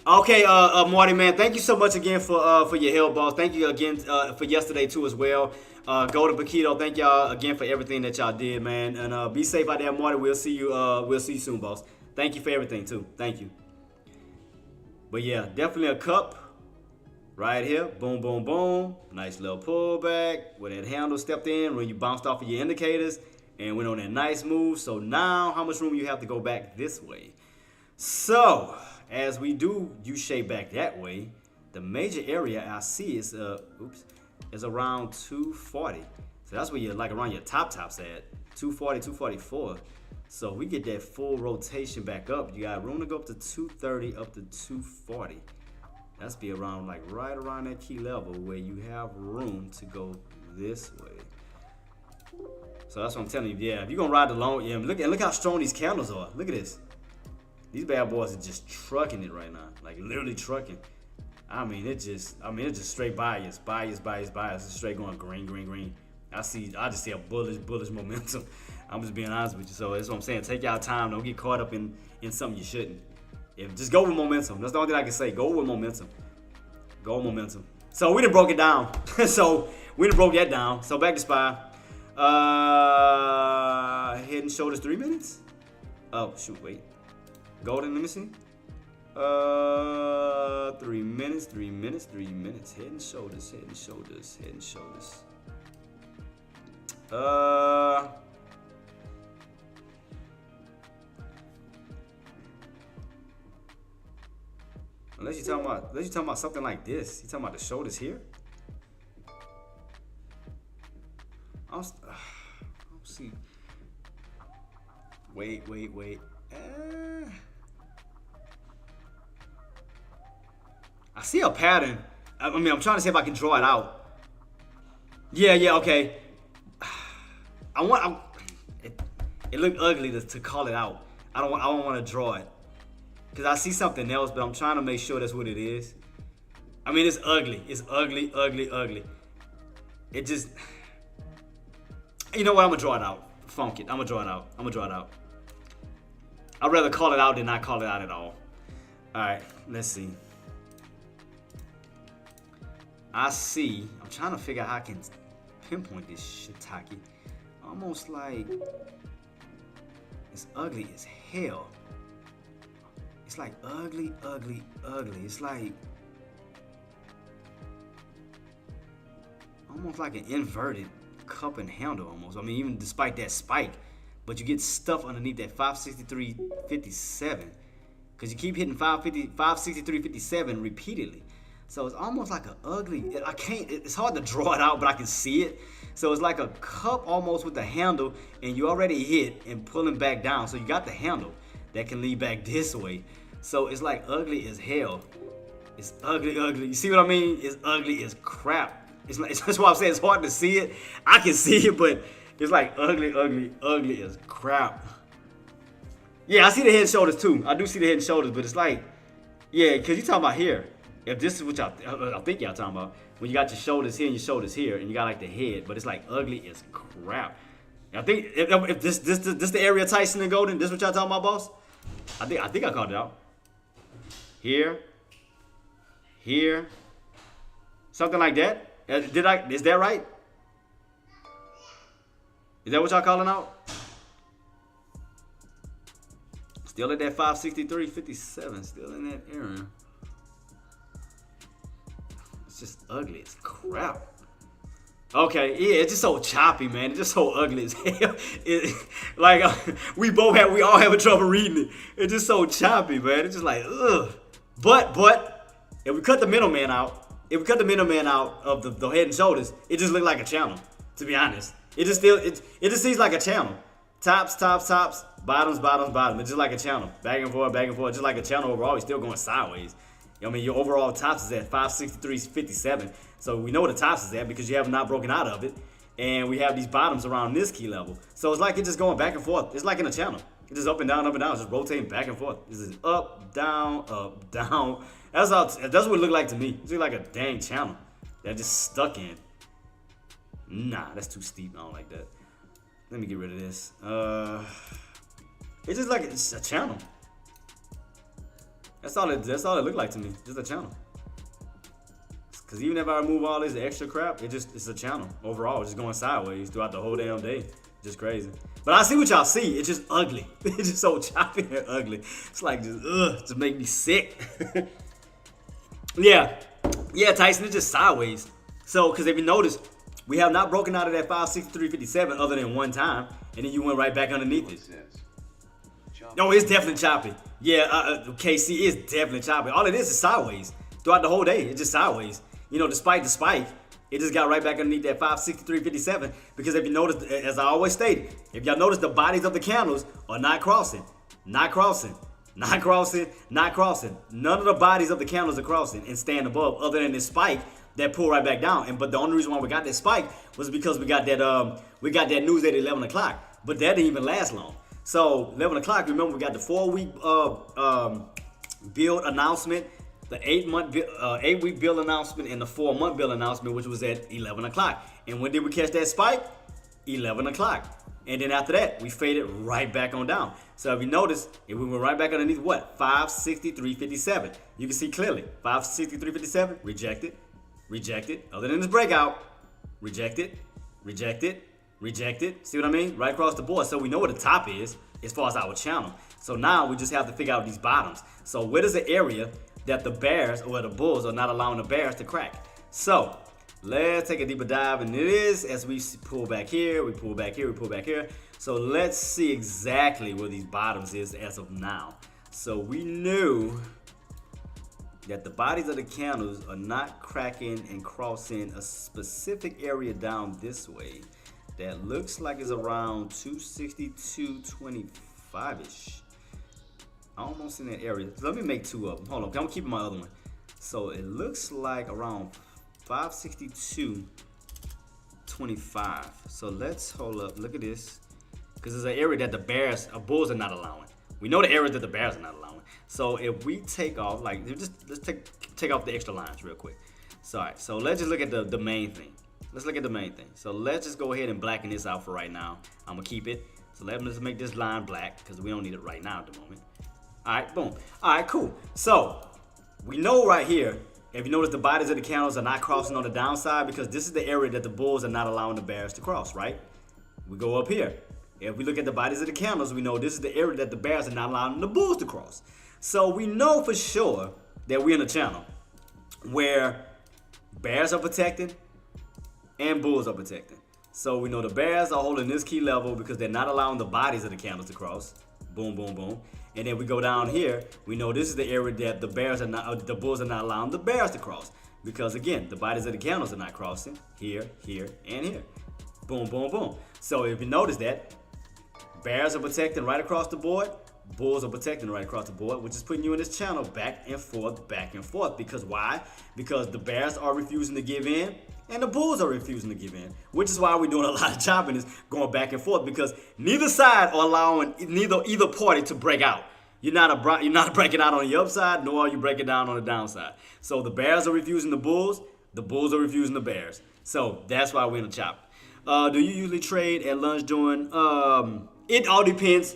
Okay, Marty, man, thank you so much again for your help, boss. Thank you again for yesterday, too, as well. Go to Paquito. Thank y'all again for everything that y'all did, man. And be safe out there, Marty. We'll see you soon, boss. Thank you for everything, too. Thank you. But, yeah, definitely a cup right here. Boom, boom, boom. Nice little pullback where that handle stepped in when you bounced off of your indicators and went on that nice move. So now how much room you have to go back this way? So as we do U-shape back that way, the major area I see is around 240. So that's where you're like around your tops at 240, 244. So we get that full rotation back up. You got room to go up to 230, up to 240. That's be around right around that key level where you have room to go this way. So that's what I'm telling you. Yeah, if you're gonna ride the long, yeah, look how strong these candles are. Look at this. These bad boys are just trucking it right now, like literally trucking. it's just straight bias. It's straight going green, green, green. I just see a bullish momentum. I'm just being honest with you. So that's what I'm saying. Take y'all time. Don't get caught up in something you shouldn't. Just go with momentum. That's the only thing I can say. Go with momentum. Go with momentum. So we done broke it down. So we done broke that down. So back to SPY. Head and shoulders 3 minutes. Oh shoot, wait. Golden, let me see. 3 minutes. Head and shoulders. Unless you're talking about something like this. You talking about the shoulders here? I'll see. Wait. I see a pattern. I'm trying to see if I can draw it out. Yeah, okay. It looked ugly to call it out. I don't want to draw it. Because I see something else, but I'm trying to make sure that's what it is. It's ugly. It's ugly. It just... You know what? I'm going to draw it out. Funk it. I'm going to draw it out. I'd rather call it out than not call it out at all. Alright, let's see. I'm trying to figure out how I can pinpoint this shiitake. Almost like... It's ugly as hell. It's like ugly. It's like almost like an inverted cup and handle almost. Even despite that spike, but you get stuff underneath that 563.57 because you keep hitting 563.57 repeatedly. So it's almost like an ugly. It's hard to draw it out, but I can see it. So it's like a cup almost with the handle, and you already hit and pulling back down. So you got the handle that can lead back this way. So it's like ugly as hell. It's ugly. You see what I mean? It's ugly as crap. That's why I'm saying it's hard to see it. I can see it, but it's like ugly as crap. Yeah, I see the head and shoulders too. I do see the head and shoulders, but it's like, yeah, because you're talking about here. If this is what I think y'all talking about, when you got your shoulders here and your shoulders here, and you got like the head, but it's like ugly as crap. I think if this the area Tyson and Golden, this what y'all talking about, boss? I think I called it out. Here, something like that. Is that right? Is that what y'all calling out? Still at that 563.57, still in that area. It's just ugly as crap. Okay, yeah, it's just so choppy, man. It's just so ugly as hell. We all having trouble reading it. It's just so choppy, man. It's just like, ugh. But if we cut the middleman out, of the head and shoulders, it just looked like a channel. To be honest, it just seems like a channel. Tops, bottoms. It's just like a channel, back and forth, just like a channel overall. It's still going sideways. Your overall tops is at 563.57. So we know where the tops is at because you have not broken out of it. And we have these bottoms around this key level. So it's like it's just going back and forth. It's like in a channel. It's just up and down. It's just rotating back and forth. It's just up, down. That's what it looked like to me. It looked like a dang channel that just stuck in. Nah, that's too steep. I don't like that. Let me get rid of this. It's just like it's a channel. That's all it looked like to me. Just a channel. Cause even if I remove all this extra crap, it's a channel overall. It's just going sideways throughout the whole damn day. Just crazy. But I see what y'all see. It's just ugly. It's just so choppy and ugly. It's like just make me sick. Yeah, Tyson, it's just sideways. So, cause if you notice, we have not broken out of that 563.57 other than one time, and then you went right back underneath it. No, it's definitely choppy. Yeah, KC is definitely choppy. All it is sideways throughout the whole day. It's just sideways. Despite the spike, it just got right back underneath that 563.57 because if you notice, as I always stated, if y'all notice, the bodies of the candles are not crossing. None of the bodies of the candles are crossing and staying above, other than this spike that pulled right back down. But the only reason why we got that spike was because we got that news at 11 o'clock. But that didn't even last long. So 11 o'clock, remember we got the 4-week build announcement the 8-week bill announcement and the 4-month bill announcement, which was at 11 o'clock. And when did we catch that spike? 11 o'clock. And then after that, we faded right back on down. So if you notice, if we went right back underneath what? 563.57. You can see clearly, 563.57, rejected, rejected. Other than this breakout, rejected, rejected, rejected. See what I mean? Right across the board. So we know where the top is as far as our channel. So now we just have to figure out these bottoms. So where is the area that the bears or the bulls are not allowing the bears to crack? So let's take a deeper dive, and it is as we pull back here, we pull back here, we pull back here. So let's see exactly where these bottoms is as of now. So we knew that the bodies of the candles are not cracking and crossing a specific area down this way that looks like it's around 262.25-ish. Almost in that area. Let me make two of them. Hold on, I'm keeping my other one. So it looks like around 562.25. So let's hold up. Look at this, because it's an area that the bears, bulls are not allowing. We know the area that the bears are not allowing. So if we take off, like, let's take off the extra lines real quick. So, all right, so let's just look at the main thing. Let's look at the main thing. So let's just go ahead and blacken this out for right now. I'm gonna keep it. So let's make this line black because we don't need it right now at the moment. All right, boom. All right, cool. So we know right here, if you notice, the bodies of the candles are not crossing on the downside because this is the area that the bulls are not allowing the bears to cross, right? We go up here. If we look at the bodies of the candles, we know this is the area that the bears are not allowing the bulls to cross. So we know for sure that we're in a channel where bears are protecting and bulls are protecting. So we know the bears are holding this key level because they're not allowing the bodies of the candles to cross. Boom, boom, boom. And then we go down here. We know this is the area that the bears are not, the bulls are not allowing the bears to cross because again, the bodies of the candles are not crossing here, here, and here. Boom, boom, boom. So if you notice that, bears are protecting right across the board. Bulls are protecting right across the board, which is putting you in this channel back and forth, back and forth. Because why? Because the bears are refusing to give in and the bulls are refusing to give in, which is why we're doing a lot of chopping, is going back and forth because neither side are allowing either party to break out. You're not breaking out on the upside, nor are you breaking down on the downside. So the bears are refusing the bulls are refusing the bears. So that's why we're in the chop. Do you usually trade at lunch during? It all depends.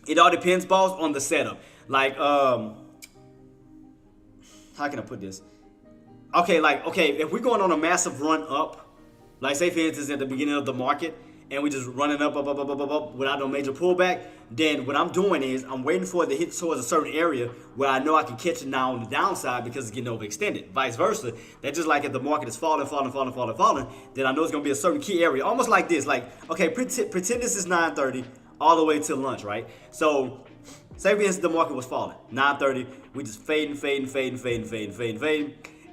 It all depends, boss, on the setup. Like, how can I put this? Okay, if we're going on a massive run up, like say for instance at the beginning of the market, and we just running up without no major pullback, then what I'm doing is I'm waiting for it to hit towards a certain area where I know I can catch it now on the downside because it's getting overextended. Vice versa, that's just like if the market is falling, then I know it's gonna be a certain key area, almost like this. Like, okay, pretend this is 9:30 all the way till lunch, right? So say for instance the market was falling, 9:30, we just fading,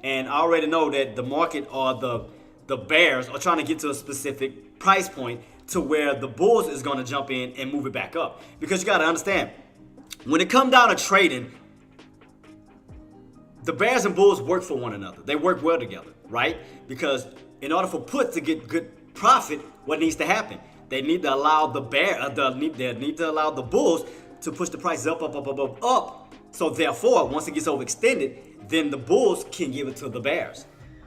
and I already know that the market or the bears are trying to get to a specific price point to where the bulls is going to jump in and move it back up. Because you got to understand, when it comes down to trading, the bears and bulls work for one another. They work well together, right? Because in order for put to get good profit, what needs to happen? They need to allow the they need to allow the bulls to push the prices up. So therefore, once it gets overextended, then the bulls can give it to the bears,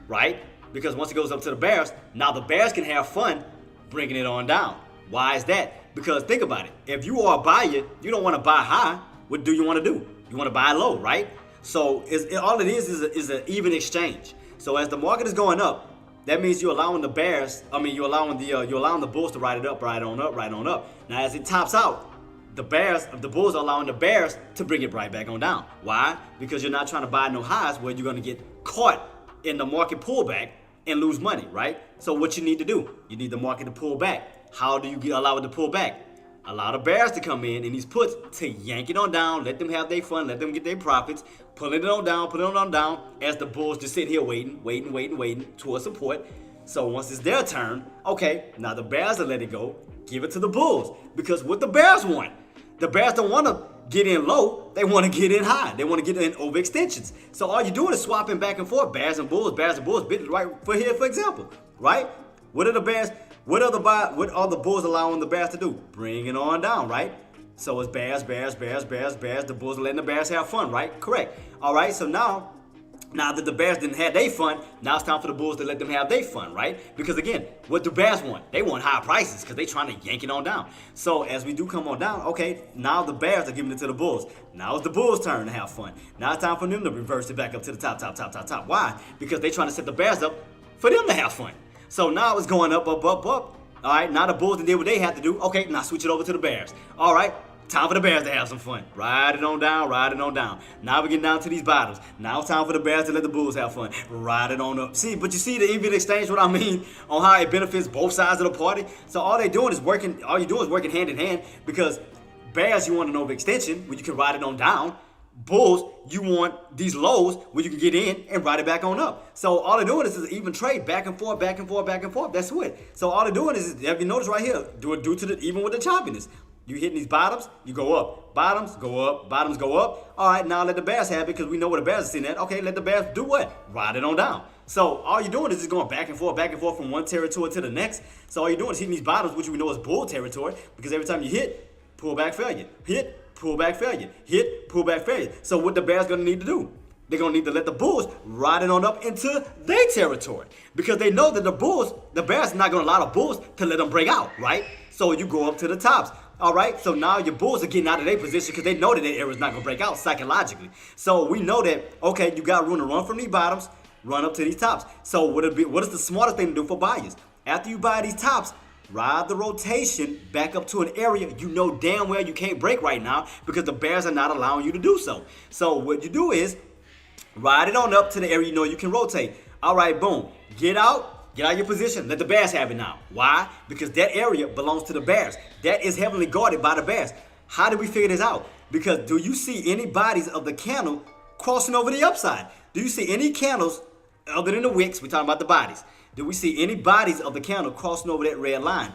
right? Because once it goes up to the bears, now the bears can have fun bringing it on down. Why is that? Because think about it. If you are a buyer, you don't want to buy high. What do you want to do? You want to buy low, right? So all it is an even exchange. So as the market is going up, that means you're allowing the bears. You're allowing the bulls to ride it up, ride on up. Now as it tops out, the bulls are allowing the bears to bring it right back on down. Why? Because you're not trying to buy no highs where you're going to get caught in the market pullback and lose money, right? So what you need to do, you need the market to pull back. How do you allow it to pull back? Allow the bears to come in and these puts to yank it on down, let them have their fun, let them get their profits, pulling it on down, as the bulls just sit here waiting towards support. So once it's their turn, okay, now the bears will let it go, give it to the bulls. Because what the bears want, the bears don't want to get in low, they want to get in high. They want to get in overextensions. So all you're doing is swapping back and forth, bears and bulls, right for here, for example, right? What are the bulls allowing the bears to do? Bring it on down, right? So it's bears, bears, bears, bears, bears. The bulls are letting the bears have fun, right? Correct. All right, so now that the bears didn't have their fun, now it's time for the bulls to let them have their fun, right? Because again, what do bears want? They want high prices because they trying to yank it on down. So as we do come on down, okay, now the bears are giving it to the bulls. Now it's the bulls' turn to have fun. Now it's time for them to reverse it back up to the top, top, top, top, top. Why? Because they trying to set the bears up for them to have fun. So now it's going up, up, up, up. All right, now the bulls did what they had to do. Okay, now switch it over to the bears. All right. Time for the bears to have some fun. Ride it on down, ride it on down. Now we're getting down to these bottoms. Now it's time for the bears to let the bulls have fun. Ride it on up. See, but you see the even exchange, what I mean, on how it benefits both sides of the party? So all you're doing is working hand in hand, because bears, you want an overextension where you can ride it on down. Bulls, you want these lows where you can get in and ride it back on up. So all they're doing is even trade back and forth, back and forth, back and forth. That's it. So all they're doing is, have you noticed right here, due to the, even with the choppiness, you hitting these bottoms, you go up. Bottoms go up, bottoms go up. All right, now let the bears have it because we know where the bears are sitting at. Okay, let the bears do what? Ride it on down. So all you're doing is just going back and forth from one territory to the next. So all you're doing is hitting these bottoms, which we know is bull territory, because every time you hit, pull back failure. Hit, pull back failure. Hit, pull back failure. So what the bears going to need to do? They're going to need to let the bulls ride it on up into their territory, because they know that the bears are not going to allow the bulls to let them break out, right? So you go up to the tops. All right, so now your bulls are getting out of their position because they know that their area's not going to break out psychologically. So we know that, okay, you got room to run from these bottoms, run up to these tops. So what is the smartest thing to do for buyers? After you buy these tops, ride the rotation back up to an area you know damn well you can't break right now because the bears are not allowing you to do so. So what you do is ride it on up to the area you know you can rotate. All right, boom, get out of your position. Let the bears have it now. Why? Because that area belongs to the bears. That is heavily guarded by the bears. How did we figure this out? Because do you see any bodies of the candle crossing over the upside? Do you see any candles other than the wicks? We're talking about the bodies. Do we see any bodies of the candle crossing over that red line?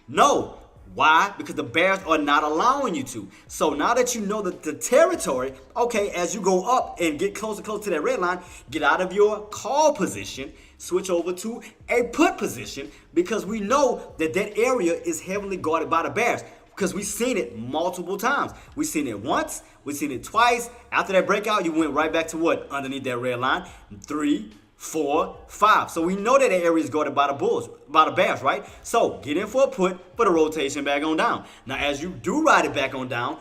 No. Why? Because the bears are not allowing you to. So now that you know that the territory, okay, as you go up and get closer to that red line, get out of your call position, switch over to a put position, because we know that that area is heavily guarded by the bears, because we've seen it multiple times. We've seen it once, we've seen it twice. After that breakout, you went right back to what? Underneath that red line. 3, 4, 5. So we know that the area is guarded by the bears, right? So get in for a put for the rotation back on down. Now, as you do ride it back on down,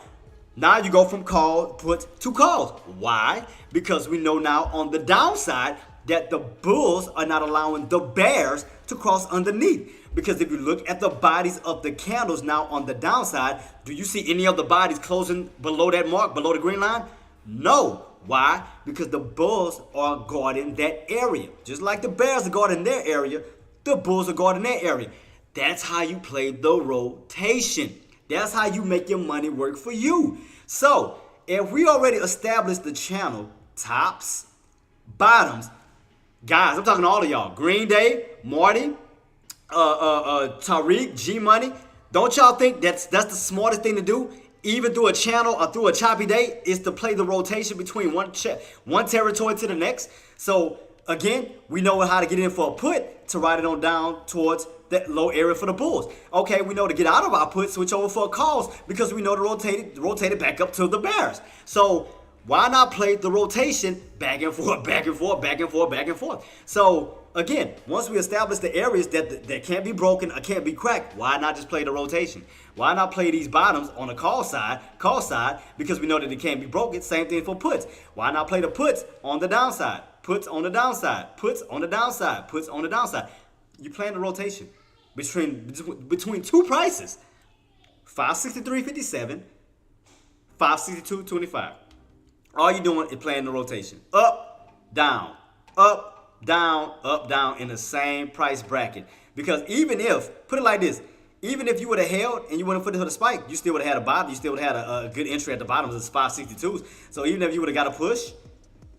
now you go from puts to calls. Why? Because we know now on the downside that the bulls are not allowing the bears to cross underneath. Because if you look at the bodies of the candles now on the downside, do you see any of the bodies closing below that mark, below the green line? No. Why? Because the bulls are guarding that area. Just like the bears are guarding their area, the bulls are guarding their area. That's how you play the rotation. That's how you make your money work for you. So, if we already established the channel, tops, bottoms, guys, I'm talking to all of y'all. Green Day, Marty, Tariq, G Money. Don't y'all think that's the smartest thing to do? Even through a channel or through a choppy day, is to play the rotation between one territory to the next. So again, we know how to get in for a put to ride it on down towards that low area for the bulls. Okay, we know to get out of our put, switch over for calls, because we know to rotate it back up to the bears. So why not play the rotation back and forth, back and forth, back and forth, back and forth? So again, once we establish the areas that can't be broken or can't be cracked, why not just play the rotation? Why not play these bottoms on the call side, because we know that it can't be broken. Same thing for puts. Why not play the puts on the downside? Puts on the downside, puts on the downside, puts on the downside. You're playing the rotation between two prices, 563.57, 562.25. All you're doing is playing the rotation. Up, down, up, down in the same price bracket. Because even if, put it like this, even if you would have held and you wouldn't put it to the spike, you still would have had a bottom. You still would have had a good entry at the bottom of this 562s. So even if you would have got a push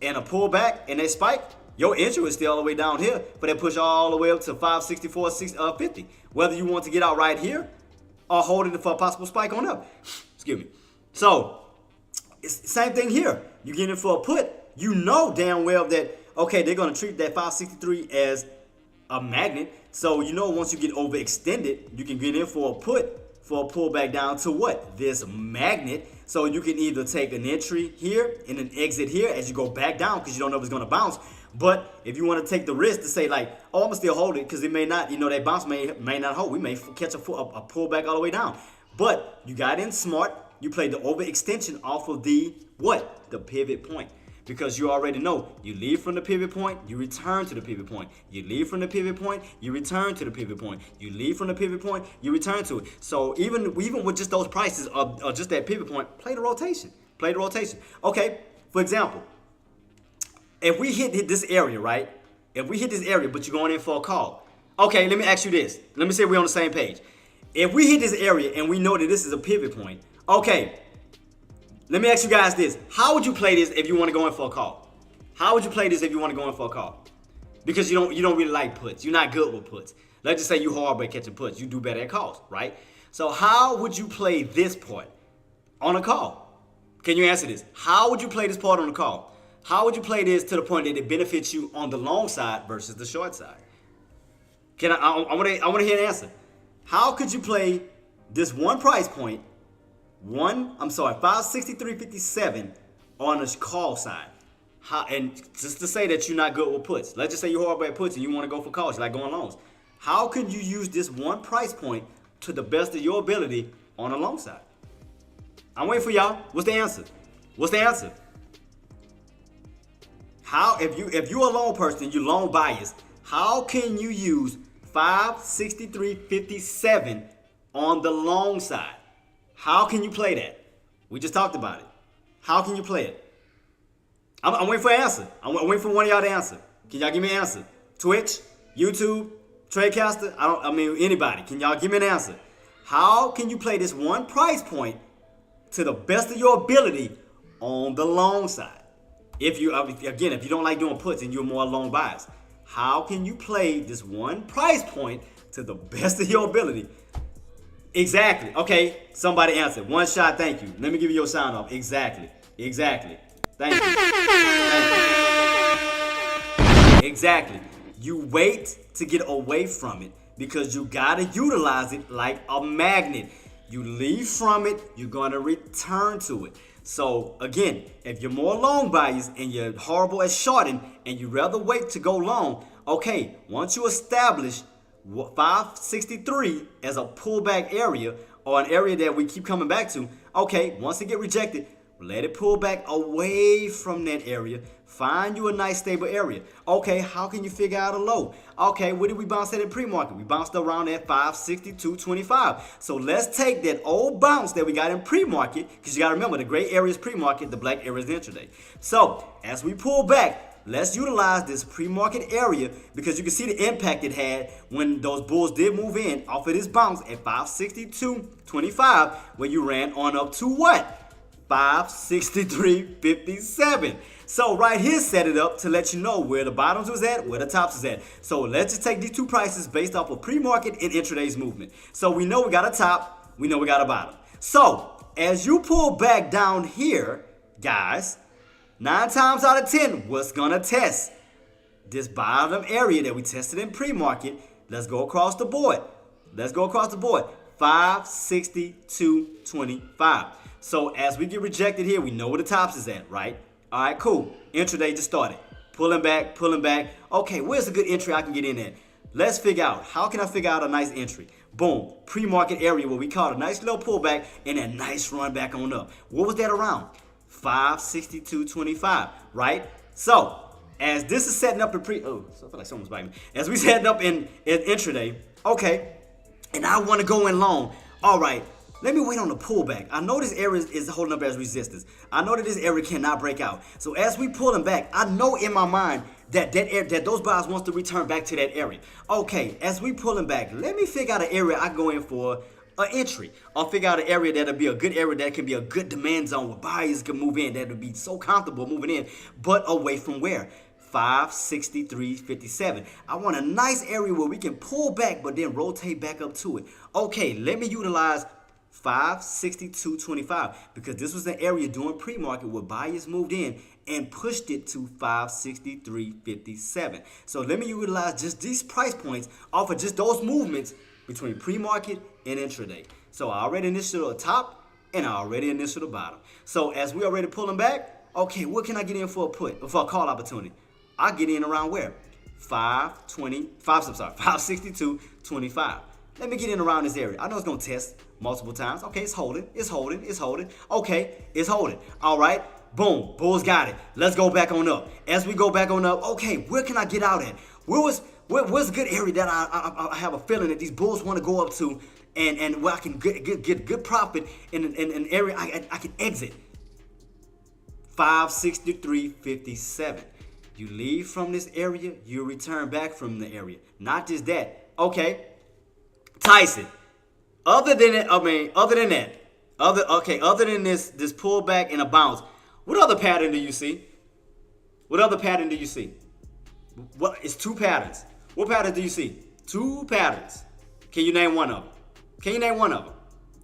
and a pullback and a spike, your entry was still all the way down here, but they push all the way up to 564.50. Whether you want to get out right here or hold it for a possible spike on up. Excuse me. So it's the same thing here. You get in for a put, you know damn well that, okay, they're going to treat that 563 as a magnet. So you know once you get overextended, you can get in for a put for a pullback down to what? This magnet. So you can either take an entry here and an exit here as you go back down because you don't know if it's going to bounce. But if you want to take the risk to say like, oh, I'm going to still hold it because it may not, that bounce may not hold. We may catch a pullback all the way down. But you got in smart. You played the overextension off of the what? The pivot point. Because you already know, you leave from the pivot point, you return to the pivot point. You leave from the pivot point, you return to the pivot point. You leave from the pivot point, you return to it. So even with just those prices or just that pivot point, play the rotation. Play the rotation. Okay, for example, if we hit this area, right? If we hit this area, but you're going in for a call. Okay, let me ask you this. Let me say we're on the same page. If we hit this area and we know that this is a pivot point, okay, let me ask you guys this. How would you play this if you want to go in for a call? How would you play this if you want to go in for a call? Because you don't really like puts. You're not good with puts. Let's just say you horrible at catching puts. You do better at calls, right? So how would you play this part on a call? Can you answer this? How would you play this part on a call? How would you play this to the point that it benefits you on the long side versus the short side? I want to hear an answer. How could you play this one price point, 563.57 on the call side? And just to say that you're not good with puts. Let's just say you're horrible at puts and you want to go for calls, you like going longs. How could you use this one price point to the best of your ability on the long side? I'm waiting for y'all. What's the answer? What's the answer? How, if you're a long person, you're long biased, how can you use 563.57 on the long side? How can you play that? We just talked about it. How can you play it? I'm waiting for an answer. I'm waiting for one of y'all to answer. Can y'all give me an answer? Twitch, YouTube, Tradecaster, anybody. Can y'all give me an answer? How can you play this one price point to the best of your ability on the long side? If you don't like doing puts and you're more long biased, how can you play this one price point to the best of your ability? Exactly. Okay, somebody answered. One shot, thank you. Let me give you your sound off. Exactly. Thank you. Exactly. You wait to get away from it because you gotta utilize it like a magnet. You leave from it, you're gonna return to it. So again, if you're more long biased and you're horrible at shorting and you rather wait to go long, okay, once you establish 563 as a pullback area or an area that we keep coming back to, okay, once it get rejected, let it pull back away from that area. Find you a nice stable area. Okay, how can you figure out a low? Okay, where did we bounce at in pre-market? We bounced around at 562.25. So let's take that old bounce that we got in pre-market, because you got to remember the gray area is pre-market, the black area is the intraday. So as we pull back, let's utilize this pre-market area because you can see the impact it had when those bulls did move in off of this bounce at 562.25 where you ran on up to what? 563.57. So right here set it up to let you know where the bottoms was at, where the tops is at. So let's just take these two prices based off of pre-market and intraday's movement. So we know we got a top, we know we got a bottom. So as you pull back down here, guys, 9 times out of 10, what's gonna test? This bottom area that we tested in pre-market. Let's go across the board. 562.25. So as we get rejected here, we know where the tops is at, right? All right, cool. Intraday just started. Pulling back. Okay, where's a good entry I can get in at? Let's figure out, how can I figure out a nice entry? Boom, pre-market area where we caught a nice little pullback and a nice run back on up. What was that around? 562.25, right? So, as this is setting up in so I feel like someone's biting me. As we setting up in intraday, okay, and I want to go in long. All right, let me wait on the pullback. I know this area is holding up as resistance. I know that this area cannot break out. So as we pulling back, I know in my mind that those buyers wants to return back to that area. Okay, as we pulling back, let me figure out an area I go in for an entry. I'll figure out an area that'll be a good area that can be a good demand zone where buyers can move in, that'll be so comfortable moving in, but away from where? 563.57. I want a nice area where we can pull back but then rotate back up to it. Okay, let me utilize 562.25 because this was an area during pre-market where buyers moved in and pushed it to 563.57. So let me utilize just these price points off of just those movements between pre-market and intraday. So I already initial the top and I already initial the bottom. So as we already pulling back, okay, what can I get in for a call opportunity? I get in around where? 562.25. Let me get in around this area. I know it's gonna test multiple times. Okay, it's holding. Okay, it's holding. All right, boom, bulls got it. Let's go back on up. As we go back on up, okay, where can I get out at? Where's a good area that I have a feeling that these bulls want to go up to, and where I can get good profit in an area I can exit. 563.57. You leave from this area, you return back from the area. Not just that. Okay, Tyson. Other than this pullback and a bounce, what other pattern do you see? What it's two patterns. What pattern do you see? Two patterns. Can you name one of them?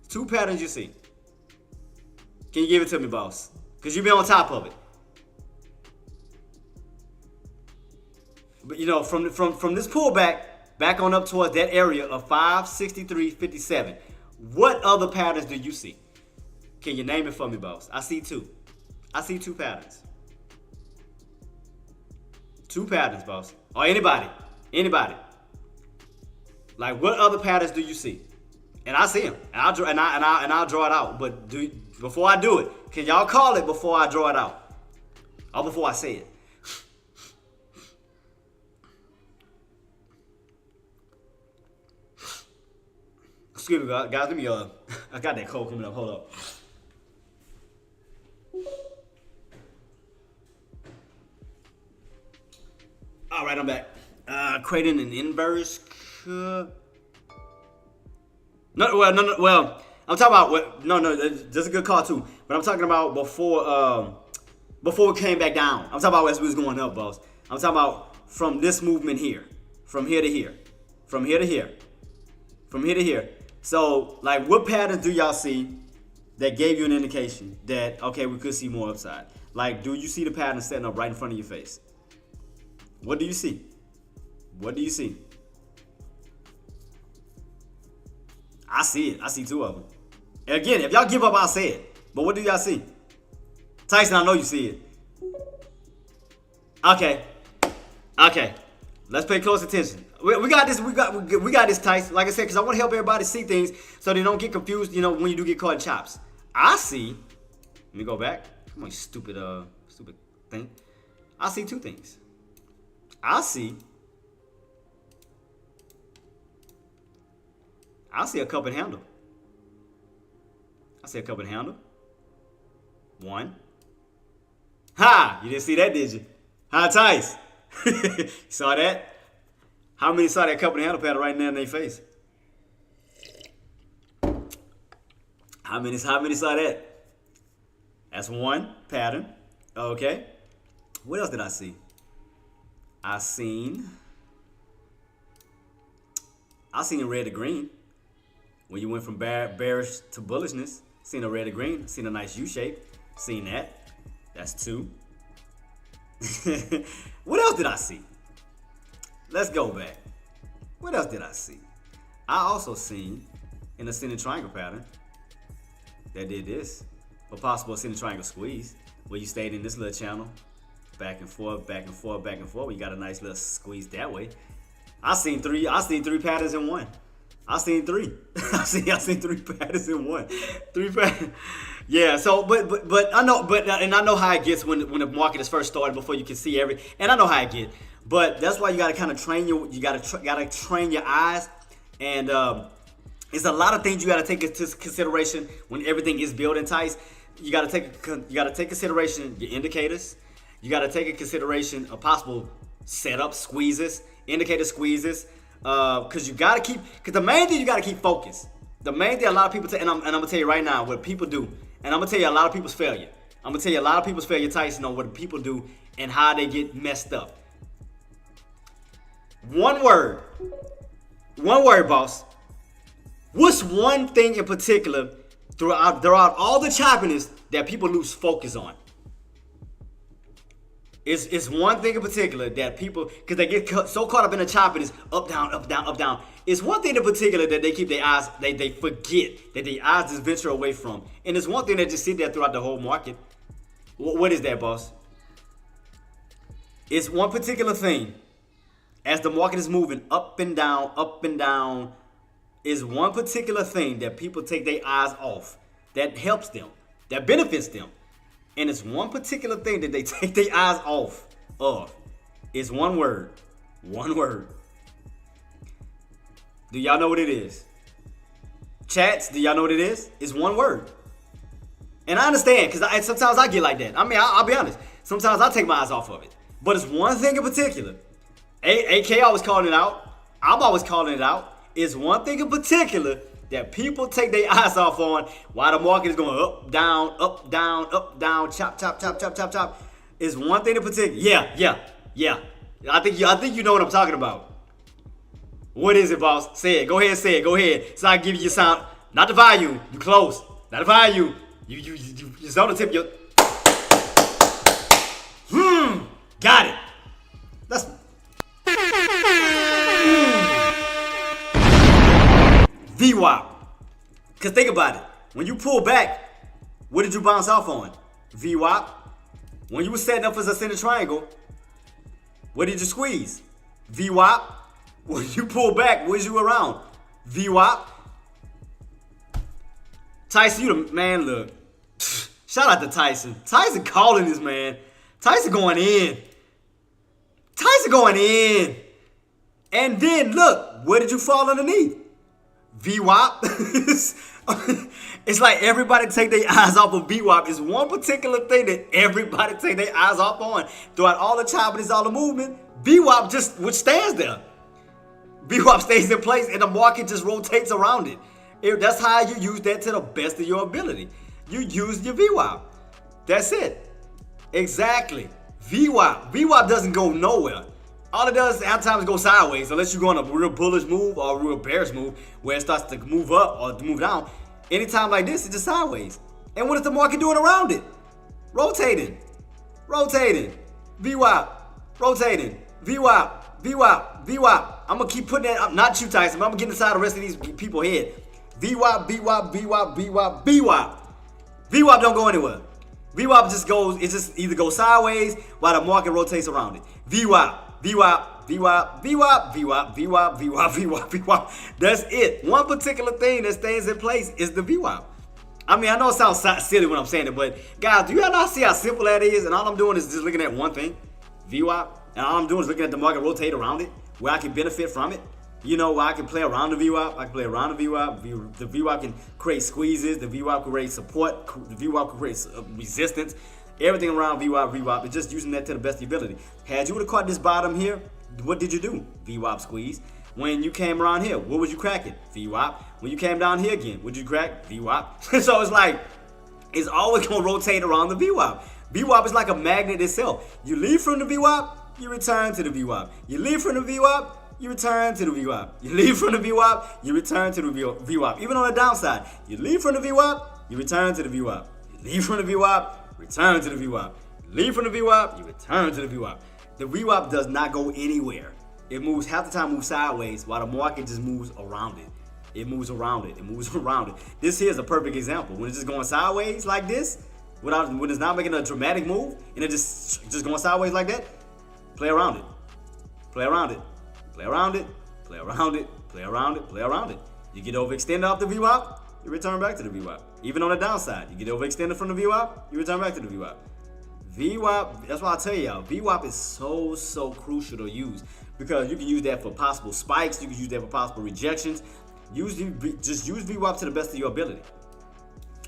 Two patterns you see. Can you give it to me, boss? Because you've been on top of it. But from this pullback back on up towards that area of 563.57, what other patterns do you see? Can you name it for me, boss? I see two patterns. Two patterns, boss. Or anybody. Like, what other patterns do you see? And I see them, and I'll draw it out. But before I do it, can y'all call it before I draw it out, or before I say it? Excuse me, guys. Let me I got that cold coming up. Hold up. All right, I'm back. Creating an inverse. Well, I'm talking about that's a good call too. But I'm talking about before it came back down. I'm talking about as we was going up, boss. I'm talking about from this movement here, from here to here, from here to here, from here to here. So, like, what patterns do y'all see that gave you an indication that, okay, we could see more upside? Like, do you see the pattern setting up right in front of your face? What do you see? I see it. I see two of them. And again, if y'all give up, I'll say it. But what do y'all see? Tyson, I know you see it. Okay. Let's pay close attention. We got this. We got this, Tyson. Like I said, because I want to help everybody see things so they don't get confused. When you do get caught in chops. I see. Let me go back. Come on, you stupid thing. I see two things. I see a cup and handle. One. Ha! You didn't see that, did you? Ha, Tice. Saw that? How many saw that cup and handle pattern right now in their face? How many saw that? That's one pattern. Okay. What else did I see? I seen red to green. When you went from bearish to bullishness, seen a red to green, seen a nice U shape, seen that. That's two. What else did I see? Let's go back. What else did I see? I also seen an ascending triangle pattern that did this, a possible ascending triangle squeeze, where you stayed in this little channel, back and forth, where you got a nice little squeeze that way. I seen three patterns in one. I seen three. I seen three patterns in one. Three patterns. Yeah. So, but I know, and I know how it gets when the market is first started before you can see and I know how it gets. But that's why you got to kind of train gotta train your eyes, and it's a lot of things you got to take into consideration when everything is building tight. You got to take consideration your indicators. You got to take into consideration a possible setup squeezes, indicator squeezes. Because the main thing you gotta keep focused. The main thing a lot of people and I'm gonna tell you right now what people do, and I'm gonna tell you a lot of people's failure. Tyson, on what people do and how they get messed up. One word, boss. What's one thing in particular throughout all the choppiness that people lose focus on? It's one thing in particular that people, because they get so caught up in the choppiness, up, down, up, down, up, down. It's one thing in particular that they keep their eyes, they forget that their eyes just venture away from. And it's one thing that just sit there throughout the whole market. What is that, boss? It's one particular thing. As the market is moving up and down, is one particular thing that people take their eyes off, that helps them, that benefits them. And it's one particular thing that they take their eyes off of. It's one word. One word. Do y'all know what it is? Chats, do y'all know what it is? It's one word. And I understand, because sometimes I get like that. I mean, I'll be honest. Sometimes I take my eyes off of it. But it's one thing in particular. AK always calling it out. I'm always calling it out. It's one thing in particular that people take their eyes off on while the market is going up, down, up, down, up, down, chop, chop, chop, chop, chop, chop. It's one thing in particular. Yeah. I think you know what I'm talking about. What is it, boss? Say it. Go ahead, say it. Go ahead. So I give you your sound. Not the volume. You close. Not the volume. You're on the tip of your... Got it. That's... VWAP. Because think about it. When you pull back, what did you bounce off on? VWAP. When you were setting up as a center triangle, what did you squeeze? VWAP. When you pull back, what was you around? VWAP. Tyson, you the man, look. Shout out to Tyson. Tyson calling this, man. Tyson going in. And then, look, where did you fall underneath? VWAP. It's like everybody take their eyes off of VWAP. It's one particular thing that everybody take their eyes off on. Throughout all the choppiness, all the movement, VWAP just stands there. VWAP stays in place and the market just rotates around it. That's how you use that to the best of your ability. You use your VWAP. That's it. Exactly. VWAP. VWAP doesn't go nowhere. All it does at times go sideways, unless you go on a real bullish move or a real bearish move where it starts to move up or to move down. Anytime like this, it's just sideways. And what is the market doing around it? Rotating. VWAP. Rotating. VWAP. I'm going to keep putting that up. Not you, Tyson, but I'm going to get inside the rest of these people's head. VWAP. VWAP don't go anywhere. VWAP just goes, it just either goes sideways while the market rotates around it. VWAP. That's it. One particular thing that stays in place is the VWAP. I mean, I know it sounds silly when I'm saying it, but guys, do y'all not see how simple that is? And all I'm doing is just looking at one thing, VWAP. And all I'm doing is looking at the market rotate around it, where I can benefit from it. You know, where I can play around the VWAP. I can play around the VWAP. The VWAP can create squeezes. The VWAP can create support. The VWAP can create resistance. Everything around VWAP. It's just using that to the best ability. Had you would have caught this bottom here, what did you do? VWAP squeeze. When you came around here, what was you cracking? VWAP. When you came down here again, what did you crack? VWAP. So it's like, it's always going to rotate around the VWAP. VWAP is like a magnet itself. You leave from the VWAP, you return to the VWAP. You leave from the VWAP, you return to the VWAP. You leave from the VWAP, you return to the VWAP. Even on the downside, you leave from the VWAP, you return to the VWAP. You leave from the VWAP, return to the VWAP. You leave from the VWAP, you return to the VWAP. The VWAP does not go anywhere. It moves, half the time moves sideways while the market just moves around it. It moves around it. This here is a perfect example. When it's just going sideways like this, when it's not making a dramatic move, and it just going sideways like that, play around it. You get overextended off the VWAP, you return back to the VWAP. Even on the downside, you get overextended from the VWAP, you return back to the VWAP. VWAP, that's why I tell y'all, VWAP is so crucial to use because you can use that for possible spikes, you can use that for possible rejections. Just use VWAP to the best of your ability.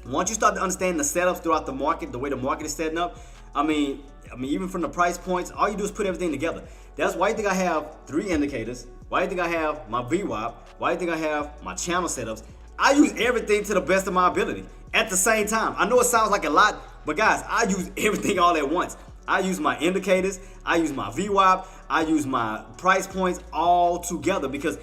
Once you start to understand the setups throughout the market, the way the market is setting up, I mean, even from the price points, all you do is put everything together. That's why you think I have 3 indicators. Why you think I have my VWAP? Why you think I have my channel setups? I use everything to the best of my ability at the same time. I know it sounds like a lot, but guys, I use everything all at once. I use my indicators, I use my VWAP, I use my price points all together because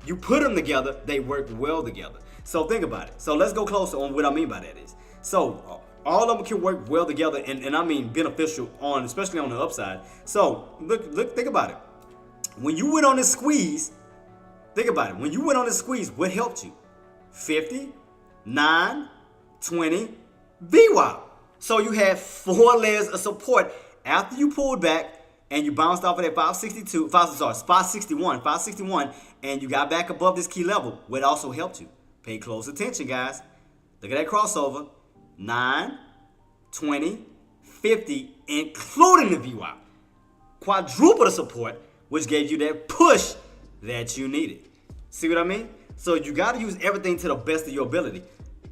you put them together, they work well together. So think about it. So let's go closer on what I mean by that is. So All of them can work well together, and I mean beneficial on, especially on the upside. So look, think about it. When you went on this squeeze, think about it. When you went on this squeeze, what helped you? 50, 9, 20, VWAP. So you had 4 layers of support after you pulled back and you bounced off of that 561, and you got back above this key level. What also helped you? Pay close attention, guys. Look at that crossover. 9, 20, 50, including the VWAP. Quadruple the support, which gave you that push that you needed. See what I mean? So you got to use everything to the best of your ability.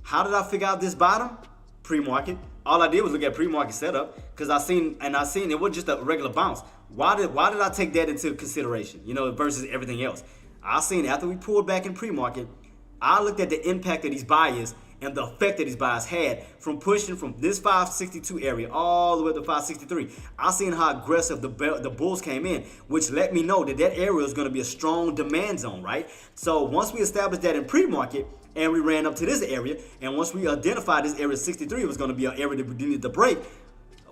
How did I figure out this bottom? Pre-market. All I did was look at pre-market setup because I seen it was just a regular bounce. Why did I take that into consideration? Versus everything else. I seen after we pulled back in pre-market, I looked at the impact of these buyers and the effect that these buyers had from pushing from this 562 area all the way to 563. I seen how aggressive the bulls came in, which let me know that area is going to be a strong demand zone, right? So once we established that in pre-market and we ran up to this area, and once we identified this area 63 was going to be an area that we needed to break,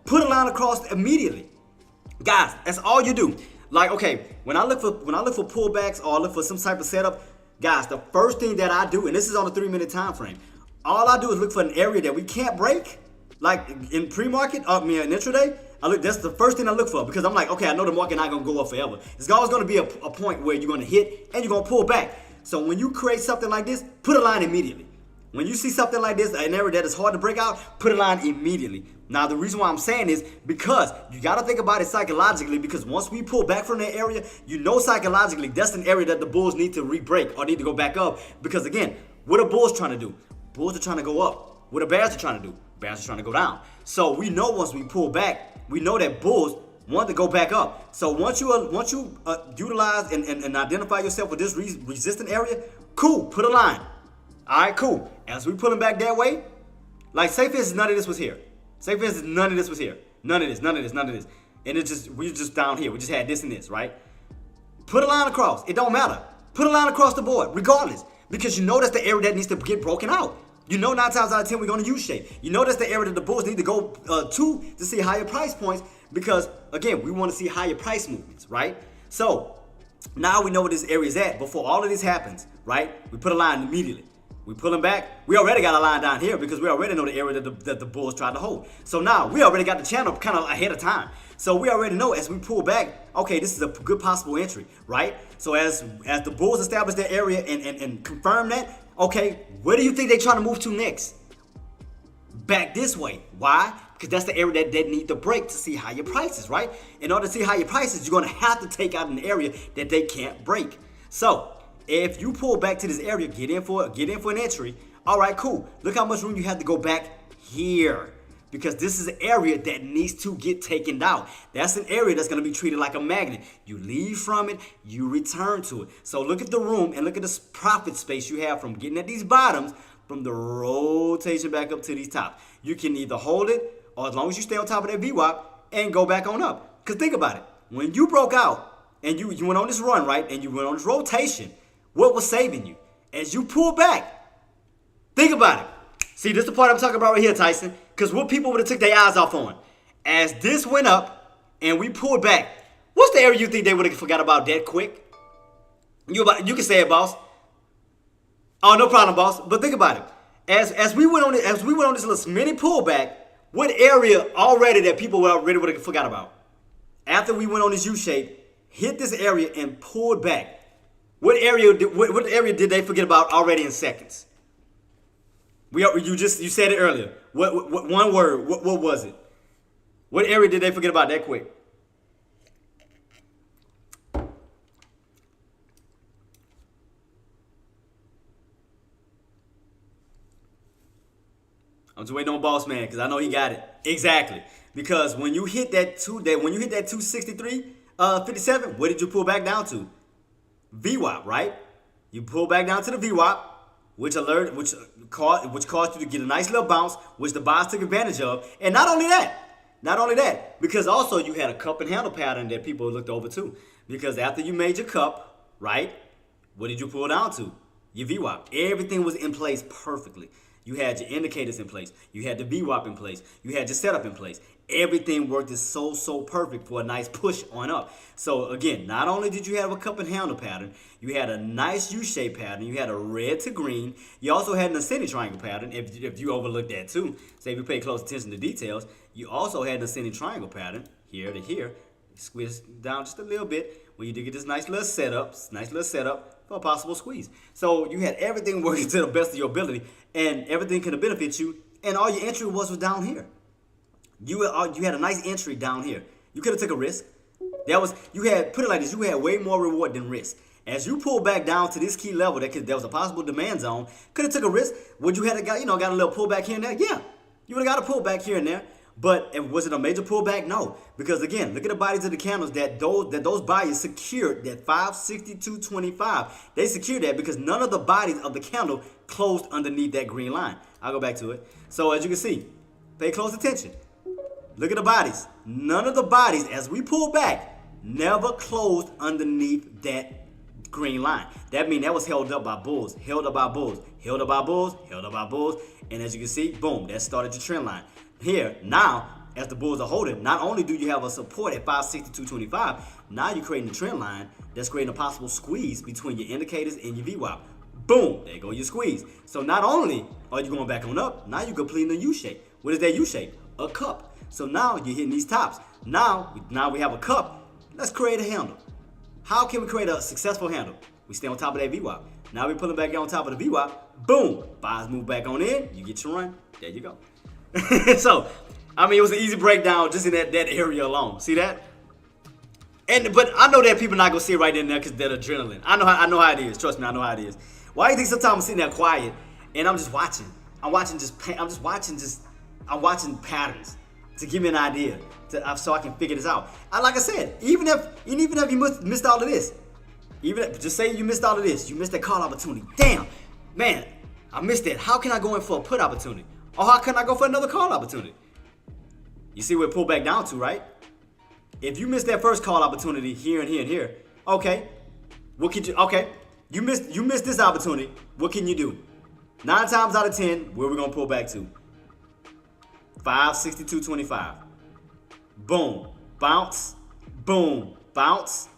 put a line across immediately. Guys, that's all you do. Like, okay, when I look for pullbacks or I look for some type of setup, guys, the first thing that I do, and this is on a 3-minute time frame, all I do is look for an area that we can't break. Like in pre-market, in intraday, that's the first thing I look for because I'm like, okay, I know the market not gonna go up forever. It's always gonna be a point where you're gonna hit and you're gonna pull back. So when you create something like this, put a line immediately. When you see something like this, an area that is hard to break out, put a line immediately. Now, the reason why I'm saying is because you got to think about it psychologically, because once we pull back from that area, psychologically, that's an area that the bulls need to re-break or need to go back up. Because again, what are bulls trying to do? Bulls are trying to go up. What are bears are trying to do? Bears are trying to go down. So we know once we pull back, we know that bulls want to go back up. So once you utilize and identify yourself with this resistant area, cool, put a line. All right, cool. As we pulling back that way, like say for instance, none of this was here. Say for instance, none of this was here. None of this. And we just down here. We just had this and this, right? Put a line across. It don't matter. Put a line across the board, regardless. Because you know that's the area that needs to get broken out. You know 9 times out of 10 we're going to U-shape. You know that's the area that the bulls need to go to see higher price points because, again, we want to see higher price movements, right? So now we know where this area is at. Before all of this happens, right, we put a line immediately. We pull them back. We already got a line down here because we already know the area that the bulls tried to hold. So now we already got the channel kind of ahead of time. So we already know as we pull back, okay, this is a good possible entry, right? So as the bulls establish their area and confirm that, okay, where do you think they're trying to move to next? Back this way. Why? Because that's the area that they need to break to see higher prices, right? In order to see higher prices, you're going to have to take out an area that they can't break. So if you pull back to this area, get in for an entry. All right, cool. Look how much room you have to go back here. Because this is an area that needs to get taken out. That's an area that's going to be treated like a magnet. You leave from it, you return to it. So look at the room and look at the profit space you have from getting at these bottoms, from the rotation back up to these tops. You can either hold it, or as long as you stay on top of that VWAP, and go back on up. Because think about it. When you broke out, and you went on this run, right, and you went on this rotation, what was saving you? As you pull back, think about it. See, this is the part I'm talking about right here, Tyson. Because what people would have took their eyes off on. As this went up and we pulled back, what's the area you think they would have forgot about that quick? You can say it, boss. Oh, no problem, boss. But think about it. As we went on this little mini pullback, what area already that people already would have forgot about? After we went on this U shape, hit this area and pulled back. What area did they forget about already in seconds? You said it earlier. What one word? What was it? What area did they forget about that quick? I'm just waiting on Boss Man because I know he got it exactly. Because when you hit that 263, 57, what did you pull back down to? VWAP, right? You pull back down to the VWAP. Which caused you to get a nice little bounce, which the buyers took advantage of. And not only that, because also you had a cup and handle pattern that people looked over too. Because after you made your cup, right, what did you pull down to? Your VWAP. Everything was in place perfectly. You had your indicators in place. You had the VWAP in place. You had your setup in place. Everything worked so perfect for a nice push on up. So again, not only did you have a cup and handle pattern, you had a nice U-shaped pattern. You had a red to green. You also had an ascending triangle pattern. If you overlooked that too, say if you pay close attention to details, you also had an ascending triangle pattern here to here. Squeeze down just a little bit when you did get this nice little setup for a possible squeeze. So you had everything working to the best of your ability, and everything could have benefit you. And all your entry was down here. You had a nice entry down here. You could have took a risk. You had way more reward than risk. As you pull back down to this key level, there was a possible demand zone. Could have took a risk. Would you have got a little pullback here and there? Yeah, you would have got a pullback here and there. But was it a major pullback? No, because again, look at the bodies of the candles that those buyers secured that 562.25. They secured that because none of the bodies of the candle closed underneath that green line. I'll go back to it. So as you can see, pay close attention. Look at the bodies. None of the bodies, as we pull back, never closed underneath that green line. That means that was held up by bulls, held up by bulls, held up by bulls, held up by bulls. And as you can see, boom, that started your trend line. Here, now, as the bulls are holding, not only do you have a support at 562.25, now you're creating a trend line that's creating a possible squeeze between your indicators and your VWAP. Boom, there go your squeeze. So not only are you going back on up, now you're completing a U-shape. What is that U-shape? A cup. So now you're hitting these tops. Now we have a cup. Let's create a handle. How can we create a successful handle? We stay on top of that VWAP. Now we're pulling back on top of the VWAP. Boom, buyers move back on in. You get your run. There you go. So, I mean, it was an easy breakdown just in that area alone. See that? But I know that people not gonna see it right in there because they're adrenaline. I know how it is. Trust me, I know how it is. Why do you think sometimes I'm sitting there quiet and I'm just watching? I'm watching patterns to give me an idea so I can figure this out. Like I said, even if you missed all of this, just say you missed all of this, you missed that call opportunity. Damn, man, I missed that. How can I go in for a put opportunity? Or how can I go for another call opportunity? You see where it pulled back down to, right? If you missed that first call opportunity here and here and here, okay, what could you? Okay, you missed this opportunity. What can you do? 9 times out of 10, where we gonna pull back to? 562.25. Boom, bounce, boom, bounce,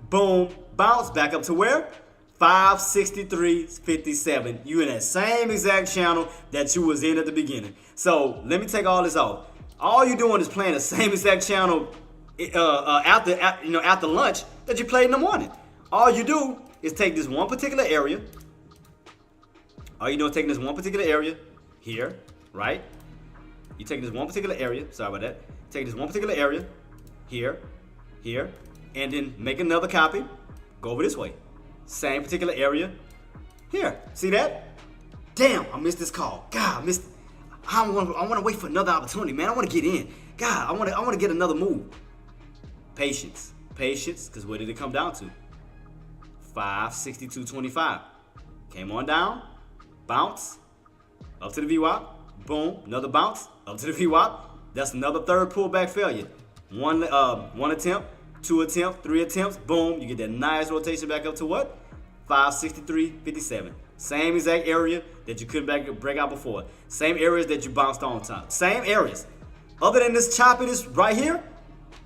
boom, bounce. Back up to where? 563.57. You in that same exact channel that you was in at the beginning. So let me take all this off. All you doing is playing the same exact channel after lunch that you played in the morning. All you do is take this one particular area. All you doing is taking this one particular area here, right? You taking this one particular area. Sorry about that. Take this one particular area here, and then make another copy. Go over this way. Same particular area here. See that? Damn, I missed this call. God, I missed. I want to wait for another opportunity, man. I want to get in. God, I want to get another move. Patience, because what did it come down to? 562.25. Came on down, bounce, up to the VWAP, boom, another bounce, up to the VWAP. That's another third pullback failure. One attempt, 2 attempts, 3 attempts, boom, you get that nice rotation back up to what? 563.57. Same exact area that you couldn't break out before. Same areas that you bounced on top. Same areas. Other than this choppiness right here,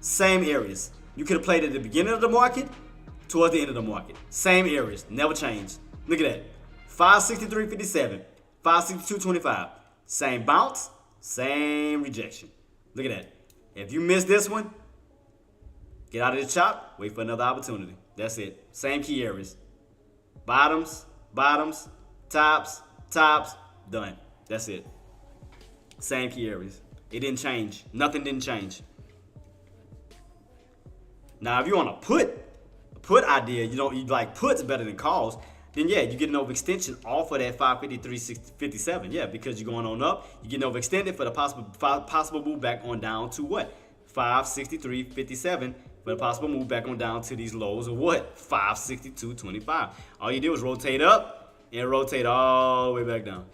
same areas. You could have played at the beginning of the market towards the end of the market. Same areas, never changed. Look at that. 563.57, 562.25. Same bounce, same rejection. Look at that. If you miss this one, get out of the chop, wait for another opportunity. That's it. Same key areas. Bottoms, tops, done. That's it. Same key areas. It didn't change. Nothing didn't change. Now, if you want a put idea, you like puts better than calls, then yeah, you're getting overextension off of that 553.57. Yeah, because you're going on up, you're getting overextended for the possible move back on down to what? 563.57. For the possible move back on down to these lows of what? 562.25. All you do is rotate up and rotate all the way back down.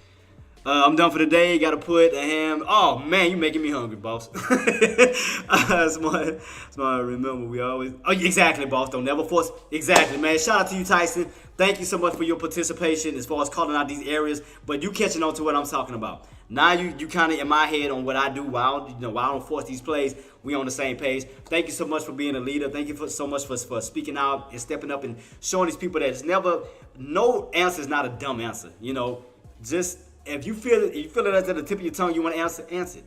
I'm done for the day. Got to put a ham. Oh man, you making me hungry, boss. Smart. Remember, we always. Oh, exactly, boss. Don't never force. Exactly, man. Shout out to you, Tyson. Thank you so much for your participation as far as calling out these areas. But you catching on to what I'm talking about. Now you kind of in my head on what I do. While I don't force these plays, we on the same page. Thank you so much for being a leader. Thank you so much for speaking out and stepping up and showing these people that it's never. No answer is not a dumb answer. Just. If you feel it at the tip of your tongue, you want to answer it.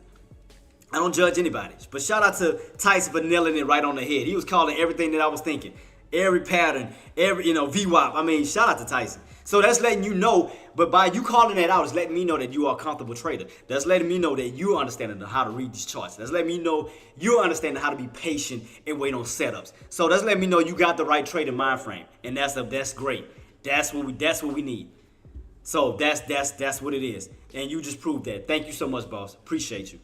I don't judge anybody. But shout out to Tyson for nailing it right on the head. He was calling everything that I was thinking. Every pattern, every, VWAP. I mean, shout out to Tyson. So that's letting you know, but by you calling that out, it's letting me know that you are a comfortable trader. That's letting me know that you understand how to read these charts. That's letting me know you understand how to be patient and wait on setups. So that's letting me know you got the right trading mind frame. And that's great. That's what we need. So that's what it is. And you just proved that. Thank you so much, boss. Appreciate you.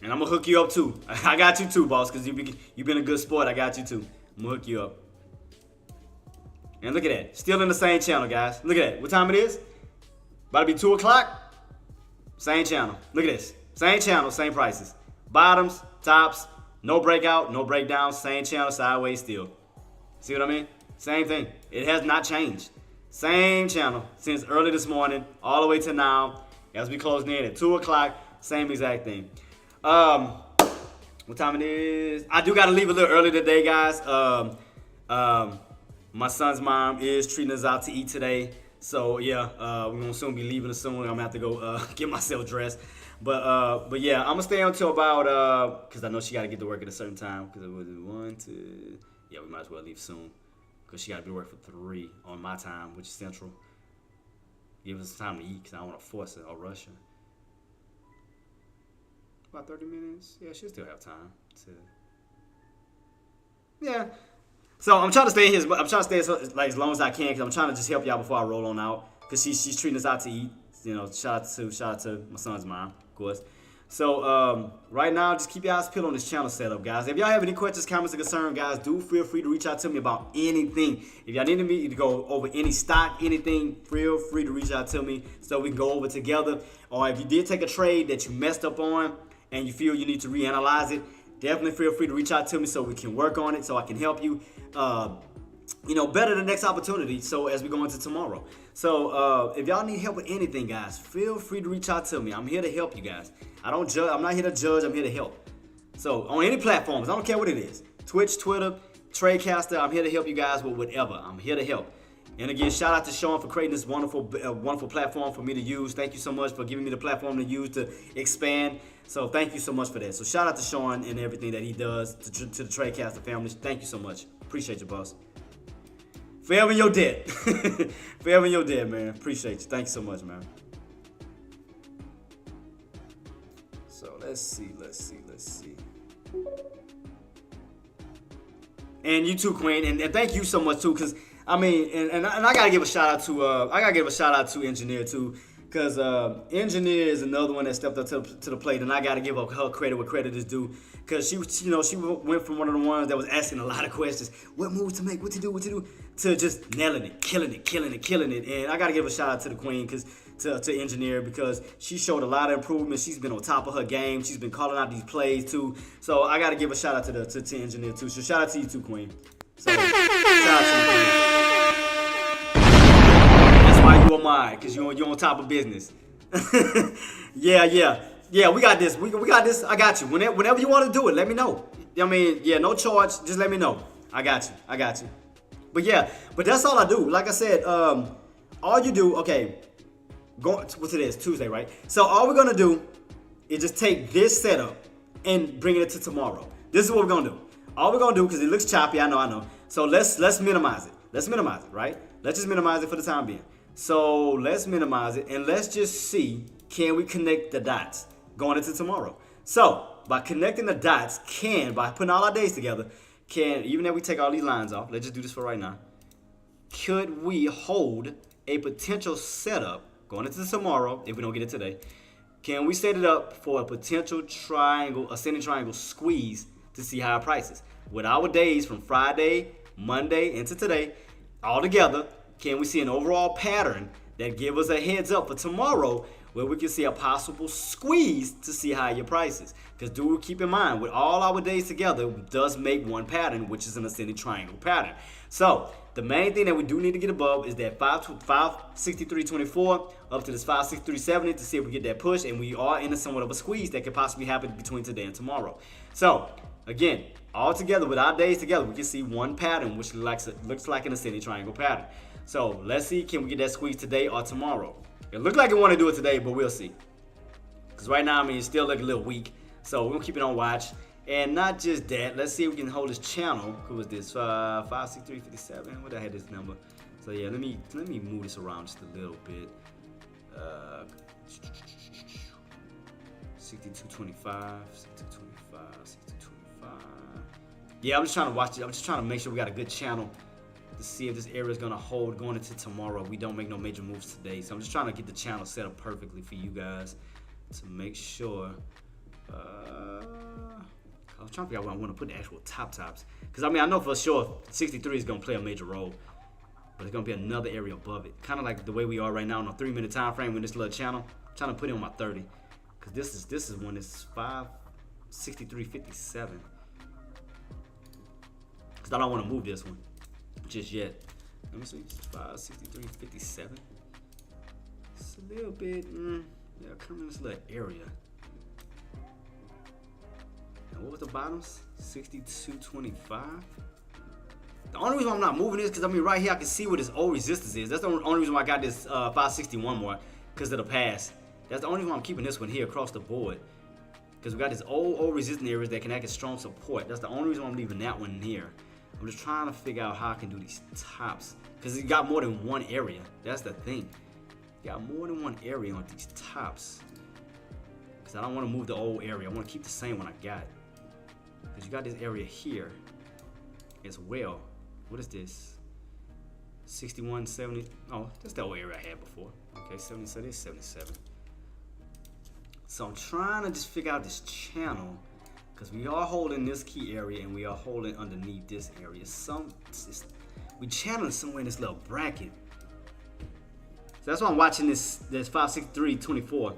And I'm going to hook you up too. I got you too, boss, because you've been a good sport. I got you too. I'm going to hook you up. And look at that. Still in the same channel, guys. Look at that. What time it is? About to be 2 o'clock. Same channel. Look at this. Same channel, same prices. Bottoms, tops. No breakout, no breakdown, same channel, sideways still. See what I mean? Same thing. It has not changed. Same channel since early this morning all the way to now. As we close in at 2 o'clock, same exact thing. What time it is? I do got to leave a little early today, guys. My son's mom is treating us out to eat today. So, yeah, we're going to soon be leaving us soon. I'm going to have to go get myself dressed. But yeah, I'm gonna stay until about because I know she gotta get to work at a certain time. Because it was 1, 2. Yeah, we might as well leave soon because she gotta be to work for 3 on my time, which is central. Give us time to eat because I don't want to force it or rush her. About 30 minutes. Yeah, she'll still have time to. Yeah. So I'm trying to stay here. I'm trying to stay as long as I can because I'm trying to just help y'all before I roll on out because she's treating us out to eat. Shout out to my son's mom, of course. So right now, just keep your eyes peeled on this channel setup, guys. If y'all have any questions, comments, or concerns, guys, do feel free to reach out to me about anything. If y'all need me to go over any stock, anything, feel free to reach out to me so we can go over together. Or if you did take a trade that you messed up on and you feel you need to reanalyze it, definitely feel free to reach out to me so we can work on it, so I can help you. Better the next opportunity. So as we go into tomorrow. So if y'all need help with anything, guys, feel free to reach out to me. I'm here to help you guys. I don't judge. I'm not here to judge. I'm here to help. So on any platforms, I don't care what it is. Twitch, Twitter, Tradecaster, I'm here to help you guys with whatever. I'm here to help. And again, shout out to Sean for creating this wonderful platform for me to use. Thank you so much for giving me the platform to use to expand. So thank you so much for that. So shout out to Sean and everything that he does to the Tradecaster family. Thank you so much. Appreciate you, boss. Forever in your debt. Forever in your debt, man. Appreciate you. Thank you so much, man. So let's see. And you too, Queen. And thank you so much too, because I mean, and I gotta give a shout out to Engineer too, because Engineer is another one that stepped up to the plate, and I gotta give her credit where credit is due, because she went from one of the ones that was asking a lot of questions, what moves to make, what to do, to just nailing it, killing it, and I gotta give a shout out to the Queen, because to Engineer, because she showed a lot of improvement. She's been on top of her game. She's been calling out these plays too. So I gotta give a shout out to Engineer too. So shout out to you too, Queen. So shout out to you, Queen. That's why you are mine, because you're on top of business. Yeah, we got this. We got this. I got you. Whenever you want to do it, let me know. I mean, yeah, no charge. Just let me know. I got you. But yeah, that's all I do. Like I said, all you do, okay, what's today? It's Tuesday, right? So all we're gonna do is just take this setup and bring it to tomorrow. This is what we're gonna do. All we're gonna do, because it looks choppy, I know. So let's minimize it. Let's minimize it, right? Let's just minimize it for the time being. So let's minimize it and let's just see, can we connect the dots going into tomorrow? So by connecting the dots, by putting all our days together, even if we take all these lines off, let's just do this for right now. Could we hold a potential setup going into tomorrow, if we don't get it today? Can we set it up for a potential triangle, ascending triangle squeeze to see higher prices? with our days from Friday, Monday, into today, all together, can we see an overall pattern that give us a heads up for tomorrow where we can see a possible squeeze to see higher prices? Because do keep in mind, with all our days together, it does make one pattern, which is an ascending triangle pattern. So the main thing that we do need to get above is that 563.24 up to this 563.70 to see if we get that push, and we are in a somewhat of a squeeze that could possibly happen between today and tomorrow. So again, all together with our days together, we can see one pattern which looks like an ascending triangle pattern. So let's see, can we get that squeeze today or tomorrow? It looked like it want to do it today, but we'll see. Because right now, I mean, it's still looking a little weak. So we're going to keep it on watch. And not just that, let's see if we can hold this channel. Who was this? 563.57. What the heck is this number? So yeah, let me move this around just a little bit. 62.25, 62.25, 62.25. Yeah, I'm just trying to watch it. I'm just trying to make sure we got a good channel to see if this area is gonna hold going into tomorrow. We don't make no major moves today, so I'm just trying to get the channel set up perfectly for you guys to make sure. I'm trying to figure out where I want to put the actual tops, because I mean I know for sure 63 is gonna play a major role, but there's gonna be another area above it, kind of like the way we are right now on a 3-minute time frame with this little channel. I'm trying to put it on my 30, because this is when it's 563.57, because I don't want to move this one just yet. Let me see, 563.57. It's a little bit, yeah, come in this little area. And what was the bottoms? 62.25. The only reason I'm not moving this because I mean right here I can see what this old resistance is. That's the only reason why I got this 561 more, because of the pass. That's the only reason why I'm keeping this one here across the board, because we got this old resistance areas that can act as strong support. That's the only reason why I'm leaving that one in here. I'm just trying to figure out how I can do these tops, because you got more than one area. That's the thing. You got more than one area on these tops, because I don't want to move the old area. I want to keep the same one I got, because you got this area here as well. What is this? 61.70. Oh, that's the old area I had before. Okay, 70. So this is 77. So I'm trying to just figure out this channel, because we are holding this key area and we are holding underneath this area. We channeling somewhere in this little bracket. So that's why I'm watching this 563.24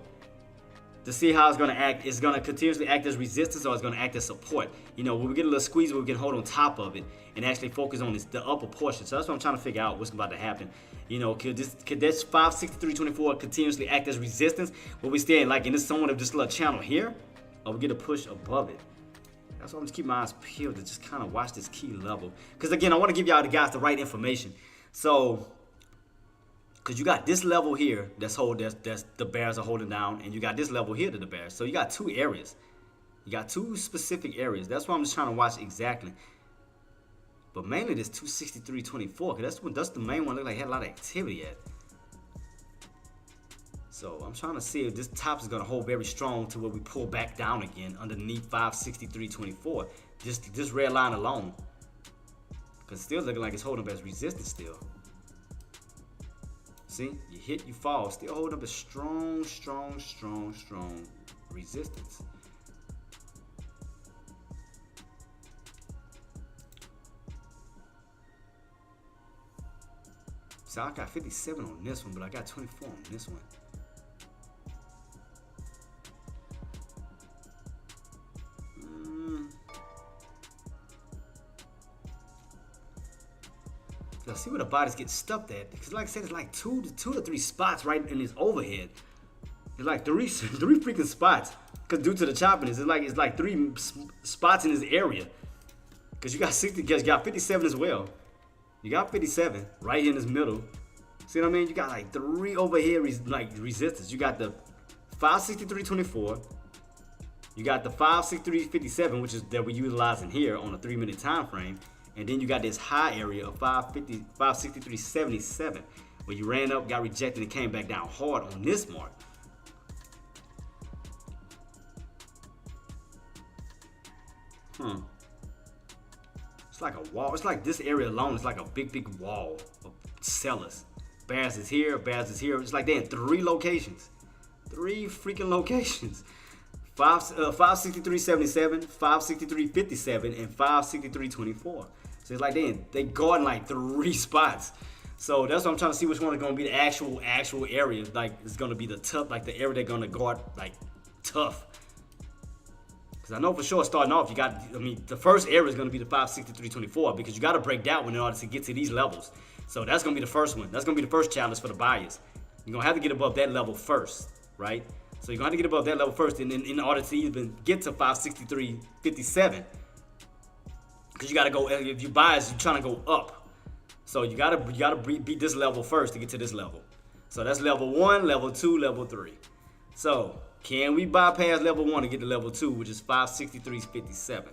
to see how it's gonna act. It's gonna continuously act as resistance, or it's gonna act as support. You know, when we get a little squeeze, we can hold on top of it and actually focus on the upper portion. So that's what I'm trying to figure out what's about to happen. You know, could this 563.24 continuously act as resistance, where we stay like in this somewhat of this little channel here, or we get a push above it? That's why I'm just keeping my eyes peeled to just kind of watch this key level. Because again, I want to give y'all the guys the right information. So, because you got this level here that's the bears are holding down, and you got this level here to the bears. So you got two areas. You got two specific areas. That's why I'm just trying to watch exactly. But mainly this 263.24, because that's the main one. Look like it had a lot of activity at. So I'm trying to see if this top is gonna hold very strong to where we pull back down again underneath 563.24. Just this red line alone, because it's still looking like it's holding up as resistance still. See, you hit, you fall, still holding up a strong resistance. So I got 57 on this one, but I got 24 on this one. Let's see where the bodies get stuck at, because like I said, it's like two to three spots right in this overhead. It's like three freaking spots, because due to the choppiness, it's like three spots in this area. Because you got 60, because you got 57 as well. You got 57 right here in this middle. See what I mean? You got like three overhead resistance. You got the 563.24. You got the 563.57, which is that we're utilizing here on a 3-minute time frame. And then you got this high area of 563.77, where you ran up, got rejected, and came back down hard on this mark. It's like a wall. It's like this area alone is like a big wall of sellers. Bears is here, bears is here. It's like they're in 3 locations. 3 freaking locations. 563.77, 563.57, and 563.24. So it's like they guarding like 3 spots. So that's what I'm trying to see which one is going to be the actual area. Like it's going to be the tough, like the area they're going to guard like tough. Because I know for sure starting off, the first area is going to be the 563.24 because you got to break that one in order to get to these levels. So that's going to be the first one. That's going to be the first challenge for the buyers. You're going to have to get above that level first, right? So you're going to have to get above that level first in order to even get to 563.57. Because you got to go, if you buy, you're trying to go up. So you gotta beat this level first to get to this level. So that's level 1, level 2, level 3. So can we bypass level 1 and get to level 2, which is 563.57?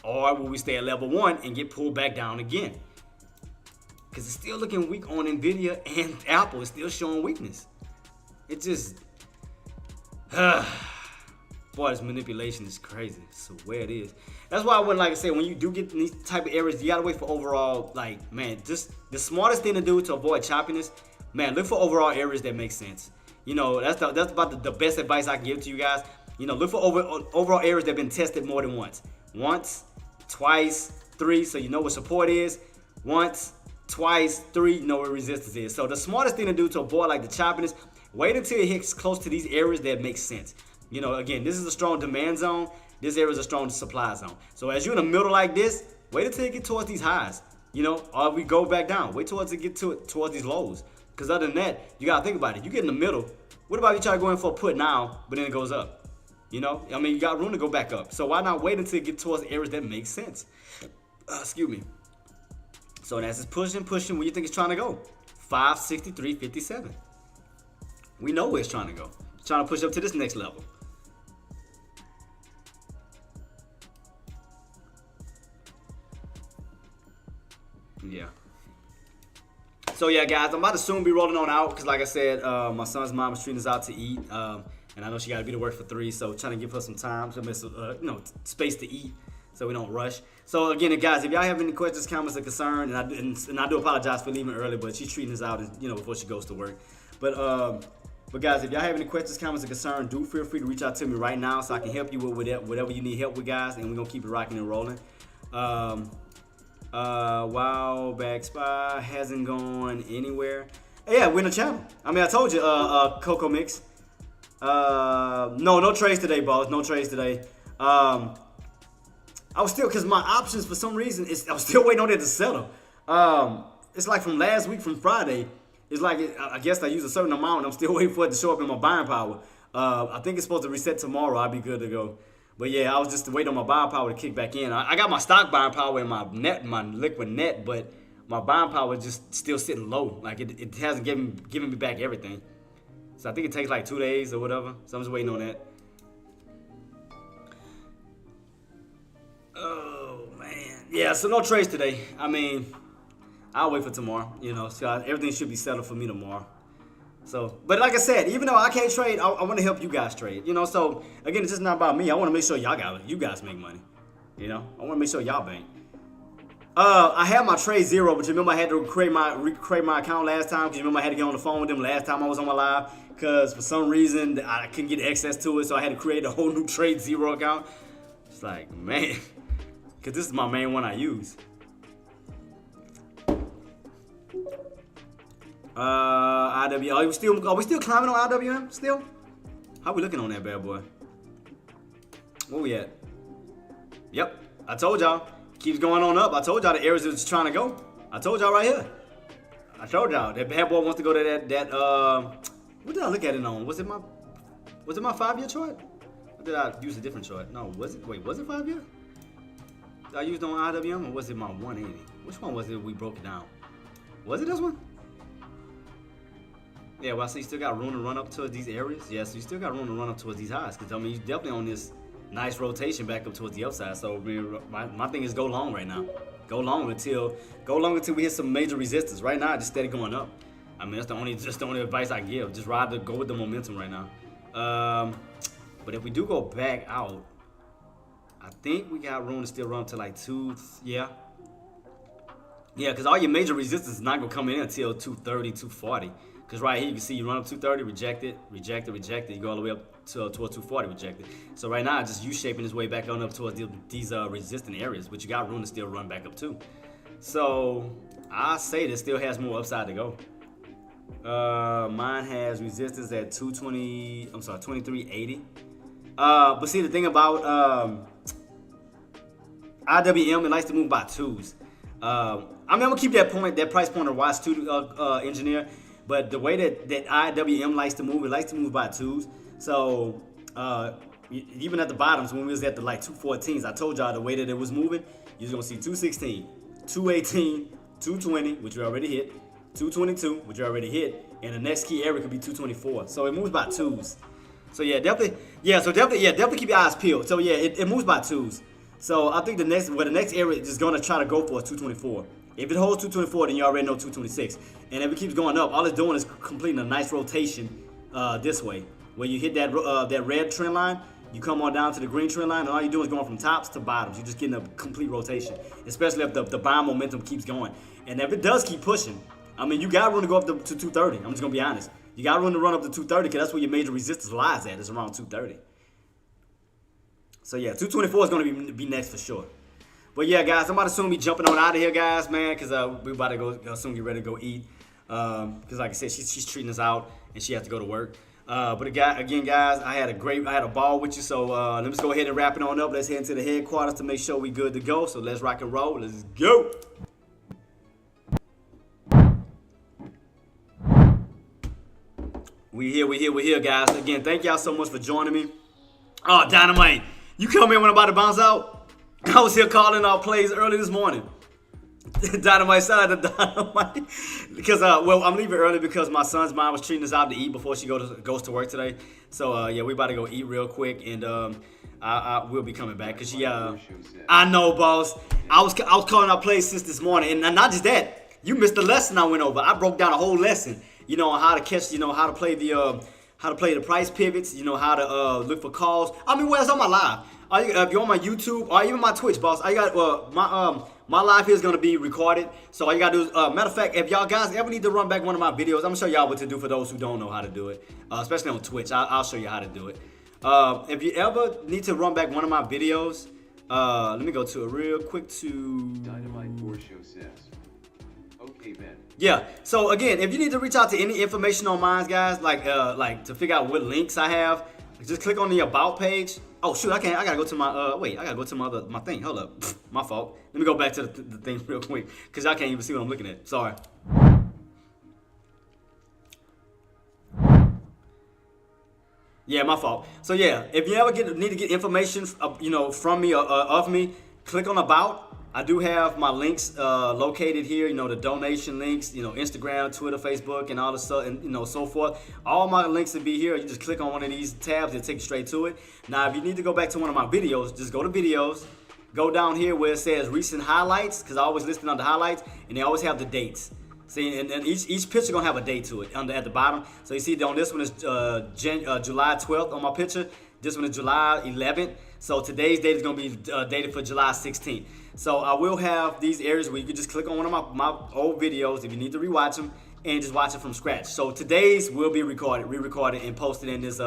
Or will we stay at level 1 and get pulled back down again? Because it's still looking weak on Nvidia and Apple. It's still showing weakness. It just, boy, this manipulation is crazy. I swear it is. That's why I wouldn't, like I said, when you do get in these type of areas, you gotta wait for overall, like, man, just the smartest thing to do to avoid choppiness, man, look for overall areas that make sense. You know, that's about the best advice I can give to you guys. You know, look for overall areas that have been tested more than once. Once, twice, 3, so you know what support is. Once, twice, 3, you know what resistance is. So the smartest thing to do to avoid like the choppiness, wait until it hits close to these areas that make sense. You know, again, this is a strong demand zone. This area is a strong supply zone. So as you're in the middle like this, wait until you get towards these highs. You know, or we go back down. Wait towards it get towards these lows. Because other than that, you gotta think about it. You get in the middle. What about you try to go in for a put now, but then it goes up? You know, I mean, you got room to go back up. So why not wait until you get towards areas that make sense? Excuse me. So as it's pushing, where you think it's trying to go? 563.57. We know where it's trying to go. It's trying to push up to this next level. Yeah. So yeah, guys, I'm about to soon be rolling on out because, like I said, my son's mom is treating us out to eat, and I know she got to be to work for 3, so trying to give her some time, space to eat, so we don't rush. So again, guys, if y'all have any questions, comments, or concern, and I do apologize for leaving early, but she's treating us out, before she goes to work. But guys, if y'all have any questions, comments, or concern, do feel free to reach out to me right now so I can help you with whatever you need help with, guys, and we're gonna keep it rocking and rolling. Wow, back spy hasn't gone anywhere. Yeah, we're in the channel. I mean, I told you, Coco Mix. No trades today, boss. No trades today. I was still, because my options for some reason, I was still waiting on it to settle. It's like from last week, from Friday. It's like, I guess I used a certain amount, and I'm still waiting for it to show up in my buying power. I think it's supposed to reset tomorrow. I'll be good to go. But yeah, I was just waiting on my buying power to kick back in. I got my stock buying power in my liquid net, but my buying power is just still sitting low. Like it hasn't given me back everything. So I think it takes like 2 days or whatever. So I'm just waiting on that. Oh man, yeah. So no trades today. I mean, I'll wait for tomorrow. So everything should be settled for me tomorrow. So, but like I said, even though I can't trade, I want to help you guys trade. So again, it's just not about me. I want to make sure you guys make money. I want to make sure y'all bank. I had my trade zero, but you remember I had to recreate my account last time. Because you remember I had to get on the phone with them last time I was on my live. Because for some reason I couldn't get access to it, so I had to create a whole new trade zero account. It's like, man, because this is my main one I use. IW. Are we still climbing on IWM? Still? How we looking on that bad boy? Where we at? Yep. I told y'all. Keeps going on up. I told y'all the areas it's trying to go. I told y'all right here. I told y'all that bad boy wants to go to that what did I look at it on? Was it my 5-year chart? Or did I use a different chart? No, was it 5 year? Did I use it on IWM or was it my 180? Which one was it we broke it down? Was it this one? Yeah, well, I see you still got room to run up towards these areas. Yeah, so you still got room to run up towards these highs. Because, you're definitely on this nice rotation back up towards the upside. So, my thing is go long right now. Go long until we hit some major resistance. Right now, just steady going up. I mean, that's the only advice I give. Just go with the momentum right now. But if we do go back out, I think we got room to still run up to like 2. Yeah. Yeah, because all your major resistance is not going to come in until 230, 240. Because right here, you can see you run up 230, reject it, reject it, reject it. You go all the way up to toward 240, reject it. So right now, it's just U-shaping its way back on up towards these resistant areas, but you got room to still run back up too. So I say this still has more upside to go. Mine has resistance at 2380. But see, the thing about IWM, it likes to move by twos. I mean, I'm gonna keep that price point of watch too, engineer. But the way that IWM likes to move, it likes to move by twos. So even at the bottoms, when we was at the like 214s, I told y'all the way that it was moving, you're gonna see 216, 218, 220, which we already hit, 222, which we already hit, and the next key area could be 224. So it moves by twos. So definitely keep your eyes peeled. So it moves by twos. So I think the next area is gonna try to go for is 224. If it holds 224, then you already know 226. And if it keeps going up, all it's doing is completing a nice rotation this way. Where you hit that red trend line, you come on down to the green trend line, and all you're doing is going from tops to bottoms. You're just getting a complete rotation, especially if the buying momentum keeps going. And if it does keep pushing, I mean, you got room to go up to 230. I'm just going to be honest. You got room to run up to 230 because that's where your major resistance lies at. It's around 230. So 224 is going to be next for sure. But yeah, guys, I'm about to soon be jumping on out of here, guys, man, because we about to go soon get ready to go eat. Because like I said, she's treating us out and she has to go to work. But again, guys, I had a ball with you. So let me go ahead and wrap it on up. Let's head into the headquarters to make sure we good to go. So let's rock and roll. Let's go. We here, guys. Again, thank y'all so much for joining me. Oh, Dynamite, you come in when I'm about to bounce out? I was here calling out plays early this morning. Dynamite, shout out to Dynamite. Because, I'm leaving early because my son's mom was treating us out to eat before she goes to work today. So, we about to go eat real quick, and I will be coming back. Because I know, boss. I was calling out plays since this morning, and not just that. You missed the lesson I went over. I broke down a whole lesson, on how to catch, how to play the price pivots, how to look for calls. I mean, where's on my live? If you're on my YouTube or even my Twitch, boss, I got my live here is gonna be recorded. So all you gotta do is, matter of fact, if y'all guys ever need to run back one of my videos, I'm gonna show y'all what to do for those who don't know how to do it, especially on Twitch. I'll show you how to do it. If you ever need to run back one of my videos, let me go to it real quick to Dynamite Board Show says. Okay, Ben. Yeah. So again, if you need to reach out to any information on mine, guys, like to figure out what links I have, just click on the about page. Oh shoot, I gotta go to my I gotta go to my thing. Hold up, my fault. Let me go back to the thing real quick because I can't even see what I'm looking at. Sorry. Yeah, my fault. So if you ever need to get information, from me or of me, click on about. I do have my links located here, the donation links, Instagram, Twitter, Facebook, and all the stuff, and so forth. All my links will be here. You just click on one of these tabs, it'll take you straight to it. Now, if you need to go back to one of my videos, just go to videos, go down here where it says recent highlights, because I always list it under highlights, and they always have the dates. See, and each picture gonna have a date to it at the bottom. So you see on this one is July 12th on my picture. This one is July 11th. So today's date is gonna be dated for July 16th. So I will have these areas where you can just click on one of my old videos if you need to rewatch them and just watch it from scratch. So today's will be re-recorded and posted in this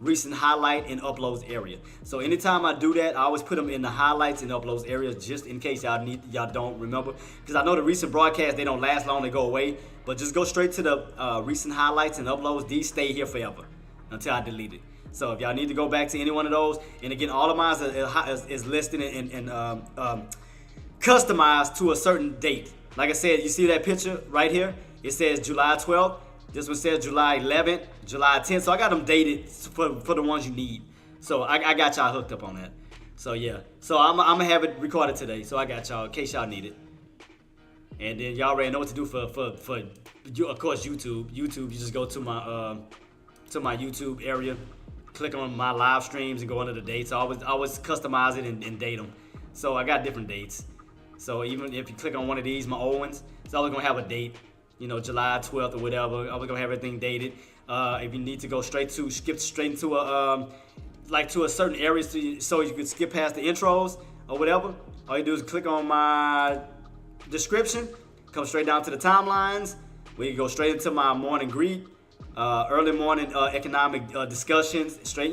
recent highlight and uploads area. So anytime I do that, I always put them in the highlights and uploads areas just in case y'all don't remember. Because I know the recent broadcasts, they don't last long, they go away. But just go straight to the recent highlights and uploads. These stay here forever until I delete it. So if y'all need to go back to any one of those, and again, all of mine is listed and customized to a certain date. Like I said, you see that picture right here? It says July 12th. This one says July 11th, July 10th. So I got them dated for the ones you need. So I got y'all hooked up on that. So so I'm gonna have it recorded today. So I got y'all in case y'all need it. And then y'all already know what to do for of course YouTube. You just go to my YouTube area, click on my live streams and go under the dates. I always customize it and date them. So I got different dates. So even if you click on one of these, my old ones, it's always gonna have a date, July 12th or whatever. I was gonna have everything dated. If you need to go skip straight into to a certain area so you can skip past the intros or whatever, all you do is click on my description come straight down to the timelines. We can go straight into my morning greet, early morning economic discussions, straight,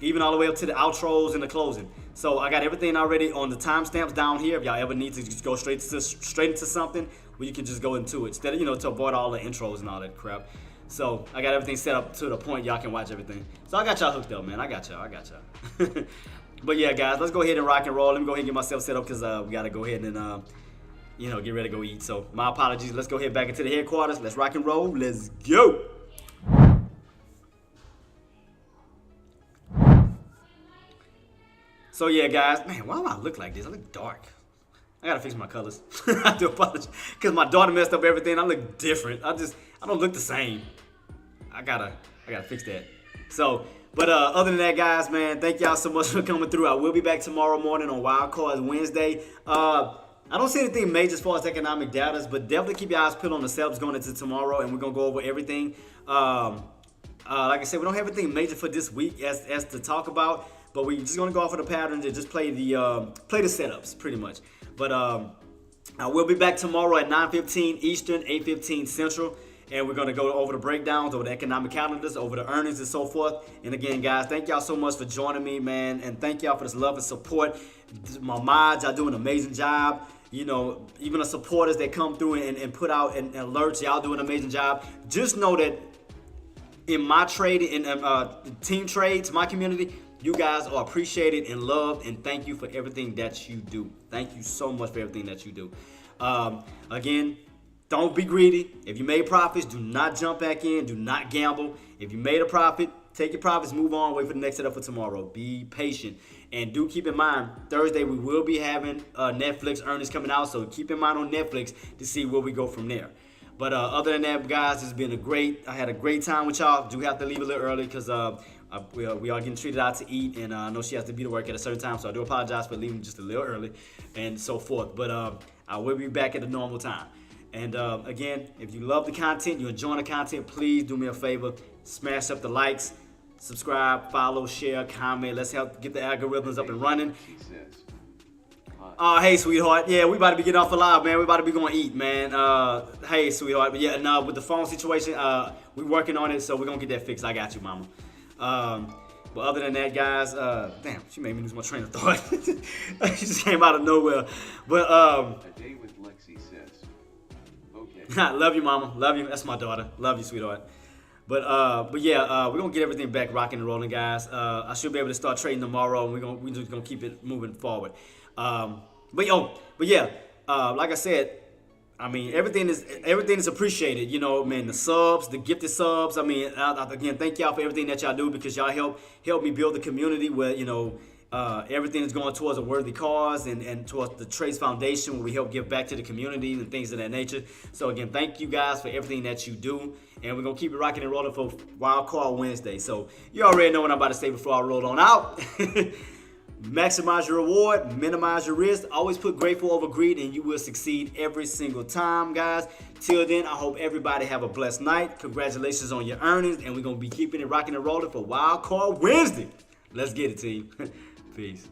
even all the way up to the outros and the closing. So I got everything already on the timestamps down here. If y'all ever need to just go straight into something, well, you can just go into it instead of, to avoid all the intros and all that crap. So I got everything set up to the point y'all can watch everything. So I got y'all hooked up, man. I got y'all. But yeah, guys, let's go ahead and rock and roll. Let me go ahead and get myself set up because we got to go ahead and, get ready to go eat. So my apologies. Let's go ahead back into the headquarters. Let's rock and roll. Let's go. So yeah, guys, man, why do I look like this? I look dark. I gotta fix my colors. I do apologize because my daughter messed up everything. I look different. I don't look the same. I gotta fix that. So, but other than that, guys, man, thank y'all so much for coming through. I will be back tomorrow morning on Wild Cards Wednesday. I don't see anything major as far as economic data, but definitely keep your eyes peeled on the setups going into tomorrow, and we're gonna go over everything. Like I said, we don't have anything major for this week as to talk about, but we're just gonna go off of the patterns and just play the setups pretty much. But I will be back tomorrow at 9:15 Eastern, 8:15 Central, and we're gonna go over the breakdowns, over the economic calendars, over the earnings and so forth. And again, guys, thank y'all so much for joining me, man, and thank y'all for this love and support. My mods are doing an amazing job. Even the supporters that come through and put out and alerts, y'all do an amazing job. Just know that in my trade, in team trades, my community, you guys are appreciated and loved, and thank you for everything that you do. Thank you so much for everything that you do. Again, don't be greedy. If you made profits, do not jump back in. Do not gamble. If you made a profit, take your profits, move on, wait for the next setup for tomorrow. Be patient. And do keep in mind, Thursday we will be having Netflix earnings coming out, so keep in mind on Netflix to see where we go from there. But other than that, guys, it's been I had a great time with y'all. Do have to leave a little early because we are getting treated out to eat, and I know she has to be to work at a certain time, so I do apologize for leaving just a little early and so forth. But I will be back at the normal time. And again, if you love the content, you're enjoying the content, please do me a favor, smash up the likes, subscribe, follow, share, comment. Let's help get the algorithms up and running. She says, Hey, sweetheart. Yeah, we about to be getting off the live, man. We about to be going to eat, man. Hey, sweetheart. But yeah, no, with the phone situation, we working on it, so we're going to get that fixed. I got you, mama. But other than that, guys, damn, she made me lose my train of thought. She just came out of nowhere. But, a day with Lexi says, okay. love you, mama. Love you. That's my daughter. Love you, sweetheart. But yeah, we're gonna get everything back rocking and rolling, guys. I should be able to start trading tomorrow, and we're just gonna keep it moving forward. But yeah, like I said, I mean everything is appreciated. Man, the subs, the gifted subs. I mean, again, thank y'all for everything that y'all do because y'all help me build the community where everything is going towards a worthy cause and towards the Trace Foundation where we help give back to the community and things of that nature. So again, thank you guys for everything that you do. And we're going to keep it rocking and rolling for Wild Card Wednesday. So you already know what I'm about to say before I roll on out. Maximize your reward, minimize your risk. Always put grateful over greed and you will succeed every single time, guys. Till then, I hope everybody have a blessed night. Congratulations on your earnings. And we're going to be keeping it rocking and rolling for Wild Card Wednesday. Let's get it, team. Peace.